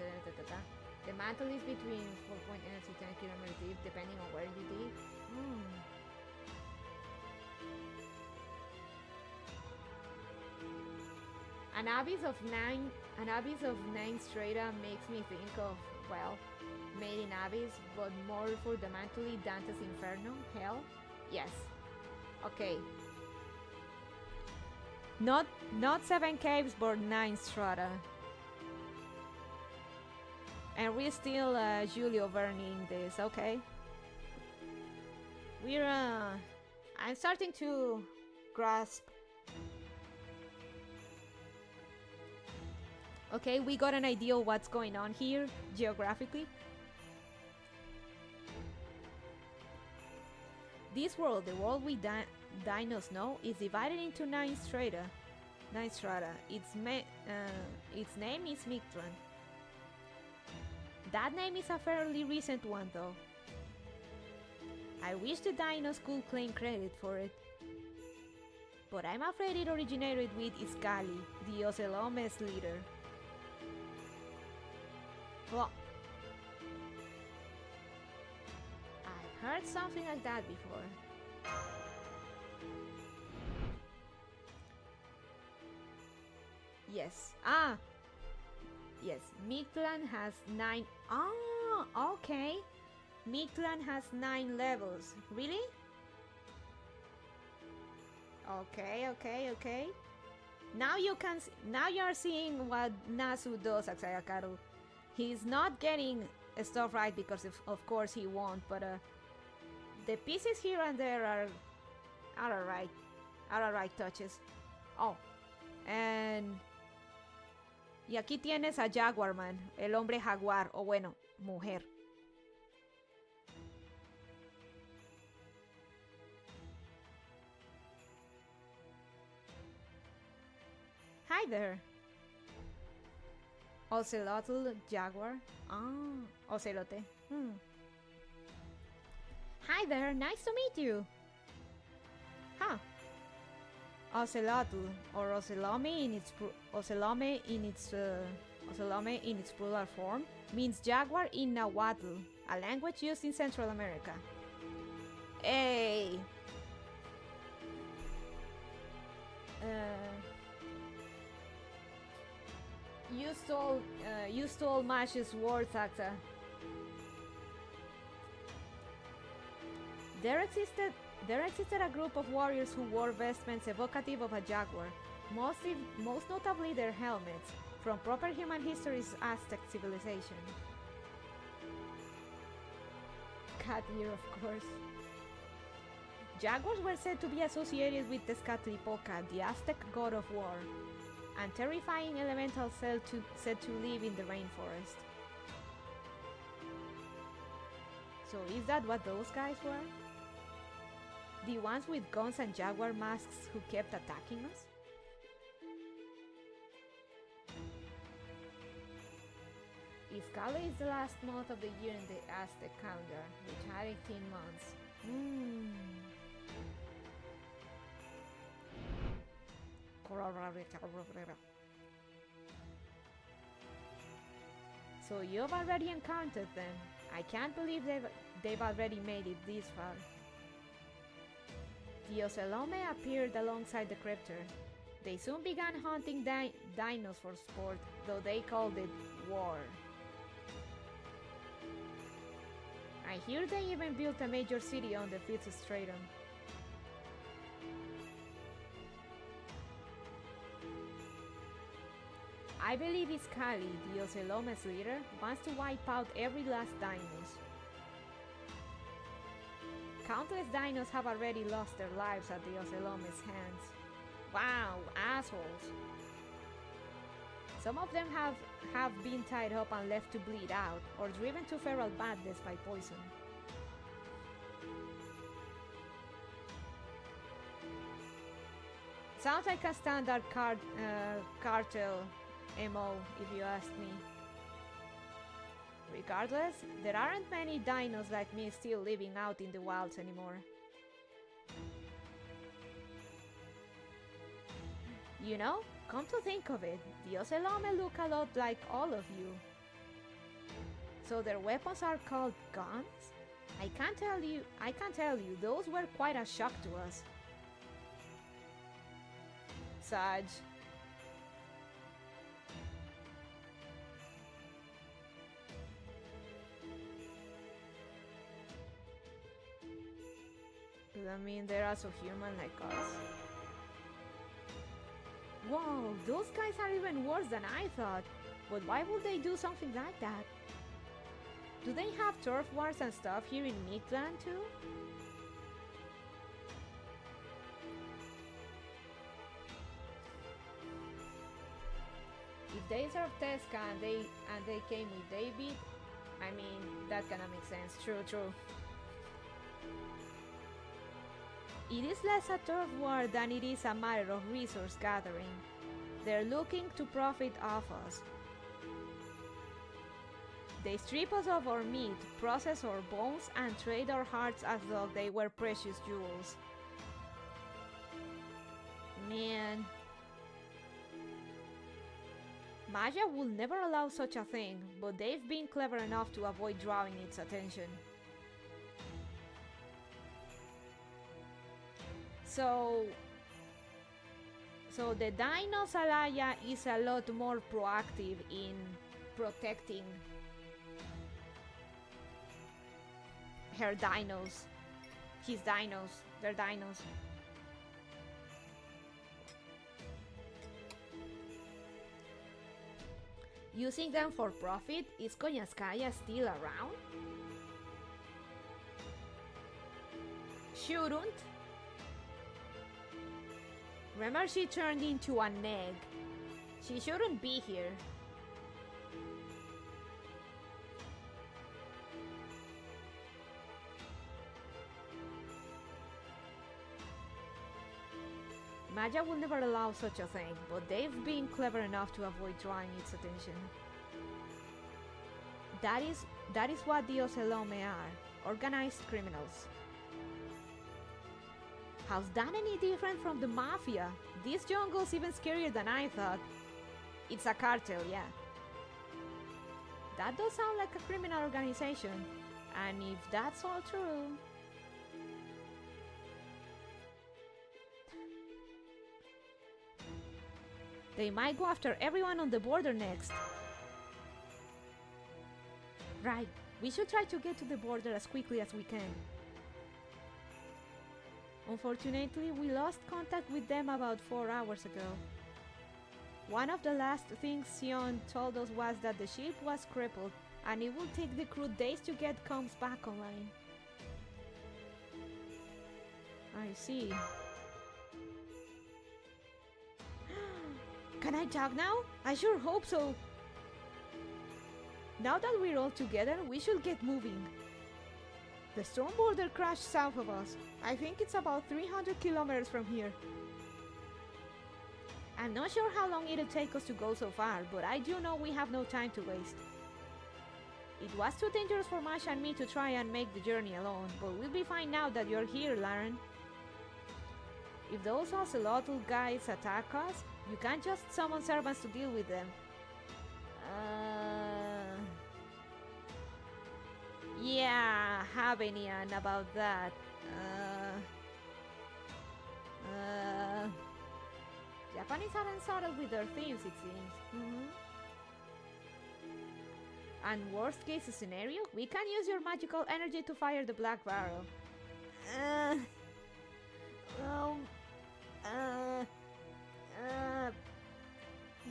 The mantle is between 4.8 to 10 kilometers deep, depending on where you dig. An abyss of nine strata makes me think of, well, Made in Abyss, but more fundamentally Dante's Inferno, Hell. Yes. Okay. Not 7 caves, but 9 strata. And we're still Julio Verning this, okay? We're I'm starting to grasp. Okay, we got an idea of what's going on here geographically. This world, the world we dinos know, is divided into 9 strata. Its name is Mictlan. That name is a fairly recent one, though. I wish the dinos could claim credit for it, but I'm afraid it originated with Iskali, the Ocelomes leader. Well, I've heard something like that before. Yes. Yes. Mictlan has 9. Okay. Mictlan has 9 levels. Really? Okay. Now you can. Now you are seeing what Nasu does, Axayacatl. He's not getting stuff right because of course he won't, but the pieces here and there are alright touches. Oh, and y aquí tienes a Jaguar Man, el hombre jaguar, o bueno, mujer. Hi there. Ocelotl jaguar. Ah, ocelote. Hi there, nice to meet you. Huh. Ocelotl or ocelome in its plural form means jaguar in Nahuatl, a language used in Central America. Hey. You stole Mash's words, Acta. There existed a group of warriors who wore vestments evocative of a jaguar, most notably their helmets, from proper human history's Aztec civilization. Cat ear, of course. Jaguars were said to be associated with Tezcatlipoca, the Aztec god of war, and terrifying elementals said to live in the rainforest. So is that what those guys were? The ones with guns and jaguar masks who kept attacking us? Iskale is the last month of the year in the Aztec calendar, which had 18 months. So you've already encountered them. I can't believe they've already made it this far. The Ocelome appeared alongside the Cryptor. They soon began hunting dinos for sport, though they called it war. I hear they even built a major city on the Fifth Stratum. I believe Iskali, the Ocelome's leader, wants to wipe out every last dinos. Countless dinos have already lost their lives at the Ocelome's hands. Wow, assholes! Some of them have been tied up and left to bleed out, or driven to feral madness by poison. Sounds like a standard cartel MO, if you ask me. Regardless, there aren't many dinos like me still living out in the wilds anymore. You know, come to think of it, the Ocelome look a lot like all of you. So their weapons are called guns? I can't tell you, those were quite a shock to us. Saj. I mean, they're also human like us. Whoa, those guys are even worse than I thought. But why would they do something like that? Do they have turf wars and stuff here in Mictlan too? If they serve Tesca and they came with David, I mean, that kinda makes sense. True. It is less a turf war than it is a matter of resource gathering. They're looking to profit off us. They strip us of our meat, process our bones, and trade our hearts as though they were precious jewels. Man. Maya will never allow such a thing, but they've been clever enough to avoid drawing its attention. So the Dino Salaya is a lot more proactive in protecting her dinos, his dinos, their dinos. Using them for profit? Is Konyaskaya still around? Shouldn't. Remember, she turned into an egg. She shouldn't be here. Maya will never allow such a thing, but they've been clever enough to avoid drawing its attention. That is what the Ocelome are. Organized criminals. How's that any different from the Mafia? This jungle's even scarier than I thought. It's a cartel, yeah. That does sound like a criminal organization. And if that's all true... They might go after everyone on the border next. Right, we should try to get to the border as quickly as we can. Unfortunately, we lost contact with them about 4 hours ago. One of the last things Sion told us was that the ship was crippled and it would take the crew days to get comms back online. I see. Can I talk now? I sure hope so. Now that we're all together, we should get moving. The storm border crashed south of us. I think it's about 300 kilometers from here. I'm not sure how long it'll take us to go so far, but I do know we have no time to waste. It was too dangerous for Masha and me to try and make the journey alone, but we'll be fine now that you're here, Lauren. If those ocelotl guys attack us, you can't just summon servants to deal with them. Yeah, Habenian about that. Japanese aren't settled with their themes, it seems. And worst case scenario, we can use your magical energy to fire the black barrel.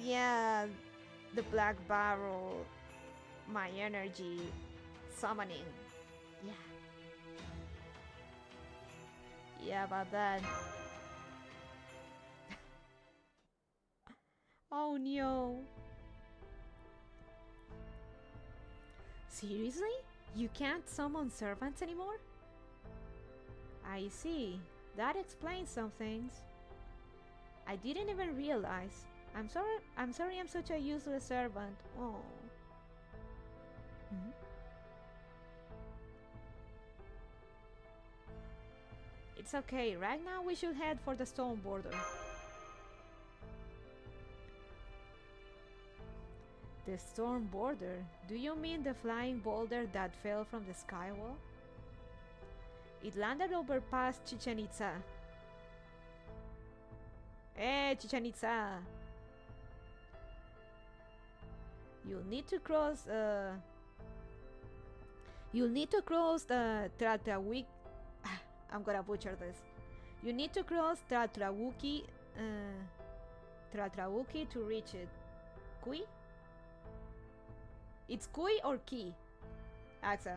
Yeah, the black barrel, my energy, summoning. Yeah, about that. Oh no. Seriously? You can't summon servants anymore? I see. That explains some things. I didn't even realize. I'm sorry I'm such a useless servant. Oh. It's okay. Right now we should head for the stone border. The storm border? Do you mean the flying boulder that fell from the skywall? It landed over past Chichen Itza. Hey, Chichen Itza! You'll need to cross the Tratrawiki. I'm gonna butcher this. You need to cross Tratrawiki to reach it. Kui? It's Kui or Ki? Axa.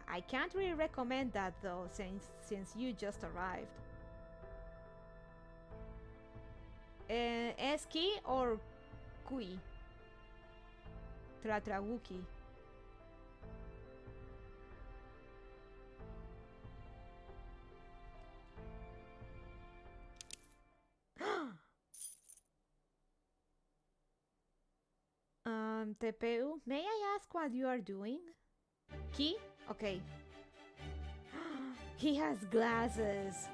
I can't really recommend that though, since you just arrived. Eski or Kui? Tratrawuki. Tepeu, may I ask what you are doing? Ki? Okay. He has glasses.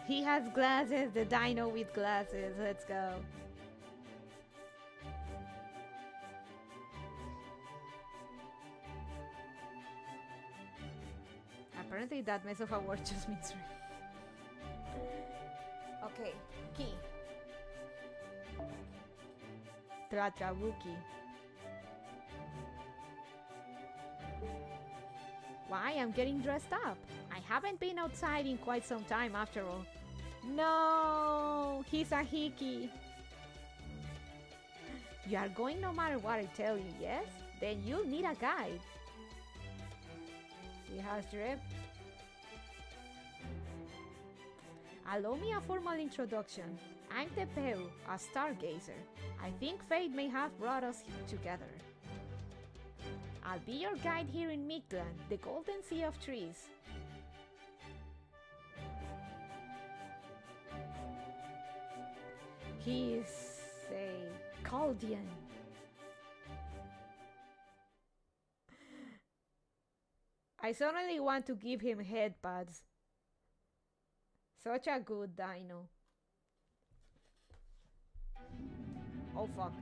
He has glasses, the dino with glasses. Let's go. Apparently that mess of a word just means okay, Ki. Tratrawuki. Why? I'm getting dressed up. I haven't been outside in quite some time after all. No, he's a hiki. You are going no matter what I tell you, yes? Then you'll need a guide. See how drip? Allow me a formal introduction. I'm Tepeu, a stargazer. I think fate may have brought us together. I'll be your guide here in Mictlan, the golden sea of trees. He's a Chaldean. I suddenly want to give him head pads. Such a good dino. Oh fuck.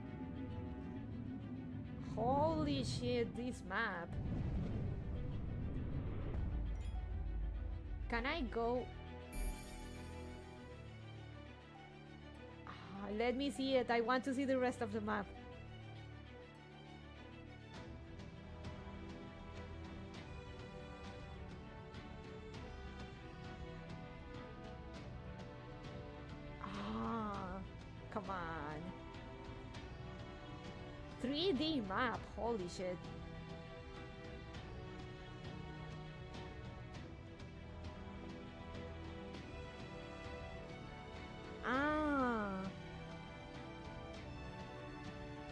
Holy shit, this map. Can I go? Let me see it. I want to see the rest of the map. Come on. 3D map, holy shit.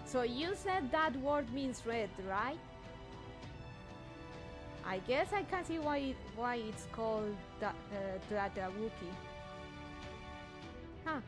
So you said that word means red, right? I guess I can see why it's called that Wookie. Huh.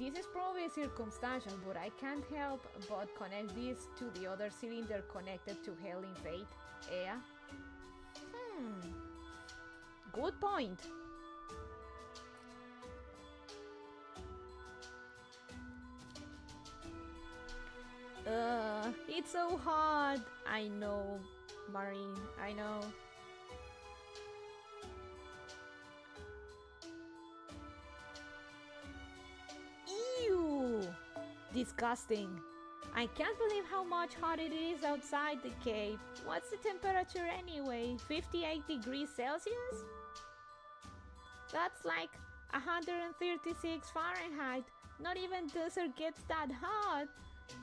This is probably circumstantial, but I can't help but connect this to the other cylinder connected to Hell in Fate. Yeah? Good point. It's so hard. I know, Marine, I know. Disgusting. I can't believe how much hot it is outside the cave. What's the temperature anyway? 58 degrees Celsius? That's like 136 Fahrenheit. Not even desert gets that hot.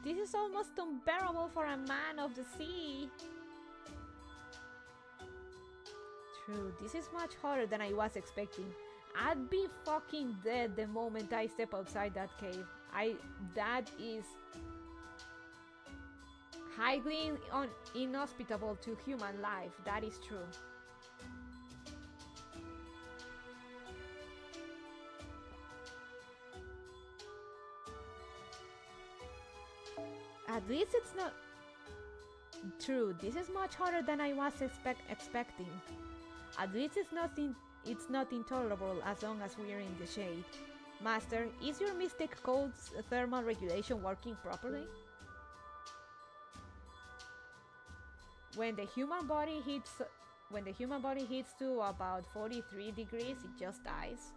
This is almost unbearable for a man of the sea. True, this is much hotter than I was expecting. I'd be fucking dead the moment I step outside that cave. That is highly inhospitable to human life. That is true. At least it's not true. This is much hotter than I was expecting. At least it's not intolerable as long as we're in the shade. Master, is your Mystic Code's thermal regulation working properly? When the human body hits to about 43 degrees, it just dies.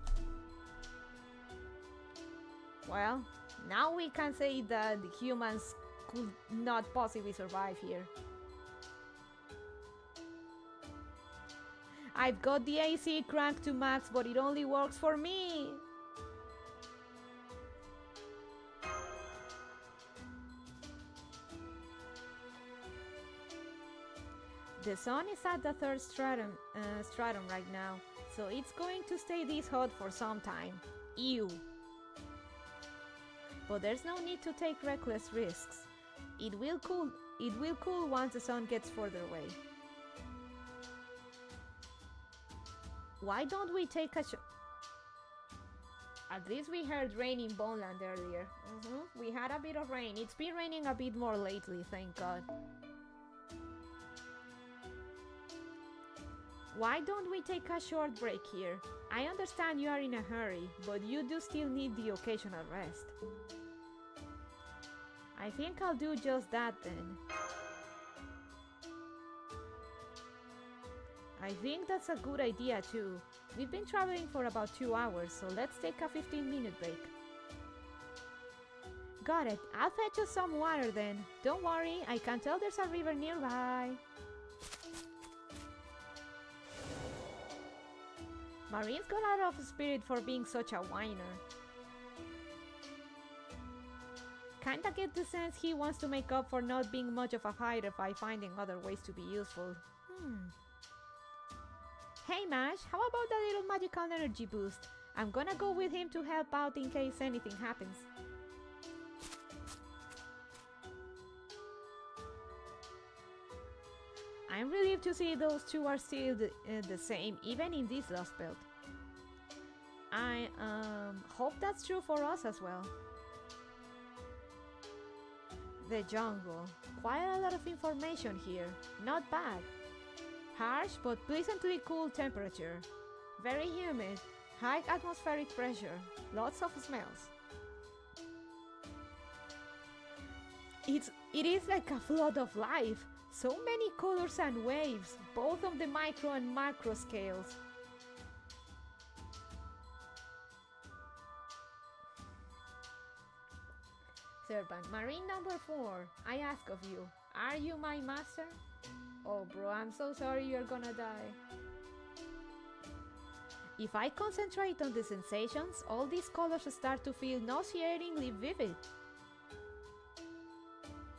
Well, now we can say that the humans could not possibly survive here. I've got the AC cranked to max, but it only works for me. The sun is at the third stratum right now, so it's going to stay this hot for some time. Ew. But there's no need to take reckless risks. It will cool once the sun gets further away. Why don't we take a At least we heard rain in Boneland earlier. We had a bit of rain. It's been raining a bit more lately, thank God. Why don't we take a short break here? I understand you are in a hurry, but you do still need the occasional rest. I think I'll do just that then. I think that's a good idea too. We've been traveling for about 2 hours, so let's take a 15-minute break. Got it. I'll fetch us some water then. Don't worry, I can tell there's a river nearby. Marine's got a lot of spirit for being such a whiner. Kinda get the sense he wants to make up for not being much of a fighter by finding other ways to be useful. Hey Mash, how about a little magical energy boost? I'm gonna go with him to help out in case anything happens. I'm relieved to see those two are still the same, even in this lost belt. I hope that's true for us as well. The jungle. Quite a lot of information here. Not bad. Harsh but pleasantly cool temperature. Very humid. High atmospheric pressure. Lots of smells. It is like a flood of life. So many colors and waves, both on the micro and macro scales. Servant, Marine number 4, I ask of you, are you my master? Oh bro, I'm so sorry you're gonna die. If I concentrate on the sensations, all these colors start to feel nauseatingly vivid.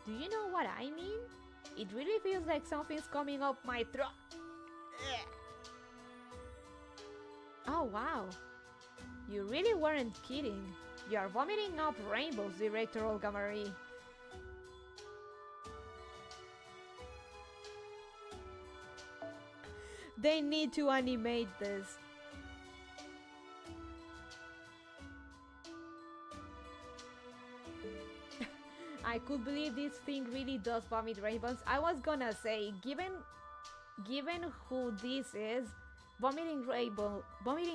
Do you know what I mean? It really feels like something's coming up my throat. Oh wow, you really weren't kidding. You are vomiting up rainbows, Director Olga Marie. They need to animate this. I could believe this thing really does vomit rainbows. I was gonna say, given who this is, vomiting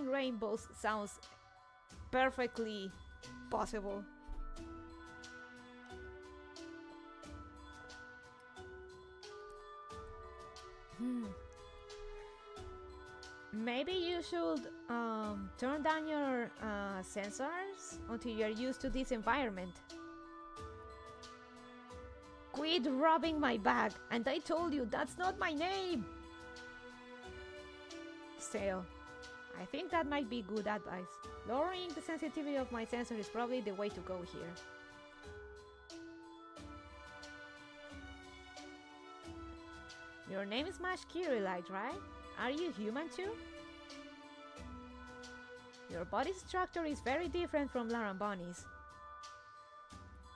rainbows sounds perfectly possible. Maybe you should turn down your sensors until you're used to this environment. Quit robbing my bag, and I told you that's not my name! Still, I think that might be good advice. Lowering the sensitivity of my sensor is probably the way to go here. Your name is Mash Kirilite, right? Are you human too? Your body structure is very different from Larambani's.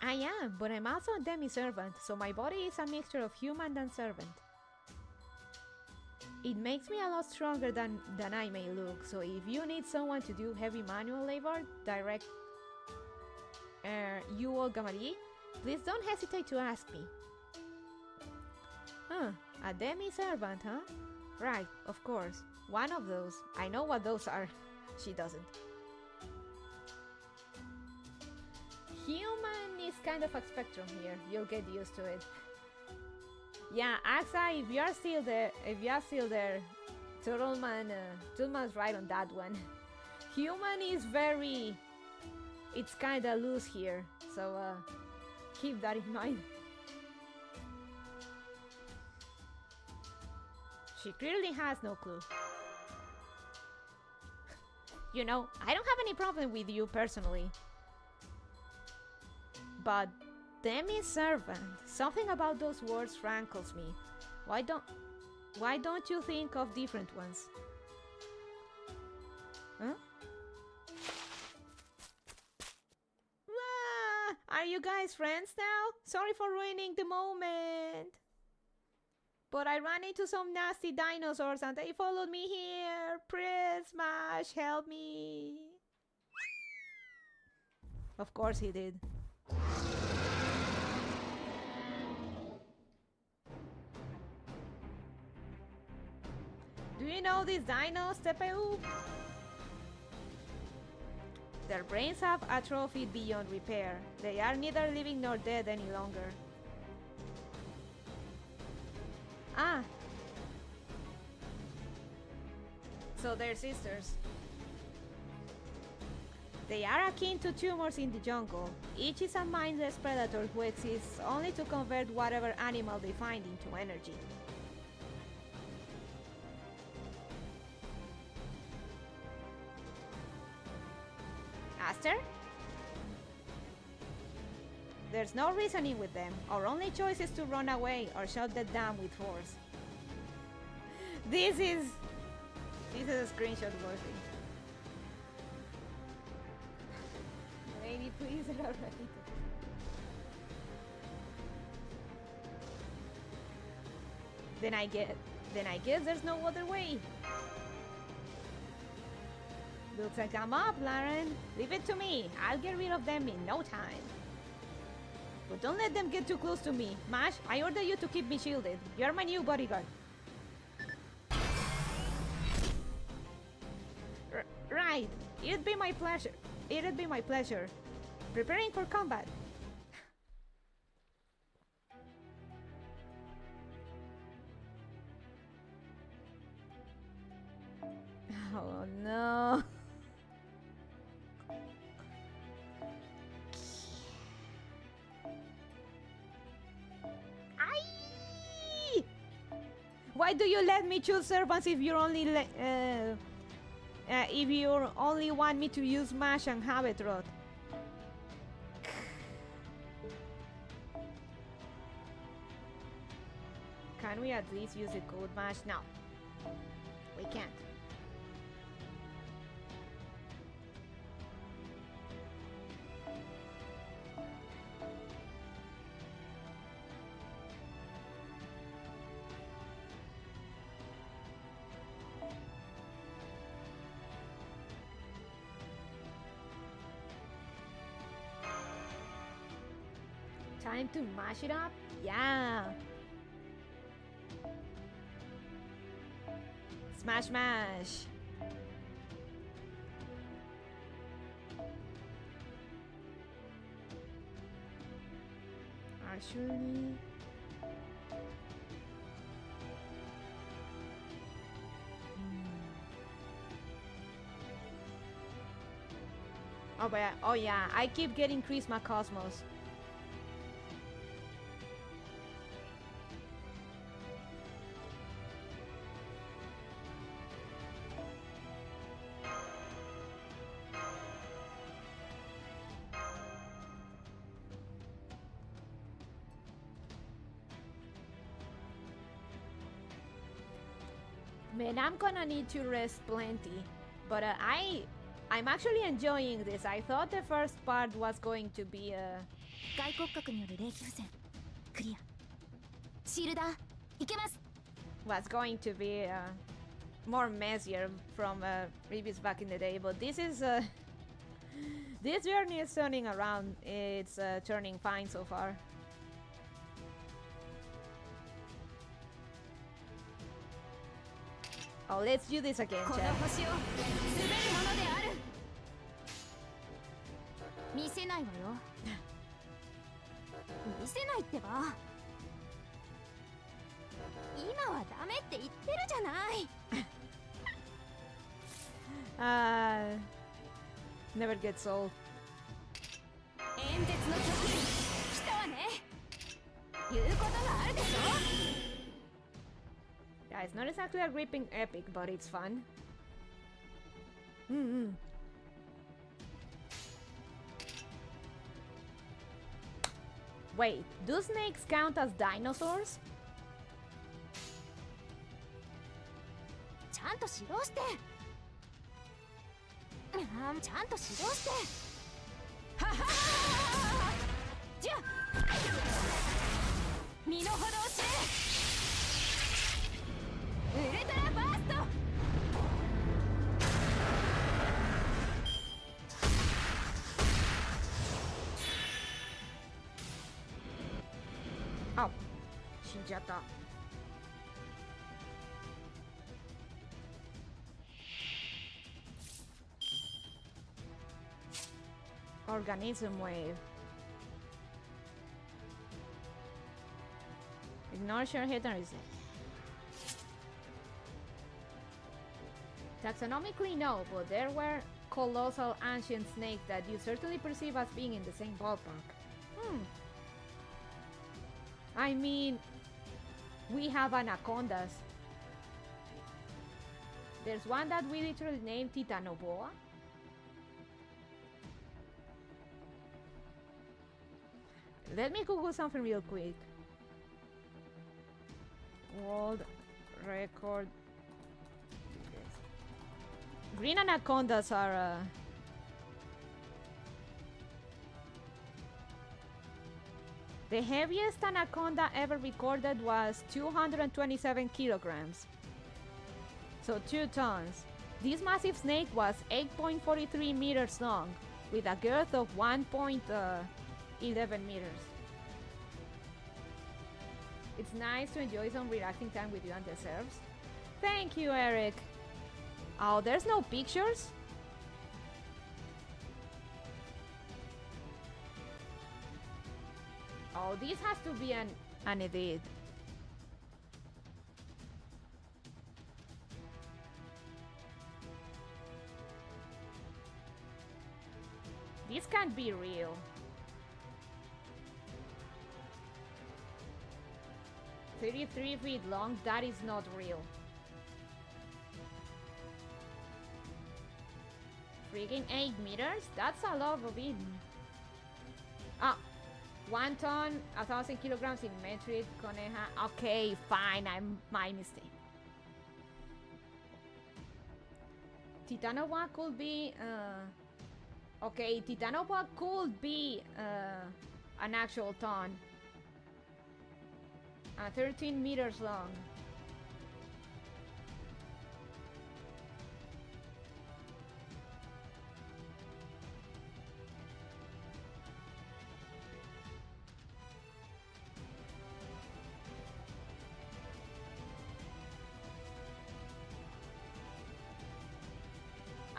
I am, but I'm also a demi-servant, so my body is a mixture of human and servant. It makes me a lot stronger than I may look, so if you need someone to do heavy manual labor, direct you Olga Marie, please don't hesitate to ask me. Huh, a demi-servant, huh? Right, of course. One of those. I know what those are. She doesn't. Human is kind of a spectrum here. You'll get used to it. Yeah, Axa, if you're still there, Turtleman's right on that one. Human is very... It's kinda loose here, so keep that in mind. She clearly has no clue. You know, I don't have any problem with you personally. But demi-servant, something about those words rankles me. Why don't you think of different ones? Huh? Are you guys friends now? Sorry for ruining the moment. But I ran into some nasty dinosaurs and they followed me here. Please, Smash, help me. Of course he did. Do you know these dinos, Tepeu? Their brains have atrophied beyond repair. They are neither living nor dead any longer. Ah. So they're sisters. They are akin to tumors in the jungle. Each is a mindless predator who exists only to convert whatever animal they find into energy. faster? There's no reasoning with them. Our only choice is to run away or shut them down with force. This is a screenshot worthy. Lady, please already. Then I guess there's no other way. Looks like I'm up, Lauren. Leave it to me. I'll get rid of them in no time. But don't let them get too close to me. Mash, I order you to keep me shielded. You're my new bodyguard. Right. It'd be my pleasure. It'd be my pleasure. Preparing for combat. Oh no. Aye! Why do you let me choose servants if you're only if you only want me to use mash and have it rot? Can we at least use the code mash? No, we can't. Time to mash it up? Yeah! Smash, smash! Actually... Oh yeah, I keep getting Christmas Cosmos. Man, I'm gonna need to rest plenty, but I'm actually enjoying this. I thought the first part was going to be 外骨格による霊気不全クリアシールダーいけます was going to be more messier from previous back in the day, but this is this journey is turning around. It's turning fine so far. Oh, let's do this again, この chat. 星を滑るものである見せないわよ見せないってば今はダメって言ってるじゃない Never gets old. 演説の曲来たわね言うことがあるでしょ Yeah, it's not exactly a gripping epic, but it's fun. Wait, do snakes count as dinosaurs? ちゃんと指導してちゃんと指導してはははじゃ身の程を知れウルトラバースト Oh, 死んじゃった。Organism wave. Ignore sure hit and reset. Taxonomically no, but there were colossal ancient snakes that you certainly perceive as being in the same ballpark. I mean, we have anacondas. There's one that we literally named Titanoboa. Let me Google something real quick. World record. Green anacondas are. The heaviest anaconda ever recorded was 227 kilograms. So 2 tons. This massive snake was 8.43 meters long, with a girth of 1.11 meters. It's nice to enjoy some relaxing time with you and the serfs. Thank you, Eric. Oh, there's no pictures? Oh, this has to be an edit. This can't be real. "33 feet long, that is not real. Friggin' 8 meters? That's a lot of it. Ah, 1 ton, 1,000 kilograms in metric, coneja. Okay, fine, I'm my mistake. Titanoboa could be, okay, Titanoboa could be an actual ton. 13 meters long.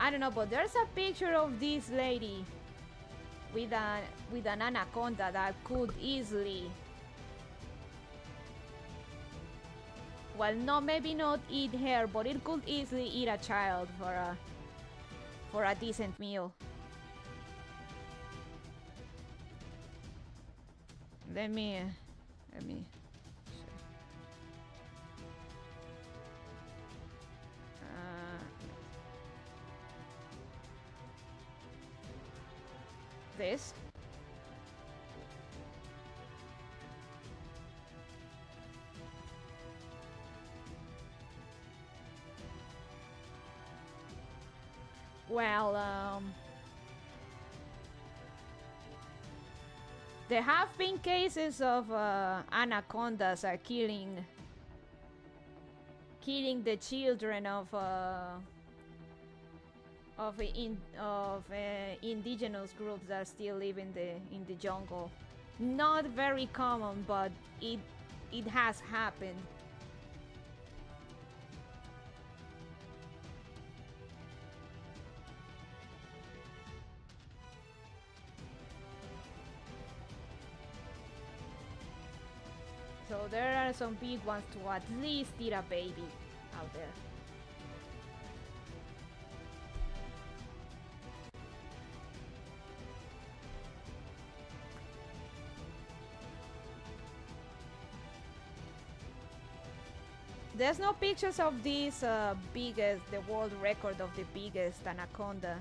I don't know, but there's a picture of this lady with an anaconda that could easily, well, no, maybe not eat her, but it could easily eat a child for a decent meal. Let me this. Well, there have been cases of anacondas are killing the children of indigenous groups that still live in the jungle. Not very common, but it has happened. So there are some big ones to at least eat a baby out there. There's no pictures of this biggest, the world record of the biggest anaconda.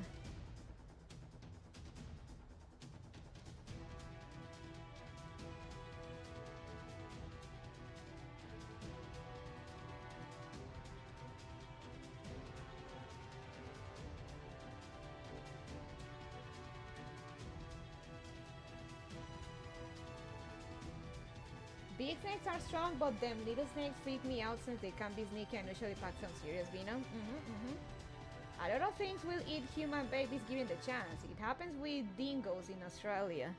Big snakes are strong, but them little snakes freak me out since they can be sneaky and usually pack some serious venom. A lot of things will eat human babies given the chance. It happens with dingoes in Australia.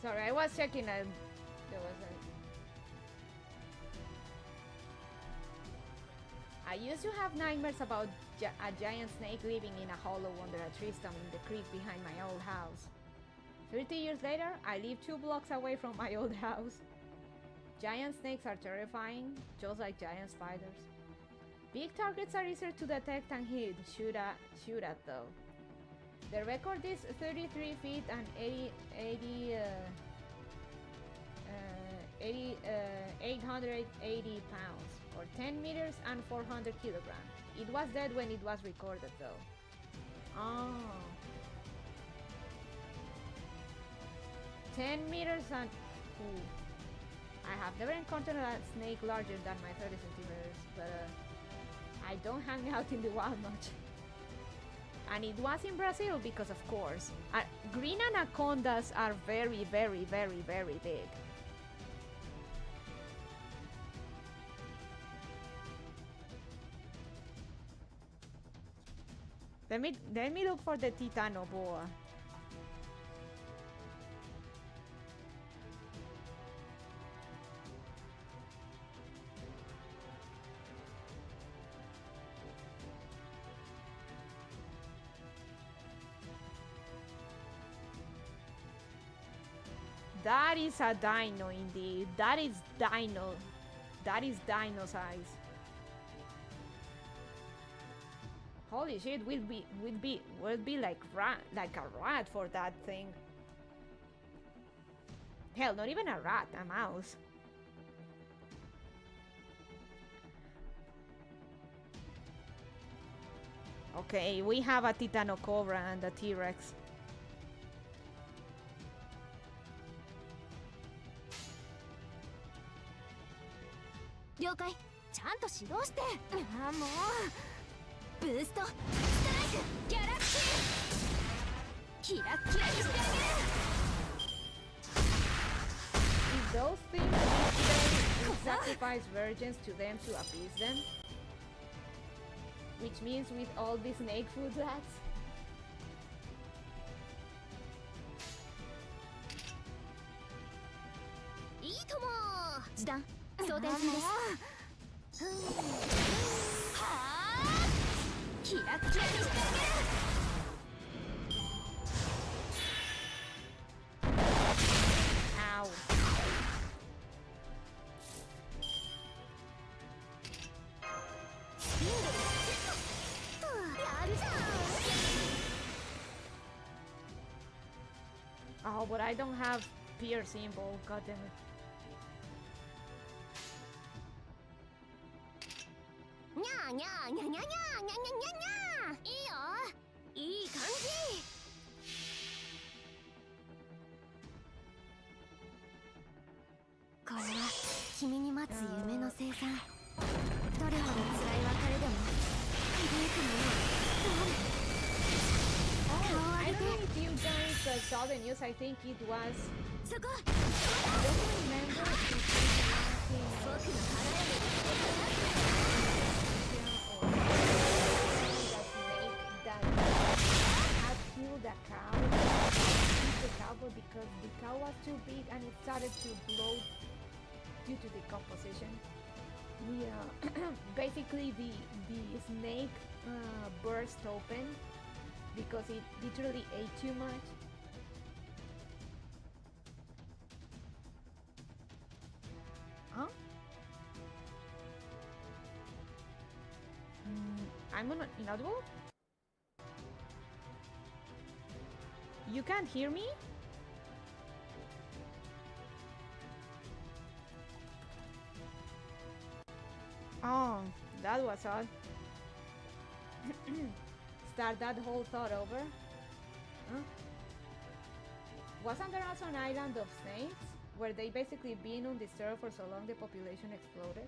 Sorry, I was checking and there wasn't. I used to have nightmares about a giant snake living in a hollow under a tree stump in the creek behind my old house. 30 years later, I live 2 blocks away from my old house. Giant snakes are terrifying, just like giant spiders. Big targets are easier to detect and hit, shoot at though. The record is 33 feet and 880 pounds, or 10 meters and 400 kilograms. It was dead when it was recorded though. Oh. 10 meters and... Ooh. I have never encountered a snake larger than my 30 centimeters, but I don't hang out in the wild much. And it was in Brazil because, of course, green anacondas are very, very, very, very big. Let me look for the Titano boa. That is a dino indeed. That is dino. That is dino size. Holy shit, would be like a rat for that thing. Hell, not even a rat, a mouse. Okay, we have a Titano Cobra and a T-Rex. If those things we sacrifice virgins to them to appease them, which means with all these snake food rats. Ow. Oh, but I don't have peer symbol, god damn it. I don't know if you guys saw the news. I think it was... I don't remember if it was that had killed a cow. The cow, but because the cow was too big and it started to blow due to decomposition. Basically the snake burst open because it literally ate too much. Huh? I'm inaudible? You can't hear me? Oh, that was odd. Start that whole thought over. Huh? Wasn't there also an island of snakes where they basically been undisturbed for so long the population exploded?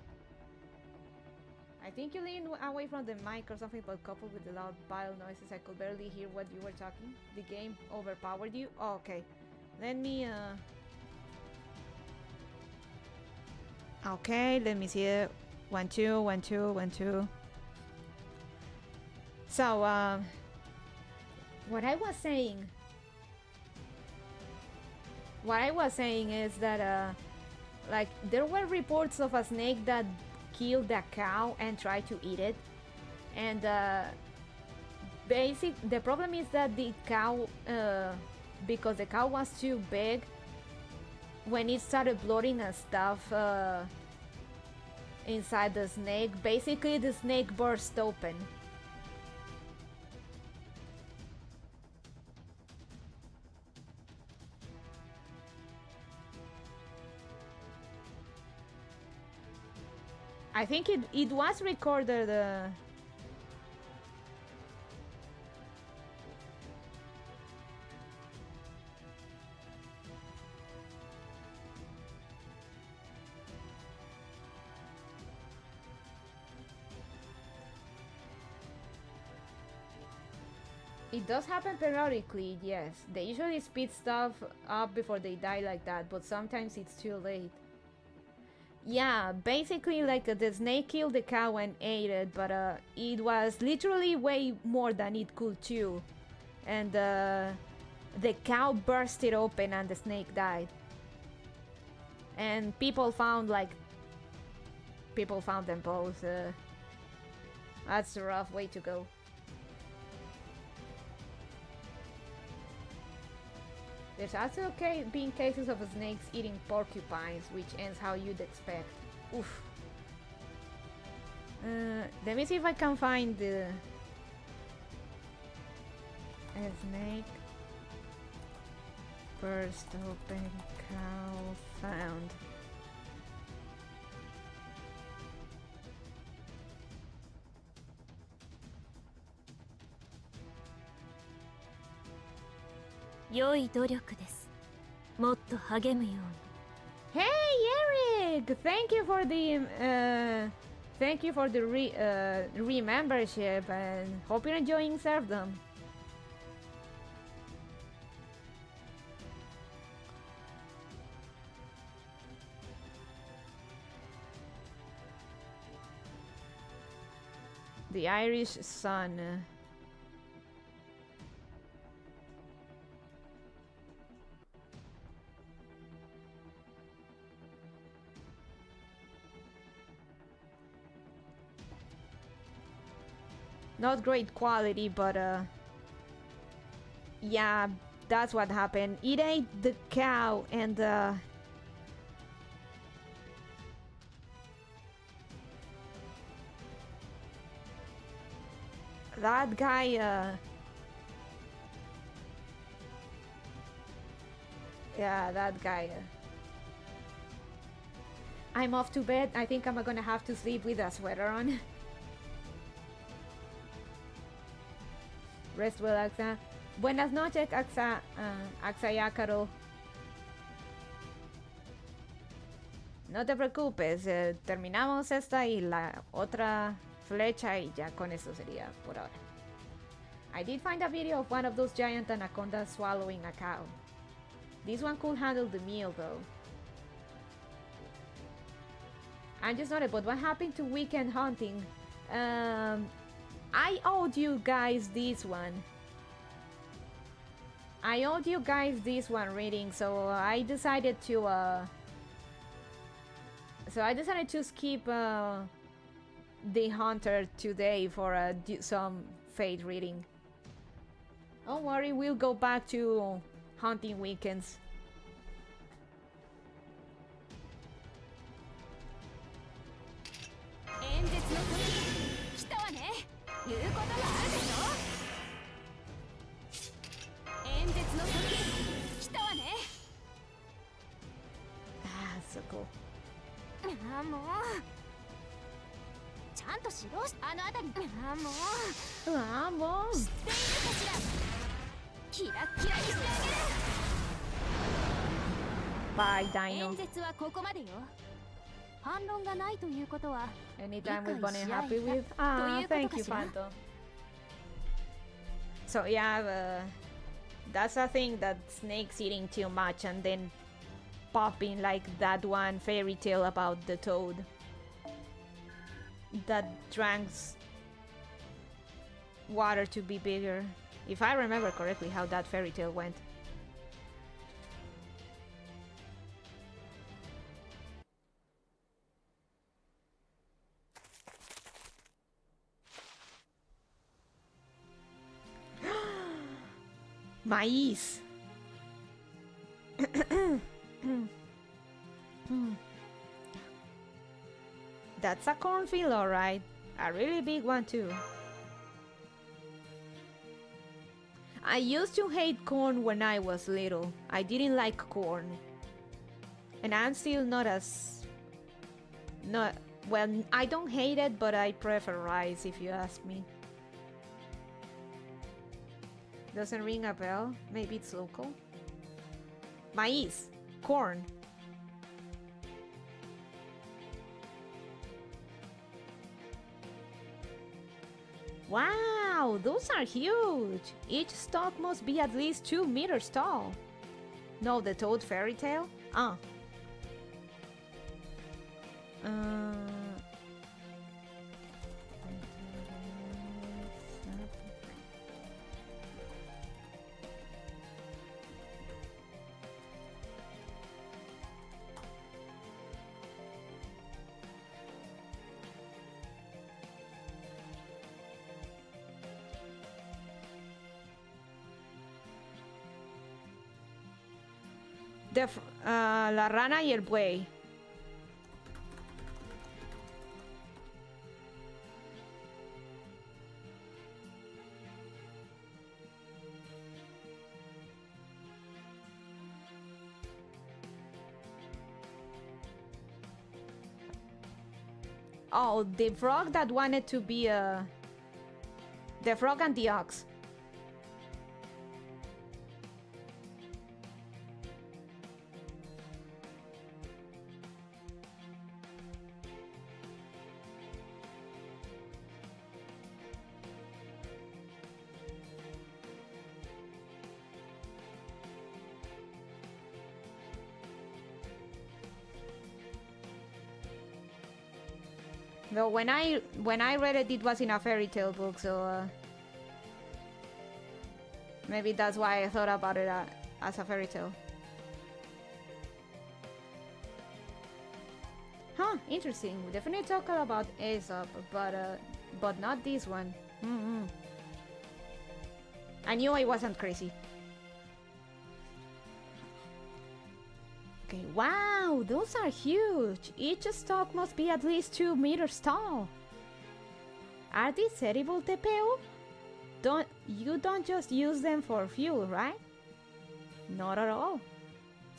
I think you leaned away from the mic or something, but coupled with the loud bile noises I could barely hear what you were talking. The game overpowered you? Oh, okay. Let me okay, let me see it. 1 2 1 2 1 2. So what I was saying, what I was saying is that like there were reports of a snake that killed a cow and tried to eat it, and the problem is that the cow, because the cow was too big, when it started bloating and stuff inside the snake, basically the snake burst open. I think it was recorded. It does happen periodically, yes. They usually speed stuff up before they die like that, but sometimes it's too late. Yeah, basically like the snake killed the cow and ate it, but it was literally way more than it could chew. And the cow burst it open and the snake died. And people found them both. That's a rough way to go. There's also been cases of snakes eating porcupines, which ends how you'd expect. Oof. Let me see if I can find a snake burst open cow found.良い努力です。もっと励むように。 Hey Eric, thank you for the re-membership and hope you're enjoying serfdom. The Irish Sun. Not great quality, but yeah, that's what happened. It ate the cow and that guy yeah, that guy I'm off to bed. I think I'm gonna have to sleep with a sweater on. Rest well, Axa. Buenas noches, Axa. Axa Yakaro. No te preocupes, terminamos esta y la otra flecha y ya con eso sería por ahora. I did find a video of one of those giant anacondas swallowing a cow. This one could handle the meal though. I just noted, but what happened to weekend hunting? I owed you guys this one. Reading, so I decided to skip the hunter today for some fate reading. Don't worry, we'll go back to hunting weekends. Ah, so cool. もうちゃんと指導しあのあたりもう知っているかしらキラッキラにしてあげる Bye, Dino. 演説はここまでよ反論がないということは Anytime we're gonna happy with. Ah, thank you, Phantom. So yeah, that's a thing, that snakes eating too much and then popping like that one fairy tale about the toad that drank water to be bigger. If I remember correctly how that fairy tale went. Maíz. That's a cornfield, alright. A really big one too. I used to hate corn when I was little. I didn't like corn. And I'm still not as... Not... Well, I don't hate it, but I prefer rice if you ask me. Doesn't ring a bell? Maybe it's local? Maíz. Corn. Wow, those are huge! Each stalk must be at least 2 meters tall. No, the Toad fairy tale? Ah. La rana y el buey. Oh, the frog that wanted to be a... The frog and the ox. No, when I read it, it was in a fairy tale book, so maybe that's why I thought about it as a fairy tale. Huh, interesting. We definitely talk about Aesop, but not this one. I knew I wasn't crazy. Okay, wow, those are huge. Each stalk must be at least 2 meters tall. Are these edible, Tepeo? You don't just use them for fuel, right? Not at all.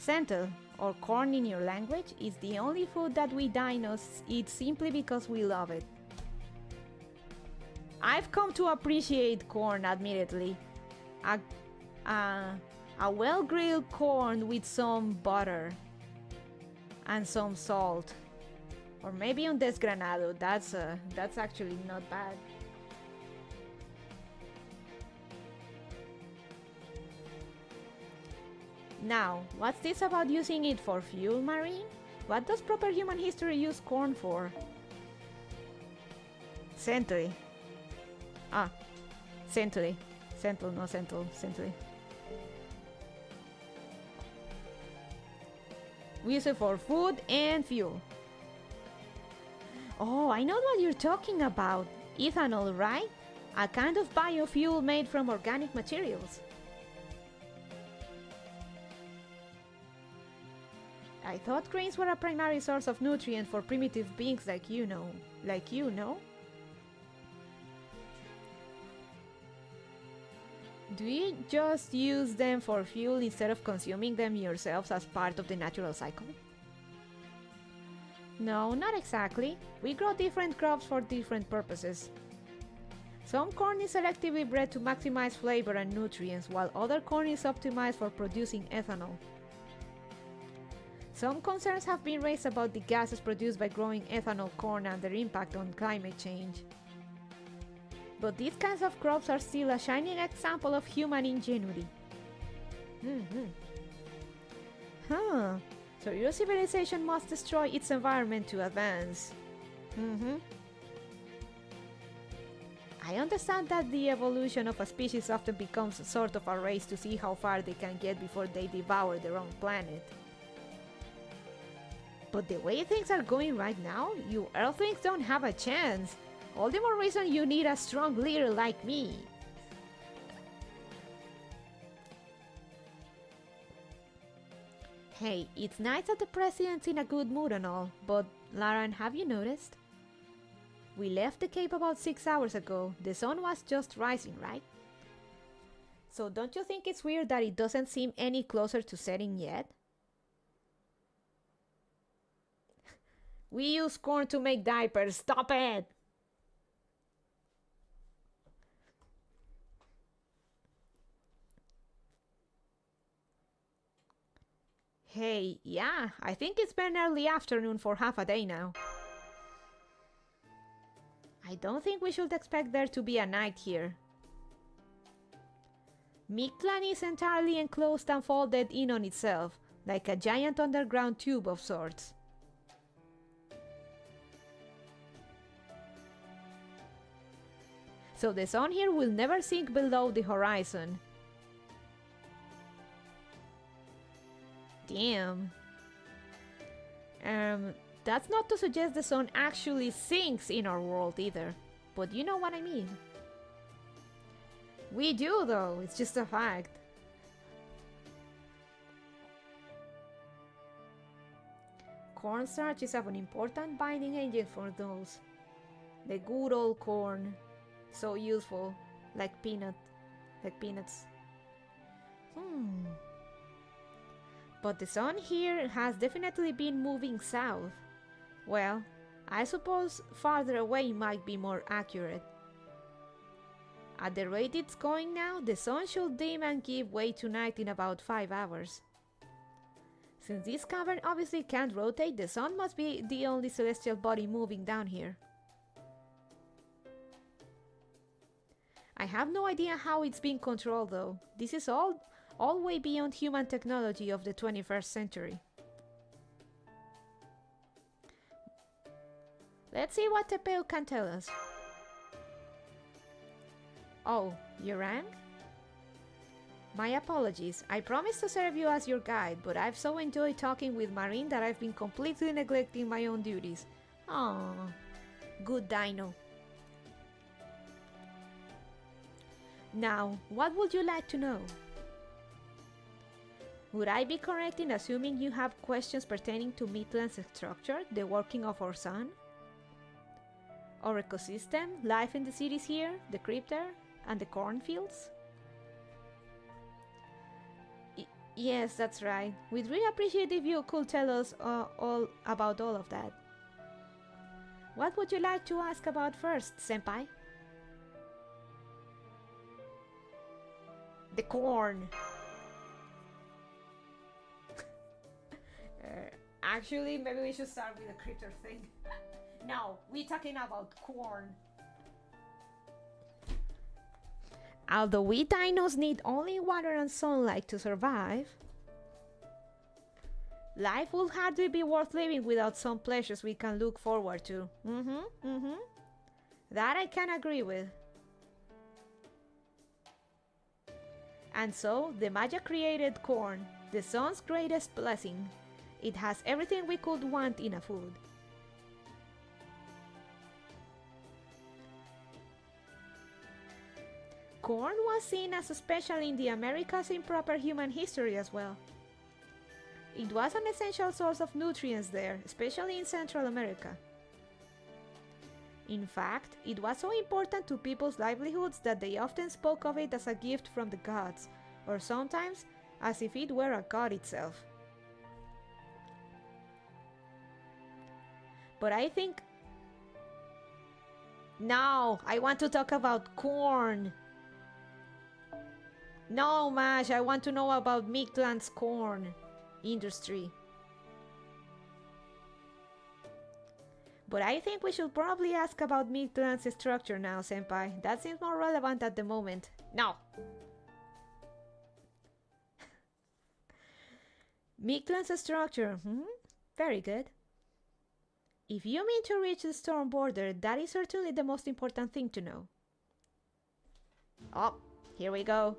Centel, or corn in your language, is the only food that we dinos eat simply because we love it. I've come to appreciate corn, admittedly. A well-grilled corn with some butter and some salt, or maybe un desgranado. That's actually not bad. Now, what's this about using it for fuel, Marine? What does proper human history use corn for? Century. Ah, century. Central, no central, century. We use it for food and fuel. Oh, I know what you're talking about. Ethanol, right? A kind of biofuel made from organic materials. I thought grains were a primary source of nutrient for primitive beings like you know. Like you know? Do you just use them for fuel instead of consuming them yourselves as part of the natural cycle? No, not exactly. We grow different crops for different purposes. Some corn is selectively bred to maximize flavor and nutrients, while other corn is optimized for producing ethanol. Some concerns have been raised about the gases produced by growing ethanol corn and their impact on climate change. But these kinds of crops are still a shining example of human ingenuity. Huh. So your civilization must destroy its environment to advance. I understand that the evolution of a species often becomes a sort of a race to see how far they can get before they devour their own planet. But the way things are going right now, you Earthlings don't have a chance. All the more reason you need a strong leader like me. Hey, it's nice that the president's in a good mood and all, but Laran, have you noticed? We left the Cape about 6 hours ago. The sun was just rising, right? So don't you think it's weird that it doesn't seem any closer to setting yet? We use corn to make diapers. Stop it! Hey, yeah, I think it's been early afternoon for half a day now. I don't think we should expect there to be a night here. Mictlan is entirely enclosed and folded in on itself, like a giant underground tube of sorts. So the sun here will never sink below the horizon. Damn. That's not to suggest the sun actually sinks in our world either, but you know what I mean. We do though, it's just a fact. Cornstarch is an important binding agent for those. The good old corn. So useful, like peanuts. But the sun here has definitely been moving south. Well, I suppose farther away might be more accurate. At the rate it's going now, the sun should dim and give way to night in about 5 hours. Since this cavern obviously can't rotate, the sun must be the only celestial body moving down here. I have no idea how it's being controlled though. This is all way beyond human technology of the 21st century. Let's see what Tepeu can tell us. Oh, you rang? My apologies. I promised to serve you as your guide, but I've so enjoyed talking with Marine that I've been completely neglecting my own duties. Aww. Good dino. Now, what would you like to know? Would I be correct in assuming you have questions pertaining to Mictlan's structure, the working of our sun? Our ecosystem, life in the cities here, the crypter, and the cornfields? Yes, that's right. We'd really appreciate if you could tell us all about all of that. What would you like to ask about first, senpai? The corn. Actually, maybe we should start with the crypter thing. No, we're talking about corn. Although we dinos need only water and sunlight to survive, life will hardly be worth living without some pleasures we can look forward to. That I can agree with. And so, the Maya created corn, the sun's greatest blessing. It has everything we could want in a food. Corn was seen as special in the Americas in proper human history as well. It was an essential source of nutrients there, especially in Central America. In fact, it was so important to people's livelihoods that they often spoke of it as a gift from the gods, or sometimes as if it were a god itself. But I think... No, I want to talk about corn. No, Mash, I want to know about Mictlan's corn industry. But I think we should probably ask about Mictlan's structure now, senpai. That seems more relevant at the moment. No! Mictlan's structure, very good. If you mean to reach the storm border, that is certainly the most important thing to know. Oh, here we go.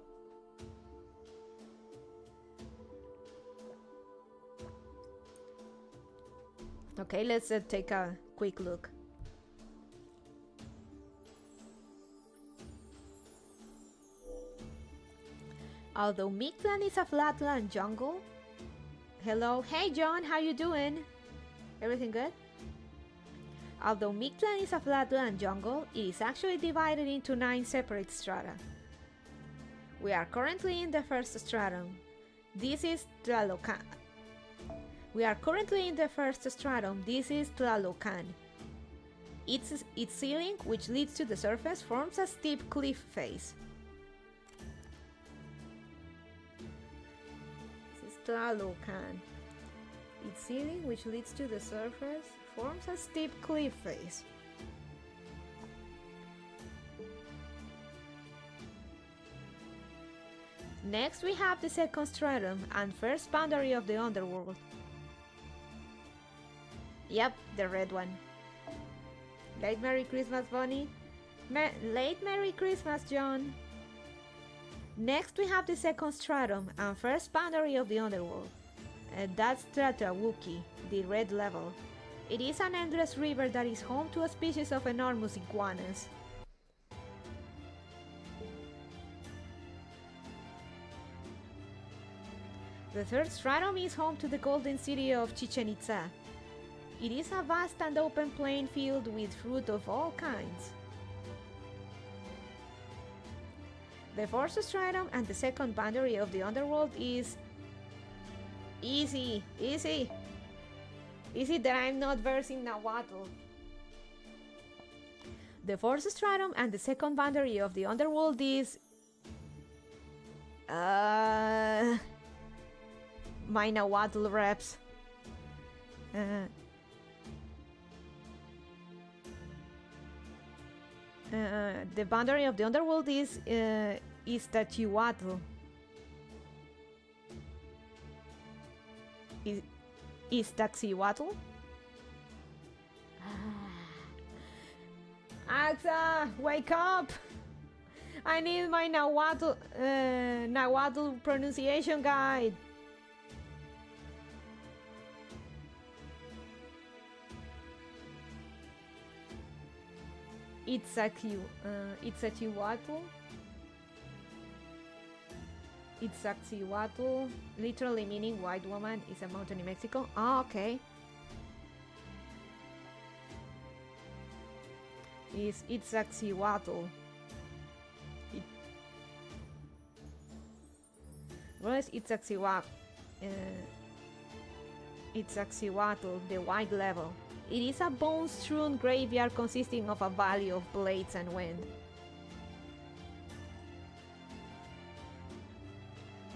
Okay, let's take a quick look. Although Mictlan is a flatland jungle, Hello. Hey, John. How you doing? Everything good? Although Mictlan is a flatland jungle, it is actually divided into 9 separate strata. We are currently in the first stratum. This is Tlalocan. This is Tlalocan. Its ceiling, which leads to the surface, forms a steep cliff face. This is Tlalocan. Its ceiling, which leads to the surface, forms a steep cliff face. Next we have the second stratum and first boundary of the underworld. Yep, the red one. Late Merry Christmas, Bonnie. Late Merry Christmas, John. Next we have the second stratum and first boundary of the underworld. That's Tratawuki, the red level. It is an endless river that is home to a species of enormous iguanas. The third stratum is home to the golden city of Chichen Itza. It is a vast and open plain filled with fruit of all kinds. The fourth stratum and the second boundary of the underworld is easy that I'm not versing Nahuatl. The fourth stratum and the second boundary of the underworld is my Nahuatl reps. The boundary of the underworld is Iztaccíhuatl. Iztaccíhuatl? Axa, wake up! I need my Nahuatl pronunciation guide. Iztaccíhuatl, literally meaning white woman, is a mountain in Mexico. Oh, okay. Is Iztaccíhuatl. What is Iztaccíhuatl? Iztaccíhuatl, the white level. It is a bone-strewn graveyard consisting of a valley of blades and wind.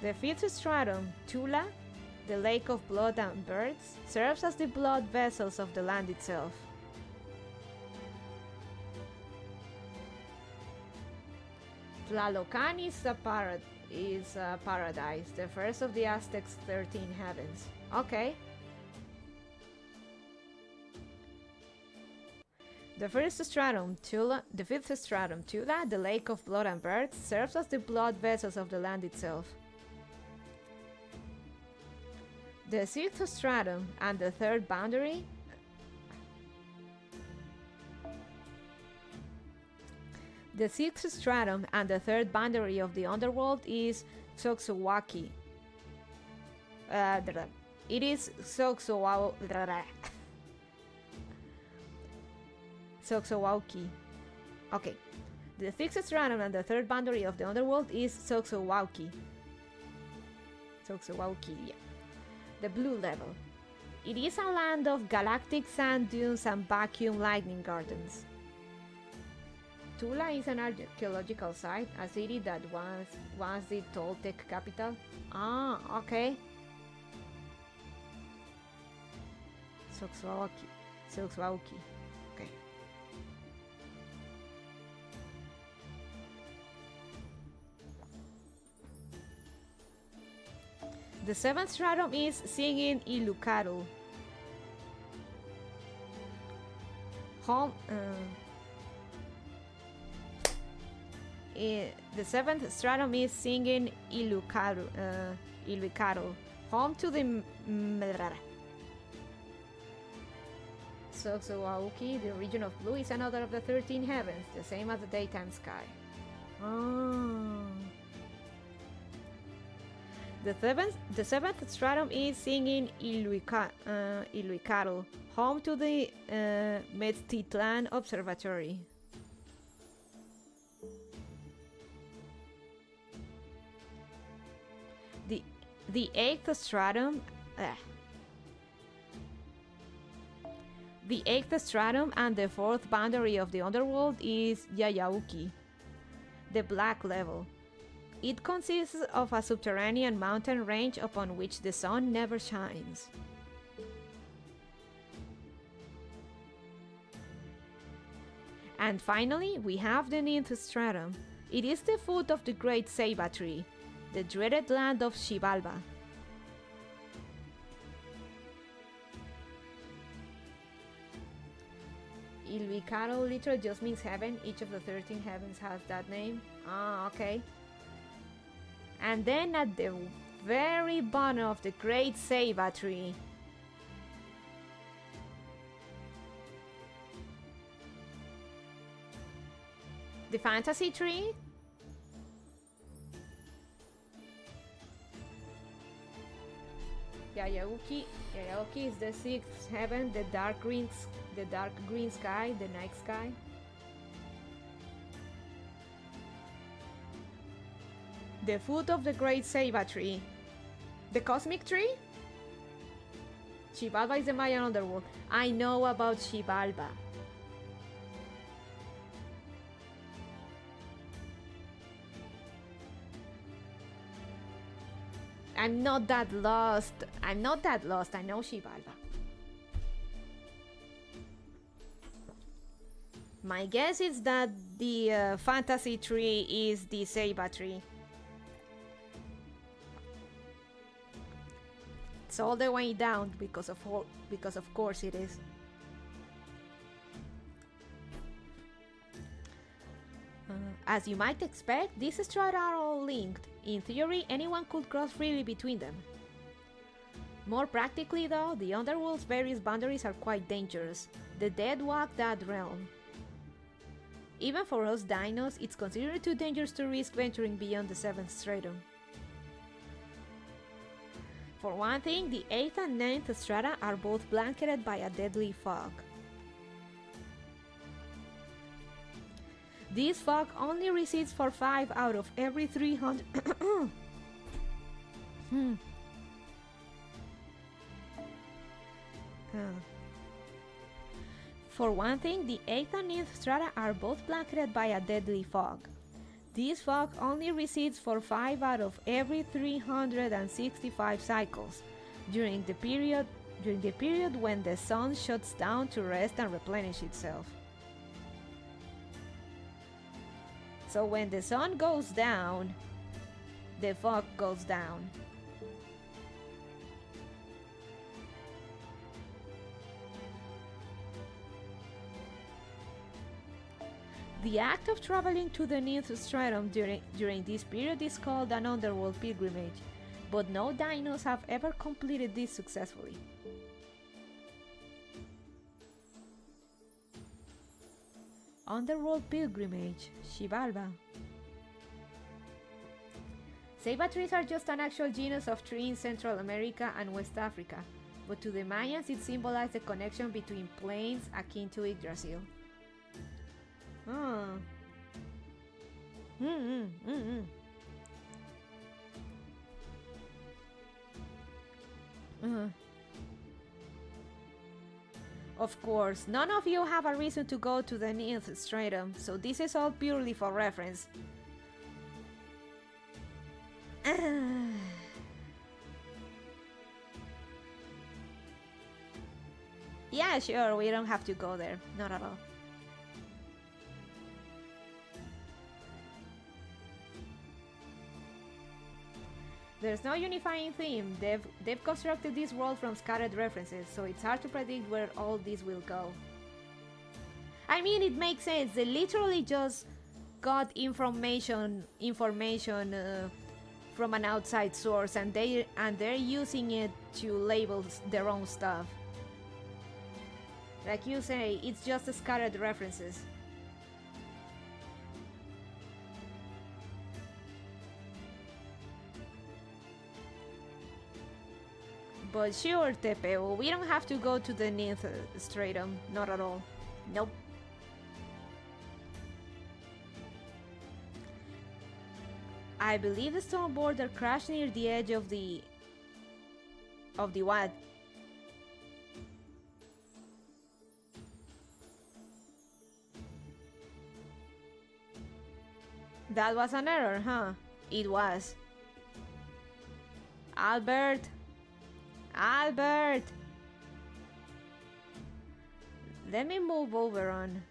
The fifth stratum, Tula, the lake of blood and birds, serves as the blood vessels of the land itself. Tlalocan is a paradise, the first of the Aztecs' 13 heavens. Okay. The fifth stratum, Tula, the lake of blood and birds, serves as the blood vessels of the land itself. The sixth stratum and the third boundary of the underworld is Xoxowaki. It is Xoxowauki. Okay. The sixth stratum and the third boundary of the underworld is Xoxowauki. Yeah. The blue level. It is a land of galactic sand dunes and vacuum lightning gardens. Tula is an archaeological site, a city that was the Toltec capital. Ah, okay. Xoxowauki. Okay. The seventh stratum is Singing Ilukaru. The seventh stratum is Singing Ilukaru, home to the Xoxowauki, the region of blue, is another of the 13 heavens, the same as the daytime sky. Oh. The seventh stratum is singing Iluicatl, home to the Mictlan Observatory. The eighth stratum. The eighth stratum and the fourth boundary of the underworld is Yayauki, the black level. It consists of a subterranean mountain range upon which the sun never shines. And finally, we have the ninth stratum. It is the foot of the great ceiba tree, the dreaded land of Xibalba. Iluicatl literally just means heaven. Each of the 13 heavens has that name. Ah, okay. And then at the very bottom of the great ceiba tree, the fantasy tree. Yayauki is the sixth heaven, the dark green sky, the night sky. The foot of the great ceiba tree. The cosmic tree? Xibalba is the Mayan underworld. I know about Xibalba. I'm not that lost. I know Xibalba. My guess is that the fantasy tree is the ceiba tree. It's all the way down because of course it is. As you might expect, these strata are all linked. In theory, anyone could cross freely between them. More practically though, the underworld's various boundaries are quite dangerous. The dead walk that realm. Even for us dinos, it's considered too dangerous to risk venturing beyond the 7th stratum. For one thing, the 8th and 9th strata are both blanketed by a deadly fog. This fog only recedes for 5 out of every 300. For one thing, the 8th and 9th strata are both blanketed by a deadly fog. This fog only recedes for 5 out of every 365 cycles during the period when the sun shuts down to rest and replenish itself. So when the sun goes down, the fog goes down. The act of traveling to the 9th stratum during this period is called an underworld pilgrimage, but no dinos have ever completed this successfully. Underworld pilgrimage, Xibalba. Ceiba trees are just an actual genus of tree in Central America and West Africa, but to the Mayans it symbolized the connection between plains akin to Yggdrasil. Of course, none of you have a reason to go to the 9th stratum, so this is all purely for reference. Yeah, sure, we don't have to go there. Not at all. There's no unifying theme. They've constructed this world from scattered references, so it's hard to predict where all this will go. I mean, it makes sense. They literally just got information from an outside source, and they're using it to label their own stuff. Like you say, it's just scattered references. But sure, Tepeo, we don't have to go to the ninth stratum. Not at all. Nope. I believe the stone border crashed near the edge of the what? That was an error, huh? It was. Albert! Albert! Let me move over on.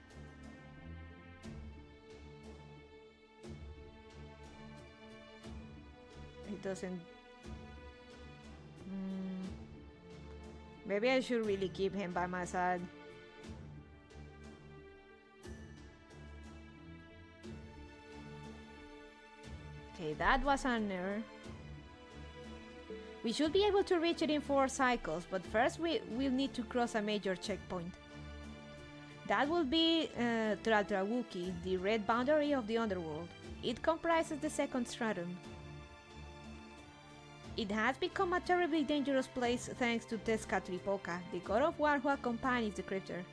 It doesn't... Maybe I should really keep him by my side. Okay, that was an error. We should be able to reach it in 4 cycles, but first we'll need to cross a major checkpoint. That will be Traltrawuki, the red boundary of the underworld. It comprises the second stratum. It has become a terribly dangerous place thanks to Tezcatlipoca, the god of war who accompanies the crypter.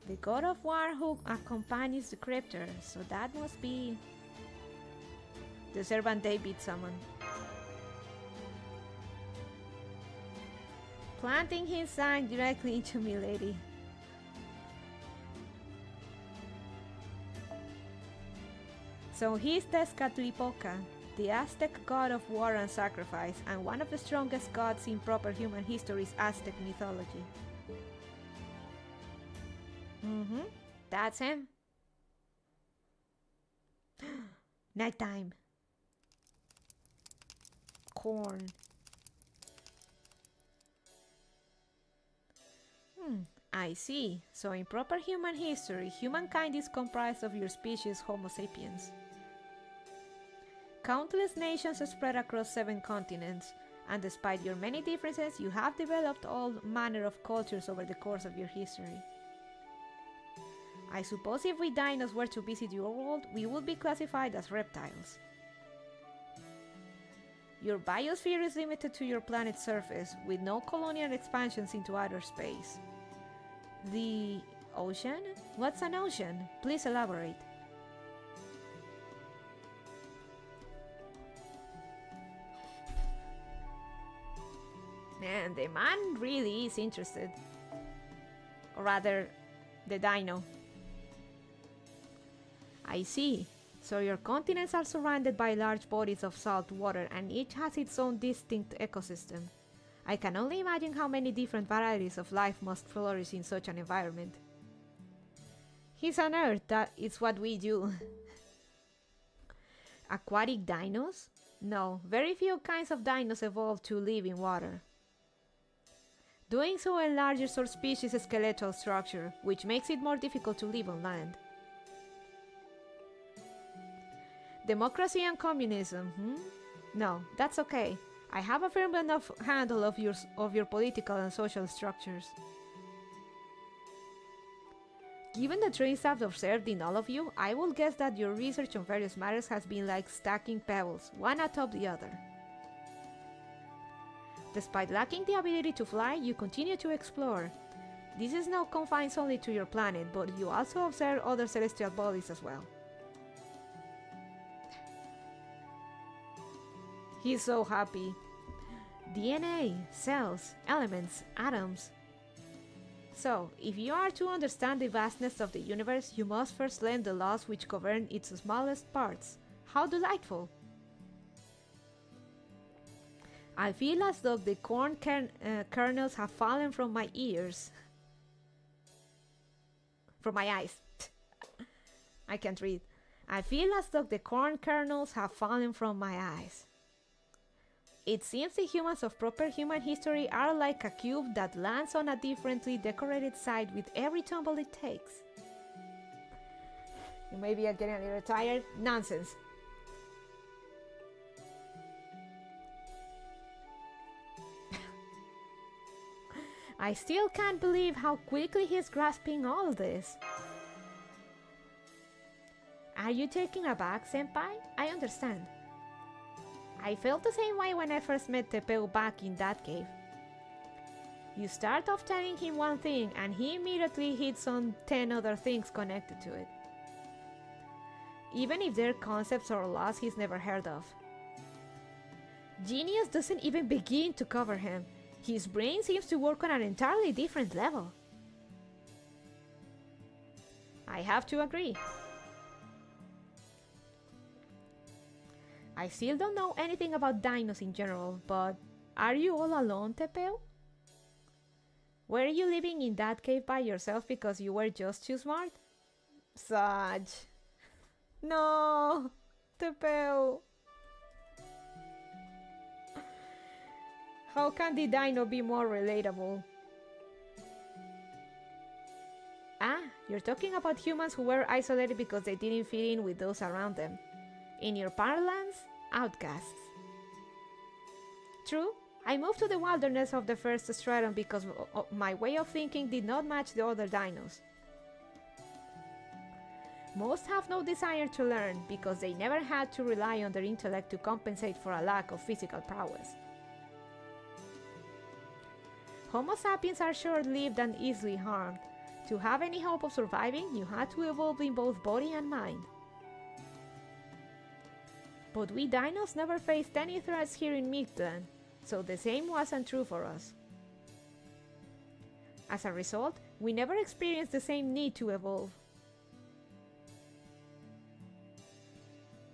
The god of war who accompanies the crypter, so that must be the servant David summoned. Planting his sign directly into me, lady. So he's Tezcatlipoca, the Aztec god of war and sacrifice, and one of the strongest gods in proper human history's Aztec mythology. That's him. Nighttime. Corn. I see. So in proper human history, humankind is comprised of your species Homo sapiens. Countless nations are spread across 7 continents, and despite your many differences, you have developed all manner of cultures over the course of your history. I suppose if we dinos were to visit your world, we would be classified as reptiles. Your biosphere is limited to your planet's surface, with no colonial expansions into outer space. The ocean? What's an ocean? Please elaborate. Man, the man really is interested. Or rather, the dino. I see. So your continents are surrounded by large bodies of salt water and each has its own distinct ecosystem. I can only imagine how many different varieties of life must flourish in such an environment. He's on Earth, that is what we do. Aquatic dinos? No, very few kinds of dinos evolved to live in water. Doing so enlarges our species' skeletal structure, which makes it more difficult to live on land. Democracy and communism, No, that's okay. I have a firm enough handle of your political and social structures. Given the traits I've observed in all of you, I will guess that your research on various matters has been like stacking pebbles, one atop the other. Despite lacking the ability to fly, you continue to explore. This is not confined only to your planet, but you also observe other celestial bodies as well. He's so happy. DNA, cells, elements, atoms. So, if you are to understand the vastness of the universe, you must first learn the laws which govern its smallest parts. How delightful! I feel as though the corn kernels have fallen from my ears. From my eyes. I can't read. I feel as though the corn kernels have fallen from my eyes. It seems the humans of proper human history are like a cube that lands on a differently decorated side with every tumble it takes. You may be getting a little tired. Nonsense. I still can't believe how quickly he's grasping all this. Are you taking a back, senpai? I understand. I felt the same way when I first met Tepeu back in that cave. You start off telling him one thing and he immediately hits on 10 other things connected to it. Even if they're concepts or laws he's never heard of. Genius doesn't even begin to cover him. His brain seems to work on an entirely different level. I have to agree. I still don't know anything about dinos in general, but are you all alone, Tepeu? Were you living in that cave by yourself because you were just too smart? Saj. No, Tepeu. How can the dino be more relatable? Ah, you're talking about humans who were isolated because they didn't fit in with those around them. In your parlance, outcasts. True, I moved to the wilderness of the first stratum because my way of thinking did not match the other dinos. Most have no desire to learn because they never had to rely on their intellect to compensate for a lack of physical prowess. Homo sapiens are short-lived and easily harmed. To have any hope of surviving, you had to evolve in both body and mind. But we dinos never faced any threats here in Mictlan, so the same wasn't true for us. As a result, we never experienced the same need to evolve.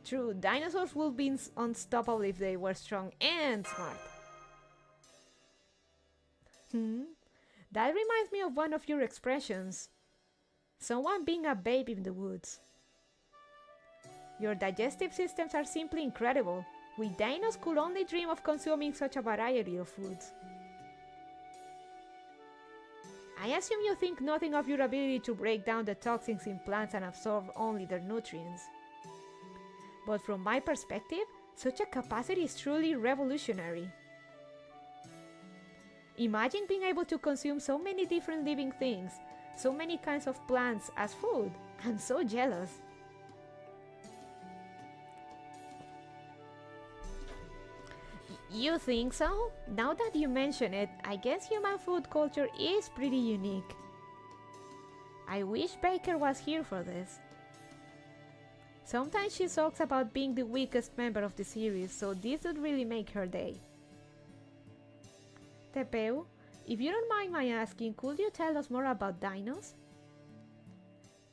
True, dinosaurs would be unstoppable if they were strong and smart. That reminds me of one of your expressions. Someone being a babe in the woods. Your digestive systems are simply incredible. We dinos could only dream of consuming such a variety of foods. I assume you think nothing of your ability to break down the toxins in plants and absorb only their nutrients. But from my perspective, such a capacity is truly revolutionary. Imagine being able to consume so many different living things, so many kinds of plants as food. I'm so jealous. You think so? Now that you mention it, I guess human food culture is pretty unique. I wish Baker was here for this. Sometimes she talks about being the weakest member of the series, so this would really make her day. Tepeu, if you don't mind my asking, could you tell us more about dinos?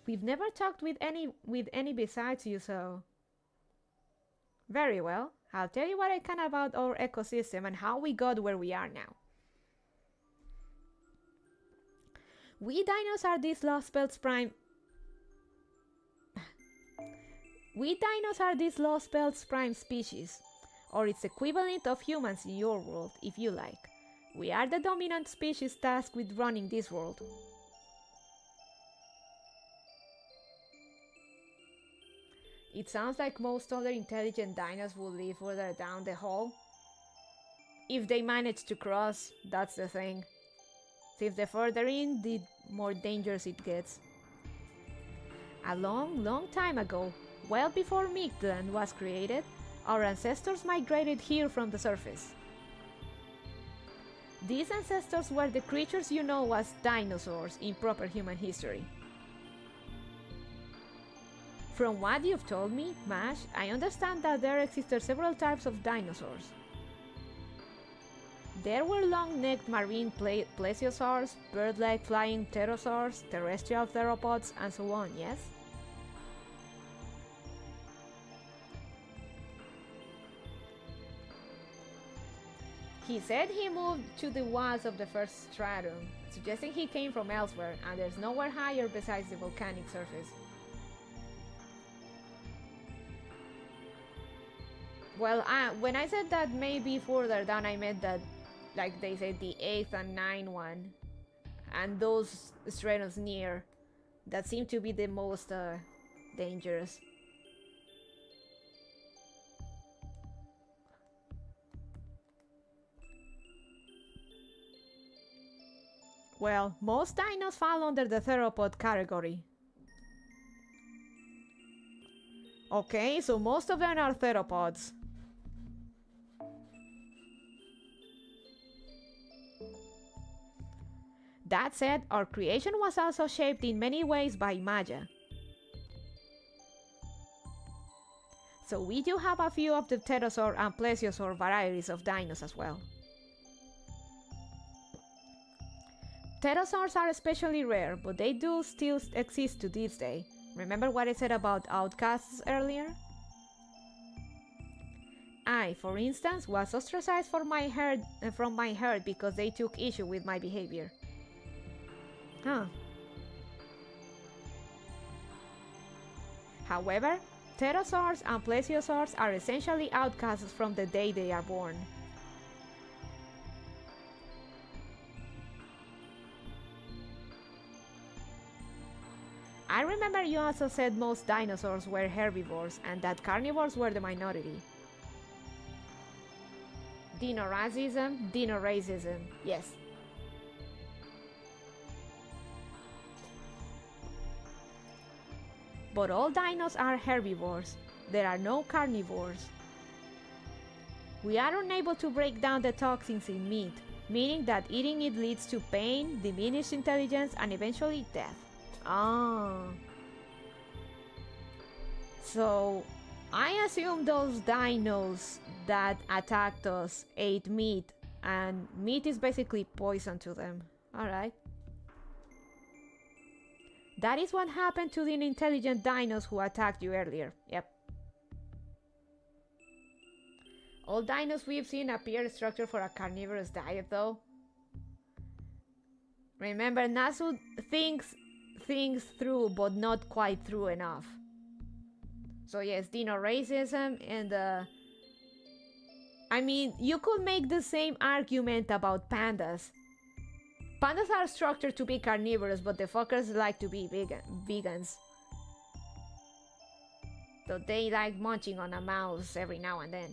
We've never talked with any besides you, so... Very well, I'll tell you what I can about our ecosystem and how we got where we are now. We dinos are this lost spelt prime... We dinos are this lost spelt prime species, or its equivalent of humans in your world, if you like. We are the dominant species tasked with running this world. It sounds like most other intelligent dinos will live further down the hall. If they manage to cross, that's the thing. So if they're further in, the more dangerous it gets. A long time ago, well before Mictlan was created, our ancestors migrated here from the surface. These ancestors were the creatures you know as dinosaurs in proper human history. From what you've told me, Mash, I understand that there existed several types of dinosaurs. There were long-necked marine plesiosaurs, bird-like flying pterosaurs, terrestrial theropods, and so on, yes? He said he moved to the walls of the first stratum, suggesting he came from elsewhere, and there's nowhere higher besides the volcanic surface. Well, when I said that maybe further down, I meant that, like they said, the 8th and 9th one, and those stratums near, that seem to be the most dangerous. Well, most dinos fall under the theropod category. Okay, so most of them are theropods. That said, our creation was also shaped in many ways by Maya. So we do have a few of the pterosaur and plesiosaur varieties of dinos as well. Pterosaurs are especially rare, but they do still exist to this day. Remember what I said about outcasts earlier? I, for instance, was ostracized from my herd because they took issue with my behavior. Huh. However, pterosaurs and plesiosaurs are essentially outcasts from the day they are born. I remember you also said most dinosaurs were herbivores and that carnivores were the minority. Dino racism, yes. But all dinos are herbivores. There are no carnivores. We are unable to break down the toxins in meat, meaning that eating it leads to pain, diminished intelligence, and eventually death. Ah. So, I assume those dinos that attacked us ate meat, and meat is basically poison to them. Alright. That is what happened to the intelligent dinos who attacked you earlier. Yep. All dinos we've seen appear structured for a carnivorous diet though. Remember, Nasu thinks things through, but not quite through enough. So yes, dino racism and I mean, you could make the same argument about pandas. Pandas are structured to be carnivorous, but the fuckers like to be vegans. So they like munching on a mouse every now and then.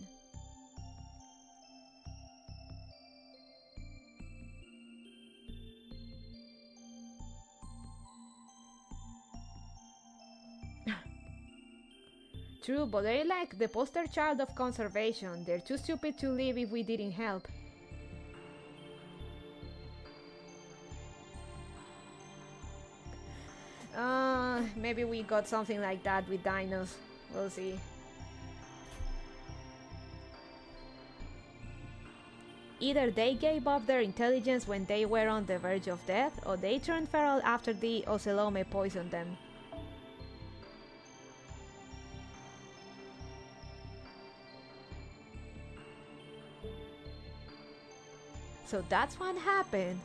True, but they're like the poster child of conservation. They're too stupid to live if we didn't help. Maybe we got something like that with dinos. We'll see. Either they gave up their intelligence when they were on the verge of death, or they turned feral after the Ocelome poisoned them. So that's what happened.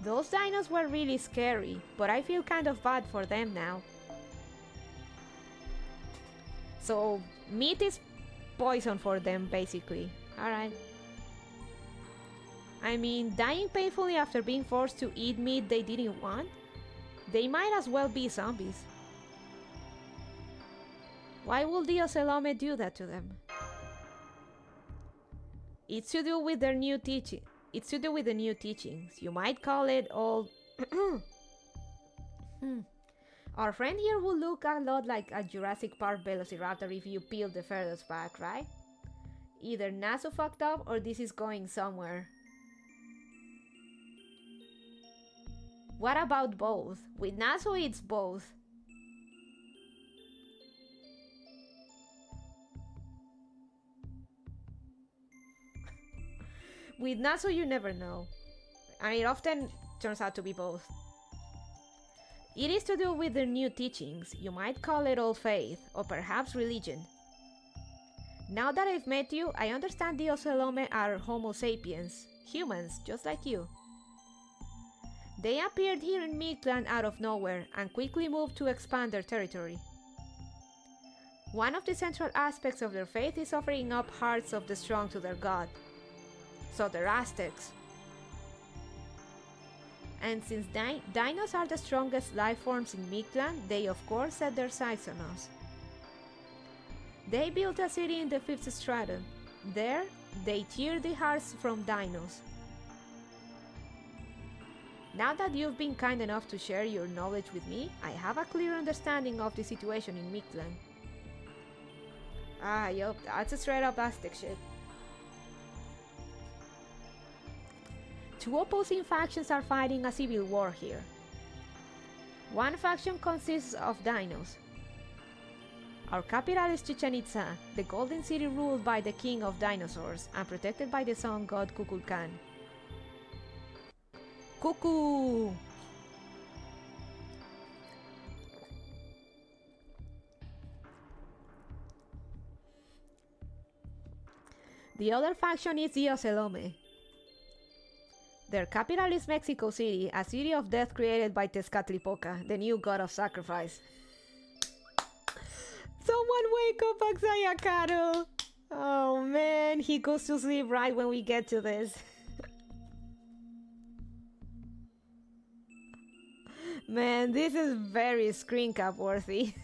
Those dinos were really scary, but I feel kind of bad for them now. So meat is poison for them, basically. Alright. I mean, dying painfully after being forced to eat meat they didn't want? They might as well be zombies. Why would the Ocelome do that to them? It's to do with their new teaching. It's to do with the new teachings. You might call it all... Our friend here will look a lot like a Jurassic Park Velociraptor if you peel the feathers back, right? Either Nasu fucked up or this is going somewhere. What about both? With Nasu it's both. With Nasu you never know, and it often turns out to be both. It is to do with their new teachings. You might call it old faith, or perhaps religion. Now that I've met you, I understand the Ocelome are Homo sapiens, humans just like you. They appeared here in Mictlan out of nowhere and quickly moved to expand their territory. One of the central aspects of their faith is offering up hearts of the strong to their god. So they're Aztecs. And since dinos are the strongest life forms in Mictlan, they of course set their sights on us. They built a city in the 5th stratum. There, they tear the hearts from dinos. Now that you've been kind enough to share your knowledge with me, I have a clear understanding of the situation in Mictlan. Ah, yup, that's a straight up Aztec shit. Two opposing factions are fighting a civil war here. One faction consists of dinos. Our capital is Chichen Itza, the golden city ruled by the king of dinosaurs and protected by the sun god Kukulkan. Cuckoo! The other faction is the Ocelome. Their capital is Mexico City, a city of death created by Tezcatlipoca, the new god of sacrifice. Someone wake up Axayacaro! Oh man, he goes to sleep right when we get to this. Man, this is very screen cap worthy.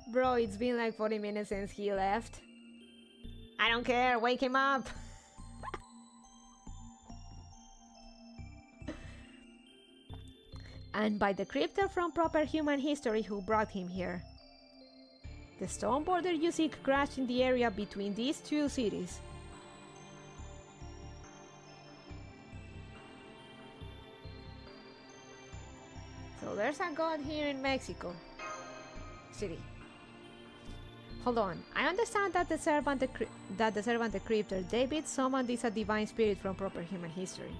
Bro, it's been like 40 minutes since he left. I don't care, wake him up! And by the crypter from proper human history who brought him here. The stone border you see crashed in the area between these two cities. So there's a god here in Mexico City. Hold on, I understand that the servant the crypter David summoned is a divine spirit from proper human history.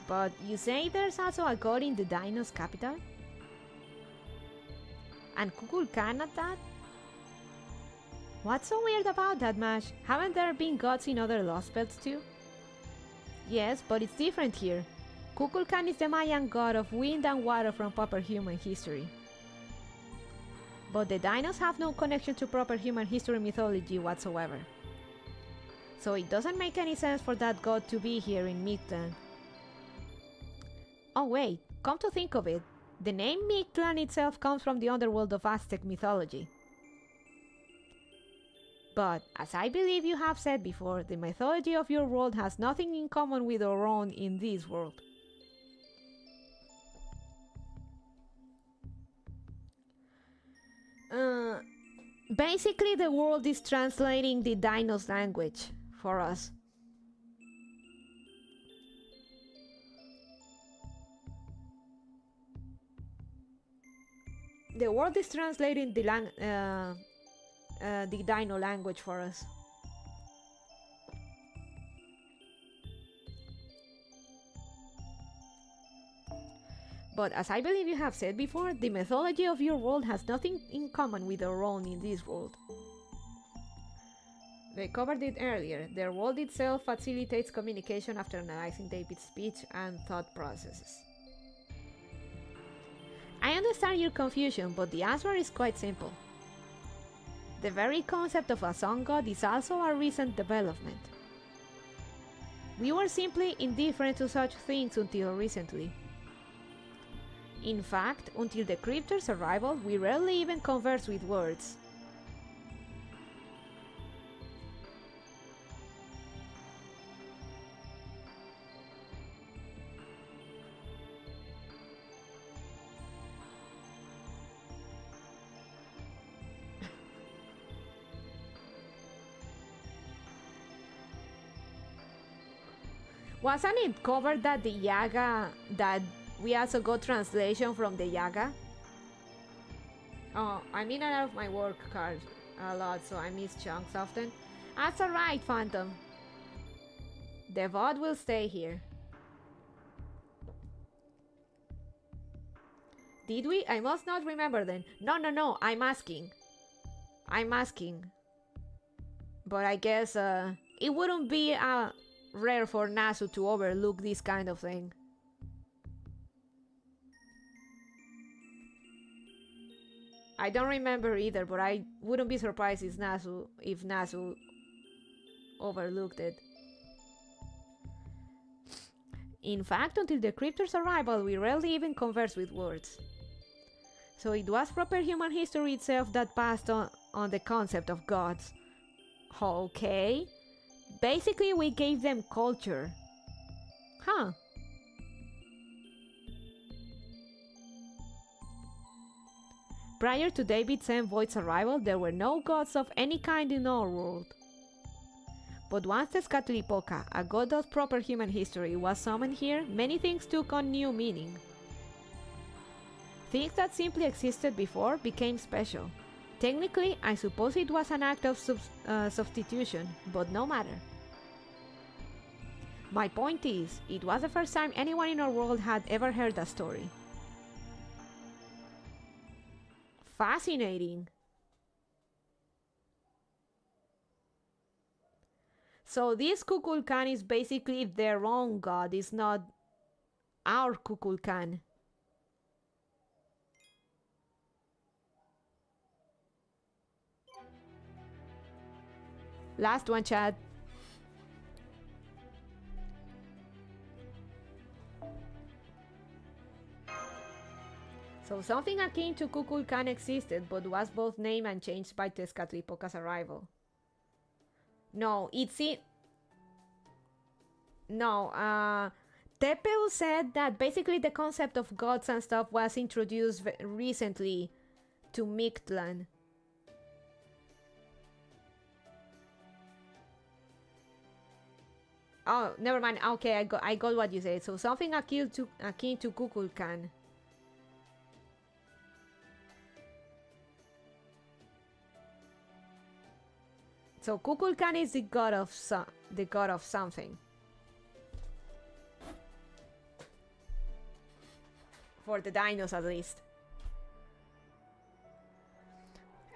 But you say there's also a god in the Dino's capital? And Kukulkan at that? What's so weird about that, Mash? Haven't there been gods in other Lost Belts too? Yes, but it's different here. Kukulkan is the Mayan god of wind and water from proper human history. But the Dinos have no connection to proper human history mythology whatsoever. So it doesn't make any sense for that god to be here in Mictlan. Oh wait, come to think of it, the name Mictlan itself comes from the underworld of Aztec mythology. But, as I believe you have said before, the mythology of your world has nothing in common with our own in this world. Basically, the world is translating the Dinos language for us. The world is translating the Dino language for us. But as I believe you have said before, the mythology of your world has nothing in common with our own in this world. They covered it earlier. Their world itself facilitates communication after analyzing David's speech and thought processes. I understand your confusion, but the answer is quite simple. The very concept of a sun god is also a recent development. We were simply indifferent to such things until recently. In fact, until the crypter's arrival, we rarely even conversed with words. Wasn't it covered that the Yaga, that we also got translation from the Yaga? Oh, I'm in and out of my work card a lot, so I miss chunks often. That's alright, Phantom. The VOD will stay here. Did we? I must not remember then. No, I'm asking. But I guess it wouldn't be rare for Nasu to overlook this kind of thing. I don't remember either, but I wouldn't be surprised if Nasu overlooked it. In fact, until the crypter's arrival, we rarely even conversed with words. So it was proper human history itself that passed on the concept of gods. Okay. Basically, we gave them culture. Huh. Prior to David's envoy's arrival, there were no gods of any kind in our world. But once Tezcatlipoca, a god of proper human history, was summoned here, many things took on new meaning. Things that simply existed before became special. Technically, I suppose it was an act of substitution, but no matter. My point is, it was the first time anyone in our world had ever heard that story. Fascinating. So this Kukulkan is basically their own god, it's not our Kukulkan. Last one, chat. So something akin to Kukulkan existed, but was both named and changed by Tezcatlipoca's arrival. No, Tepeu said that basically the concept of gods and stuff was introduced recently to Mictlan. Oh, never mind. Okay, I got what you said. So something akin to Kukulkan. So Kukulkan is the god of something. For the dinos, at least.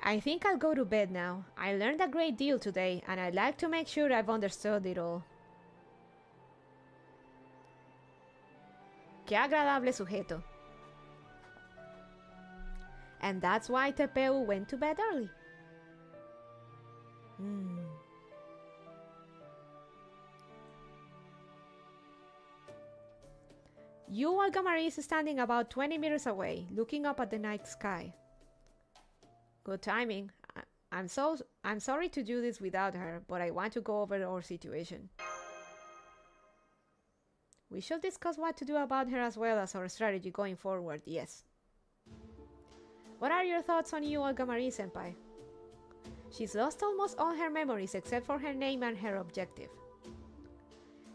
I think I'll go to bed now. I learned a great deal today, and I'd like to make sure I've understood it all. Qué agradable sujeto. And that's why Tepeu went to bed early. Olga Marie is standing about 20 meters away, looking up at the night sky. Good timing. I'm sorry to do this without her, but I want to go over our situation. We should discuss what to do about her as well as our strategy going forward, yes. What are your thoughts on Olga Marie, senpai? She's lost almost all her memories except for her name and her objective.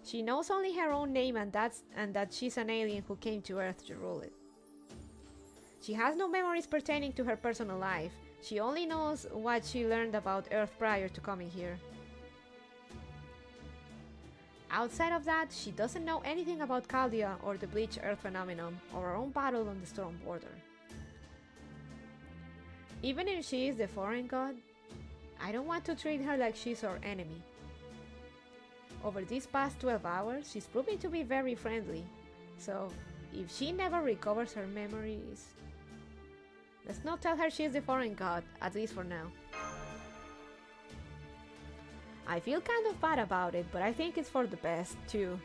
She knows only her own name and that she's an alien who came to Earth to rule it. She has no memories pertaining to her personal life. She only knows what she learned about Earth prior to coming here. Outside of that, she doesn't know anything about Caldia or the Bleach Earth phenomenon or her own battle on the Storm border. Even if she is the foreign god, I don't want to treat her like she's our enemy. Over these past 12 hours, she's proving to be very friendly, so if she never recovers her memories... Let's not tell her she's the foreign god, at least for now. I feel kind of bad about it, but I think it's for the best, too.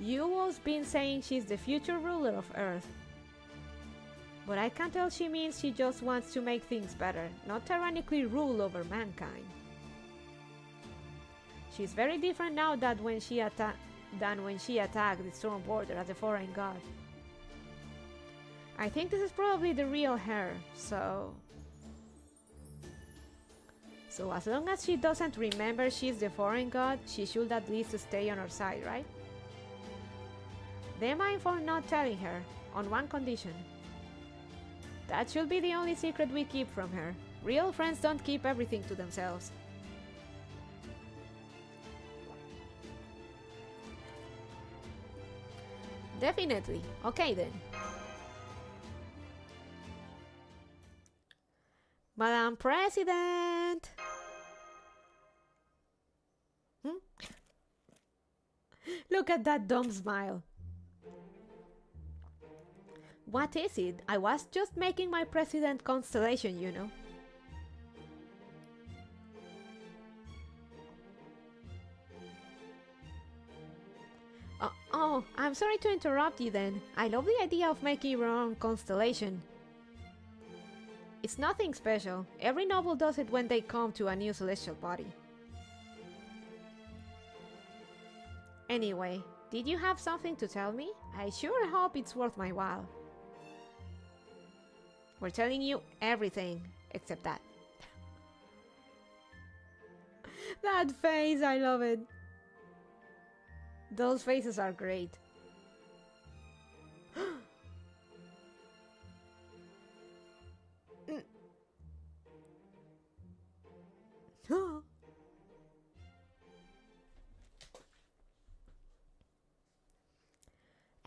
Yuo's been saying she's the future ruler of Earth. But I can tell she means she just wants to make things better, not tyrannically rule over mankind. She's very different now than when she attacked the Storm border as a foreign god. I think this is probably the real her, so as long as she doesn't remember she's the foreign god, she should at least stay on our side, right? Them I'm for not telling her, on one condition. That should be the only secret we keep from her. Real friends don't keep everything to themselves. Definitely. Okay then. Madam President! Look at that dumb smile. What is it? I was just making my president constellation, you know. Oh, I'm sorry to interrupt you then. I love the idea of making your own constellation. It's nothing special. Every noble does it when they come to a new celestial body. Anyway, Did you have something to tell me? I sure hope it's worth my while. We're telling you everything, except that. That face, I love it. Those faces are great.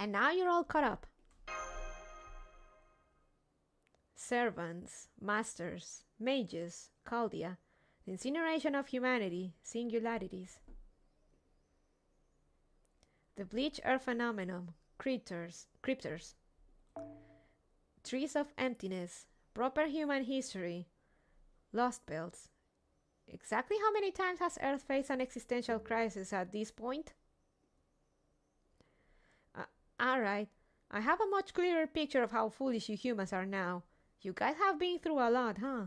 And now you're all caught up. Servants, masters, mages, Chaldea, the incineration of humanity, singularities. The bleach earth phenomenon, cryptors, trees of emptiness, proper human history, lost belts. Exactly how many times has Earth faced an existential crisis at this point? Alright, I have a much clearer picture of how foolish you humans are now. You guys have been through a lot, huh?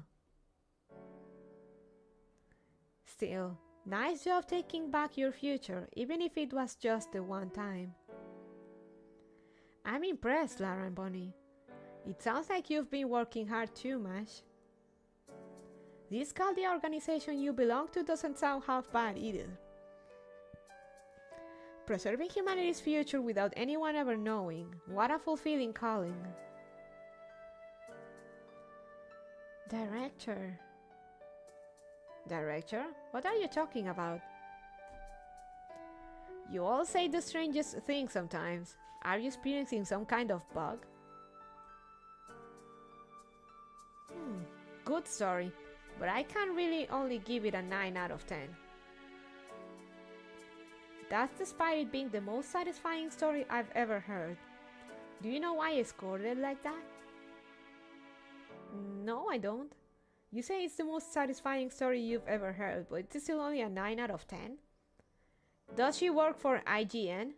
Still, nice job taking back your future, even if it was just the one time. I'm impressed, Lara and Bonnie. It sounds like you've been working hard too much. This Chaldea organization you belong to doesn't sound half bad either. Preserving humanity's future without anyone ever knowing. What a fulfilling calling. Director? Director? What are you talking about? You all say the strangest things sometimes. Are you experiencing some kind of bug? Good story, but I can really only give it a 9 out of 10. That's despite it being the most satisfying story I've ever heard. Do you know why I scored it like that? No, I don't. You say it's the most satisfying story you've ever heard, but it's still only a 9 out of 10? Does she work for IGN?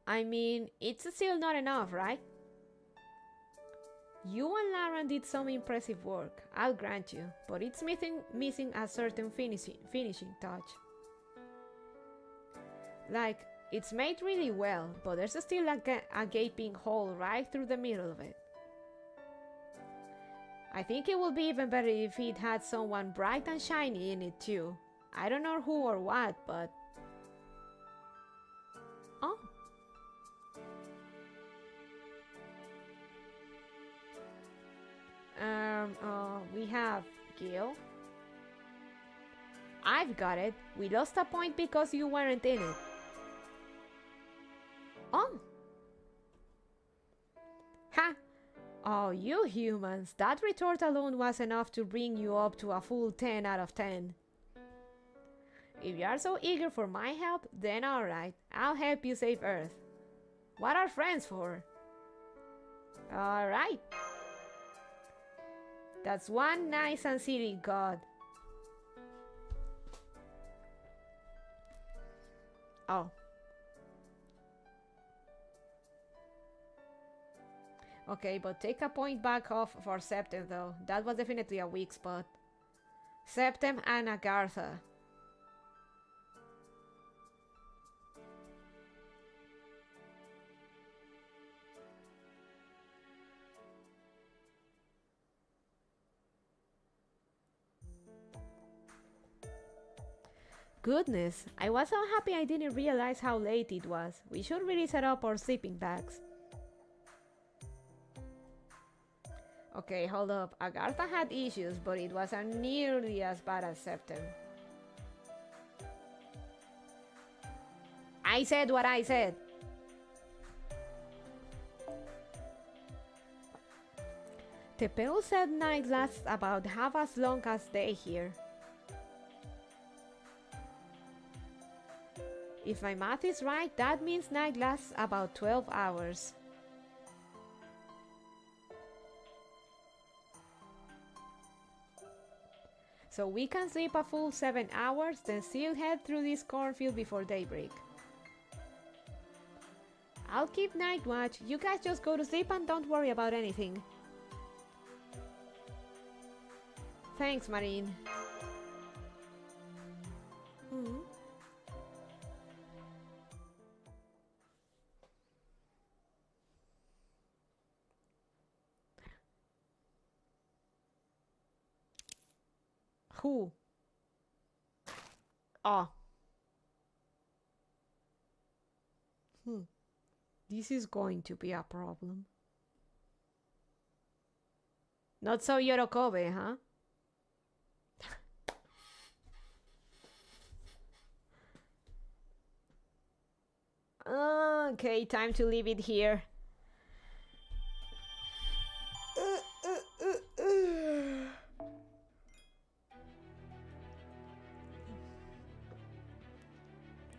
I mean, it's still not enough, right? You and Lauren did some impressive work, I'll grant you, but it's missing a certain finishing touch. Like, it's made really well, but there's still a gaping hole right through the middle of it. I think it would be even better if it had someone bright and shiny in it too. I don't know who or what, but... Oh. We have Gil. I've got it. We lost a point because you weren't in it. Oh. Ha! Oh, you humans. That retort alone was enough to bring you up to a full 10 out of 10. If you are so eager for my help, then alright. I'll help you save Earth. What are friends for? Alright. That's one nice and silly god. Oh. Okay, but take a point back off for Septem though. That was definitely a weak spot. Septem and Agartha. Goodness, I was so happy I didn't realize how late it was. We should really set up our sleeping bags. Okay, hold up. Agartha had issues, but it wasn't nearly as bad as Septem. I said what I said. Tepeo said night lasts about half as long as day here. If my math is right, that means night lasts about 12 hours. So we can sleep a full 7 hours, then still head through this cornfield before daybreak. I'll keep night watch. You guys just go to sleep and don't worry about anything. Thanks, Marine. Who? Oh. This is going to be a problem. Not so Yorokobe, huh? Okay, time to leave it here.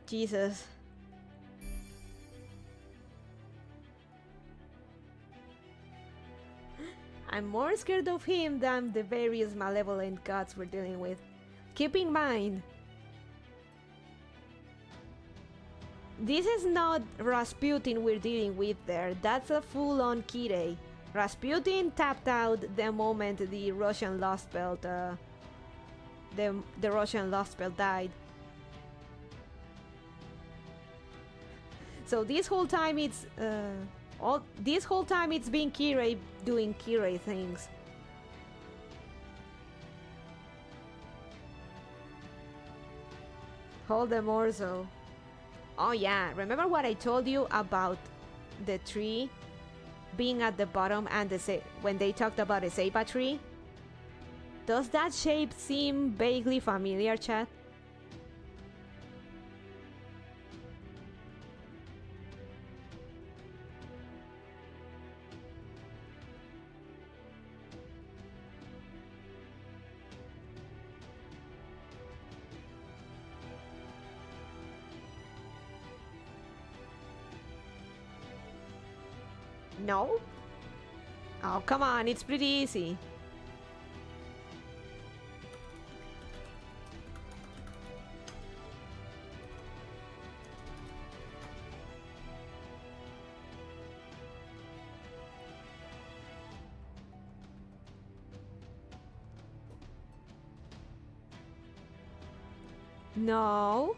Jesus. I'm more scared of him than the various malevolent gods we're dealing with. Keep in mind, this is not Rasputin we're dealing with there. That's a full-on Kirei. Rasputin tapped out the moment the Russian Lost Belt, the Russian Lost Belt died. So this whole time it's this whole time it's been Kirei doing Kirei things. Hold them also. Oh yeah, remember what I told you about the tree being at the bottom and when they talked about a Seiba tree? Does that shape seem vaguely familiar, chat? No? Oh, come on, it's pretty easy. No.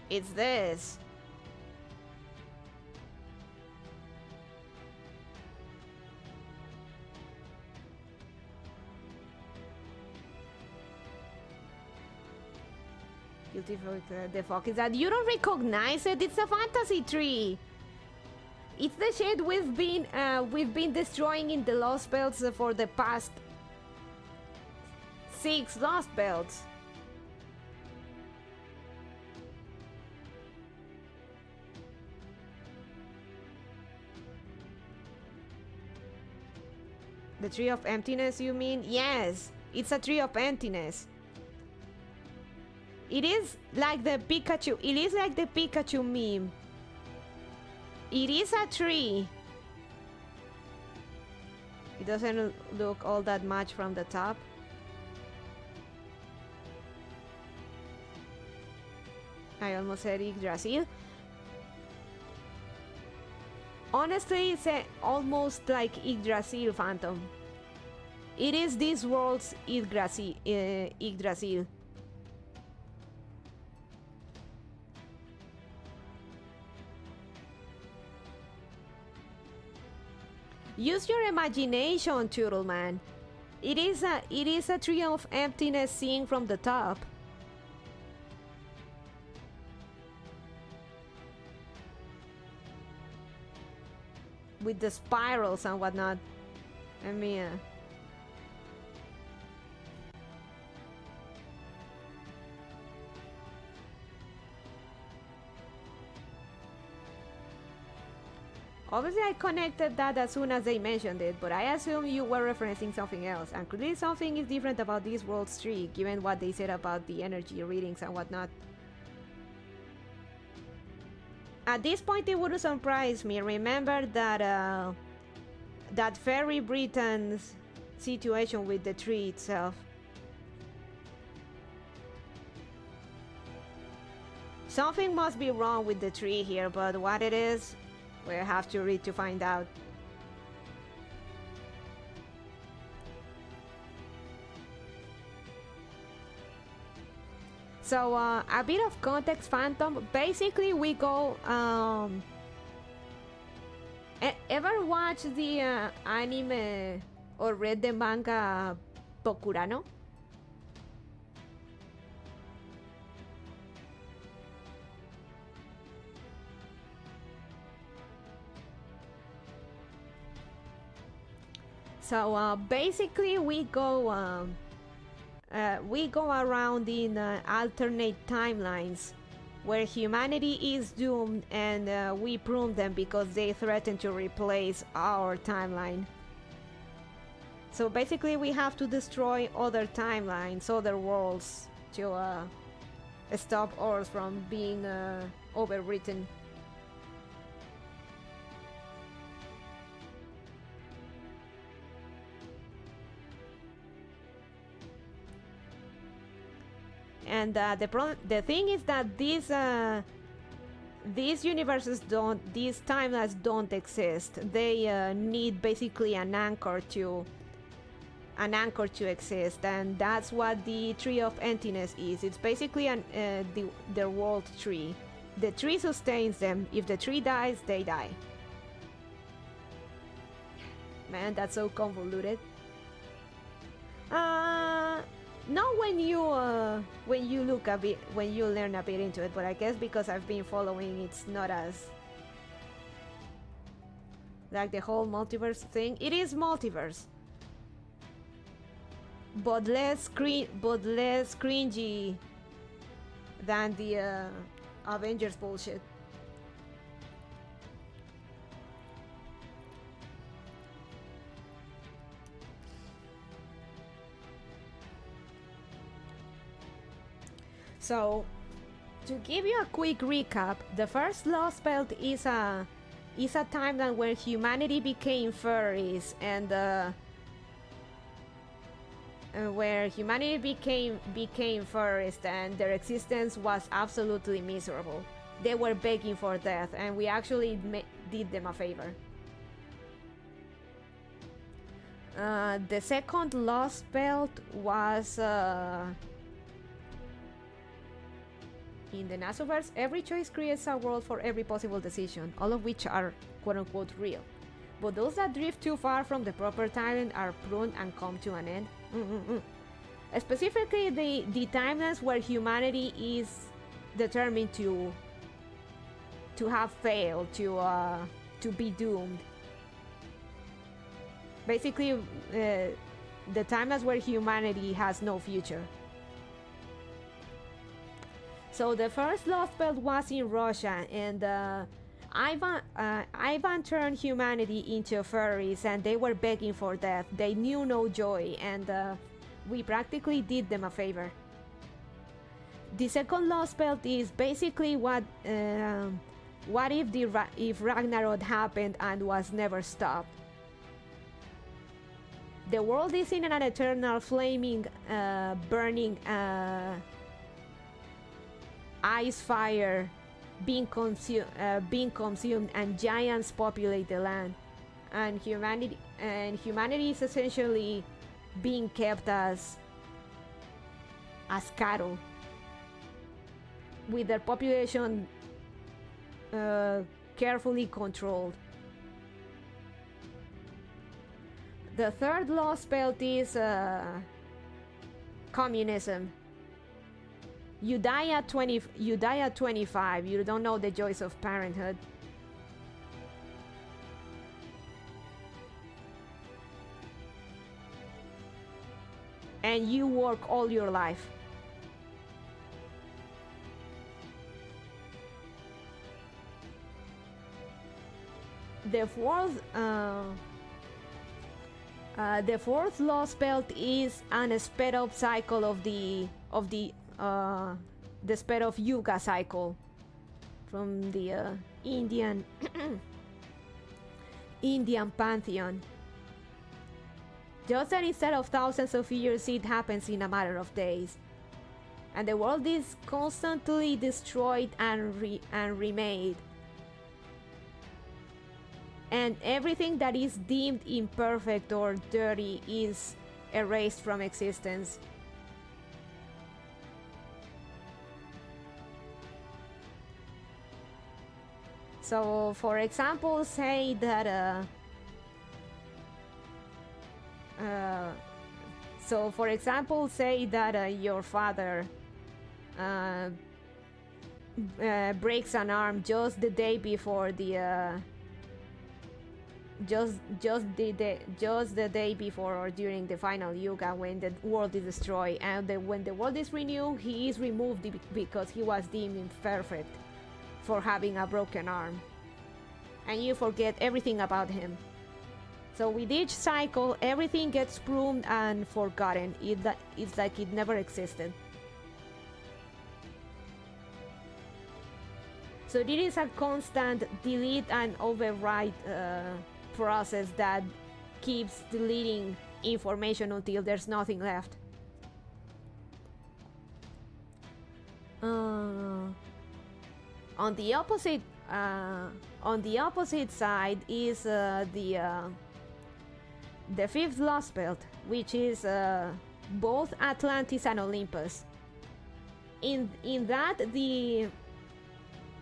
It's this. Guilty for the fuck is that? You don't recognize it? It's a fantasy tree. It's the shit we've been destroying in the Lost Belts for the past 6 Lost Belts. The tree of emptiness, you mean? Yes, it's a tree of emptiness. It is like the Pikachu. It is like the Pikachu meme. It is a tree. It doesn't look all that much from the top. I almost said Yggdrasil. Honestly, it's almost like Yggdrasil Phantom. It is this world's Yggdrasil. Use your imagination, Turtle Man. It is a tree of emptiness seen from the top. With the spirals and whatnot. I mean, obviously I connected that as soon as they mentioned it, but I assume you were referencing something else, and clearly something is different about this world's tree, given what they said about the energy readings and whatnot. At this point, it wouldn't surprise me. Remember that that Fairy Britain's situation with the tree itself. Something must be wrong with the tree here, but what it is, we'll have to read to find out. So a bit of context, Phantom. Basically, we go Ever watch the anime or read the manga Bokurano? So basically, we go around in alternate timelines where humanity is doomed, and we prune them because they threaten to replace our timeline. So basically, we have to destroy other timelines, other worlds, to stop ours from being overwritten. And the thing is that these universes these timelines don't exist. They need basically an anchor to exist, and that's what the tree of emptiness is. It's basically the world tree. The tree sustains them. If the tree dies, they die. Man, that's so convoluted. Not when you look a bit, when you learn a bit into it, but I guess because I've been following, it's not as like the whole multiverse thing. It is multiverse, but less cringy than the Avengers bullshit. So, to give you a quick recap, the first Lost Belt is a timeline where humanity became furries, and where humanity became furries, and their existence was absolutely miserable. They were begging for death, and we actually did them a favor. The second Lost Belt was in the Nasuverse. Every choice creates a world for every possible decision, all of which are quote-unquote real. But those that drift too far from the proper timeline are pruned and come to an end. Specifically, the timelines where humanity is determined to have failed, to be doomed. Basically, the timelines where humanity has no future. So the first Lost Belt was in Russia, and Ivan turned humanity into furries, and they were begging for death. They knew no joy, and we practically did them a favor. The second Lost Belt is basically what if Ragnarok happened and was never stopped. The world is in an eternal flaming, burning ice fire being consumed, and giants populate the land, and humanity is essentially being kept as cattle, with their population carefully controlled. The third Lost Belt is communism. You die at 25. You don't know the joys of parenthood. And you work all your life. The fourth Lost Belt is an sped up cycle of the sped up Yuga cycle from the Indian pantheon. Just that instead of thousands of years, it happens in a matter of days, and the world is constantly destroyed and remade. And everything that is deemed imperfect or dirty is erased from existence. So, for example, say that your father breaks an arm just the day before the just the day before or during the final yuga, when the world is destroyed, and when the world is renewed, he is removed because he was deemed imperfect for having a broken arm, and you forget everything about him. So with each cycle, everything gets pruned and forgotten. It's like it never existed. So this is a constant delete and overwrite process that keeps deleting information until there's nothing left. On the opposite side is the fifth lost belt, which is both Atlantis and Olympus. In that,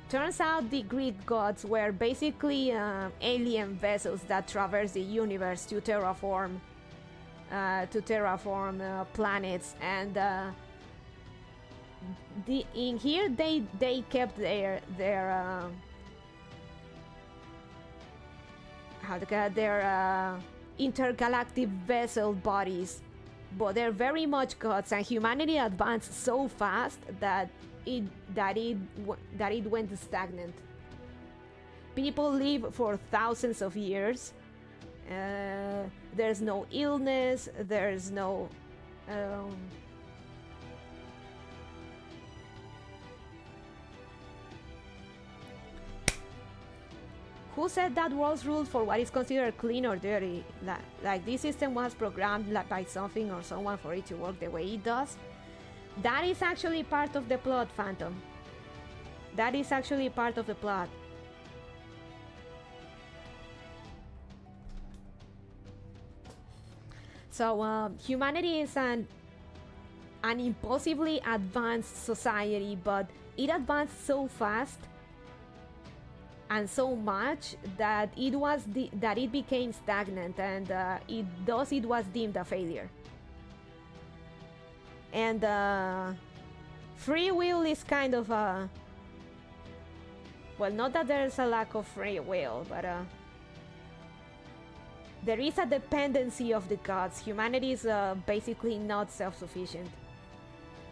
turns out the Greek gods were basically alien vessels that traverse the universe to terraform planets, and in here they kept their intergalactic vessel bodies, but they're very much gods, and humanity advanced so fast that it went stagnant. People live for thousands of years. There's no illness. There's no who said that world's ruled for what is considered clean or dirty? Like this system was programmed by something or someone for it to work the way it does. That is actually part of the plot, Phantom. That is actually part of the plot. So humanity is an impossibly advanced society, but it advanced so fast and so much that it became stagnant, and it was deemed a failure. And free will is kind of a, well, not that there's a lack of free will, but there is a dependency of the gods. Humanity is basically not self-sufficient.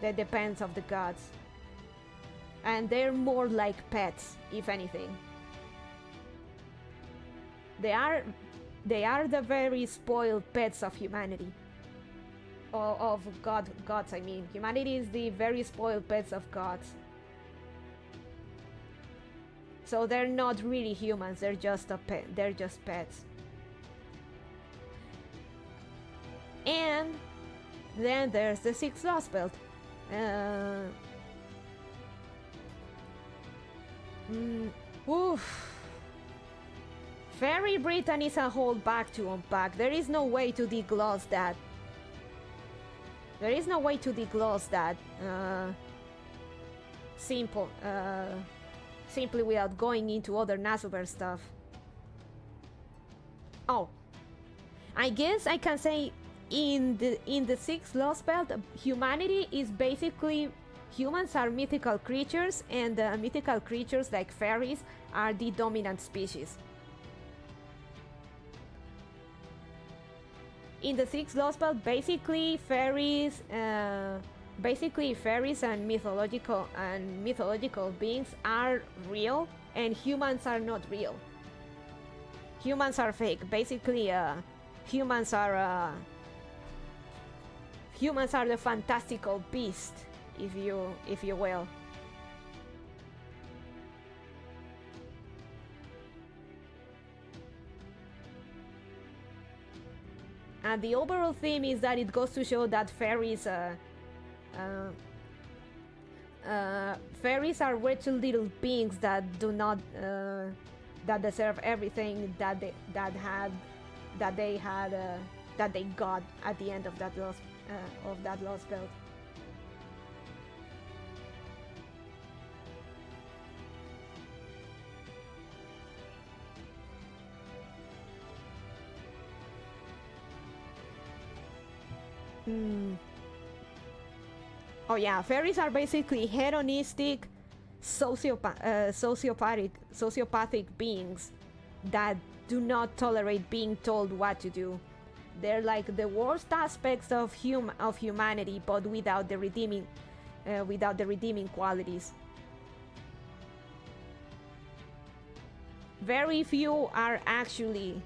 They depend on the gods, and they're more like pets, if anything. They are the very spoiled pets of humanity. Of gods, I mean. Humanity is the very spoiled pets of gods. So they're not really humans, they're just they're just pets. And then there's the sixth lost belt. Fairy Britain is a whole bag to unpack. There is no way to degloss that. There is no way to degloss that simply without going into other Nasuber stuff. Oh, I guess I can say in the sixth lost belt, humanity is basically, humans are mythical creatures, and mythical creatures like fairies are the dominant species. In the sixth lost belt, basically fairies and mythological beings are real, and humans are not real. Humans are fake. Basically, humans are the fantastical beast, if you will. And the overall theme is that it goes to show that fairies are wretched little beings that do not that deserve everything that they got at the end of that lost belt. Oh yeah, fairies are basically hedonistic, sociopathic beings that do not tolerate being told what to do. They're like the worst aspects of humanity, but without the redeeming qualities. Very few are actually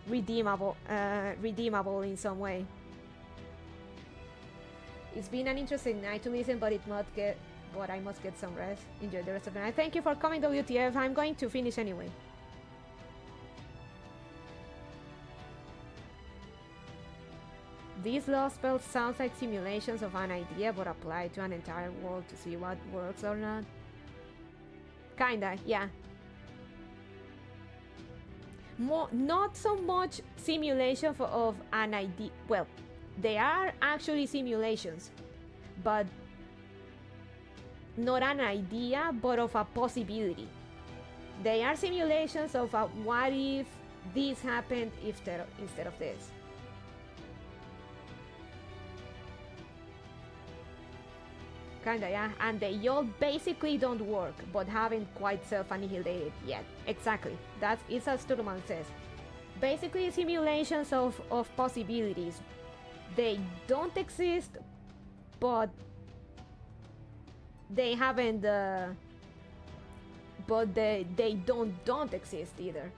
redeemable in some way. It's been an interesting night to listen, but I must get some rest. Enjoy the rest of the night. Thank you for coming, WTF. I'm going to finish anyway. These law spells sounds like simulations of an idea, but applied to an entire world to see what works or not. Kinda, yeah. Not so much simulation of an idea. Well, they are actually simulations, but not an idea, but of a possibility. They are simulations of a what if this happened instead of this. Kinda, yeah, and they all basically don't work, but haven't quite self-annihilated yet. Exactly, that's as Turman says. Basically simulations of possibilities. They don't exist, but they haven't, but they don't exist either.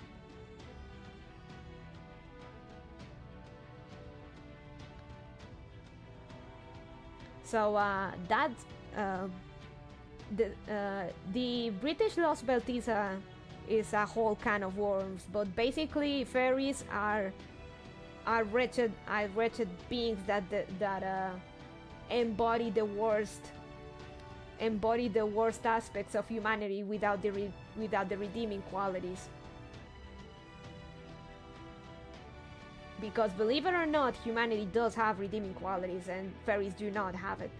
So that's the British Lost Belt is a whole can of worms, but basically fairies are wretched beings that embody the worst aspects of humanity without the redeeming qualities. Because believe it or not, humanity does have redeeming qualities and fairies do not have it.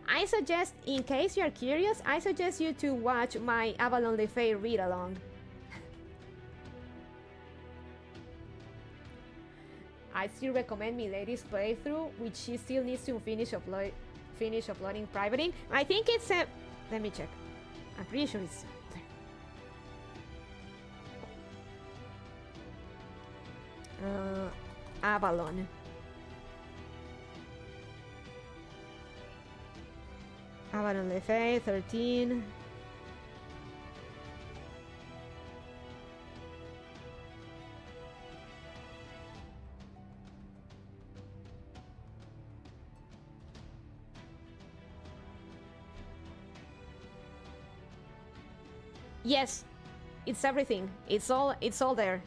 I suggest, in case you're curious, I suggest you to watch my Avalon Le Fay read-along. I still recommend Milady's playthrough, which she still needs to finish uploading privating. I think it's let me check. I'm pretty sure it's there. Avalon. Avalon Le Fay 13. Yes, it's everything. It's all there.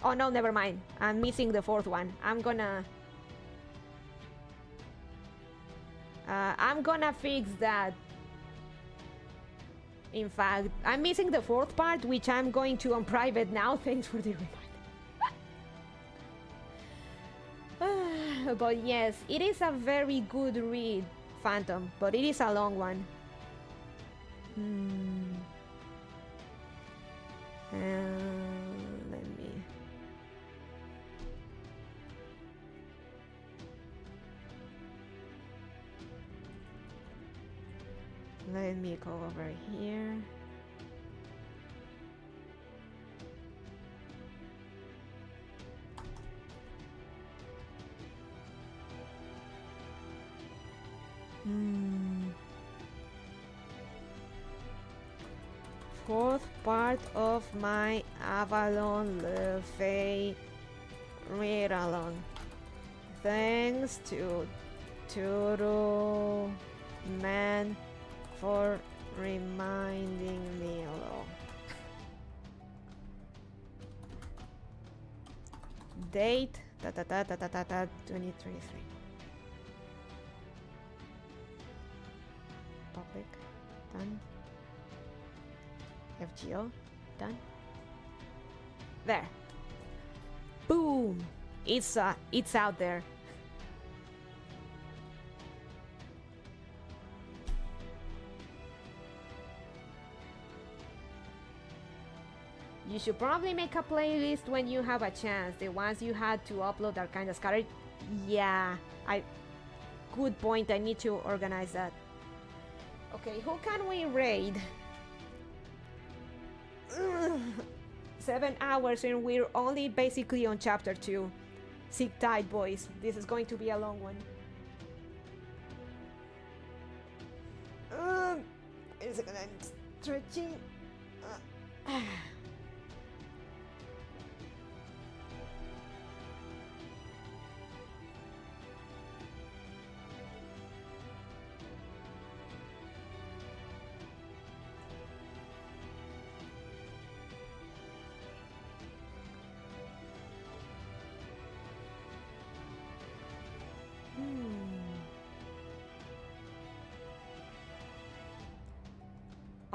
Oh no, never mind. I'm missing the fourth one. I'm gonna fix that. In fact, I'm missing the fourth part, which I'm going to on private now. Thanks for the reminder. But yes, it is a very good read, Phantom, but it is a long one. Let me go over here. Fourth part of my Avalon Le Fay read-along. Thanks to Turo Man for reminding me along. Date 2023. Topic done. FGO done. There. Boom! It's out there. You should probably make a playlist when you have a chance. The ones you had to upload are kind of scattered. Yeah, good point. I need to organize that. Okay, who can we raid? 7 hours and we're only basically on chapter 2. Sit tight, boys. This is going to be a long one. Wait a second, I'm stretching.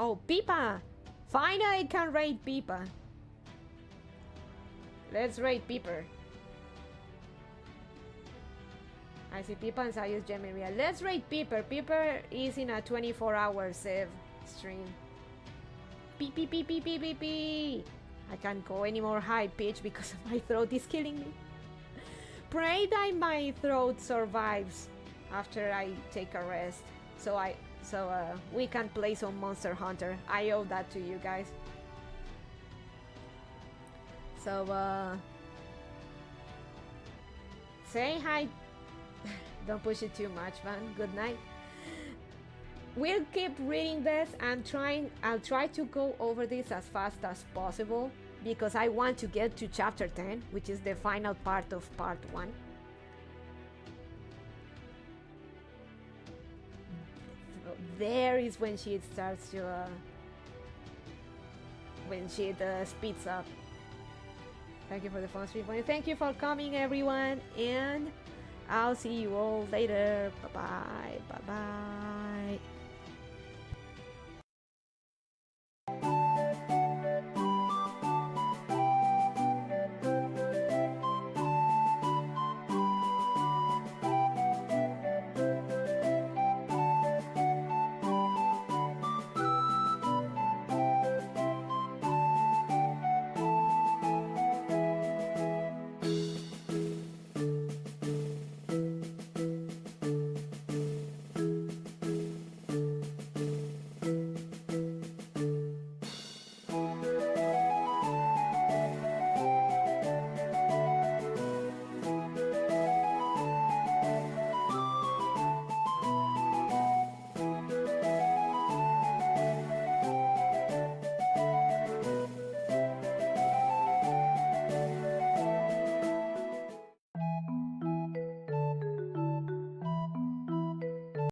Oh, Pipa! Finally I can raid Pipa. Let's raid Peeper. I see Pipa and Sayus Gemeria. Let's raid Peeper. Peeper is in a 24-hour save stream. Pee pee pee pee pee pee pee. I can't go any more high pitch because my throat is killing me. Pray that my throat survives after I take a rest. So we can play some Monster Hunter. I owe that to you guys. So say hi. Don't push it too much, man. Good night. We'll keep reading this. I'll try to go over this as fast as possible because I want to get to chapter 10, which is the final part of part 1. There is when she starts to when she speeds up. Thank you for the fun stream. Thank you for coming, everyone, and I'll see you all later. Bye bye. Bye bye.